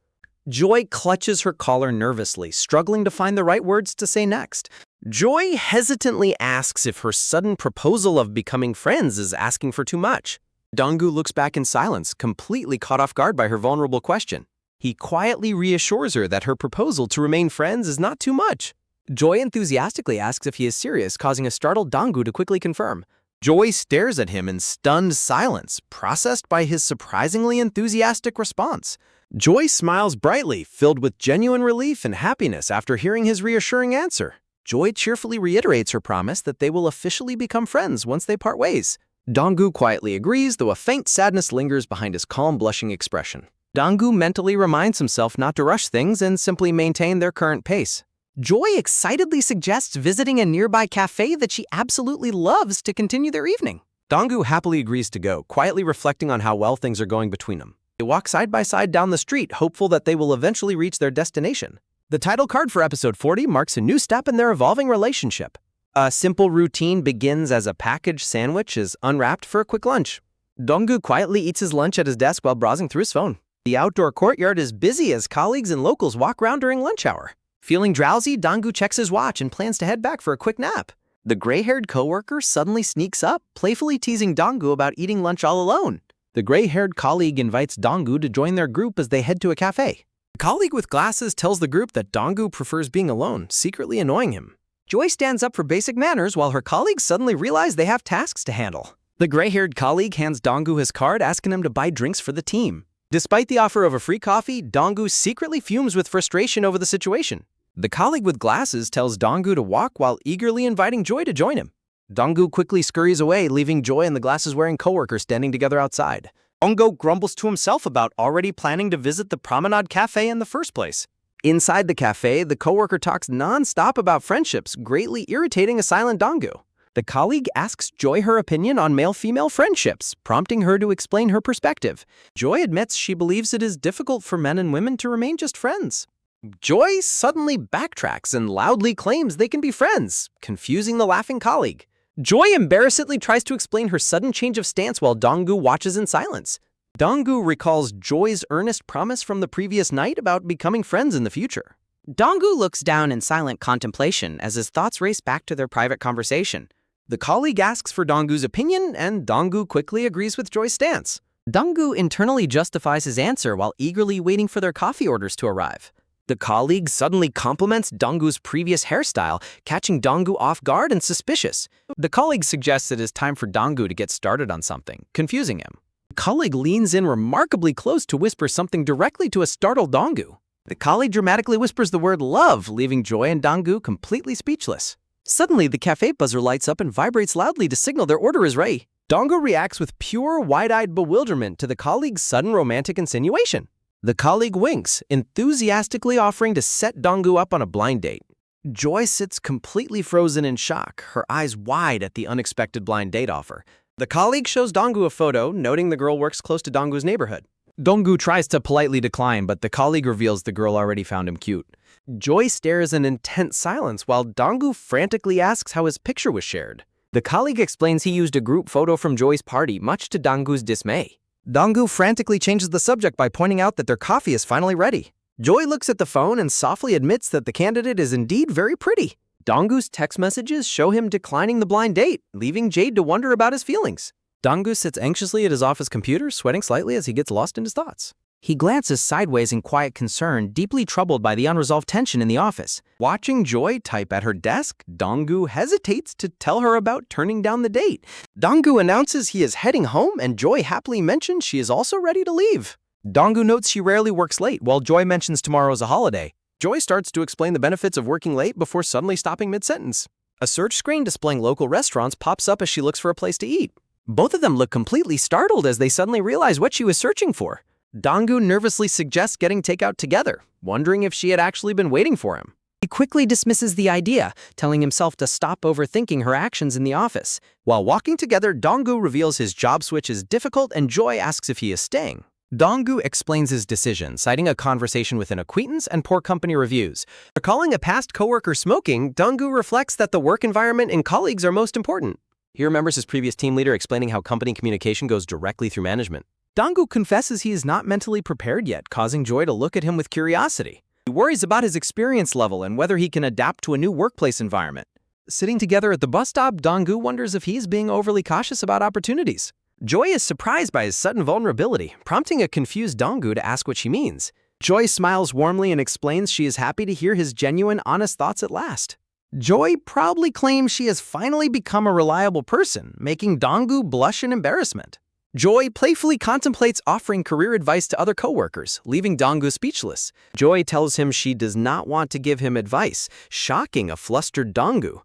Speaker 2: Joy clutches her collar nervously, struggling to find the right words to say next.
Speaker 1: Joy hesitantly asks if her sudden proposal of becoming friends is asking for too much. Dong-gu looks back in silence, completely caught off guard by her vulnerable question. He quietly reassures her that her proposal to remain friends is not too much.
Speaker 2: Joy enthusiastically asks if he is serious, causing a startled Dong-gu to quickly confirm.
Speaker 1: Joy stares at him in stunned silence, processed by his surprisingly enthusiastic response. Joy smiles brightly, filled with genuine relief and happiness after hearing his reassuring answer. Joy cheerfully reiterates her promise that they will officially become friends once they part ways. Dong-gu quietly agrees, though a faint sadness lingers behind his calm, blushing expression. Dong-gu mentally reminds himself not to rush things and simply maintain their current pace.
Speaker 2: Joy excitedly suggests visiting a nearby cafe that she absolutely loves to continue their evening.
Speaker 1: Dong-gu happily agrees to go, quietly reflecting on how well things are going between them. They walk side by side down the street, hopeful that they will eventually reach their destination. The title card for episode 40 marks a new step in their evolving relationship.
Speaker 2: A simple routine begins as a packaged sandwich is unwrapped for a quick lunch. Dong-gu quietly eats his lunch at his desk while browsing through his phone. The outdoor courtyard is busy as colleagues and locals walk around during lunch hour. Feeling drowsy, Dong-gu checks his watch and plans to head back for a quick nap. The gray-haired coworker suddenly sneaks up, playfully teasing Dong-gu about eating lunch all alone.
Speaker 1: The gray-haired colleague invites Dong-gu to join their group as they head to a cafe. The colleague with glasses tells the group that Dong-gu prefers being alone, secretly annoying him.
Speaker 2: Joy stands up for basic manners while her colleagues suddenly realize they have tasks to handle.
Speaker 3: The gray-haired colleague hands Dong-gu his card, asking him to buy drinks for the team.
Speaker 1: Despite the offer of a free coffee, Dong-gu secretly fumes with frustration over the situation. The colleague with glasses tells Dong-gu to walk while eagerly inviting Joy to join him. Dong-gu quickly scurries away, leaving Joy and the glasses-wearing coworker standing together outside. Dong-gu grumbles to himself about already planning to visit the Promenade Cafe in the first place. Inside the cafe, the coworker talks non-stop about friendships, greatly irritating a silent Dong-gu. The colleague asks Joy her opinion on male-female friendships, prompting her to explain her perspective. Joy admits she believes it is difficult for men and women to remain just friends. Joy suddenly backtracks and loudly claims they can be friends, confusing the laughing colleague. Joy embarrassedly tries to explain her sudden change of stance while Dong-gu watches in silence. Dong-gu recalls Joy's earnest promise from the previous night about becoming friends in the future.
Speaker 2: Dong-gu looks down in silent contemplation as his thoughts race back to their private conversation.
Speaker 1: The colleague asks for Dong-gu's opinion, and Dong-gu quickly agrees with Joy's stance.
Speaker 2: Dong-gu internally justifies his answer while eagerly waiting for their coffee orders to arrive.
Speaker 1: The colleague suddenly compliments Dong-gu's previous hairstyle, catching Dong-gu off guard and suspicious. The colleague suggests it is time for Dong-gu to get started on something, confusing him.
Speaker 3: The colleague leans in remarkably close to whisper something directly to a startled Donggu. The colleague dramatically whispers the word love, leaving Joy and Donggu completely speechless. Suddenly, the cafe buzzer lights up and vibrates loudly to signal their order is ready. Donggu reacts with pure, wide-eyed bewilderment to the colleague's sudden romantic insinuation. The colleague winks, enthusiastically offering to set Donggu up on a blind date. Joy sits completely frozen in shock, her eyes wide at the unexpected blind date offer. The colleague shows Donggu a photo, noting the girl works close to Donggu's neighborhood. Donggu tries to politely decline, but the colleague reveals the girl already found him cute. Joy stares in intense silence while Donggu frantically asks how his picture was shared. The colleague explains he used a group photo from Joy's party, much to Donggu's dismay. Donggu frantically changes the subject by pointing out that their coffee is finally ready. Joy looks at the phone and softly admits that the candidate is indeed very pretty. Donggu's text messages show him declining the blind date, leaving Jade to wonder about his feelings. Donggu sits anxiously at his office computer, sweating slightly as he gets lost in his thoughts. He glances sideways in quiet concern, deeply troubled by the unresolved tension in the office. Watching Joy type at her desk, Donggu hesitates to tell her about turning down the date. Donggu announces he is heading home, and Joy happily mentions she is also ready to leave. Donggu notes she rarely works late, while Joy mentions tomorrow is a holiday. Joy starts to explain the benefits of working late before suddenly stopping mid-sentence. A search screen displaying local restaurants pops up as she looks for a place to eat. Both of them look completely startled as they suddenly realize what she was searching for. Donggu nervously suggests getting takeout together, wondering if she had actually been waiting for him. He quickly dismisses the idea, telling himself to stop overthinking her actions in the office. While walking together, Donggu reveals his job switch is difficult and Joy asks if he is staying. Donggu explains his decision, citing a conversation with an acquaintance and poor company reviews. Recalling a past coworker smoking, Donggu reflects that the work environment and colleagues are most important. He remembers his previous team leader explaining how company communication goes directly through management. Donggu confesses he is not mentally prepared yet, causing Joy to look at him with curiosity. He worries about his experience level and whether he can adapt to a new workplace environment. Sitting together at the bus stop, Donggu wonders if he's being overly cautious about opportunities. Joy is surprised by his sudden vulnerability, prompting a confused Donggu to ask what she means. Joy smiles warmly and explains she is happy to hear his genuine, honest thoughts at last. Joy proudly claims she has finally become a reliable person, making Donggu blush in embarrassment. Joy playfully contemplates offering career advice to other coworkers, leaving Donggu speechless. Joy tells him she does not want to give him advice, shocking a flustered Donggu.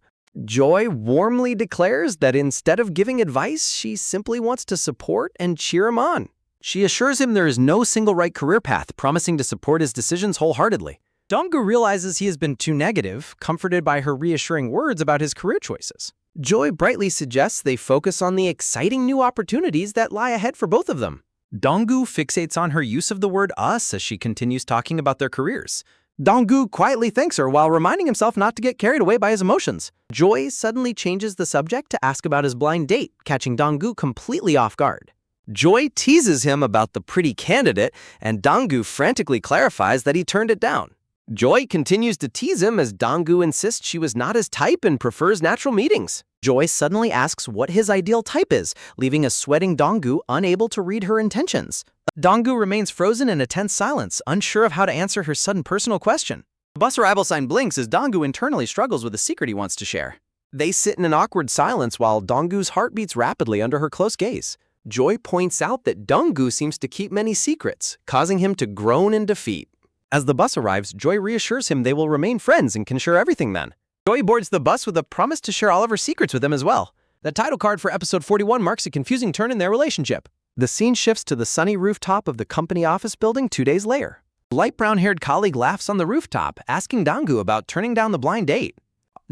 Speaker 3: Joy warmly declares that instead of giving advice, she simply wants to support and cheer him on. She assures him there is no single right career path, promising to support his decisions wholeheartedly. Donggu realizes he has been too negative, comforted by her reassuring words about his career choices. Joy brightly suggests they focus on the exciting new opportunities that lie ahead for both of them. Donggu fixates on her use of the word us as she continues talking about their careers. Donggu quietly thanks her while reminding himself not to get carried away by his emotions. Joy suddenly changes the subject to ask about his blind date, catching Donggu completely off guard. Joy teases him about the pretty candidate, and Donggu frantically clarifies that he turned it down. Joy continues to tease him as Donggu insists she was not his type and prefers natural meetings. Joy suddenly asks what his ideal type is, leaving a sweating Donggu unable to read her intentions. Donggu remains frozen in a tense silence, unsure of how to answer her sudden personal question. The bus arrival sign blinks as Donggu internally struggles with a secret he wants to share. They sit in an awkward silence while Donggu's heart beats rapidly under her close gaze. Joy points out that Donggu seems to keep many secrets, causing him to groan in defeat. As the bus arrives, Joy reassures him they will remain friends and can share everything then. Joy boards the bus with a promise to share all of her secrets with him as well. The title card for episode 41 marks a confusing turn in their relationship. The scene shifts to the sunny rooftop of the company office building 2 days later. A light brown-haired colleague laughs on the rooftop, asking Donggu about turning down the blind date.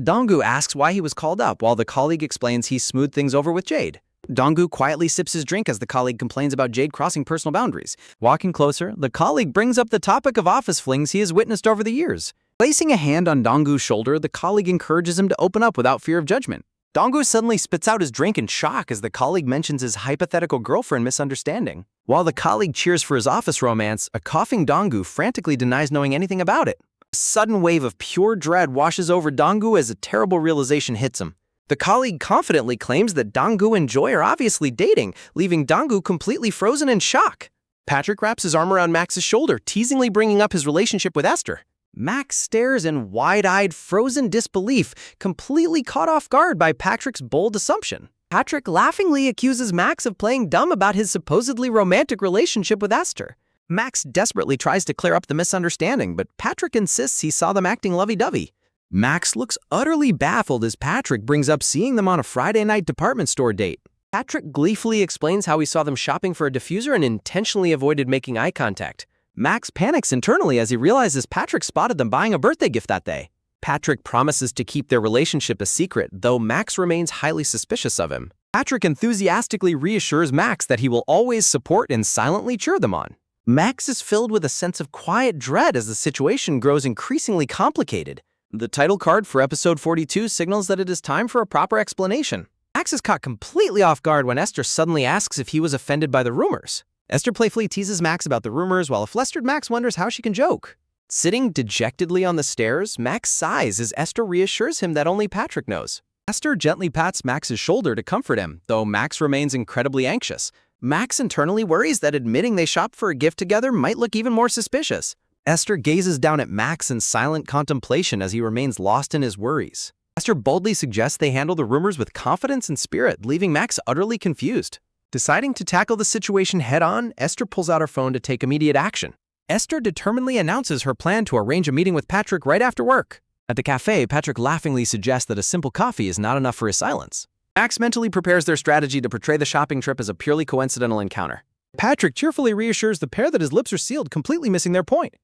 Speaker 3: Donggu asks why he was called up, while the colleague explains he smoothed things over with Jade. Donggu quietly sips his drink as the colleague complains about Jade crossing personal boundaries. Walking closer, the colleague brings up the topic of office flings he has witnessed over the years. Placing a hand on Donggu's shoulder, the colleague encourages him to open up without fear of judgment. Donggu suddenly spits out his drink in shock as the colleague mentions his hypothetical girlfriend misunderstanding. While the colleague cheers for his office romance, a coughing Donggu frantically denies knowing anything about it. A sudden wave of pure dread washes over Donggu as a terrible realization hits him. The colleague confidently claims that Donggu and Joy are obviously dating, leaving Donggu completely frozen in shock. Patrick wraps his arm around Max's shoulder, teasingly bringing up his relationship with Esther. Max stares in wide-eyed, frozen disbelief, completely caught off guard by Patrick's bold assumption.
Speaker 1: Patrick laughingly accuses Max of playing dumb about his supposedly romantic relationship with Esther. Max desperately tries to clear up the misunderstanding, but Patrick insists he saw them acting lovey-dovey. Max looks utterly baffled as Patrick brings up seeing them on a Friday night department store date. Patrick gleefully explains how he saw them shopping for a diffuser and intentionally avoided making eye contact. Max panics internally as he realizes Patrick spotted them buying a birthday gift that day. Patrick promises to keep their relationship a secret, though Max remains highly suspicious of him. Patrick enthusiastically reassures Max that he will always support and silently cheer them on. Max is filled with a sense of quiet dread as the situation grows increasingly complicated. The title card for episode 42 signals that it is time for a proper explanation. Max is caught completely off guard when Esther suddenly asks if he was offended by the rumors. Esther playfully teases Max about the rumors, while a flustered Max wonders how she can joke. Sitting dejectedly on the stairs, Max sighs as Esther reassures him that only Patrick knows. Esther gently pats Max's shoulder to comfort him, though Max remains incredibly anxious. Max internally worries that admitting they shopped for a gift together might look even more suspicious. Esther gazes down at Max in silent contemplation as he remains lost in his worries. Esther boldly suggests they handle the rumors with confidence and spirit, leaving Max utterly confused. Deciding to tackle the situation head-on, Esther pulls out her phone to take immediate action. Esther determinedly announces her plan to arrange a meeting with Patrick right after work. At the cafe, Patrick laughingly suggests that a simple coffee is not enough for his silence. Max mentally prepares their strategy to portray the shopping trip as a purely coincidental encounter. Patrick cheerfully reassures the pair that his lips are sealed, completely missing their point.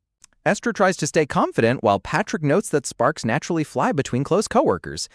Speaker 1: Esther tries to stay confident while Patrick notes that sparks naturally fly between close coworkers.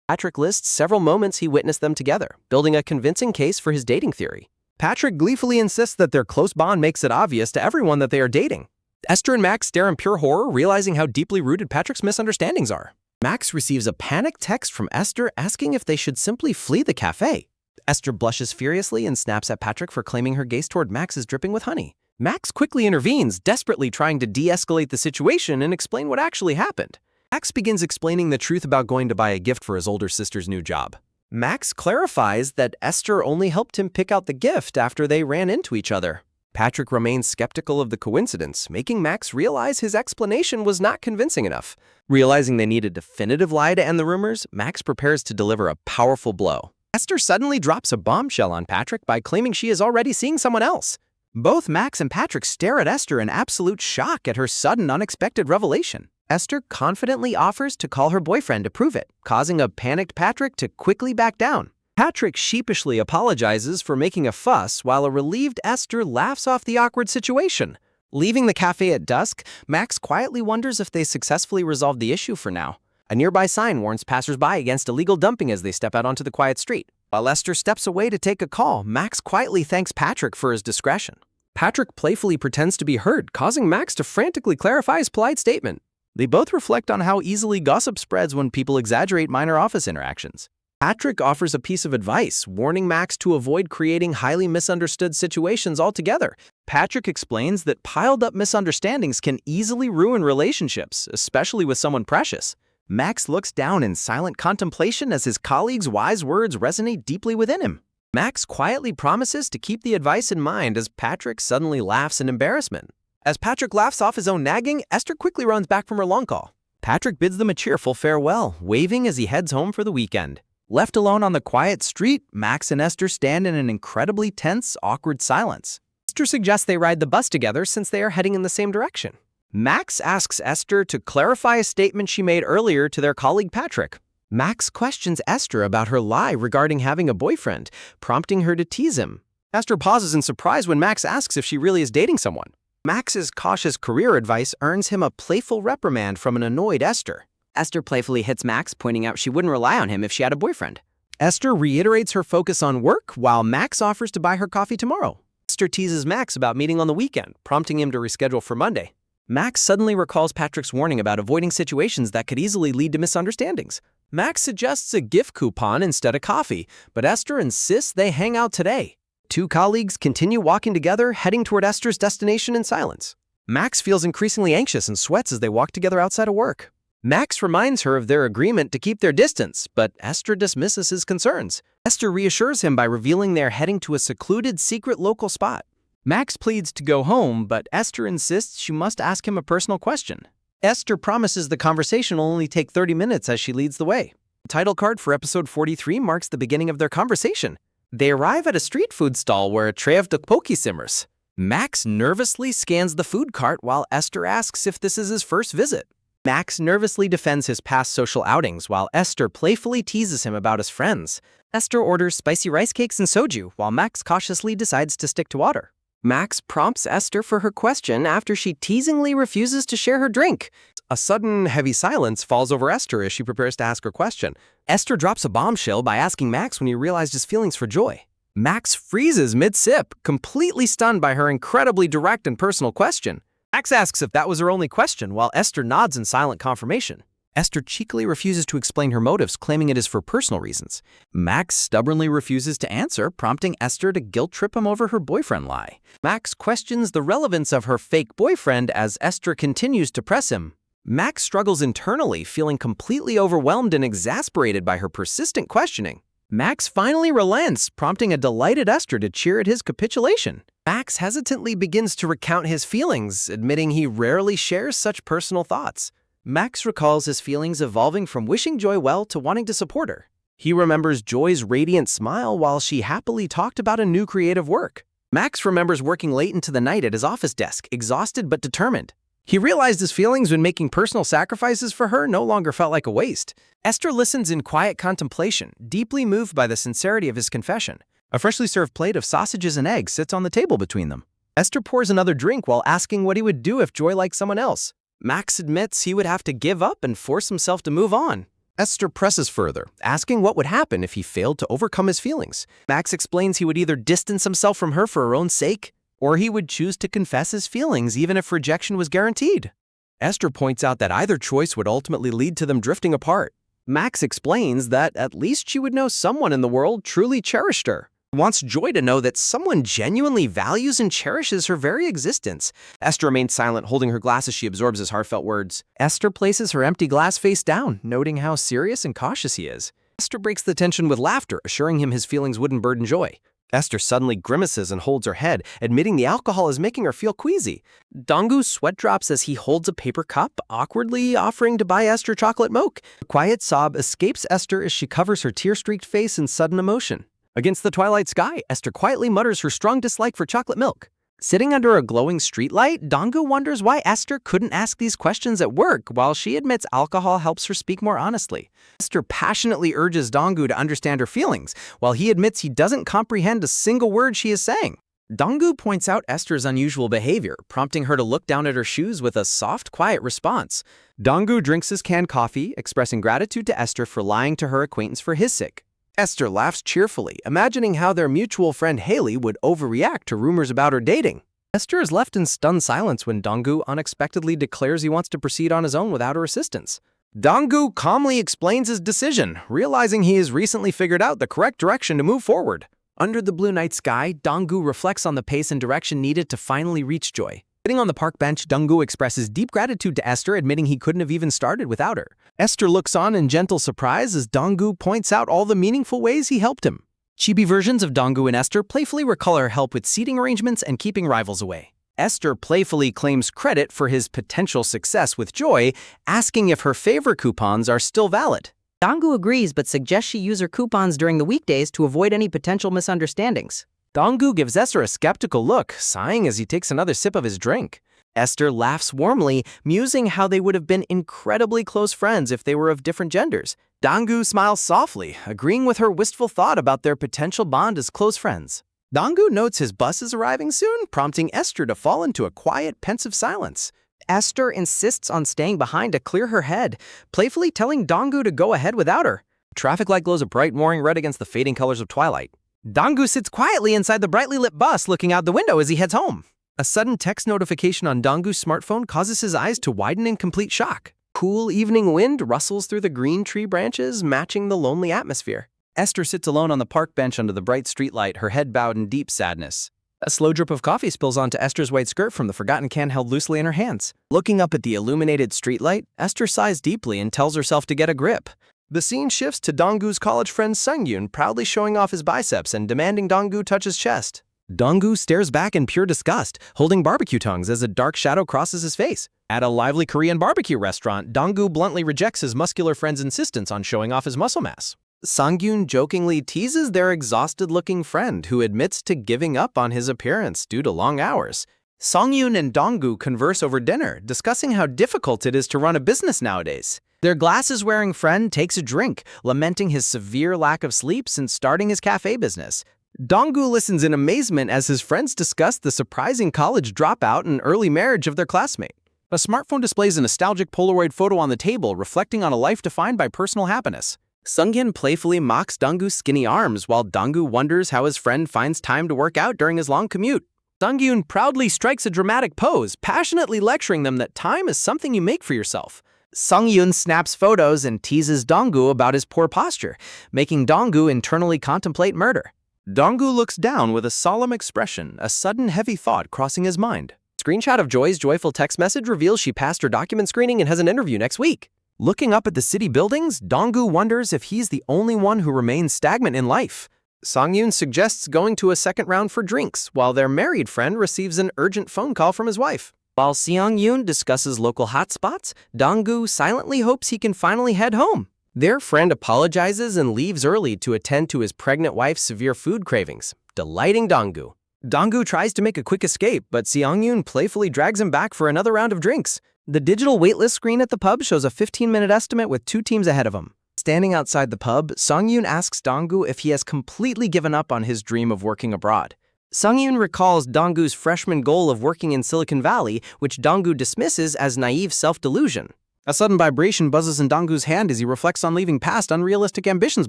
Speaker 1: Patrick lists several moments he witnessed them together, building a convincing case for his dating theory. Patrick gleefully insists that their close bond makes it obvious to everyone that they are dating. Esther and Max stare in pure horror, realizing how deeply rooted Patrick's misunderstandings are. Max receives a panicked text from Esther asking if they should simply flee the cafe. Esther blushes furiously and snaps at Patrick for claiming her gaze toward Max is dripping with honey. Max quickly intervenes, desperately trying to de-escalate the situation and explain what actually happened. Max begins explaining the truth about going to buy a gift for his older sister's new job. Max clarifies that Esther only helped him pick out the gift after they ran into each other. Patrick remains skeptical of the coincidence, making Max realize his explanation was not convincing enough. Realizing they need a definitive lie to end the rumors, Max prepares to deliver a powerful blow. Esther suddenly drops a bombshell on Patrick by claiming she is already seeing someone else. Both Max and Patrick stare at Esther in absolute shock at her sudden, unexpected revelation. Esther confidently offers to call her boyfriend to prove it, causing a panicked Patrick to quickly back down. Patrick sheepishly apologizes for making a fuss, while a relieved Esther laughs off the awkward situation. Leaving the cafe at dusk, Max quietly wonders if they successfully resolved the issue for now. A nearby sign warns passersby against illegal dumping as they step out onto the quiet street. While Esther steps away to take a call, Max quietly thanks Patrick for his discretion. Patrick playfully pretends to be hurt, causing Max to frantically clarify his polite statement. They both reflect on how easily gossip spreads when people exaggerate minor office interactions. Patrick offers a piece of advice, warning Max to avoid creating highly misunderstood situations altogether. Patrick explains that piled-up misunderstandings can easily ruin relationships, especially with someone precious. Max looks down in silent contemplation as his colleague's wise words resonate deeply within him. Max quietly promises to keep the advice in mind as Patrick suddenly laughs in embarrassment. As Patrick laughs off his own nagging, Esther quickly runs back from her long call. Patrick bids them a cheerful farewell, waving as he heads home for the weekend. Left alone on the quiet street, Max and Esther stand in an incredibly tense, awkward silence. Esther suggests they ride the bus together since they are heading in the same direction. Max asks Esther to clarify a statement she made earlier to their colleague Patrick. Max questions Esther about her lie regarding having a boyfriend, prompting her to tease him. Esther pauses in surprise when Max asks if she really is dating someone. Max's cautious career advice earns him a playful reprimand from an annoyed Esther.
Speaker 2: Esther playfully hits Max, pointing out she wouldn't rely on him if she had a boyfriend.
Speaker 1: Esther reiterates her focus on work, while Max offers to buy her coffee tomorrow. Esther teases Max about meeting on the weekend, prompting him to reschedule for Monday. Max suddenly recalls Patrick's warning about avoiding situations that could easily lead to misunderstandings. Max suggests a gift coupon instead of coffee, but Esther insists they hang out today. Two colleagues continue walking together, heading toward Esther's destination in silence. Max feels increasingly anxious and sweats as they walk together outside of work. Max reminds her of their agreement to keep their distance, but Esther dismisses his concerns. Esther reassures him by revealing they're heading to a secluded, secret local spot. Max pleads to go home, but Esther insists she must ask him a personal question. Esther promises the conversation will only take 30 minutes as she leads the way. The title card for episode 43 marks the beginning of their conversation. They arrive at a street food stall where a tray of tteokbokki simmers. Max nervously scans the food cart while Esther asks if this is his first visit. Max nervously defends his past social outings while Esther playfully teases him about his friends. Esther orders spicy rice cakes and soju while Max cautiously decides to stick to water. Max prompts Esther for her question after she teasingly refuses to share her drink. A sudden, heavy silence falls over Esther as she prepares to ask her question. Esther drops a bombshell by asking Max when he realized his feelings for Joy. Max freezes mid-sip, completely stunned by her incredibly direct and personal question. Max asks if that was her only question, while Esther nods in silent confirmation. Esther cheekily refuses to explain her motives, claiming it is for personal reasons. Max stubbornly refuses to answer, prompting Esther to guilt-trip him over her boyfriend lie. Max questions the relevance of her fake boyfriend as Esther continues to press him. Max struggles internally, feeling completely overwhelmed and exasperated by her persistent questioning. Max finally relents, prompting a delighted Esther to cheer at his capitulation. Max hesitantly begins to recount his feelings, admitting he rarely shares such personal thoughts. Max recalls his feelings evolving from wishing Joy well to wanting to support her. He remembers Joy's radiant smile while she happily talked about a new creative work. Max remembers working late into the night at his office desk, exhausted but determined. He realized his feelings when making personal sacrifices for her no longer felt like a waste. Esther listens in quiet contemplation, deeply moved by the sincerity of his confession. A freshly served plate of sausages and eggs sits on the table between them. Esther pours another drink while asking what he would do if Joy liked someone else. Max admits he would have to give up and force himself to move on. Esther presses further, asking what would happen if he failed to overcome his feelings. Max explains he would either distance himself from her for her own sake, or he would choose to confess his feelings even if rejection was guaranteed. Esther points out that either choice would ultimately lead to them drifting apart. Max explains that at least she would know someone in the world truly cherished her. He wants Joy to know that someone genuinely values and cherishes her very existence. Esther remains silent, holding her glass as she absorbs his heartfelt words. Esther places her empty glass face down, noting how serious and cautious he is. Esther breaks the tension with laughter, assuring him his feelings wouldn't burden Joy. Esther suddenly grimaces and holds her head, admitting the alcohol is making her feel queasy. Donggu's sweat drops as he holds a paper cup, awkwardly offering to buy Esther chocolate milk. A quiet sob escapes Esther as she covers her tear-streaked face in sudden emotion. Against the twilight sky, Esther quietly mutters her strong dislike for chocolate milk. Sitting under a glowing streetlight, Donggu wonders why Esther couldn't ask these questions at work, while she admits alcohol helps her speak more honestly. Esther passionately urges Donggu to understand her feelings, while he admits he doesn't comprehend a single word she is saying. Donggu points out Esther's unusual behavior, prompting her to look down at her shoes with a soft, quiet response. Donggu drinks his canned coffee, expressing gratitude to Esther for lying to her acquaintance for his sake. Esther laughs cheerfully, imagining how their mutual friend Haley would overreact to rumors about her dating. Esther is left in stunned silence when Donggu unexpectedly declares he wants to proceed on his own without her assistance. Donggu calmly explains his decision, realizing he has recently figured out the correct direction to move forward. Under the blue night sky, Donggu reflects on the pace and direction needed to finally reach Joy. Sitting on the park bench, Donggu expresses deep gratitude to Esther, admitting he couldn't have even started without her. Esther looks on in gentle surprise as Donggu points out all the meaningful ways he helped him. Chibi versions of Donggu and Esther playfully recall her help with seating arrangements and keeping rivals away. Esther playfully claims credit for his potential success with Joy, asking if her favor coupons are still valid.
Speaker 4: Donggu agrees but suggests she use her coupons during the weekdays to avoid any potential misunderstandings.
Speaker 1: Donggu gives Esther a skeptical look, sighing as he takes another sip of his drink. Esther laughs warmly, musing how they would have been incredibly close friends if they were of different genders. Donggu smiles softly, agreeing with her wistful thought about their potential bond as close friends. Donggu notes his bus is arriving soon, prompting Esther to fall into a quiet, pensive silence. Esther insists on staying behind to clear her head, playfully telling Donggu to go ahead without her. Traffic light glows a bright warring red against the fading colors of twilight. Donggu sits quietly inside the brightly lit bus, looking out the window as he heads home. A sudden text notification on Donggu's smartphone causes his eyes to widen in complete shock. Cool evening wind rustles through the green tree branches, matching the lonely atmosphere. Esther sits alone on the park bench under the bright streetlight, her head bowed in deep sadness. A slow drip of coffee spills onto Esther's white skirt from the forgotten can held loosely in her hands. Looking up at the illuminated streetlight, Esther sighs deeply and tells herself to get a grip. The scene shifts to Donggu's college friend Sungyun proudly showing off his biceps and demanding Donggu touch his chest. Donggu stares back in pure disgust, holding barbecue tongs as a dark shadow crosses his face. At a lively Korean barbecue restaurant, Donggu bluntly rejects his muscular friend's insistence on showing off his muscle mass. Songyun jokingly teases their exhausted-looking friend, who admits to giving up on his appearance due to long hours. Songyun and Donggu converse over dinner, discussing how difficult it is to run a business nowadays. Their glasses-wearing friend takes a drink, lamenting his severe lack of sleep since starting his cafe business. Donggu listens in amazement as his friends discuss the surprising college dropout and early marriage of their classmate. A smartphone displays a nostalgic Polaroid photo on the table, reflecting on a life defined by personal happiness. Sungin playfully mocks Donggu's skinny arms, while Donggu wonders how his friend finds time to work out during his long commute. Sungyun proudly strikes a dramatic pose, passionately lecturing them that time is something you make for yourself. Songyun snaps photos and teases Donggu about his poor posture, making Donggu internally contemplate murder. Donggu looks down with a solemn expression, a sudden heavy thought crossing his mind. Screenshot of Joy's joyful text message reveals she passed her document screening and has an interview next week. Looking up at the city buildings, Donggu wonders if he's the only one who remains stagnant in life. Songyun suggests going to a second round for drinks, while their married friend receives an urgent phone call from his wife. While Seong-yoon discusses local hotspots, Donggu silently hopes he can finally head home. Their friend apologizes and leaves early to attend to his pregnant wife's severe food cravings, delighting Donggu. Donggu tries to make a quick escape, but Seong-yoon playfully drags him back for another round of drinks. The digital waitlist screen at the pub shows a 15-minute estimate with 2 teams ahead of him. Standing outside the pub, Songyun asks Donggu if he has completely given up on his dream of working abroad. Songyun recalls Donggu's freshman goal of working in Silicon Valley, which Donggu dismisses as naive self-delusion. A sudden vibration buzzes in Donggu's hand as he reflects on leaving past unrealistic ambitions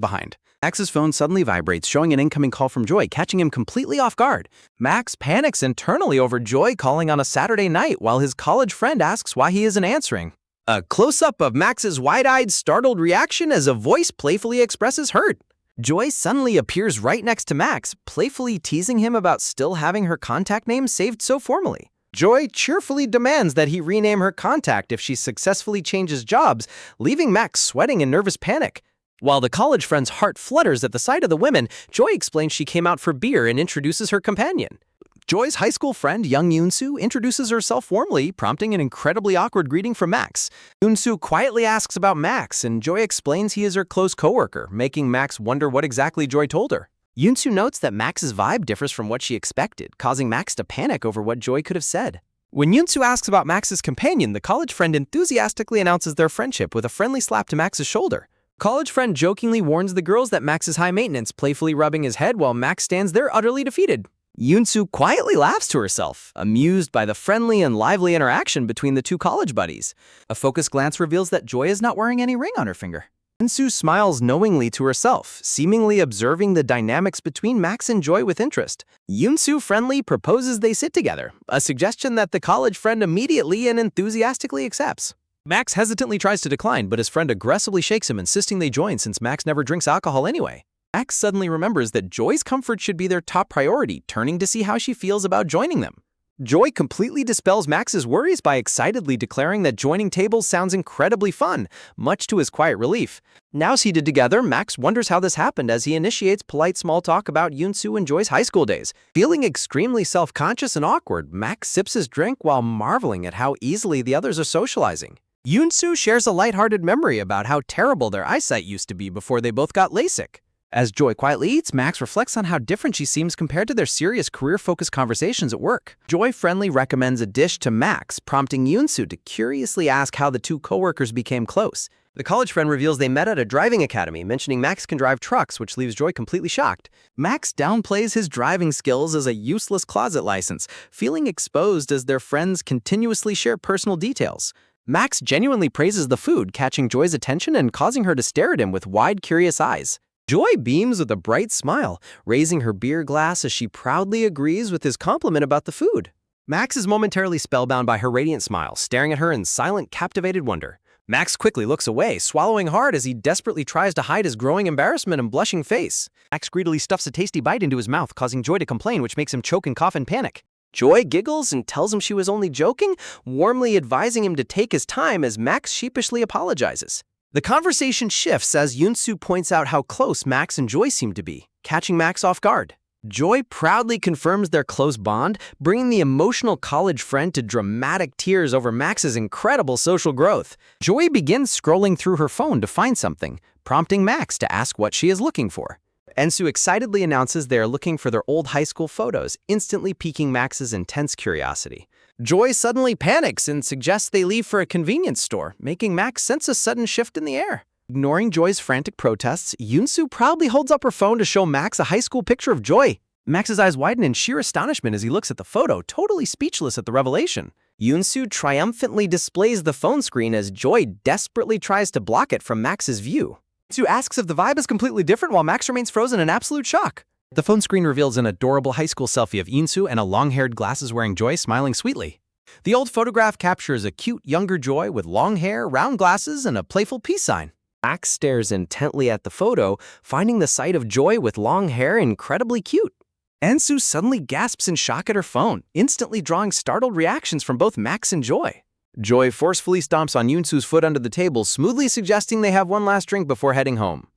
Speaker 1: behind. Max's phone suddenly vibrates, showing an incoming call from Joy, catching him completely off guard. Max panics internally over Joy calling on a Saturday night while his college friend asks why he isn't answering. A close-up of Max's wide-eyed, startled reaction as a voice playfully expresses hurt. Joy suddenly appears right next to Max, playfully teasing him about still having her contact name saved so formally. Joy cheerfully demands that he rename her contact if she successfully changes jobs, leaving Max sweating in nervous panic. While the college friend's heart flutters at the sight of the women, Joy explains she came out for beer and introduces her companion. Joy's high school friend, young Yoon-soo, introduces herself warmly, prompting an incredibly awkward greeting from Max. Yoon-soo quietly asks about Max, and Joy explains he is her close coworker, making Max wonder what exactly Joy told her. Yoon-soo notes that Max's vibe differs from what she expected, causing Max to panic over what Joy could have said. When Yoon-soo asks about Max's companion, the college friend enthusiastically announces their friendship with a friendly slap to Max's shoulder. College friend jokingly warns the girls that Max is high maintenance, playfully rubbing his head while Max stands there utterly defeated. Yoon-soo quietly laughs to herself, amused by the friendly and lively interaction between the two college buddies. A focused glance reveals that Joy is not wearing any ring on her finger. Yoon-soo smiles knowingly to herself, seemingly observing the dynamics between Max and Joy with interest. Yoon-soo friendly proposes they sit together, a suggestion that the college friend immediately and enthusiastically accepts. Max hesitantly tries to decline, but his friend aggressively shakes him, insisting they join since Max never drinks alcohol anyway. Max suddenly remembers that Joy's comfort should be their top priority, turning to see how she feels about joining them. Joy completely dispels Max's worries by excitedly declaring that joining tables sounds incredibly fun, much to his quiet relief. Now seated together, Max wonders how this happened as he initiates polite small talk about Yoon-soo and Joy's high school days. Feeling extremely self-conscious and awkward, Max sips his drink while marveling at how easily the others are socializing. Yoon-soo shares a lighthearted memory about how terrible their eyesight used to be before they both got LASIK. As Joy quietly eats, Max reflects on how different she seems compared to their serious career-focused conversations at work. Joy friendly recommends a dish to Max, prompting Yoon-soo to curiously ask how the two coworkers became close. The college friend reveals they met at a driving academy, mentioning Max can drive trucks, which leaves Joy completely shocked. Max downplays his driving skills as a useless closet license, feeling exposed as their friends continuously share personal details. Max genuinely praises the food, catching Joy's attention and causing her to stare at him with wide, curious eyes. Joy beams with a bright smile, raising her beer glass as she proudly agrees with his compliment about the food. Max is momentarily spellbound by her radiant smile, staring at her in silent, captivated wonder. Max quickly looks away, swallowing hard as he desperately tries to hide his growing embarrassment and blushing face. Max greedily stuffs a tasty bite into his mouth, causing Joy to complain, which makes him choke and cough in panic. Joy giggles and tells him she was only joking, warmly advising him to take his time as Max sheepishly apologizes. The conversation shifts as Yoon-soo points out how close Max and Joy seem to be, catching Max off guard.
Speaker 2: Joy proudly confirms their close bond, bringing the emotional college friend to dramatic tears over Max's incredible social growth.
Speaker 3: Joy begins scrolling through her phone to find something, prompting Max to ask what she is looking for.
Speaker 2: Ensu excitedly announces they are looking for their old high school photos, instantly piquing Max's intense curiosity. Joy suddenly panics and suggests they leave for a convenience store, making Max sense a sudden shift in the air. Ignoring Joy's frantic protests, Yoonsu proudly holds up her phone to show Max a high school picture of Joy. Max's eyes widen in sheer astonishment as he looks at the photo, totally speechless at the revelation. Yoonsu triumphantly displays the phone screen as Joy desperately tries to block it from Max's view.
Speaker 3: Yoonsu asks if the vibe is completely different while Max remains frozen in absolute shock. The phone screen reveals an adorable high school selfie of Yoonsu and a long-haired, glasses-wearing Joy smiling sweetly. The old photograph captures a cute, younger Joy with long hair, round glasses, and a playful peace sign.
Speaker 2: Max stares intently at the photo, finding the sight of Joy with long hair incredibly cute.
Speaker 3: Ensu suddenly gasps in shock at her phone, instantly drawing startled reactions from both Max and Joy.
Speaker 2: Joy forcefully stomps on Yoonsu's foot under the table, smoothly suggesting they have one last drink before heading home.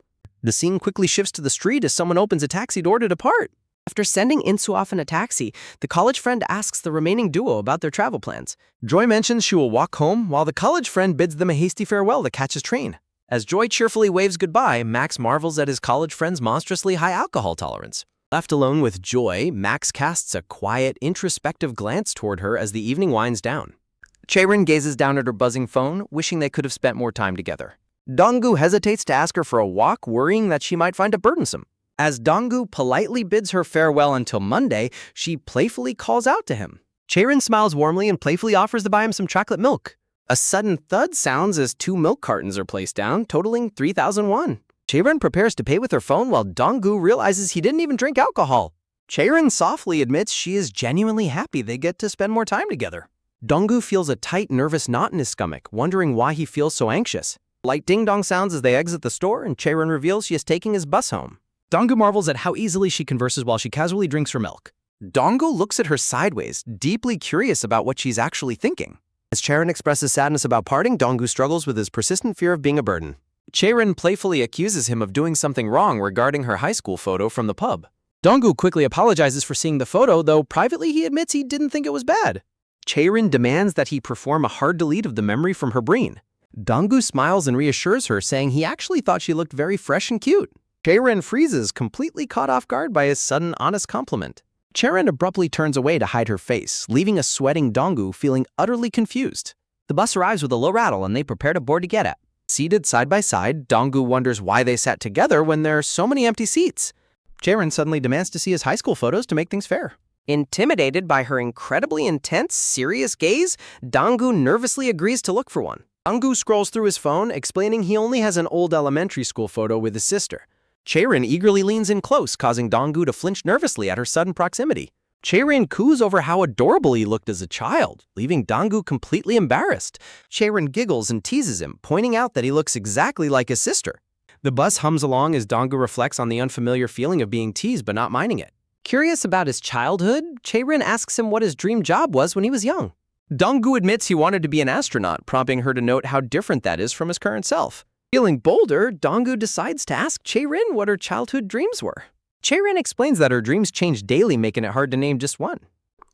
Speaker 2: The scene quickly shifts to the street as someone opens a taxi door to depart.
Speaker 4: After sending Insu off in a taxi, the college friend asks the remaining duo about their travel plans.
Speaker 3: Joy mentions she will walk home, while the college friend bids them a hasty farewell to catch his train.
Speaker 2: As Joy cheerfully waves goodbye, Max marvels at his college friend's monstrously high alcohol tolerance. Left alone with Joy, Max casts a quiet, introspective glance toward her as the evening winds down.
Speaker 3: Chaerin gazes down at her buzzing phone, wishing they could have spent more time together. Donggu hesitates to ask her for a walk, worrying that she might find it burdensome.
Speaker 2: As Donggu politely bids her farewell until Monday, she playfully calls out to him.
Speaker 3: Chaerin smiles warmly and playfully offers to buy him some chocolate milk.
Speaker 2: A sudden thud sounds as 2 milk cartons are placed down, totaling 3,000 won.
Speaker 3: Chaerin prepares to pay with her phone while Donggu realizes he didn't even drink alcohol. Chaerin softly admits she is genuinely happy they get to spend more time together.
Speaker 2: Donggu feels a tight, nervous knot in his stomach, wondering why he feels so anxious. Light ding-dong sounds as they exit the store, and Chaerin reveals she is taking his bus home.
Speaker 3: Donggu marvels at how easily she converses while she casually drinks her milk. Donggu looks at her sideways, deeply curious about what she's actually thinking.
Speaker 2: As Chaerin expresses sadness about parting, Donggu struggles with his persistent fear of being a burden. Chaerin playfully accuses him of doing something wrong regarding her high school photo from the pub.
Speaker 3: Donggu quickly apologizes for seeing the photo, though privately he admits he didn't think it was bad.
Speaker 2: Chaerin demands that he perform a hard delete of the memory from her brain.
Speaker 3: Donggu smiles and reassures her, saying he actually thought she looked very fresh and cute.
Speaker 2: Chaerin freezes, completely caught off guard by his sudden, honest compliment.
Speaker 3: Chaerin abruptly turns away to hide her face, leaving a sweating Donggu feeling utterly confused.
Speaker 4: The bus arrives with a low rattle and they prepare to board together.
Speaker 2: Seated side by side, Donggu wonders why they sat together when there are so many empty seats.
Speaker 3: Chaerin suddenly demands to see his high school photos to make things fair.
Speaker 2: Intimidated by her incredibly intense, serious gaze, Donggu nervously agrees to look for one. Donggu scrolls through his phone, explaining he only has an old elementary school photo with his sister. Chaerin eagerly leans in close, causing Donggu to flinch nervously at her sudden proximity. Chaerin coos over how adorable he looked as a child, leaving Donggu completely embarrassed. Chaerin giggles and teases him, pointing out that he looks exactly like his sister. The bus hums along as Donggu reflects on the unfamiliar feeling of being teased but not minding it. Curious about his childhood, Chaerin asks him what his dream job was when he was young. Donggu admits he wanted to be an astronaut, prompting her to note how different that is from his current self. Feeling bolder, Donggu decides to ask Chaerin what her childhood dreams were. Chaerin explains that her dreams change daily, making it hard to name just one.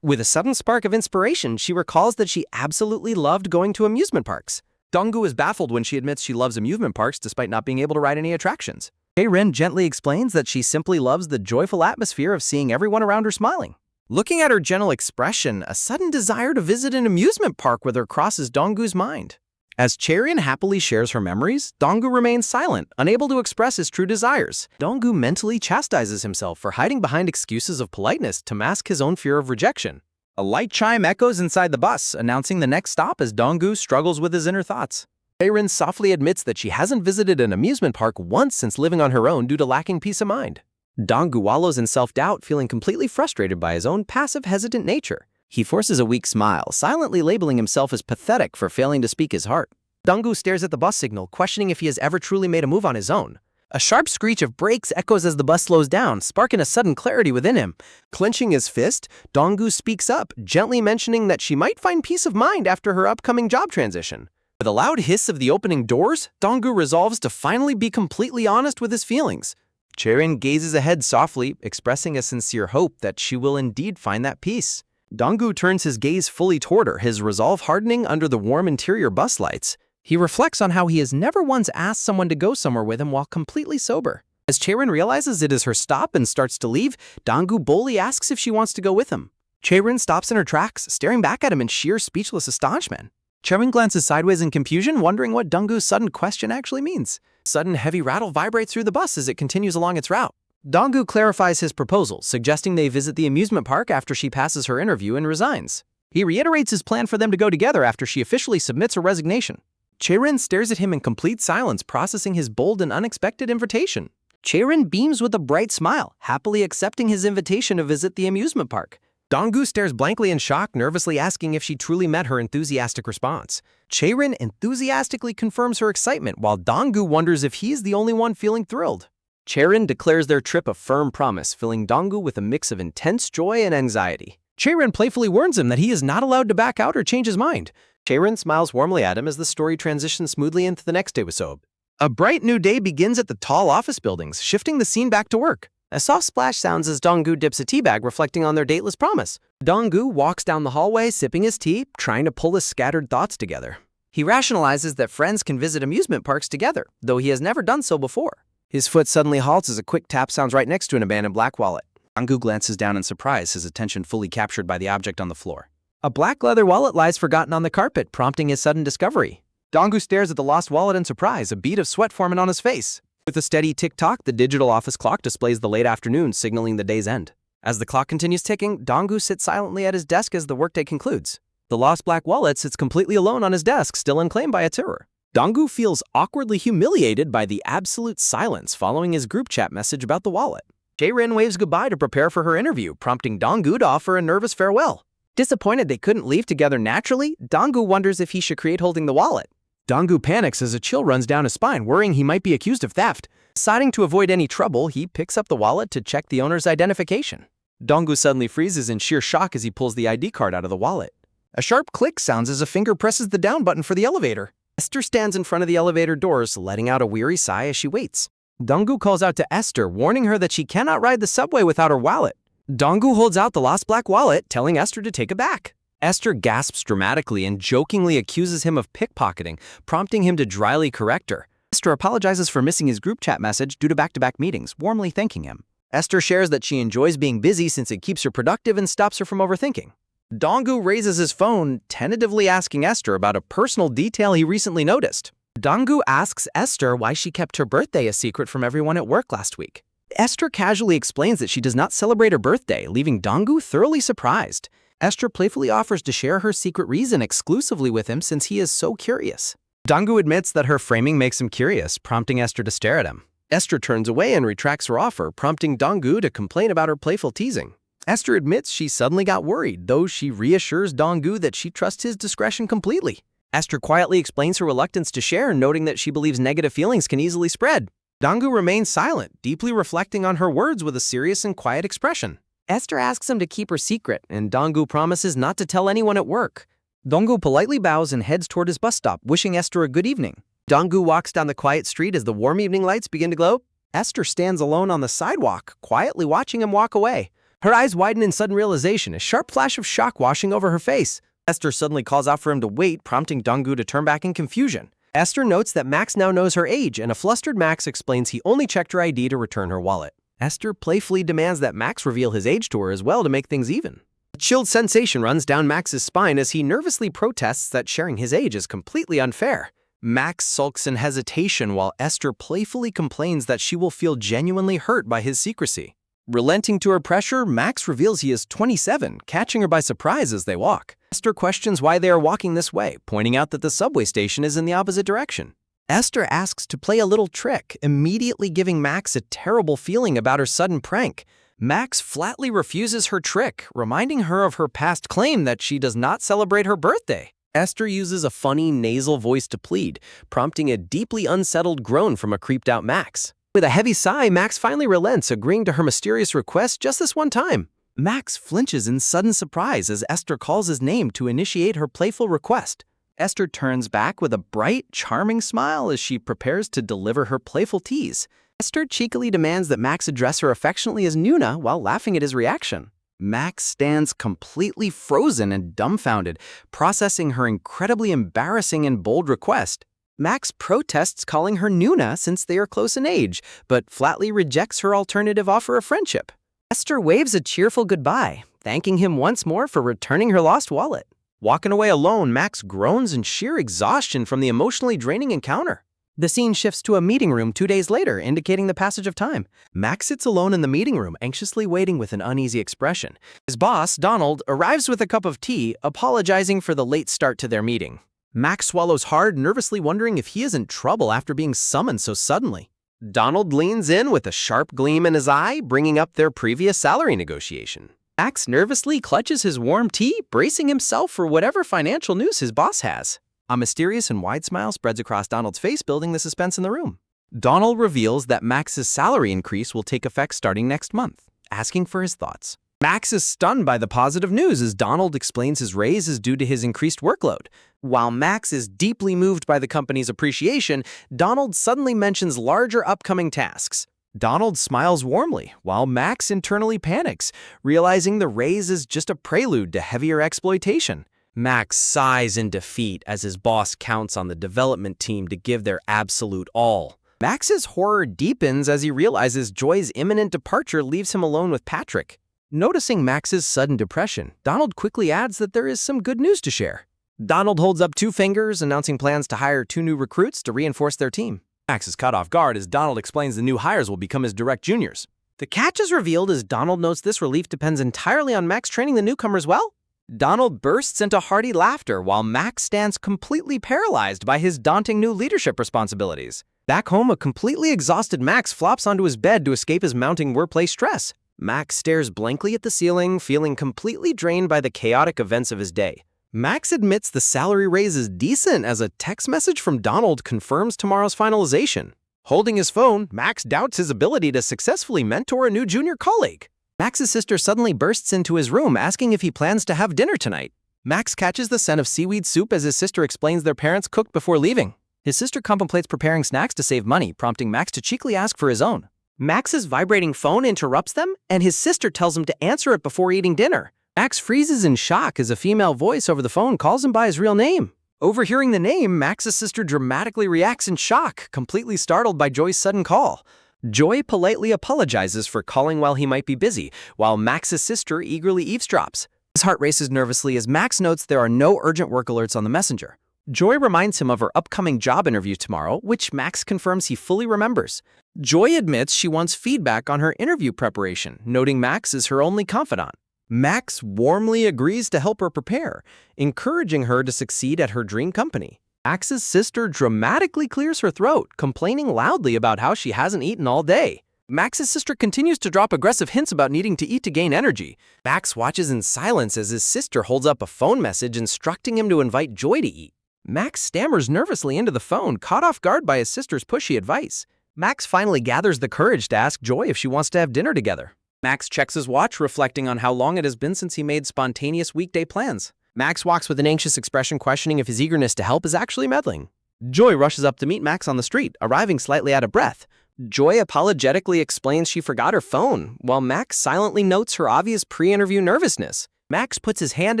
Speaker 2: With a sudden spark of inspiration, she recalls that she absolutely loved going to amusement parks. Donggu is baffled when she admits she loves amusement parks despite not being able to ride any attractions.
Speaker 3: Chaerin gently explains that she simply loves the joyful atmosphere of seeing everyone around her smiling.
Speaker 2: Looking at her gentle expression, a sudden desire to visit an amusement park with her crosses Donggu's mind. As Chaerin happily shares her memories, Donggu remains silent, unable to express his true desires. Donggu mentally chastises himself for hiding behind excuses of politeness to mask his own fear of rejection.
Speaker 3: A light chime echoes inside the bus, announcing the next stop as Donggu struggles with his inner thoughts.
Speaker 2: Chaerin softly admits that she hasn't visited an amusement park once since living on her own due to lacking peace of mind. Donggu wallows in self-doubt, feeling completely frustrated by his own passive, hesitant nature. He forces a weak smile, silently labeling himself as pathetic for failing to speak his heart. Donggu stares at the bus signal, questioning if he has ever truly made a move on his own. A sharp screech of brakes echoes as the bus slows down, sparking a sudden clarity within him. Clenching his fist, Donggu speaks up, gently mentioning that she might find peace of mind after her upcoming job transition. With a loud hiss of the opening doors, Donggu resolves to finally be completely honest with his feelings.
Speaker 3: Chaerin gazes ahead softly, expressing a sincere hope that she will indeed find that peace. Donggu turns his gaze fully toward her, his resolve hardening under the warm interior bus lights.
Speaker 1: He reflects on how he has never once asked someone to go somewhere with him while completely sober. As Chaerin realizes it is her stop and starts to leave, Donggu boldly asks if she wants to go with him. Chaerin stops in her tracks, staring back at him in sheer speechless astonishment. Chaerin glances sideways in confusion, wondering what Donggu's sudden question actually means. A sudden heavy rattle vibrates through the bus as it continues along its route. Donggu clarifies his proposal, suggesting they visit the amusement park after she passes her interview and resigns. He reiterates his plan for them to go together after she officially submits her resignation. Chaerin stares at him in complete silence, processing his bold and unexpected invitation. Chaerin beams with a bright smile, happily accepting his invitation to visit the amusement park. Donggu stares blankly in shock, nervously asking if she truly met her enthusiastic response. Chaerin enthusiastically confirms her excitement, while Donggu wonders if he is the only one feeling thrilled. Chaerin declares their trip a firm promise, filling Donggu with a mix of intense joy and anxiety. Chaerin playfully warns him that he is not allowed to back out or change his mind. Chaerin smiles warmly at him as the story transitions smoothly into the next episode. A bright new day begins at the tall office buildings, shifting the scene back to work. A soft splash sounds as Donggu dips a tea bag, reflecting on their dateless promise. Donggu walks down the hallway, sipping his tea, trying to pull his scattered thoughts together. He rationalizes that friends can visit amusement parks together, though he has never done so before. His foot suddenly halts as a quick tap sounds right next to an abandoned black wallet. Donggu glances down in surprise, his attention fully captured by the object on the floor. A black leather wallet lies forgotten on the carpet, prompting his sudden discovery. Donggu stares at the lost wallet in surprise, a bead of sweat forming on his face. With a steady tick-tock, the digital office clock displays the late afternoon, signaling the day's end. As the clock continues ticking, Donggu sits silently at his desk as the workday concludes. The lost black wallet sits completely alone on his desk, still unclaimed by its owner. Donggu feels awkwardly humiliated by the absolute silence following his group chat message about the wallet. Chaerin waves goodbye to prepare for her interview, prompting Donggu to offer a nervous farewell. Disappointed they couldn't leave together naturally, Donggu wonders if he should create holding the wallet. Donggu panics as a chill runs down his spine, worrying he might be accused of theft. Deciding to avoid any trouble, he picks up the wallet to check the owner's identification. Donggu suddenly freezes in sheer shock as he pulls the ID card out of the wallet. A sharp click sounds as a finger presses the down button for the elevator. Esther stands in front of the elevator doors, letting out a weary sigh as she waits. Donggu calls out to Esther, warning her that she cannot ride the subway without her wallet. Donggu holds out the lost black wallet, telling Esther to take it back. Esther gasps dramatically and jokingly accuses him of pickpocketing, prompting him to dryly correct her. Esther apologizes for missing his group chat message due to back-to-back meetings, warmly thanking him. Esther shares that she enjoys being busy since it keeps her productive and stops her from overthinking. Donggu raises his phone, tentatively asking Esther about a personal detail he recently noticed. Donggu asks Esther why she kept her birthday a secret from everyone at work last week. Esther casually explains that she does not celebrate her birthday, leaving Donggu thoroughly surprised. Esther playfully offers to share her secret reason exclusively with him since he is so curious. Donggu admits that her framing makes him curious, prompting Esther to stare at him. Esther turns away and retracts her offer, prompting Donggu to complain about her playful teasing. Esther admits she suddenly got worried, though she reassures Donggu that she trusts his discretion completely. Esther quietly explains her reluctance to share, noting that she believes negative feelings can easily spread. Donggu remains silent, deeply reflecting on her words with a serious and quiet expression. Esther asks him to keep her secret, and Donggu promises not to tell anyone at work. Donggu politely bows and heads toward his bus stop, wishing Esther a good evening. Donggu walks down the quiet street as the warm evening lights begin to glow. Esther stands alone on the sidewalk, quietly watching him walk away. Her eyes widen in sudden realization, a sharp flash of shock washing over her face. Esther suddenly calls out for him to wait, prompting Donggu to turn back in confusion. Esther notes that Max now knows her age, and a flustered Max explains he only checked her ID to return her wallet. Esther playfully demands that Max reveal his age to her as well to make things even. A chilled sensation runs down Max's spine as he nervously protests that sharing his age is completely unfair. Max sulks in hesitation while Esther playfully complains that she will feel genuinely hurt by his secrecy. Relenting to her pressure, Max reveals he is 27, catching her by surprise as they walk. Esther questions why they are walking this way, pointing out that the subway station is in the opposite direction. Esther asks to play a little trick, immediately giving Max a terrible feeling about her sudden prank. Max flatly refuses her trick, reminding her of her past claim that she does not celebrate her birthday. Esther uses a funny, nasal voice to plead, prompting a deeply unsettled groan from a creeped-out Max. With a heavy sigh, Max finally relents, agreeing to her mysterious request just this one time. Max flinches in sudden surprise as Esther calls his name to initiate her playful request. Esther turns back with a bright, charming smile as she prepares to deliver her playful tease.
Speaker 3: Esther cheekily demands that Max address her affectionately as Nuna while laughing at his reaction. Max stands completely frozen and dumbfounded, processing her incredibly embarrassing and bold request. Max protests calling her Nuna since they are close in age, but flatly rejects her alternative offer of friendship. Esther waves a cheerful goodbye, thanking him once more for returning her lost wallet. Walking away alone, Max groans in sheer exhaustion from the emotionally draining encounter. The scene shifts to a meeting room 2 days later, indicating the passage of time. Max sits alone in the meeting room, anxiously waiting with an uneasy expression. His boss, Donald, arrives with a cup of tea, apologizing for the late start to their meeting. Max swallows hard, nervously wondering if he is in trouble after being summoned so suddenly. Donald leans in with a sharp gleam in his eye, bringing up their previous salary negotiation. Max nervously clutches his warm tea, bracing himself for whatever financial news his boss has. A mysterious and wide smile spreads across Donald's face, building the suspense in the room. Donald reveals that Max's salary increase will take effect starting next month, asking for his thoughts. Max is stunned by the positive news as Donald explains his raise is due to his increased workload. While Max is deeply moved by the company's appreciation, Donald suddenly mentions larger upcoming tasks. Donald smiles warmly, while Max internally panics, realizing the raise is just a prelude to heavier exploitation. Max sighs in defeat as his boss counts on the development team to give their absolute all. Max's horror deepens as he realizes Joy's imminent departure leaves him alone with Patrick. Noticing Max's sudden depression, Donald quickly adds that there is some good news to share. Donald holds up 2 fingers, announcing plans to hire 2 new recruits to reinforce their team. Max is caught off guard as Donald explains the new hires will become his direct juniors. The catch is revealed as Donald notes this relief depends entirely on Max training the newcomers well. Donald bursts into hearty laughter while Max stands completely paralyzed by his daunting new leadership responsibilities. Back home, a completely exhausted Max flops onto his bed to escape his mounting workplace stress. Max stares blankly at the ceiling, feeling completely drained by the chaotic events of his day. Max admits the salary raise is decent as a text message from Donald confirms tomorrow's finalization. Holding his phone, Max doubts his ability to successfully mentor a new junior colleague. Max's sister suddenly bursts into his room asking if he plans to have dinner tonight. Max catches the scent of seaweed soup as his sister explains their parents cooked before leaving. His sister contemplates preparing snacks to save money, prompting Max to cheekily ask for his own. Max's vibrating phone interrupts them, and his sister tells him to answer it before eating dinner. Max freezes in shock as a female voice over the phone calls him by his real name. Overhearing the name, Max's sister dramatically reacts in shock, completely startled by Joy's sudden call. Joy politely apologizes for calling while he might be busy, while Max's sister eagerly eavesdrops. His heart races nervously as Max notes there are no urgent work alerts on the messenger. Joy reminds him of her upcoming job interview tomorrow, which Max confirms he fully remembers. Joy admits she wants feedback on her interview preparation, noting Max is her only confidant. Max warmly agrees to help her prepare, encouraging her to succeed at her dream company. Max's sister dramatically clears her throat, complaining loudly about how she hasn't eaten all day. Max's sister continues to drop aggressive hints about needing to eat to gain energy. Max watches in silence as his sister holds up a phone message instructing him to invite Joy to eat. Max stammers nervously into the phone, caught off guard by his sister's pushy advice. Max finally gathers the courage to ask Joy if she wants to have dinner together. Max checks his watch, reflecting on how long it has been since he made spontaneous weekday plans. Max walks with an anxious expression, questioning if his eagerness to help is actually meddling. Joy rushes up to meet Max on the street, arriving slightly out of breath. Joy apologetically explains she forgot her phone, while Max silently notes her obvious pre-interview nervousness. Max puts his hand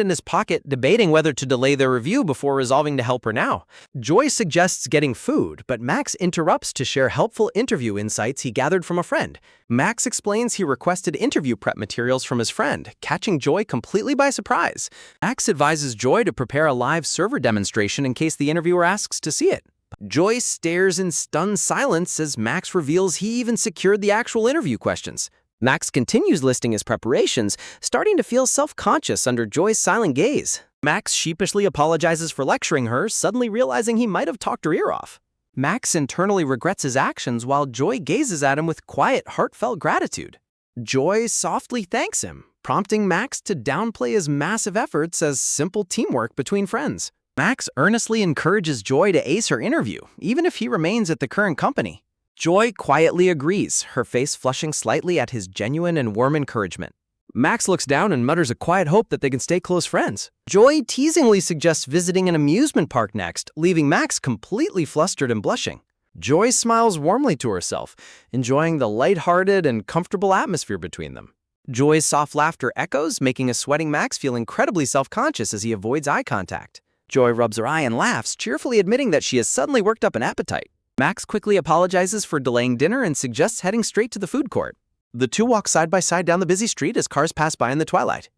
Speaker 3: in his pocket, debating whether to delay their review before resolving to help her now. Joy suggests getting food, but Max interrupts to share helpful interview insights he gathered from a friend. Max explains he requested interview prep materials from his friend, catching Joy completely by surprise. Max advises Joy to prepare a live server demonstration in case the interviewer asks to see it. Joy stares in stunned silence as Max reveals he even secured the actual interview questions. Max continues listing his preparations, starting to feel self-conscious under Joy's silent gaze. Max sheepishly apologizes for lecturing her, suddenly realizing he might have talked her ear off. Max internally regrets his actions while Joy gazes at him with quiet, heartfelt gratitude. Joy softly thanks him, prompting Max to downplay his massive efforts as simple teamwork between friends. Max earnestly encourages Joy to ace her interview, even if he remains at the current company. Joy quietly agrees, her face flushing slightly at his genuine and warm encouragement. Max looks down and mutters a quiet hope that they can stay close friends. Joy teasingly suggests visiting an amusement park next, leaving Max completely flustered and blushing. Joy smiles warmly to herself, enjoying the lighthearted and comfortable atmosphere between them. Joy's soft laughter echoes, making a sweating Max feel incredibly self-conscious as he avoids eye contact. Joy rubs her eye and laughs, cheerfully admitting that she has suddenly worked up an appetite. Max quickly apologizes for delaying dinner and suggests heading straight to the food court. The two walk side by side down the busy street as cars pass by in the twilight.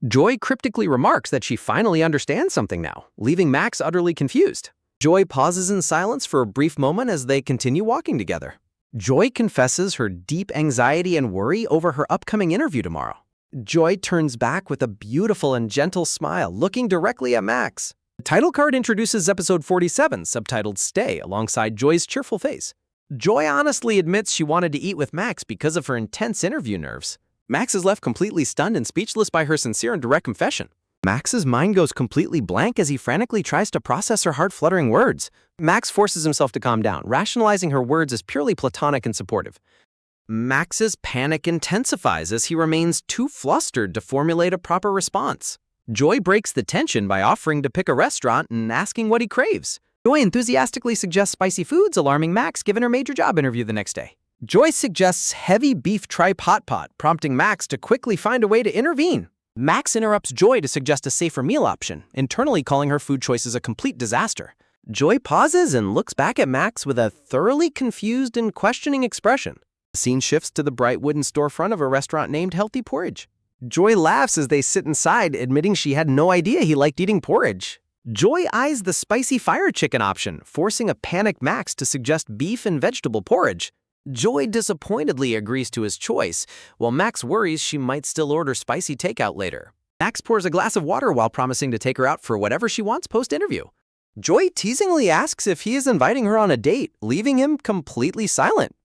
Speaker 3: Joy cryptically remarks that she finally understands something now, leaving Max utterly confused. Joy pauses in silence for a brief moment as they continue walking together. Joy confesses her deep anxiety and worry over her upcoming interview tomorrow. Joy turns back with a beautiful and gentle smile, looking directly at Max. The title card introduces episode 47, subtitled Stay, alongside Joy's cheerful face. Joy honestly admits she wanted to eat with Max because of her intense interview nerves. Max is left completely stunned and speechless by her sincere and direct confession. Max's mind goes completely blank as he frantically tries to process her heart-fluttering words. Max forces himself to calm down, rationalizing her words as purely platonic and supportive. Max's panic intensifies as he remains too flustered to formulate a proper response. Joy breaks the tension by offering to pick a restaurant and asking what he craves. Joy enthusiastically suggests spicy foods, alarming Max given her major job interview the next day. Joy suggests heavy beef tripe hot pot, prompting Max to quickly find a way to intervene. Max interrupts Joy to suggest a safer meal option, internally calling her food choices a complete disaster. Joy pauses and looks back at Max with a thoroughly confused and questioning expression. The scene shifts to the bright wooden storefront of a restaurant named Healthy Porridge. Joy laughs as they sit inside, admitting she had no idea he liked eating porridge. Joy eyes the spicy fire chicken option, forcing a panicked Max to suggest beef and vegetable porridge. Joy disappointedly agrees to his choice, while Max worries she might still order spicy takeout later. Max pours a glass of water while promising to take her out for whatever she wants post-interview. Joy teasingly asks if he is inviting her on a date, leaving him completely silent.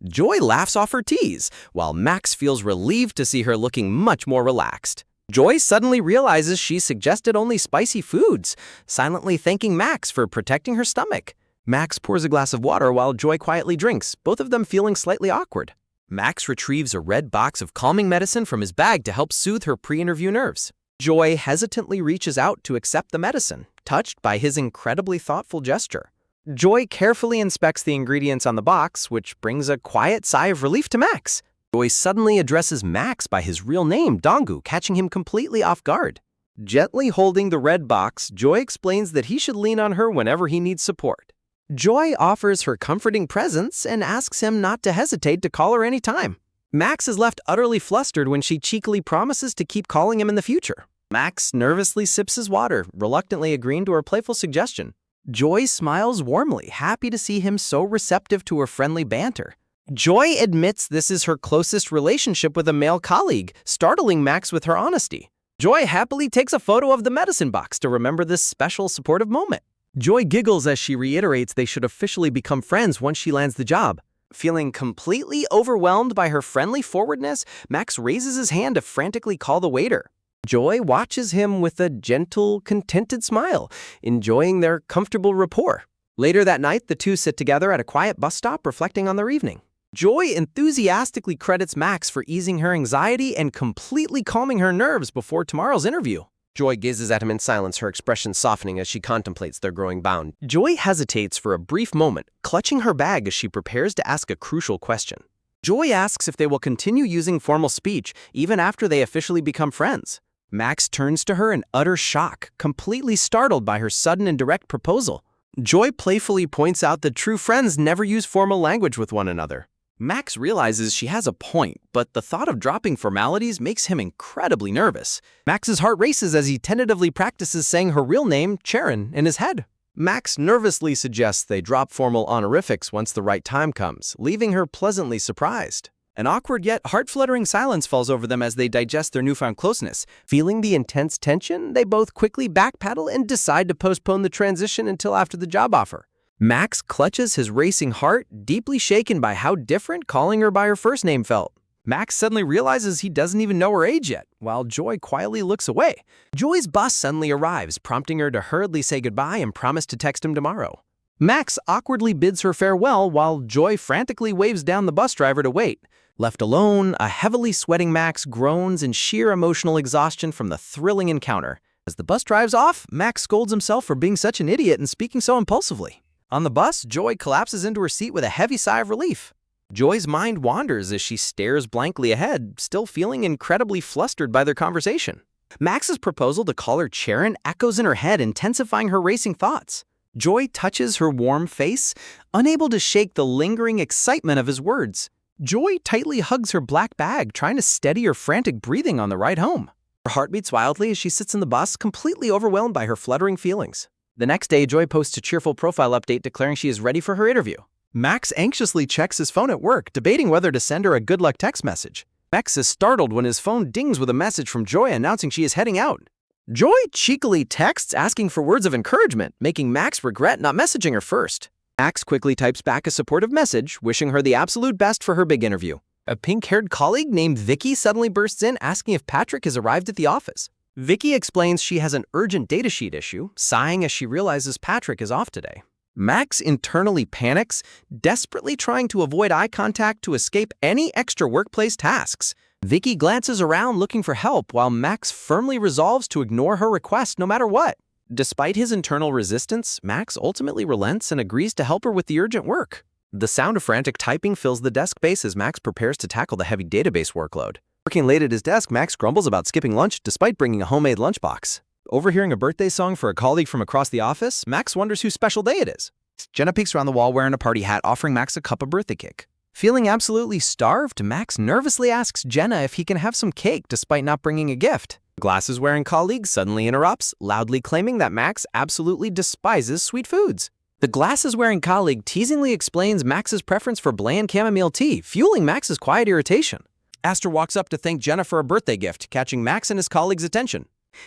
Speaker 3: Joy laughs off her tease, while Max feels relieved to see her looking much more relaxed. Joy suddenly realizes she suggested only spicy foods, silently thanking Max for protecting her stomach. Max pours a glass of water while Joy quietly drinks, both of them feeling slightly awkward. Max retrieves a red box of calming medicine from his bag to help soothe her pre-interview nerves. Joy hesitantly reaches out to accept the medicine, touched by his incredibly thoughtful gesture. Joy carefully inspects the ingredients on the box, which brings a quiet sigh of relief to Max. Joy suddenly addresses Max by his real name, Donggu, catching him completely off guard. Gently holding the red box, Joy explains that he should lean on her whenever he needs support. Joy offers her comforting presence and asks him not to hesitate to call her anytime. Max is left utterly flustered when she cheekily promises to keep calling him in the future. Max nervously sips his water, reluctantly agreeing to her playful suggestion. Joy smiles warmly, happy to see him so receptive to her friendly banter. Joy admits this is her closest relationship with a male colleague, startling Max with her honesty. Joy happily takes a photo of the medicine box to remember this special supportive moment. Joy giggles as she reiterates they should officially become friends once she lands the job. Feeling completely overwhelmed by her friendly forwardness, Max raises his hand to frantically call the waiter. Joy watches him with a gentle, contented smile, enjoying their comfortable rapport. Later that night, the two sit together at a quiet bus stop reflecting on their evening. Joy enthusiastically credits Max for easing her anxiety and completely calming her nerves before tomorrow's interview. Joy gazes at him in silence, her expression softening as she contemplates their growing bond. Joy hesitates for a brief moment, clutching her bag as she prepares to ask a crucial question. Joy asks if they will continue using formal speech even after they officially become friends. Max turns to her in utter shock, completely startled by her sudden and direct proposal. Joy playfully points out that true friends never use formal language with one another. Max realizes she has a point, but the thought of dropping formalities makes him incredibly nervous. Max's heart races as he tentatively practices saying her real name, Charon, in his head. Max nervously suggests they drop formal honorifics once the right time comes, leaving her pleasantly surprised. An awkward yet heart-fluttering silence falls over them as they digest their newfound closeness. Feeling the intense tension, they both quickly backpedal and decide to postpone the transition until after the job offer. Max clutches his racing heart, deeply shaken by how different calling her by her first name felt. Max suddenly realizes he doesn't even know her age yet, while Joy quietly looks away. Joy's bus suddenly arrives, prompting her to hurriedly say goodbye and promise to text him tomorrow. Max awkwardly bids her farewell while Joy frantically waves down the bus driver to wait. Left alone, a heavily sweating Max groans in sheer emotional exhaustion from the thrilling encounter. As the bus drives off, Max scolds himself for being such an idiot and speaking so impulsively.
Speaker 1: On the bus, Joy collapses into her seat with a heavy sigh of relief. Joy's mind wanders as she stares blankly ahead, still feeling incredibly flustered by their conversation. Max's proposal to call her Charon echoes in her head, intensifying her racing thoughts. Joy touches her warm face, unable to shake the lingering excitement of his words. Joy tightly hugs her black bag, trying to steady her frantic breathing on the ride home. Her heart beats wildly as she sits in the bus, completely overwhelmed by her fluttering feelings. The next day, Joy posts a cheerful profile update declaring she is ready for her interview. Max anxiously checks his phone at work, debating whether to send her a good luck text message. Max is startled when his phone dings with a message from Joy announcing she is heading out. Joy cheekily texts asking for words of encouragement, making Max regret not messaging her first. Max quickly types back a supportive message, wishing her the absolute best for her big interview. A pink-haired colleague named Vicky suddenly bursts in, asking if Patrick has arrived at the office. Vicky explains she has an urgent datasheet issue, sighing as she realizes Patrick is off today. Max internally panics, desperately trying to avoid eye contact to escape any extra workplace tasks. Vicky glances around looking for help while Max firmly resolves to ignore her request no matter what. Despite his internal resistance, Max ultimately relents and agrees to help her with the urgent work. The sound of frantic typing fills the desk space as Max prepares to tackle the heavy database workload. Working late at his desk, Max grumbles about skipping lunch despite bringing a homemade lunchbox. Overhearing a birthday song for a colleague from across the office, Max wonders whose special day it is. Jenna peeks around the wall wearing a party hat, offering Max a cup of birthday cake. Feeling absolutely starved, Max nervously asks Jenna if he can have some cake despite not bringing a gift. The glasses-wearing colleague suddenly interrupts, loudly claiming that Max absolutely despises sweet foods. The glasses-wearing colleague teasingly explains Max's preference for bland chamomile tea, fueling Max's quiet irritation. Esther walks up to thank Jenna for a birthday gift, catching Max and his colleague's attention.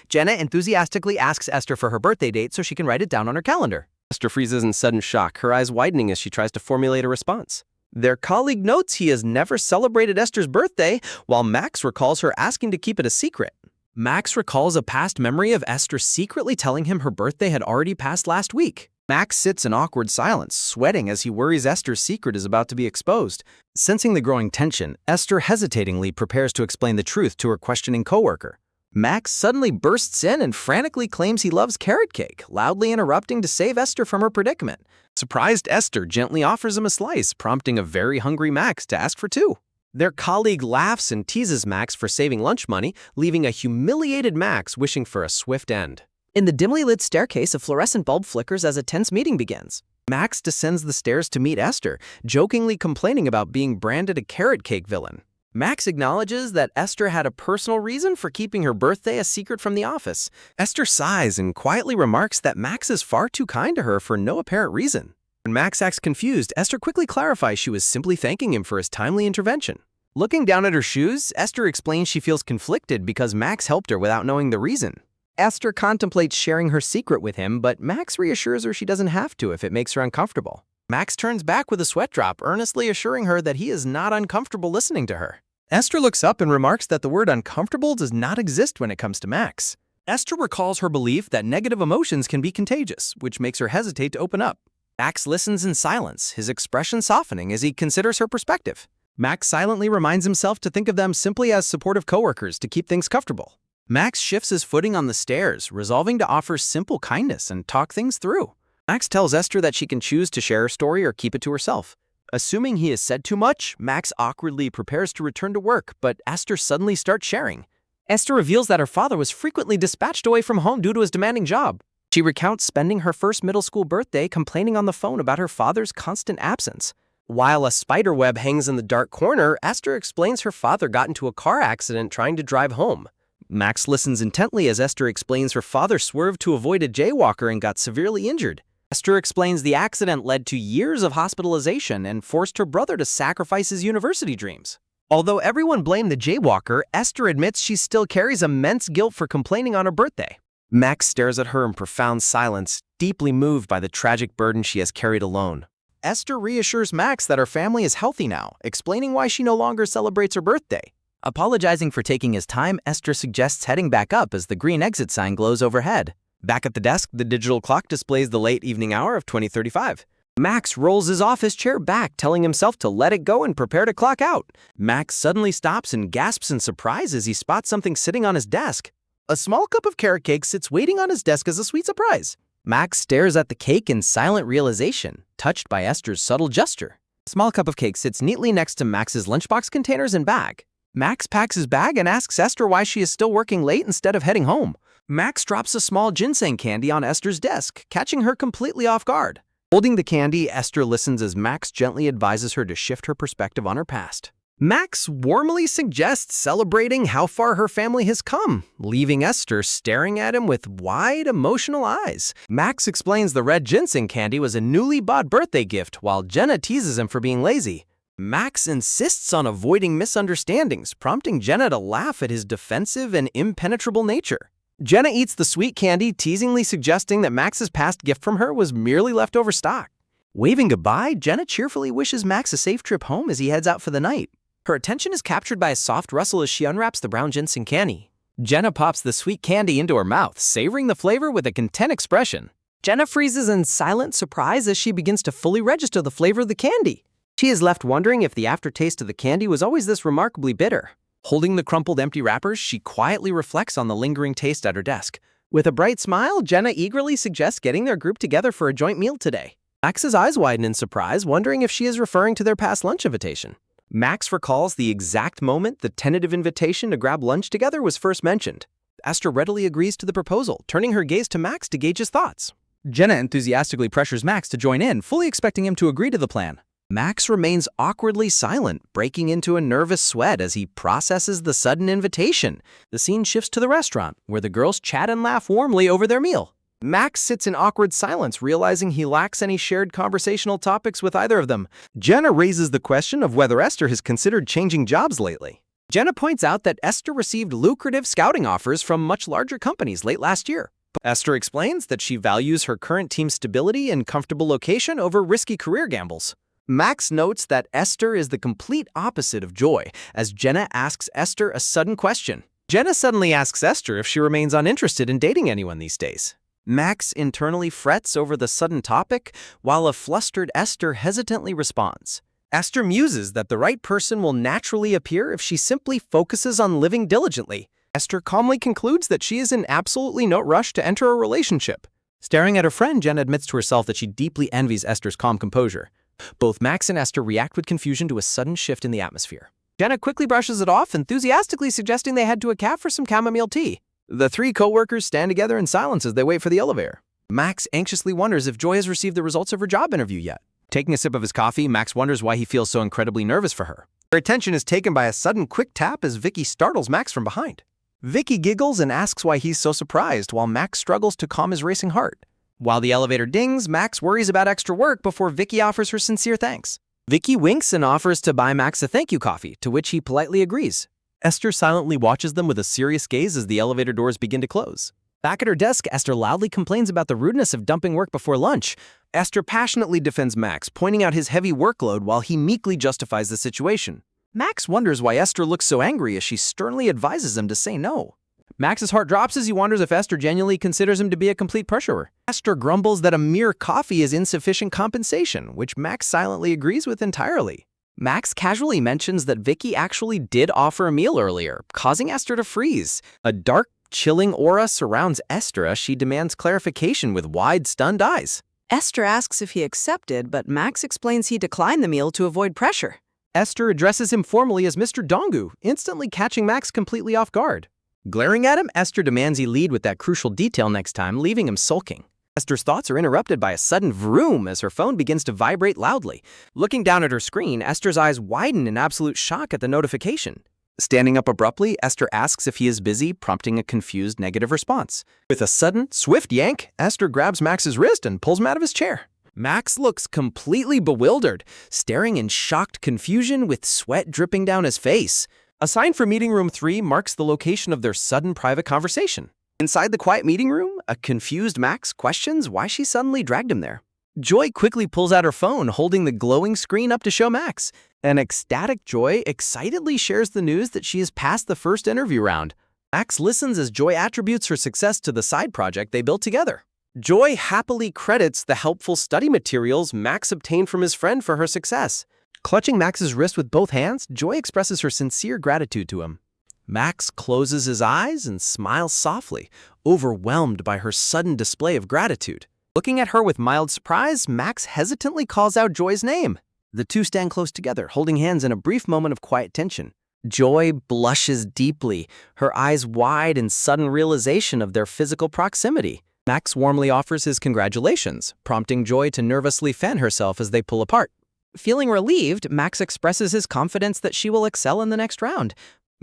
Speaker 1: Jenna enthusiastically asks Esther for her birthday date so she can write it down on her calendar. Esther freezes in sudden shock, her eyes widening as she tries to formulate a response. Their colleague notes he has never celebrated Esther's birthday, while Max recalls her asking to keep it a secret. Max recalls a past memory of Esther secretly telling him her birthday had already passed last week. Max sits in awkward silence, sweating as he worries Esther's secret is about to be exposed. Sensing the growing tension, Esther hesitatingly prepares to explain the truth to her questioning coworker. Max suddenly bursts in and frantically claims he loves carrot cake, loudly interrupting to save Esther from her predicament. Surprised Esther gently offers him a slice, prompting a very hungry Max to ask for two. Their colleague laughs and teases Max for saving lunch money, leaving a humiliated Max wishing for a swift end.
Speaker 4: In the dimly lit staircase, a fluorescent bulb flickers as a tense meeting begins.
Speaker 1: Max descends the stairs to meet Esther, jokingly complaining about being branded a carrot cake villain. Max acknowledges that Esther had a personal reason for keeping her birthday a secret from the office. Esther sighs and quietly remarks that Max is far too kind to her for no apparent reason. When Max acts confused, Esther quickly clarifies she was simply thanking him for his timely intervention. Looking down at her shoes, Esther explains she feels conflicted because Max helped her without knowing the reason. Esther contemplates sharing her secret with him, but Max reassures her she doesn't have to if it makes her uncomfortable. Max turns back with a sweat drop, earnestly assuring her that he is not uncomfortable listening to her. Esther looks up and remarks that the word uncomfortable does not exist when it comes to Max. Esther recalls her belief that negative emotions can be contagious, which makes her hesitate to open up. Max listens in silence, his expression softening as he considers her perspective. Max silently reminds himself to think of them simply as supportive coworkers to keep things comfortable. Max shifts his footing on the stairs, resolving to offer simple kindness and talk things through. Max tells Esther that she can choose to share her story or keep it to herself. Assuming he has said too much, Max awkwardly prepares to return to work, but Esther suddenly starts sharing. Esther reveals that her father was frequently dispatched away from home due to his demanding job. She recounts spending her first middle school birthday complaining on the phone about her father's constant absence. While a spider web hangs in the dark corner, Esther explains her father got into a car accident trying to drive home. Max listens intently as Esther explains her father swerved to avoid a jaywalker and got severely injured. Esther explains the accident led to years of hospitalization and forced her brother to sacrifice his university dreams. Although everyone blamed the jaywalker, Esther admits she still carries immense guilt for complaining on her birthday. Max stares at her in profound silence, deeply moved by the tragic burden she has carried alone. Esther reassures Max that her family is healthy now, explaining why she no longer celebrates her birthday. Apologizing for taking his time, Esther suggests heading back up as the green exit sign glows overhead. Back at the desk, the digital clock displays the late evening hour of 20:35. Max rolls his office chair back, telling himself to let it go and prepare to clock out. Max suddenly stops and gasps in surprise as he spots something sitting on his desk. A small cup of carrot cake sits waiting on his desk as a sweet surprise.
Speaker 2: Max stares at the cake in silent realization, touched by Esther's subtle gesture.
Speaker 3: A small cup of cake sits neatly next to Max's lunchbox containers and bag. Max packs his bag and asks Esther why she is still working late instead of heading home. Max drops a small ginseng candy on Esther's desk, catching her completely off guard. Holding the candy, Esther listens as Max gently advises her to shift her perspective on her past. Max warmly suggests celebrating how far her family has come, leaving Esther staring at him with wide, emotional eyes. Max explains the red ginseng candy was a newly bought birthday gift, while Jenna teases him for being lazy. Max insists on avoiding misunderstandings, prompting Jenna to laugh at his defensive and impenetrable nature. Jenna eats the sweet candy, teasingly suggesting that Max's past gift from her was merely leftover stock. Waving goodbye, Jenna cheerfully wishes Max a safe trip home as he heads out for the night. Her attention is captured by a soft rustle as she unwraps the brown ginseng candy. Jenna pops the sweet candy into her mouth, savoring the flavor with a content expression.
Speaker 4: Jenna freezes in silent surprise as she begins to fully register the flavor of the candy.
Speaker 3: She is left wondering if the aftertaste of the candy was always this remarkably bitter. Holding the crumpled empty wrappers, she quietly reflects on the lingering taste at her desk. With a bright smile, Jenna eagerly suggests getting their group together for a joint meal today. Max's eyes widen in surprise, wondering if she is referring to their past lunch invitation. Max recalls the exact moment the tentative invitation to grab lunch together was first mentioned. Esther readily agrees to the proposal, turning her gaze to Max to gauge his thoughts. Jenna enthusiastically pressures Max to join in, fully expecting him to agree to the plan. Max remains awkwardly silent, breaking into a nervous sweat as he processes the sudden invitation. The scene shifts to the restaurant, where the girls chat and laugh warmly over their meal. Max sits in awkward silence, realizing he lacks any shared conversational topics with either of them. Jenna raises the question of whether Esther has considered changing jobs lately. Jenna points out that Esther received lucrative scouting offers from much larger companies late last year. Esther explains that she values her current team's stability and comfortable location over risky career gambles. Max notes that Esther is the complete opposite of Joy, as Jenna asks Esther a sudden question. Jenna suddenly asks Esther if she remains uninterested in dating anyone these days. Max internally frets over the sudden topic, while a flustered Esther hesitantly responds. Esther muses that the right person will naturally appear if she simply focuses on living diligently. Esther calmly concludes that she is in absolutely no rush to enter a relationship. Staring at her friend, Jenna admits to herself that she deeply envies Esther's calm composure. Both Max and Esther react with confusion to a sudden shift in the atmosphere. Jenna quickly brushes it off, enthusiastically suggesting they head to a caf for some chamomile tea. The three coworkers stand together in silence as they wait for the elevator. Max anxiously wonders if Joy has received the results of her job interview yet. Taking a sip of his coffee, Max wonders why he feels so incredibly nervous for her. Her attention is taken by a sudden quick tap as Vicky startles Max from behind. Vicky giggles and asks why he's so surprised, while Max struggles to calm his racing heart. While the elevator dings, Max worries about extra work before Vicky offers her sincere thanks. Vicky winks and offers to buy Max a thank you coffee, to which he politely agrees. Esther silently watches them with a serious gaze as the elevator doors begin to close. Back at her desk, Esther loudly complains about the rudeness of dumping work before lunch. Esther passionately defends Max, pointing out his heavy workload while he meekly justifies the situation. Max wonders why Esther looks so angry as she sternly advises him to say no. Max's heart drops as he wonders if Esther genuinely considers him to be a complete pushover. Esther grumbles that a mere coffee is insufficient compensation, which Max silently agrees with entirely. Max casually mentions that Vicky actually did offer a meal earlier, causing Esther to freeze. A dark, chilling aura surrounds Esther as she demands clarification with wide, stunned eyes.
Speaker 4: Esther asks if he accepted, but Max explains he declined the meal to avoid pressure.
Speaker 3: Esther addresses him formally as Mr. Dongu, instantly catching Max completely off guard. Glaring at him, Esther demands he lead with that crucial detail next time, leaving him sulking. Esther's thoughts are interrupted by a sudden vroom as her phone begins to vibrate loudly. Looking down at her screen, Esther's eyes widen in absolute shock at the notification. Standing up abruptly, Esther asks if he is busy, prompting a confused negative response. With a sudden, swift yank, Esther grabs Max's wrist and pulls him out of his chair. Max looks completely bewildered, staring in shocked confusion with sweat dripping down his face. A sign for meeting room 3 marks the location of their sudden private conversation. Inside the quiet meeting room, a confused Max questions why she suddenly dragged him there. Joy quickly pulls out her phone, holding the glowing screen up to show Max. An ecstatic Joy excitedly shares the news that she has passed the first interview round. Max listens as Joy attributes her success to the side project they built together. Joy happily credits the helpful study materials Max obtained from his friend for her success. Clutching Max's wrist with both hands, Joy expresses her sincere gratitude to him. Max closes his eyes and smiles softly, overwhelmed by her sudden display of gratitude. Looking at her with mild surprise, Max hesitantly calls out Joy's name. The two stand close together, holding hands in a brief moment of quiet tension. Joy blushes deeply, her eyes wide in sudden realization of their physical proximity. Max warmly offers his congratulations, prompting Joy to nervously fan herself as they pull apart.
Speaker 4: Feeling relieved, Max expresses his confidence that she will excel in the next round.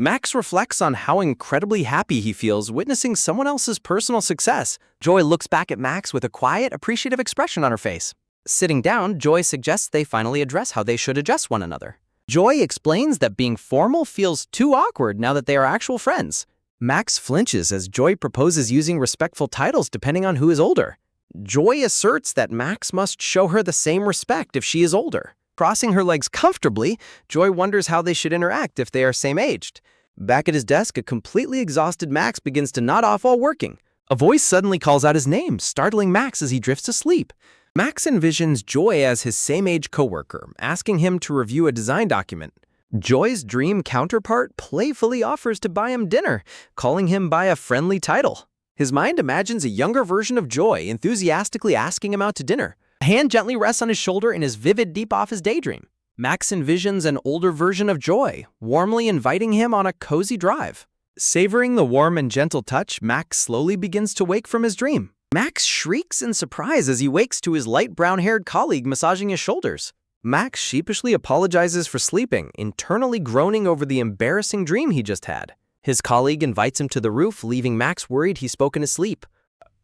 Speaker 3: Max reflects on how incredibly happy he feels witnessing someone else's personal success. Joy looks back at Max with a quiet, appreciative expression on her face.
Speaker 4: Sitting down, Joy suggests they finally address how they should address one another.
Speaker 3: Joy explains that being formal feels too awkward now that they are actual friends. Max flinches as Joy proposes using respectful titles depending on who is older. Joy asserts that Max must show her the same respect if she is older. Crossing her legs comfortably, Joy wonders how they should interact if they are same-aged. Back at his desk, a completely exhausted Max begins to nod off while working. A voice suddenly calls out his name, startling Max as he drifts asleep. Max envisions Joy as his same-age coworker, asking him to review a design document. Joy's dream counterpart playfully offers to buy him dinner, calling him by a friendly title. His mind imagines a younger version of Joy, enthusiastically asking him out to dinner. A hand gently rests on his shoulder and is vivid deep off his daydream. Max envisions an older version of Joy, warmly inviting him on a cozy drive. Savoring the warm and gentle touch, Max slowly begins to wake from his dream. Max shrieks in surprise as he wakes to his light brown-haired colleague massaging his shoulders. Max sheepishly apologizes for sleeping, internally groaning over the embarrassing dream he just had. His colleague invites him to the roof, leaving Max worried he spoke in his sleep.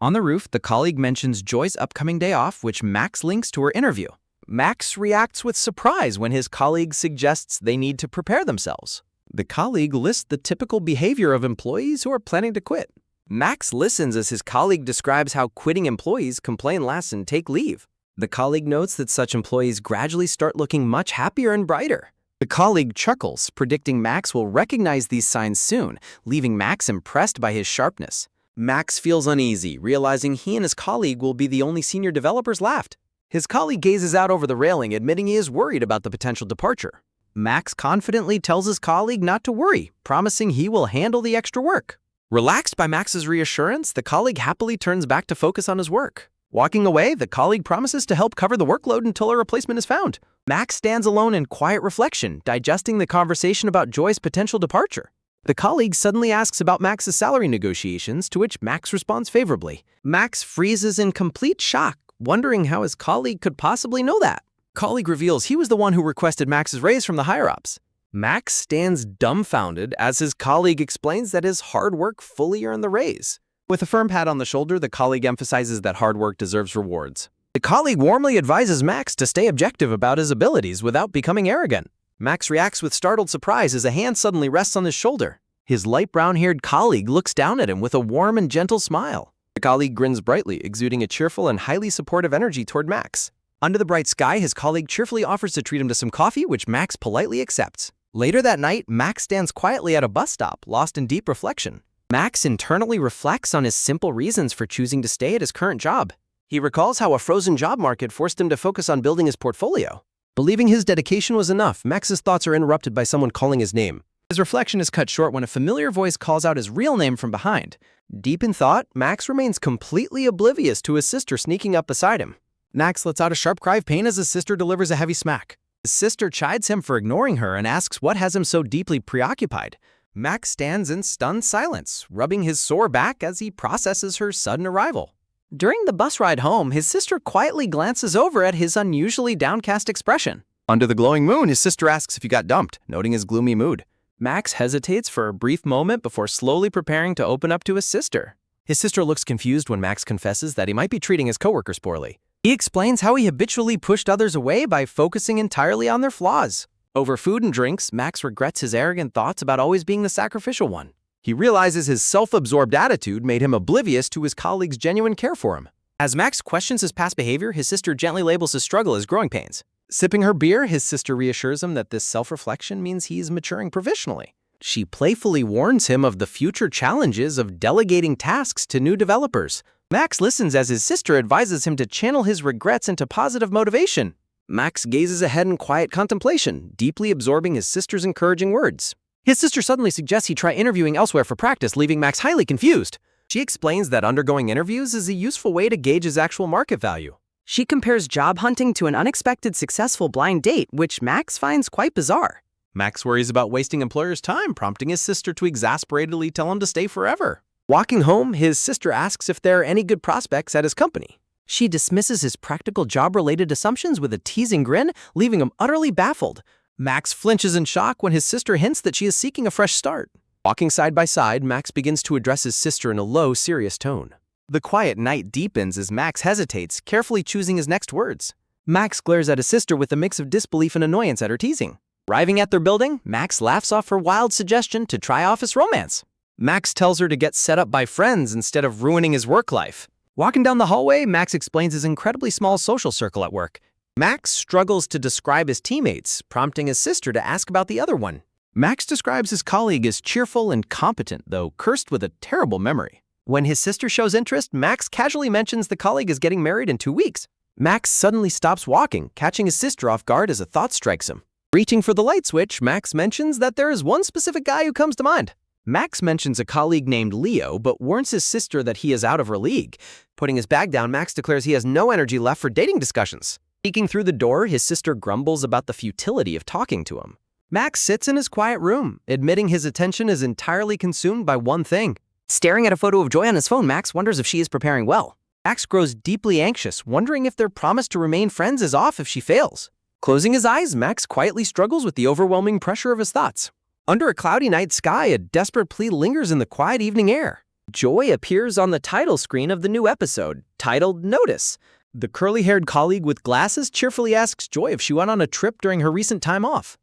Speaker 3: On the roof, the colleague mentions Joy's upcoming day off, which Max links to her interview. Max reacts with surprise when his colleague suggests they need to prepare themselves. The colleague lists the typical behavior of employees who are planning to quit. Max listens as his colleague describes how quitting employees complain less and take leave. The colleague notes that such employees gradually start looking much happier and brighter. The colleague chuckles, predicting Max will recognize these signs soon, leaving Max impressed by his sharpness. Max feels uneasy, realizing he and his colleague will be the only senior developers left. His colleague gazes out over the railing, admitting he is worried about the potential departure. Max confidently tells his colleague not to worry, promising he will handle the extra work. Relaxed by Max's reassurance, the colleague happily turns back to focus on his work. Walking away, the colleague promises to help cover the workload until a replacement is found. Max stands alone in quiet reflection, digesting the conversation about Joy's potential departure. The colleague suddenly asks about Max's salary negotiations, to which Max responds favorably. Max freezes in complete shock, wondering how his colleague could possibly know that. Colleague reveals he was the one who requested Max's raise from the higher-ups. Max stands dumbfounded as his colleague explains that his hard work fully earned the raise. With a firm pat on the shoulder, the colleague emphasizes that hard work deserves rewards. The colleague warmly advises Max to stay objective about his abilities without becoming arrogant. Max reacts with startled surprise as a hand suddenly rests on his shoulder. His light brown-haired colleague looks down at him with a warm and gentle smile. The colleague grins brightly, exuding a cheerful and highly supportive energy toward Max. Under the bright sky, his colleague cheerfully offers to treat him to some coffee, which Max politely accepts. Later that night, Max stands quietly at a bus stop, lost in deep reflection. Max internally reflects on his simple reasons for choosing to stay at his current job. He recalls how a frozen job market forced him to focus on building his portfolio. Believing his dedication was enough, Max's thoughts are interrupted by someone calling his name. His reflection is cut short when a familiar voice calls out his real name from behind. Deep in thought, Max remains completely oblivious to his sister sneaking up beside him. Max lets out a sharp cry of pain as his sister delivers a heavy smack. His sister chides him for ignoring her and asks what has him so deeply preoccupied. Max stands in stunned silence, rubbing his sore back as he processes her sudden arrival. During the bus ride home, his sister quietly glances over at his unusually downcast expression. Under the glowing moon, his sister asks if he got dumped, noting his gloomy mood. Max hesitates for a brief moment before slowly preparing to open up to his sister. His sister looks confused when Max confesses that he might be treating his coworkers poorly. He explains how he habitually pushed others away by focusing entirely on their flaws. Over food and drinks, Max regrets his arrogant thoughts about always being the sacrificial one. He realizes his self-absorbed attitude made him oblivious to his colleagues' genuine care for him. As Max questions his past behavior, his sister gently labels his struggle as growing pains. Sipping her beer, his sister reassures him that this self-reflection means he's maturing professionally. She playfully warns him of the future challenges of delegating tasks to new developers. Max listens as his sister advises him to channel his regrets into positive motivation. Max gazes ahead in quiet contemplation, deeply absorbing his sister's encouraging words. His sister suddenly suggests he try interviewing elsewhere for practice, leaving Max highly confused.
Speaker 1: She explains that undergoing interviews is a useful way to gauge his actual market value.
Speaker 4: She compares job hunting to an unexpected successful blind date, which Max finds quite bizarre.
Speaker 1: Max worries about wasting employers' time, prompting his sister to exasperatedly tell him to stay forever. Walking home, his sister asks if there are any good prospects at his company.
Speaker 4: She dismisses his practical job-related assumptions with a teasing grin, leaving him utterly baffled.
Speaker 1: Max flinches in shock when his sister hints that she is seeking a fresh start. Walking side by side, Max begins to address his sister in a low, serious tone. The quiet night deepens as Max hesitates, carefully choosing his next words. Max glares at his sister with a mix of disbelief and annoyance at her teasing. Arriving at their building, Max laughs off her wild suggestion to try office romance. Max tells her to get set up by friends instead of ruining his work life. Walking down the hallway, Max explains his incredibly small social circle at work. Max struggles to describe his teammates, prompting his sister to ask about the other one. Max describes his colleague as cheerful and competent, though cursed with a terrible memory. When his sister shows interest, Max casually mentions the colleague is getting married in 2 weeks. Max suddenly stops walking, catching his sister off guard as a thought strikes him. Reaching for the light switch, Max mentions that there is one specific guy who comes to mind. Max mentions a colleague named Leo, but warns his sister that he is out of her league. Putting his bag down, Max declares he has no energy left for dating discussions. Peeking through the door, his sister grumbles about the futility of talking to him. Max sits in his quiet room, admitting his attention is entirely consumed by one thing.
Speaker 4: Staring at a photo of Joy on his phone, Max wonders if she is preparing well.
Speaker 1: Max grows deeply anxious, wondering if their promise to remain friends is off if she fails. Closing his eyes, Max quietly struggles with the overwhelming pressure of his thoughts. Under a cloudy night sky, a desperate plea lingers in the quiet evening air. Joy appears on the title screen of the new episode, titled Notice. The curly-haired colleague with glasses cheerfully asks Joy if she went on a trip during her recent time off.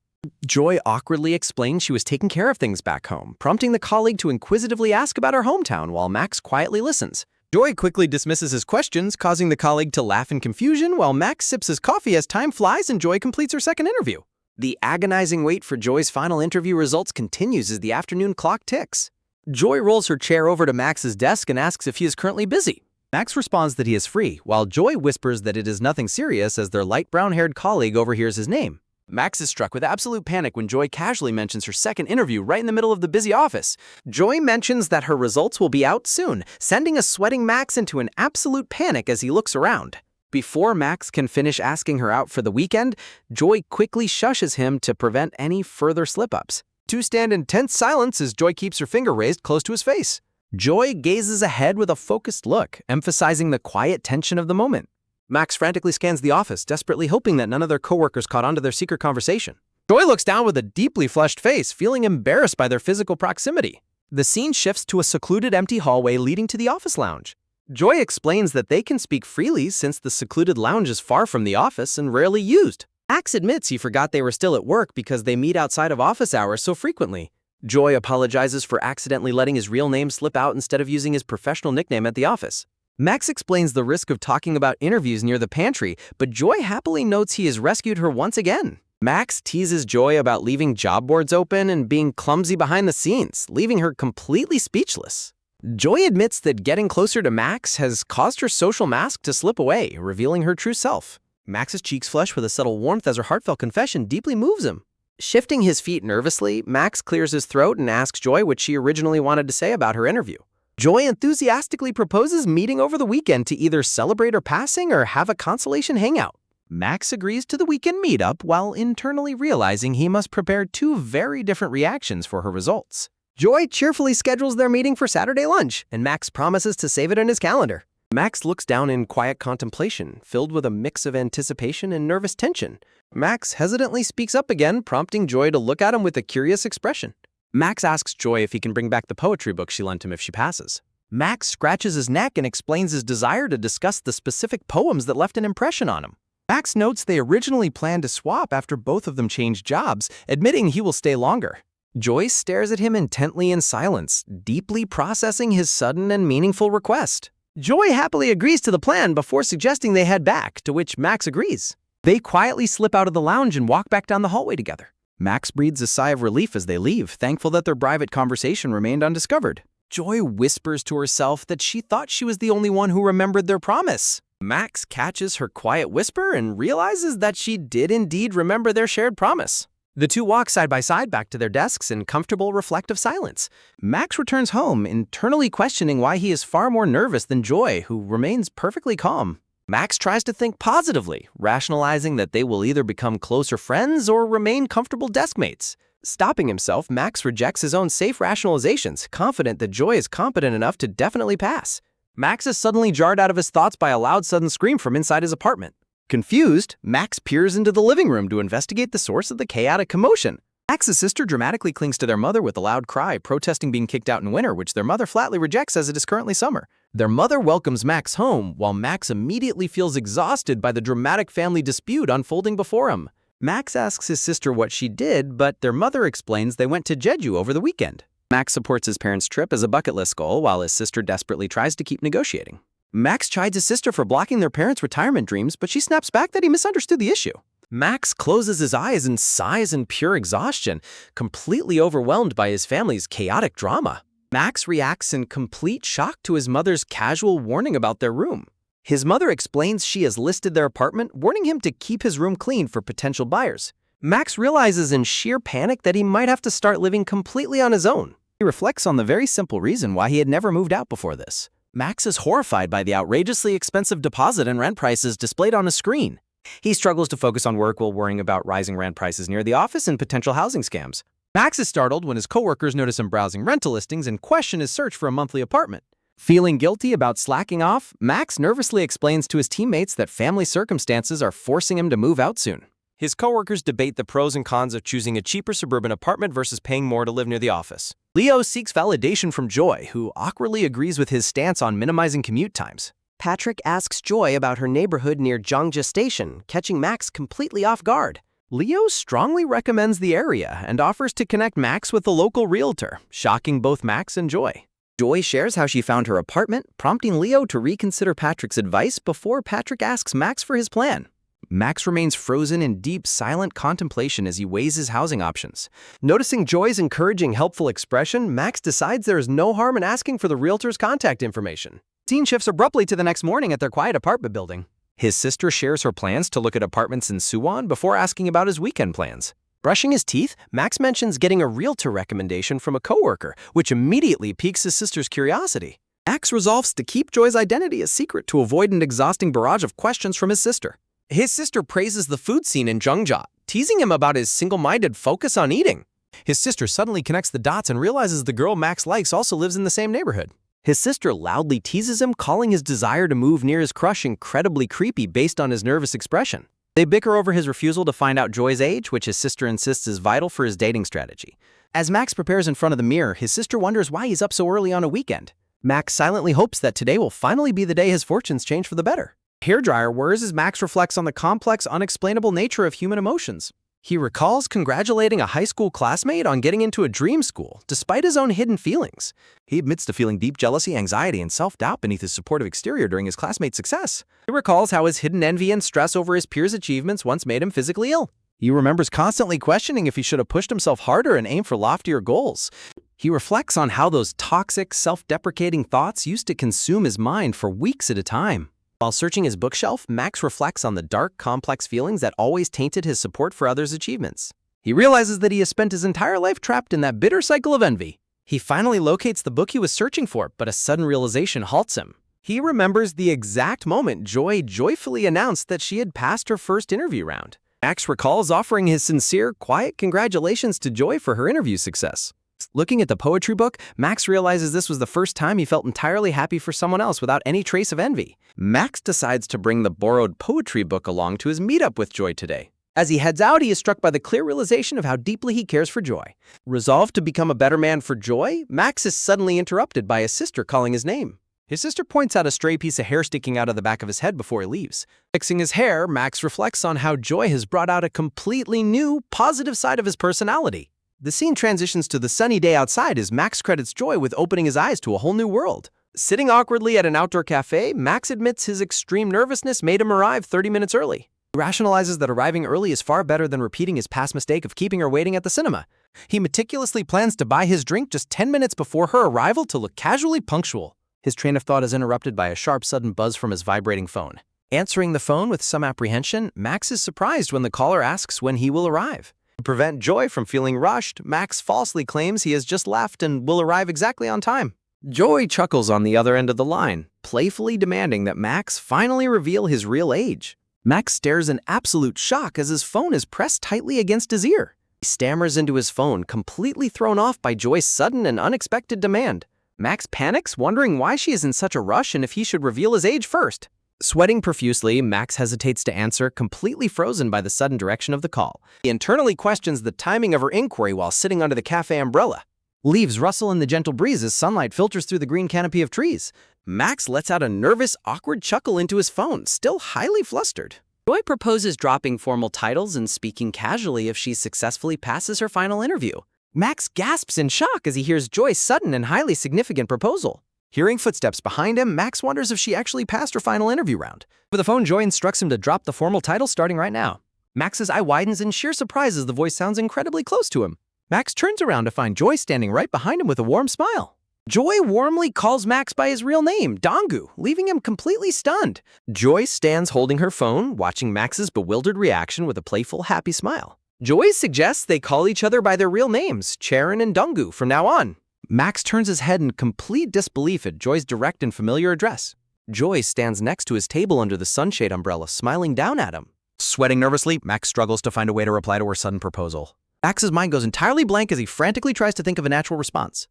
Speaker 1: Joy awkwardly explains she was taking care of things back home, prompting the colleague to inquisitively ask about her hometown while Max quietly listens. Joy quickly dismisses his questions, causing the colleague to laugh in confusion while Max sips his coffee as time flies and Joy completes her second interview. The agonizing wait for Joy's final interview results continues as the afternoon clock ticks. Joy rolls her chair over to Max's desk and asks if he is currently busy. Max responds that he is free, while Joy whispers that it is nothing serious as their light brown-haired colleague overhears his name. Max is struck with absolute panic when Joy casually mentions her second interview right in the middle of the busy office. Joy mentions that her results will be out soon, sending a sweating Max into an absolute panic as he looks around. Before Max can finish asking her out for the weekend, Joy quickly shushes him to prevent any further slip-ups. Two stand in tense silence as Joy keeps her finger raised close to his face. Joy gazes ahead with a focused look, emphasizing the quiet tension of the moment. Max frantically scans the office, desperately hoping that none of their coworkers caught on to their secret conversation. Joy looks down with a deeply flushed face, feeling embarrassed by their physical proximity. The scene shifts to a secluded empty hallway leading to the office lounge. Joy explains that they can speak freely since the secluded lounge is far from the office and rarely used. Max admits he forgot they were still at work because they meet outside of office hours so frequently. Joy apologizes for accidentally letting his real name slip out instead of using his professional nickname at the office. Max explains the risk of talking about interviews near the pantry, but Joy happily notes he has rescued her once again. Max teases Joy about leaving job boards open and being clumsy behind the scenes, leaving her completely speechless. Joy admits that getting closer to Max has caused her social mask to slip away, revealing her true self. Max's cheeks flush with a subtle warmth as her heartfelt confession deeply moves him. Shifting his feet nervously, Max clears his throat and asks Joy what she originally wanted to say about her interview. Joy enthusiastically proposes meeting over the weekend to either celebrate her passing or have a consolation hangout. Max agrees to the weekend meetup while internally realizing he must prepare two very different reactions for her results. Joy cheerfully schedules their meeting for Saturday lunch, and Max promises to save it in his calendar. Max looks down in quiet contemplation, filled with a mix of anticipation and nervous tension. Max hesitantly speaks up again, prompting Joy to look at him with a curious expression. Max asks Joy if he can bring back the poetry book she lent him if she passes. Max scratches his neck and explains his desire to discuss the specific poems that left an impression on him. Max notes they originally planned to swap after both of them changed jobs, admitting he will stay longer. Joy stares at him intently in silence, deeply processing his sudden and meaningful request. Joy happily agrees to the plan before suggesting they head back, to which Max agrees. They quietly slip out of the lounge and walk back down the hallway together. Max breathes a sigh of relief as they leave, thankful that their private conversation remained undiscovered. Joy whispers to herself that she thought she was the only one who remembered their promise. Max catches her quiet whisper and realizes that she did indeed remember their shared promise. The two walk side by side back to their desks in comfortable, reflective silence. Max returns home, internally questioning why he is far more nervous than Joy, who remains perfectly calm. Max tries to think positively, rationalizing that they will either become closer friends or remain comfortable deskmates. Stopping himself, Max rejects his own safe rationalizations, confident that Joy is competent enough to definitely pass. Max is suddenly jarred out of his thoughts by a loud sudden scream from inside his apartment. Confused, Max peers into the living room to investigate the source of the chaotic commotion. Max's sister dramatically clings to their mother with a loud cry, protesting being kicked out in winter, which their mother flatly rejects as it is currently summer. Their mother welcomes Max home, while Max immediately feels exhausted by the dramatic family dispute unfolding before him. Max asks his sister what she did, but their mother explains they went to Jeju over the weekend. Max supports his parents' trip as a bucket list goal, while his sister desperately tries to keep negotiating. Max chides his sister for blocking their parents' retirement dreams, but she snaps back that he misunderstood the issue. Max closes his eyes and sighs in pure exhaustion, completely overwhelmed by his family's chaotic drama. Max reacts in complete shock to his mother's casual warning about their room. His mother explains she has listed their apartment, warning him to keep his room clean for potential buyers. Max realizes in sheer panic that he might have to start living completely on his own. He reflects on the very simple reason why he had never moved out before this. Max is horrified by the outrageously expensive deposit and rent prices displayed on a screen. He struggles to focus on work while worrying about rising rent prices near the office and potential housing scams. Max is startled when his coworkers notice him browsing rental listings and question his search for a monthly apartment. Feeling guilty about slacking off, Max nervously explains to his teammates that family circumstances are forcing him to move out soon. His coworkers debate the pros and cons of choosing a cheaper suburban apartment versus paying more to live near the office. Leo seeks validation from Joy, who awkwardly agrees with his stance on minimizing commute times. Patrick asks Joy about her neighborhood near Jongja Station, catching Max completely off guard. Leo strongly recommends the area and offers to connect Max with the local realtor, shocking both Max and Joy. Joy shares how she found her apartment, prompting Leo to reconsider Patrick's advice before Patrick asks Max for his plan. Max remains frozen in deep, silent contemplation as he weighs his housing options. Noticing Joy's encouraging, helpful expression, Max decides there is no harm in asking for the realtor's contact information. Scene shifts abruptly to the next morning at their quiet apartment building. His sister shares her plans to look at apartments in Suwon before asking about his weekend plans. Brushing his teeth, Max mentions getting a realtor recommendation from a coworker, which immediately piques his sister's curiosity. Max resolves to keep Joy's identity a secret to avoid an exhausting barrage of questions from his sister. His sister praises the food scene in Jongja, teasing him about his single-minded focus on eating. His sister suddenly connects the dots and realizes the girl Max likes also lives in the same neighborhood. His sister loudly teases him, calling his desire to move near his crush incredibly creepy based on his nervous expression. They bicker over his refusal to find out Joy's age, which his sister insists is vital for his dating strategy. As Max prepares in front of the mirror, his sister wonders why he's up so early on a weekend. Max silently hopes that today will finally be the day his fortunes change for the better. Hairdryer whirs as Max reflects on the complex, unexplainable nature of human emotions. He recalls congratulating a high school classmate on getting into a dream school, despite his own hidden feelings. He admits to feeling deep jealousy, anxiety, and self-doubt beneath his supportive exterior during his classmate's success. He recalls how his hidden envy and stress over his peers' achievements once made him physically ill. He remembers constantly questioning if he should have pushed himself harder and aimed for loftier goals. He reflects on how those toxic, self-deprecating thoughts used to consume his mind for weeks at a time. While searching his bookshelf, Max reflects on the dark, complex feelings that always tainted his support for others' achievements. He realizes that he has spent his entire life trapped in that bitter cycle of envy. He finally locates the book he was searching for, but a sudden realization halts him. He remembers the exact moment Joy joyfully announced that she had passed her first interview round. Max recalls offering his sincere, quiet congratulations to Joy for her interview success. Looking at the poetry book, Max realizes this was the first time he felt entirely happy for someone else without any trace of envy. Max decides to bring the borrowed poetry book along to his meetup with Joy today. As he heads out, he is struck by the clear realization of how deeply he cares for Joy. Resolved to become a better man for Joy, Max is suddenly interrupted by his sister calling his name. His sister points out a stray piece of hair sticking out of the back of his head before he leaves. Fixing his hair, Max reflects on how Joy has brought out a completely new, positive side of his personality. The scene transitions to the sunny day outside as Max credits Joy with opening his eyes to a whole new world. Sitting awkwardly at an outdoor cafe, Max admits his extreme nervousness made him arrive 30 minutes early. He rationalizes that arriving early is far better than repeating his past mistake of keeping her waiting at the cinema. He meticulously plans to buy his drink just 10 minutes before her arrival to look casually punctual. His train of thought is interrupted by a sharp, sudden buzz from his vibrating phone. Answering the phone with some apprehension, Max is surprised when the caller asks when he will arrive.
Speaker 3: To prevent Joy from feeling rushed, Max falsely claims he has just left and will arrive exactly on time. Joy chuckles on the other end of the line, playfully demanding that Max finally reveal his real age. Max stares in absolute shock as his phone is pressed tightly against his ear. He stammers into his phone, completely thrown off by Joy's sudden and unexpected demand. Max panics, wondering why she is in such a rush and if he should reveal his age first. Sweating profusely, Max hesitates to answer, completely frozen by the sudden direction of the call. He internally questions the timing of her inquiry while sitting under the cafe umbrella. Leaves rustle in the gentle breeze as sunlight filters through the green canopy of trees. Max lets out a nervous, awkward chuckle into his phone, still highly flustered.
Speaker 2: Joy proposes dropping formal titles and speaking casually if she successfully passes her final interview.
Speaker 3: Max gasps in shock as he hears Joy's sudden and highly significant proposal. Hearing footsteps behind him, Max wonders if she actually passed her final interview round. Over the phone, Joy instructs him to drop the formal title starting right now. Max's eye widens in sheer surprise as the voice sounds incredibly close to him. Max turns around to find Joy standing right behind him with a warm smile. Joy warmly calls Max by his real name, Donggu, leaving him completely stunned. Joy stands holding her phone, watching Max's bewildered reaction with a playful, happy smile. Joy suggests they call each other by their real names, Charon and Donggu, from now on. Max turns his head in complete disbelief at Joy's direct and familiar address. Joy stands next to his table under the sunshade umbrella, smiling down at him. Sweating nervously, Max struggles to find a way to reply to her sudden proposal. Max's mind goes entirely blank as he frantically tries to think of a natural response.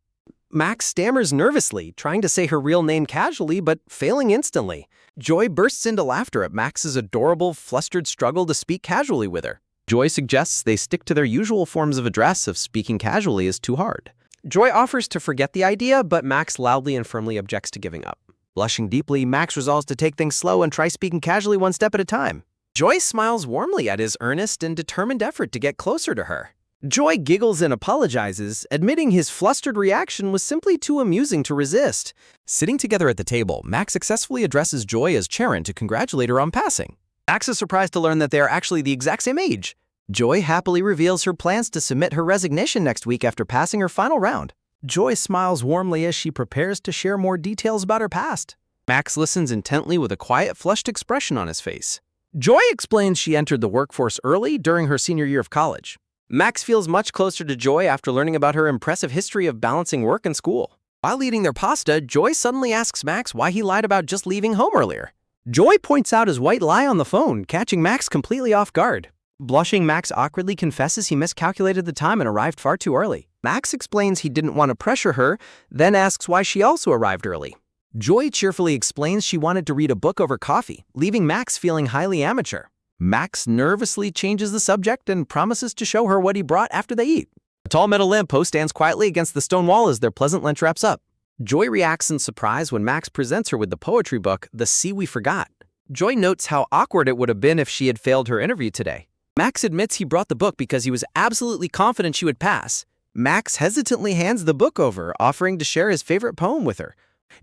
Speaker 3: Max stammers nervously, trying to say her real name casually, but failing instantly. Joy bursts into laughter at Max's adorable, flustered struggle to speak casually with her. Joy suggests they stick to their usual forms of address if speaking casually is too hard. Joy offers to forget the idea, but Max loudly and firmly objects to giving up. Blushing deeply, Max resolves to take things slow and try speaking casually one step at a time. Joy smiles warmly at his earnest and determined effort to get closer to her. Joy giggles and apologizes, admitting his flustered reaction was simply too amusing to resist. Sitting together at the table, Max successfully addresses Joy as Charon to congratulate her on passing. Max is surprised to learn that they are actually the exact same age. Joy happily reveals her plans to submit her resignation next week after passing her final round. Joy smiles warmly as she prepares to share more details about her past. Max listens intently with a quiet, flushed expression on his face. Joy explains she entered the workforce early during her senior year of college. Max feels much closer to Joy after learning about her impressive history of balancing work and school. While eating their pasta, Joy suddenly asks Max why he lied about just leaving home earlier. Joy points out his white lie on the phone, catching Max completely off guard. Blushing, Max awkwardly confesses he miscalculated the time and arrived far too early. Max explains he didn't want to pressure her, then asks why she also arrived early. Joy cheerfully explains she wanted to read a book over coffee, leaving Max feeling highly amateur. Max nervously changes the subject and promises to show her what he brought after they eat. A tall metal lamppost stands quietly against the stone wall as their pleasant lunch wraps up. Joy reacts in surprise when Max presents her with the poetry book, The Sea We Forgot. Joy notes how awkward it would have been if she had failed her interview today. Max admits he brought the book because he was absolutely confident she would pass. Max hesitantly hands the book over, offering to share his favorite poem with her.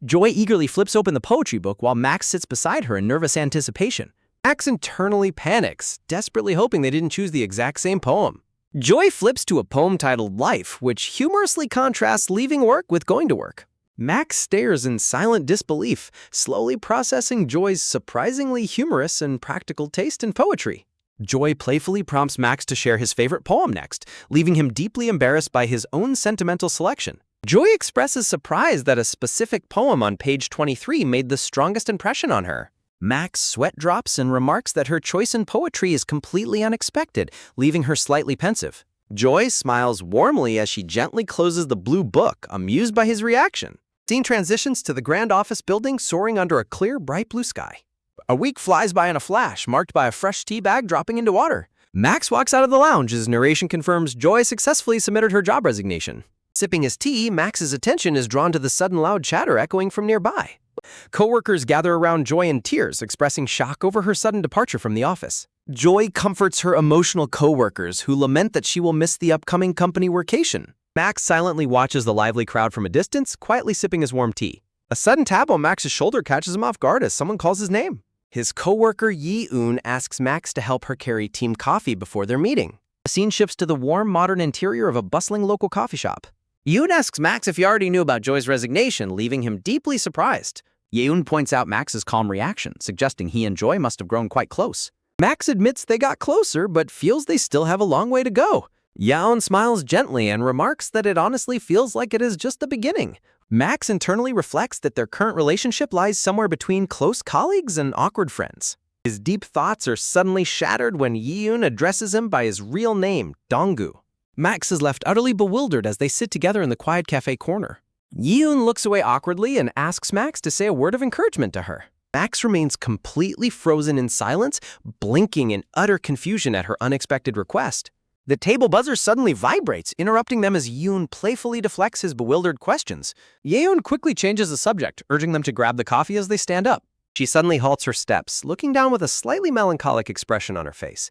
Speaker 3: Joy eagerly flips open the poetry book while Max sits beside her in nervous anticipation. Max internally panics, desperately hoping they didn't choose the exact same poem. Joy flips to a poem titled Life, which humorously contrasts leaving work with going to work. Max stares in silent disbelief, slowly processing Joy's surprisingly humorous and practical taste in poetry. Joy playfully prompts Max to share his favorite poem next, leaving him deeply embarrassed by his own sentimental selection. Joy expresses surprise that a specific poem on page 23 made the strongest impression on her. Max sweat drops and remarks that her choice in poetry is completely unexpected, leaving her slightly pensive. Joy smiles warmly as she gently closes the blue book, amused by his reaction. Scene transitions to the grand office building soaring under a clear, bright blue sky. A week flies by in a flash, marked by a fresh tea bag dropping into water. Max walks out of the lounge as narration confirms Joy successfully submitted her job resignation. Sipping his tea, Max's attention is drawn to the sudden loud chatter echoing from nearby. Coworkers gather around Joy in tears, expressing shock over her sudden departure from the office. Joy comforts her emotional coworkers, who lament that she will miss the upcoming company workation. Max silently watches the lively crowd from a distance, quietly sipping his warm tea. A sudden tap on Max's shoulder catches him off guard as someone calls his name. His coworker Yi-eun asks Max to help her carry team coffee before their meeting. The scene shifts to the warm, modern interior of a bustling local coffee shop. Yi-eun asks Max if he already knew about Joy's resignation, leaving him deeply surprised. Yi-eun points out Max's calm reaction, suggesting he and Joy must have grown quite close. Max admits they got closer, but feels they still have a long way to go.
Speaker 1: Yaon smiles gently and remarks that it honestly feels like it is just the beginning. Max internally reflects that their current relationship lies somewhere between close colleagues and awkward friends. His deep thoughts are suddenly shattered when Yi-yoon addresses him by his real name, Dong-gu. Max is left utterly bewildered as they sit together in the quiet cafe corner. Yi-yoon looks away awkwardly and asks Max to say a word of encouragement to her. Max remains completely frozen in silence, blinking in utter confusion at her unexpected request. The table buzzer suddenly vibrates, interrupting them as Yoon playfully deflects his bewildered questions. Yeon quickly changes the subject, urging them to grab the coffee as they stand up. She suddenly halts her steps, looking down with a slightly melancholic expression on her face.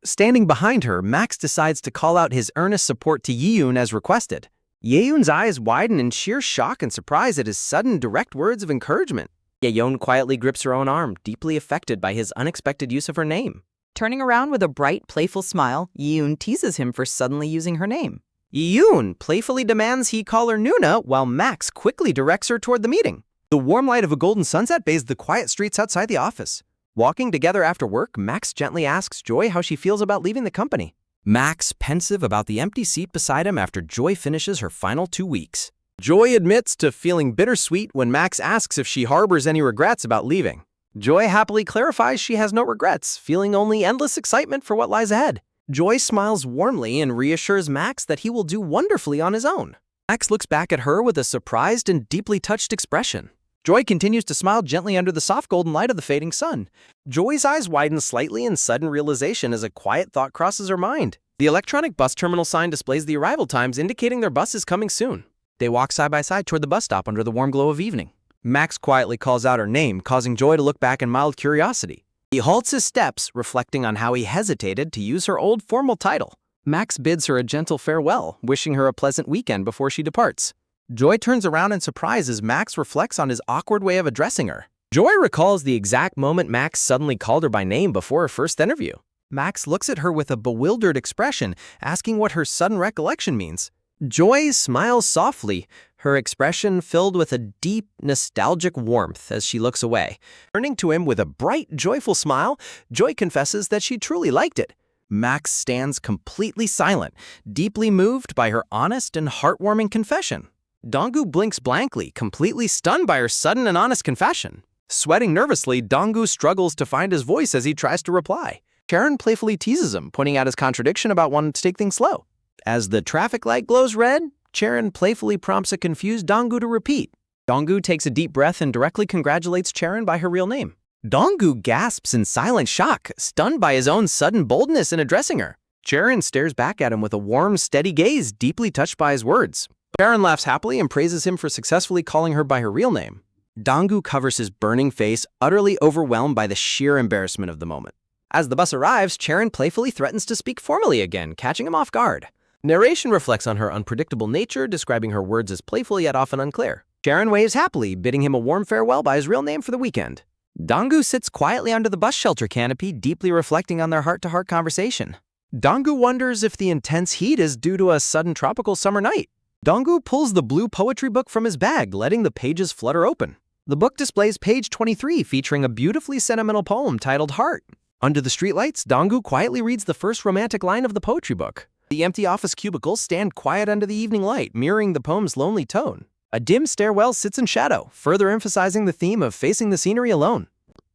Speaker 1: Standing behind her, Max decides to call out his earnest support to Yeon as requested. Yeon's eyes widen in sheer shock and surprise at his sudden, direct words of encouragement. Yeon quietly grips her own arm, deeply affected by his unexpected use of her name.
Speaker 4: Turning around with a bright, playful smile, Yoon teases him for suddenly using her name.
Speaker 1: Yoon playfully demands he call her Nuna, while Max quickly directs her toward the meeting. The warm light of a golden sunset bathes the quiet streets outside the office. Walking together after work, Max gently asks Joy how she feels about leaving the company. Max pensive about the empty seat beside him after Joy finishes her final 2 weeks. Joy admits to feeling bittersweet when Max asks if she harbors any regrets about leaving. Joy happily clarifies she has no regrets, feeling only endless excitement for what lies ahead. Joy smiles warmly and reassures Max that he will do wonderfully on his own. Max looks back at her with a surprised and deeply touched expression. Joy continues to smile gently under the soft golden light of the fading sun. Joy's eyes widen slightly in sudden realization as a quiet thought crosses her mind. The electronic bus terminal sign displays the arrival times, indicating their bus is coming soon. They walk side by side toward the bus stop under the warm glow of evening. Max quietly calls out her name, causing Joy to look back in mild curiosity. He halts his steps, reflecting on how he hesitated to use her old formal title. Max bids her a gentle farewell, wishing her a pleasant weekend before she departs. Joy turns around in surprise as Max reflects on his awkward way of addressing her. Joy recalls the exact moment Max suddenly called her by name before her first interview. Max looks at her with a bewildered expression, asking what her sudden recollection means. Joy smiles softly, her expression filled with a deep, nostalgic warmth as she looks away. Turning to him with a bright, joyful smile, Joy confesses that she truly liked it. Max stands completely silent, deeply moved by her honest and heartwarming confession. Dong-gu blinks blankly, completely stunned by her sudden and honest confession. Sweating nervously, Dong-gu struggles to find his voice as he tries to reply. Sharon playfully teases him, pointing out his contradiction about wanting to take things slow. As the traffic light glows red, Charon playfully prompts a confused Dong-gu to repeat. Dong-gu takes a deep breath and directly congratulates Charon by her real name. Dong-gu gasps in silent shock, stunned by his own sudden boldness in addressing her. Charon stares back at him with a warm, steady gaze, deeply touched by his words. Charon laughs happily and praises him for successfully calling her by her real name. Dong-gu covers his burning face, utterly overwhelmed by the sheer embarrassment of the moment. As the bus arrives, Charon playfully threatens to speak formally again, catching him off guard. Narration reflects on her unpredictable nature, describing her words as playful yet often unclear. Charon waves happily, bidding him a warm farewell by his real name for the weekend. Dong-gu sits quietly under the bus shelter canopy, deeply reflecting on their heart-to-heart conversation. Dong-gu wonders if the intense heat is due to a sudden tropical summer night. Dong-gu pulls the blue poetry book from his bag, letting the pages flutter open. The book displays page 23, featuring a beautifully sentimental poem titled Heart. Under the streetlights, Dong-gu quietly reads the first romantic line of the poetry book. The empty office cubicles stand quiet under the evening light, mirroring the poem's lonely tone. A dim stairwell sits in shadow, further emphasizing the theme of facing the scenery alone.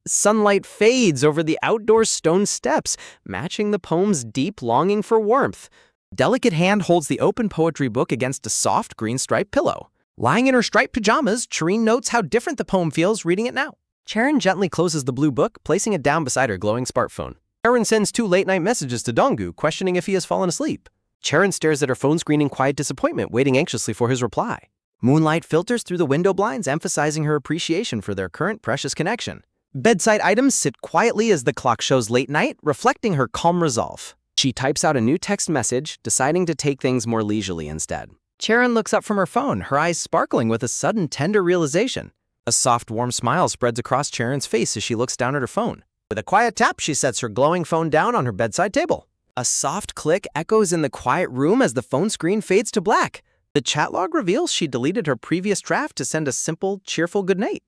Speaker 1: Sunlight fades over the outdoor stone steps, matching the poem's deep longing for warmth. A delicate hand holds the open poetry book against a soft green striped pillow. Lying in her striped pajamas, Shireen notes how different the poem feels reading it now. Charon gently closes the blue book, placing it down beside her glowing smartphone. Charon sends 2 late-night messages to Dong-gu, questioning if he has fallen asleep. Charon stares at her phone screen in quiet disappointment, waiting anxiously for his reply. Moonlight filters through the window blinds, emphasizing her appreciation for their current precious connection. Bedside items sit quietly as the clock shows late night, reflecting her calm resolve. She types out a new text message, deciding to take things more leisurely instead. Charon looks up from her phone, her eyes sparkling with a sudden tender realization. A soft, warm smile spreads across Charon's face as she looks down at her phone. With a quiet tap, she sets her glowing phone down on her bedside table. A soft click echoes in the quiet room as the phone screen fades to black. The chat log reveals she deleted her previous draft to send a simple, cheerful goodnight.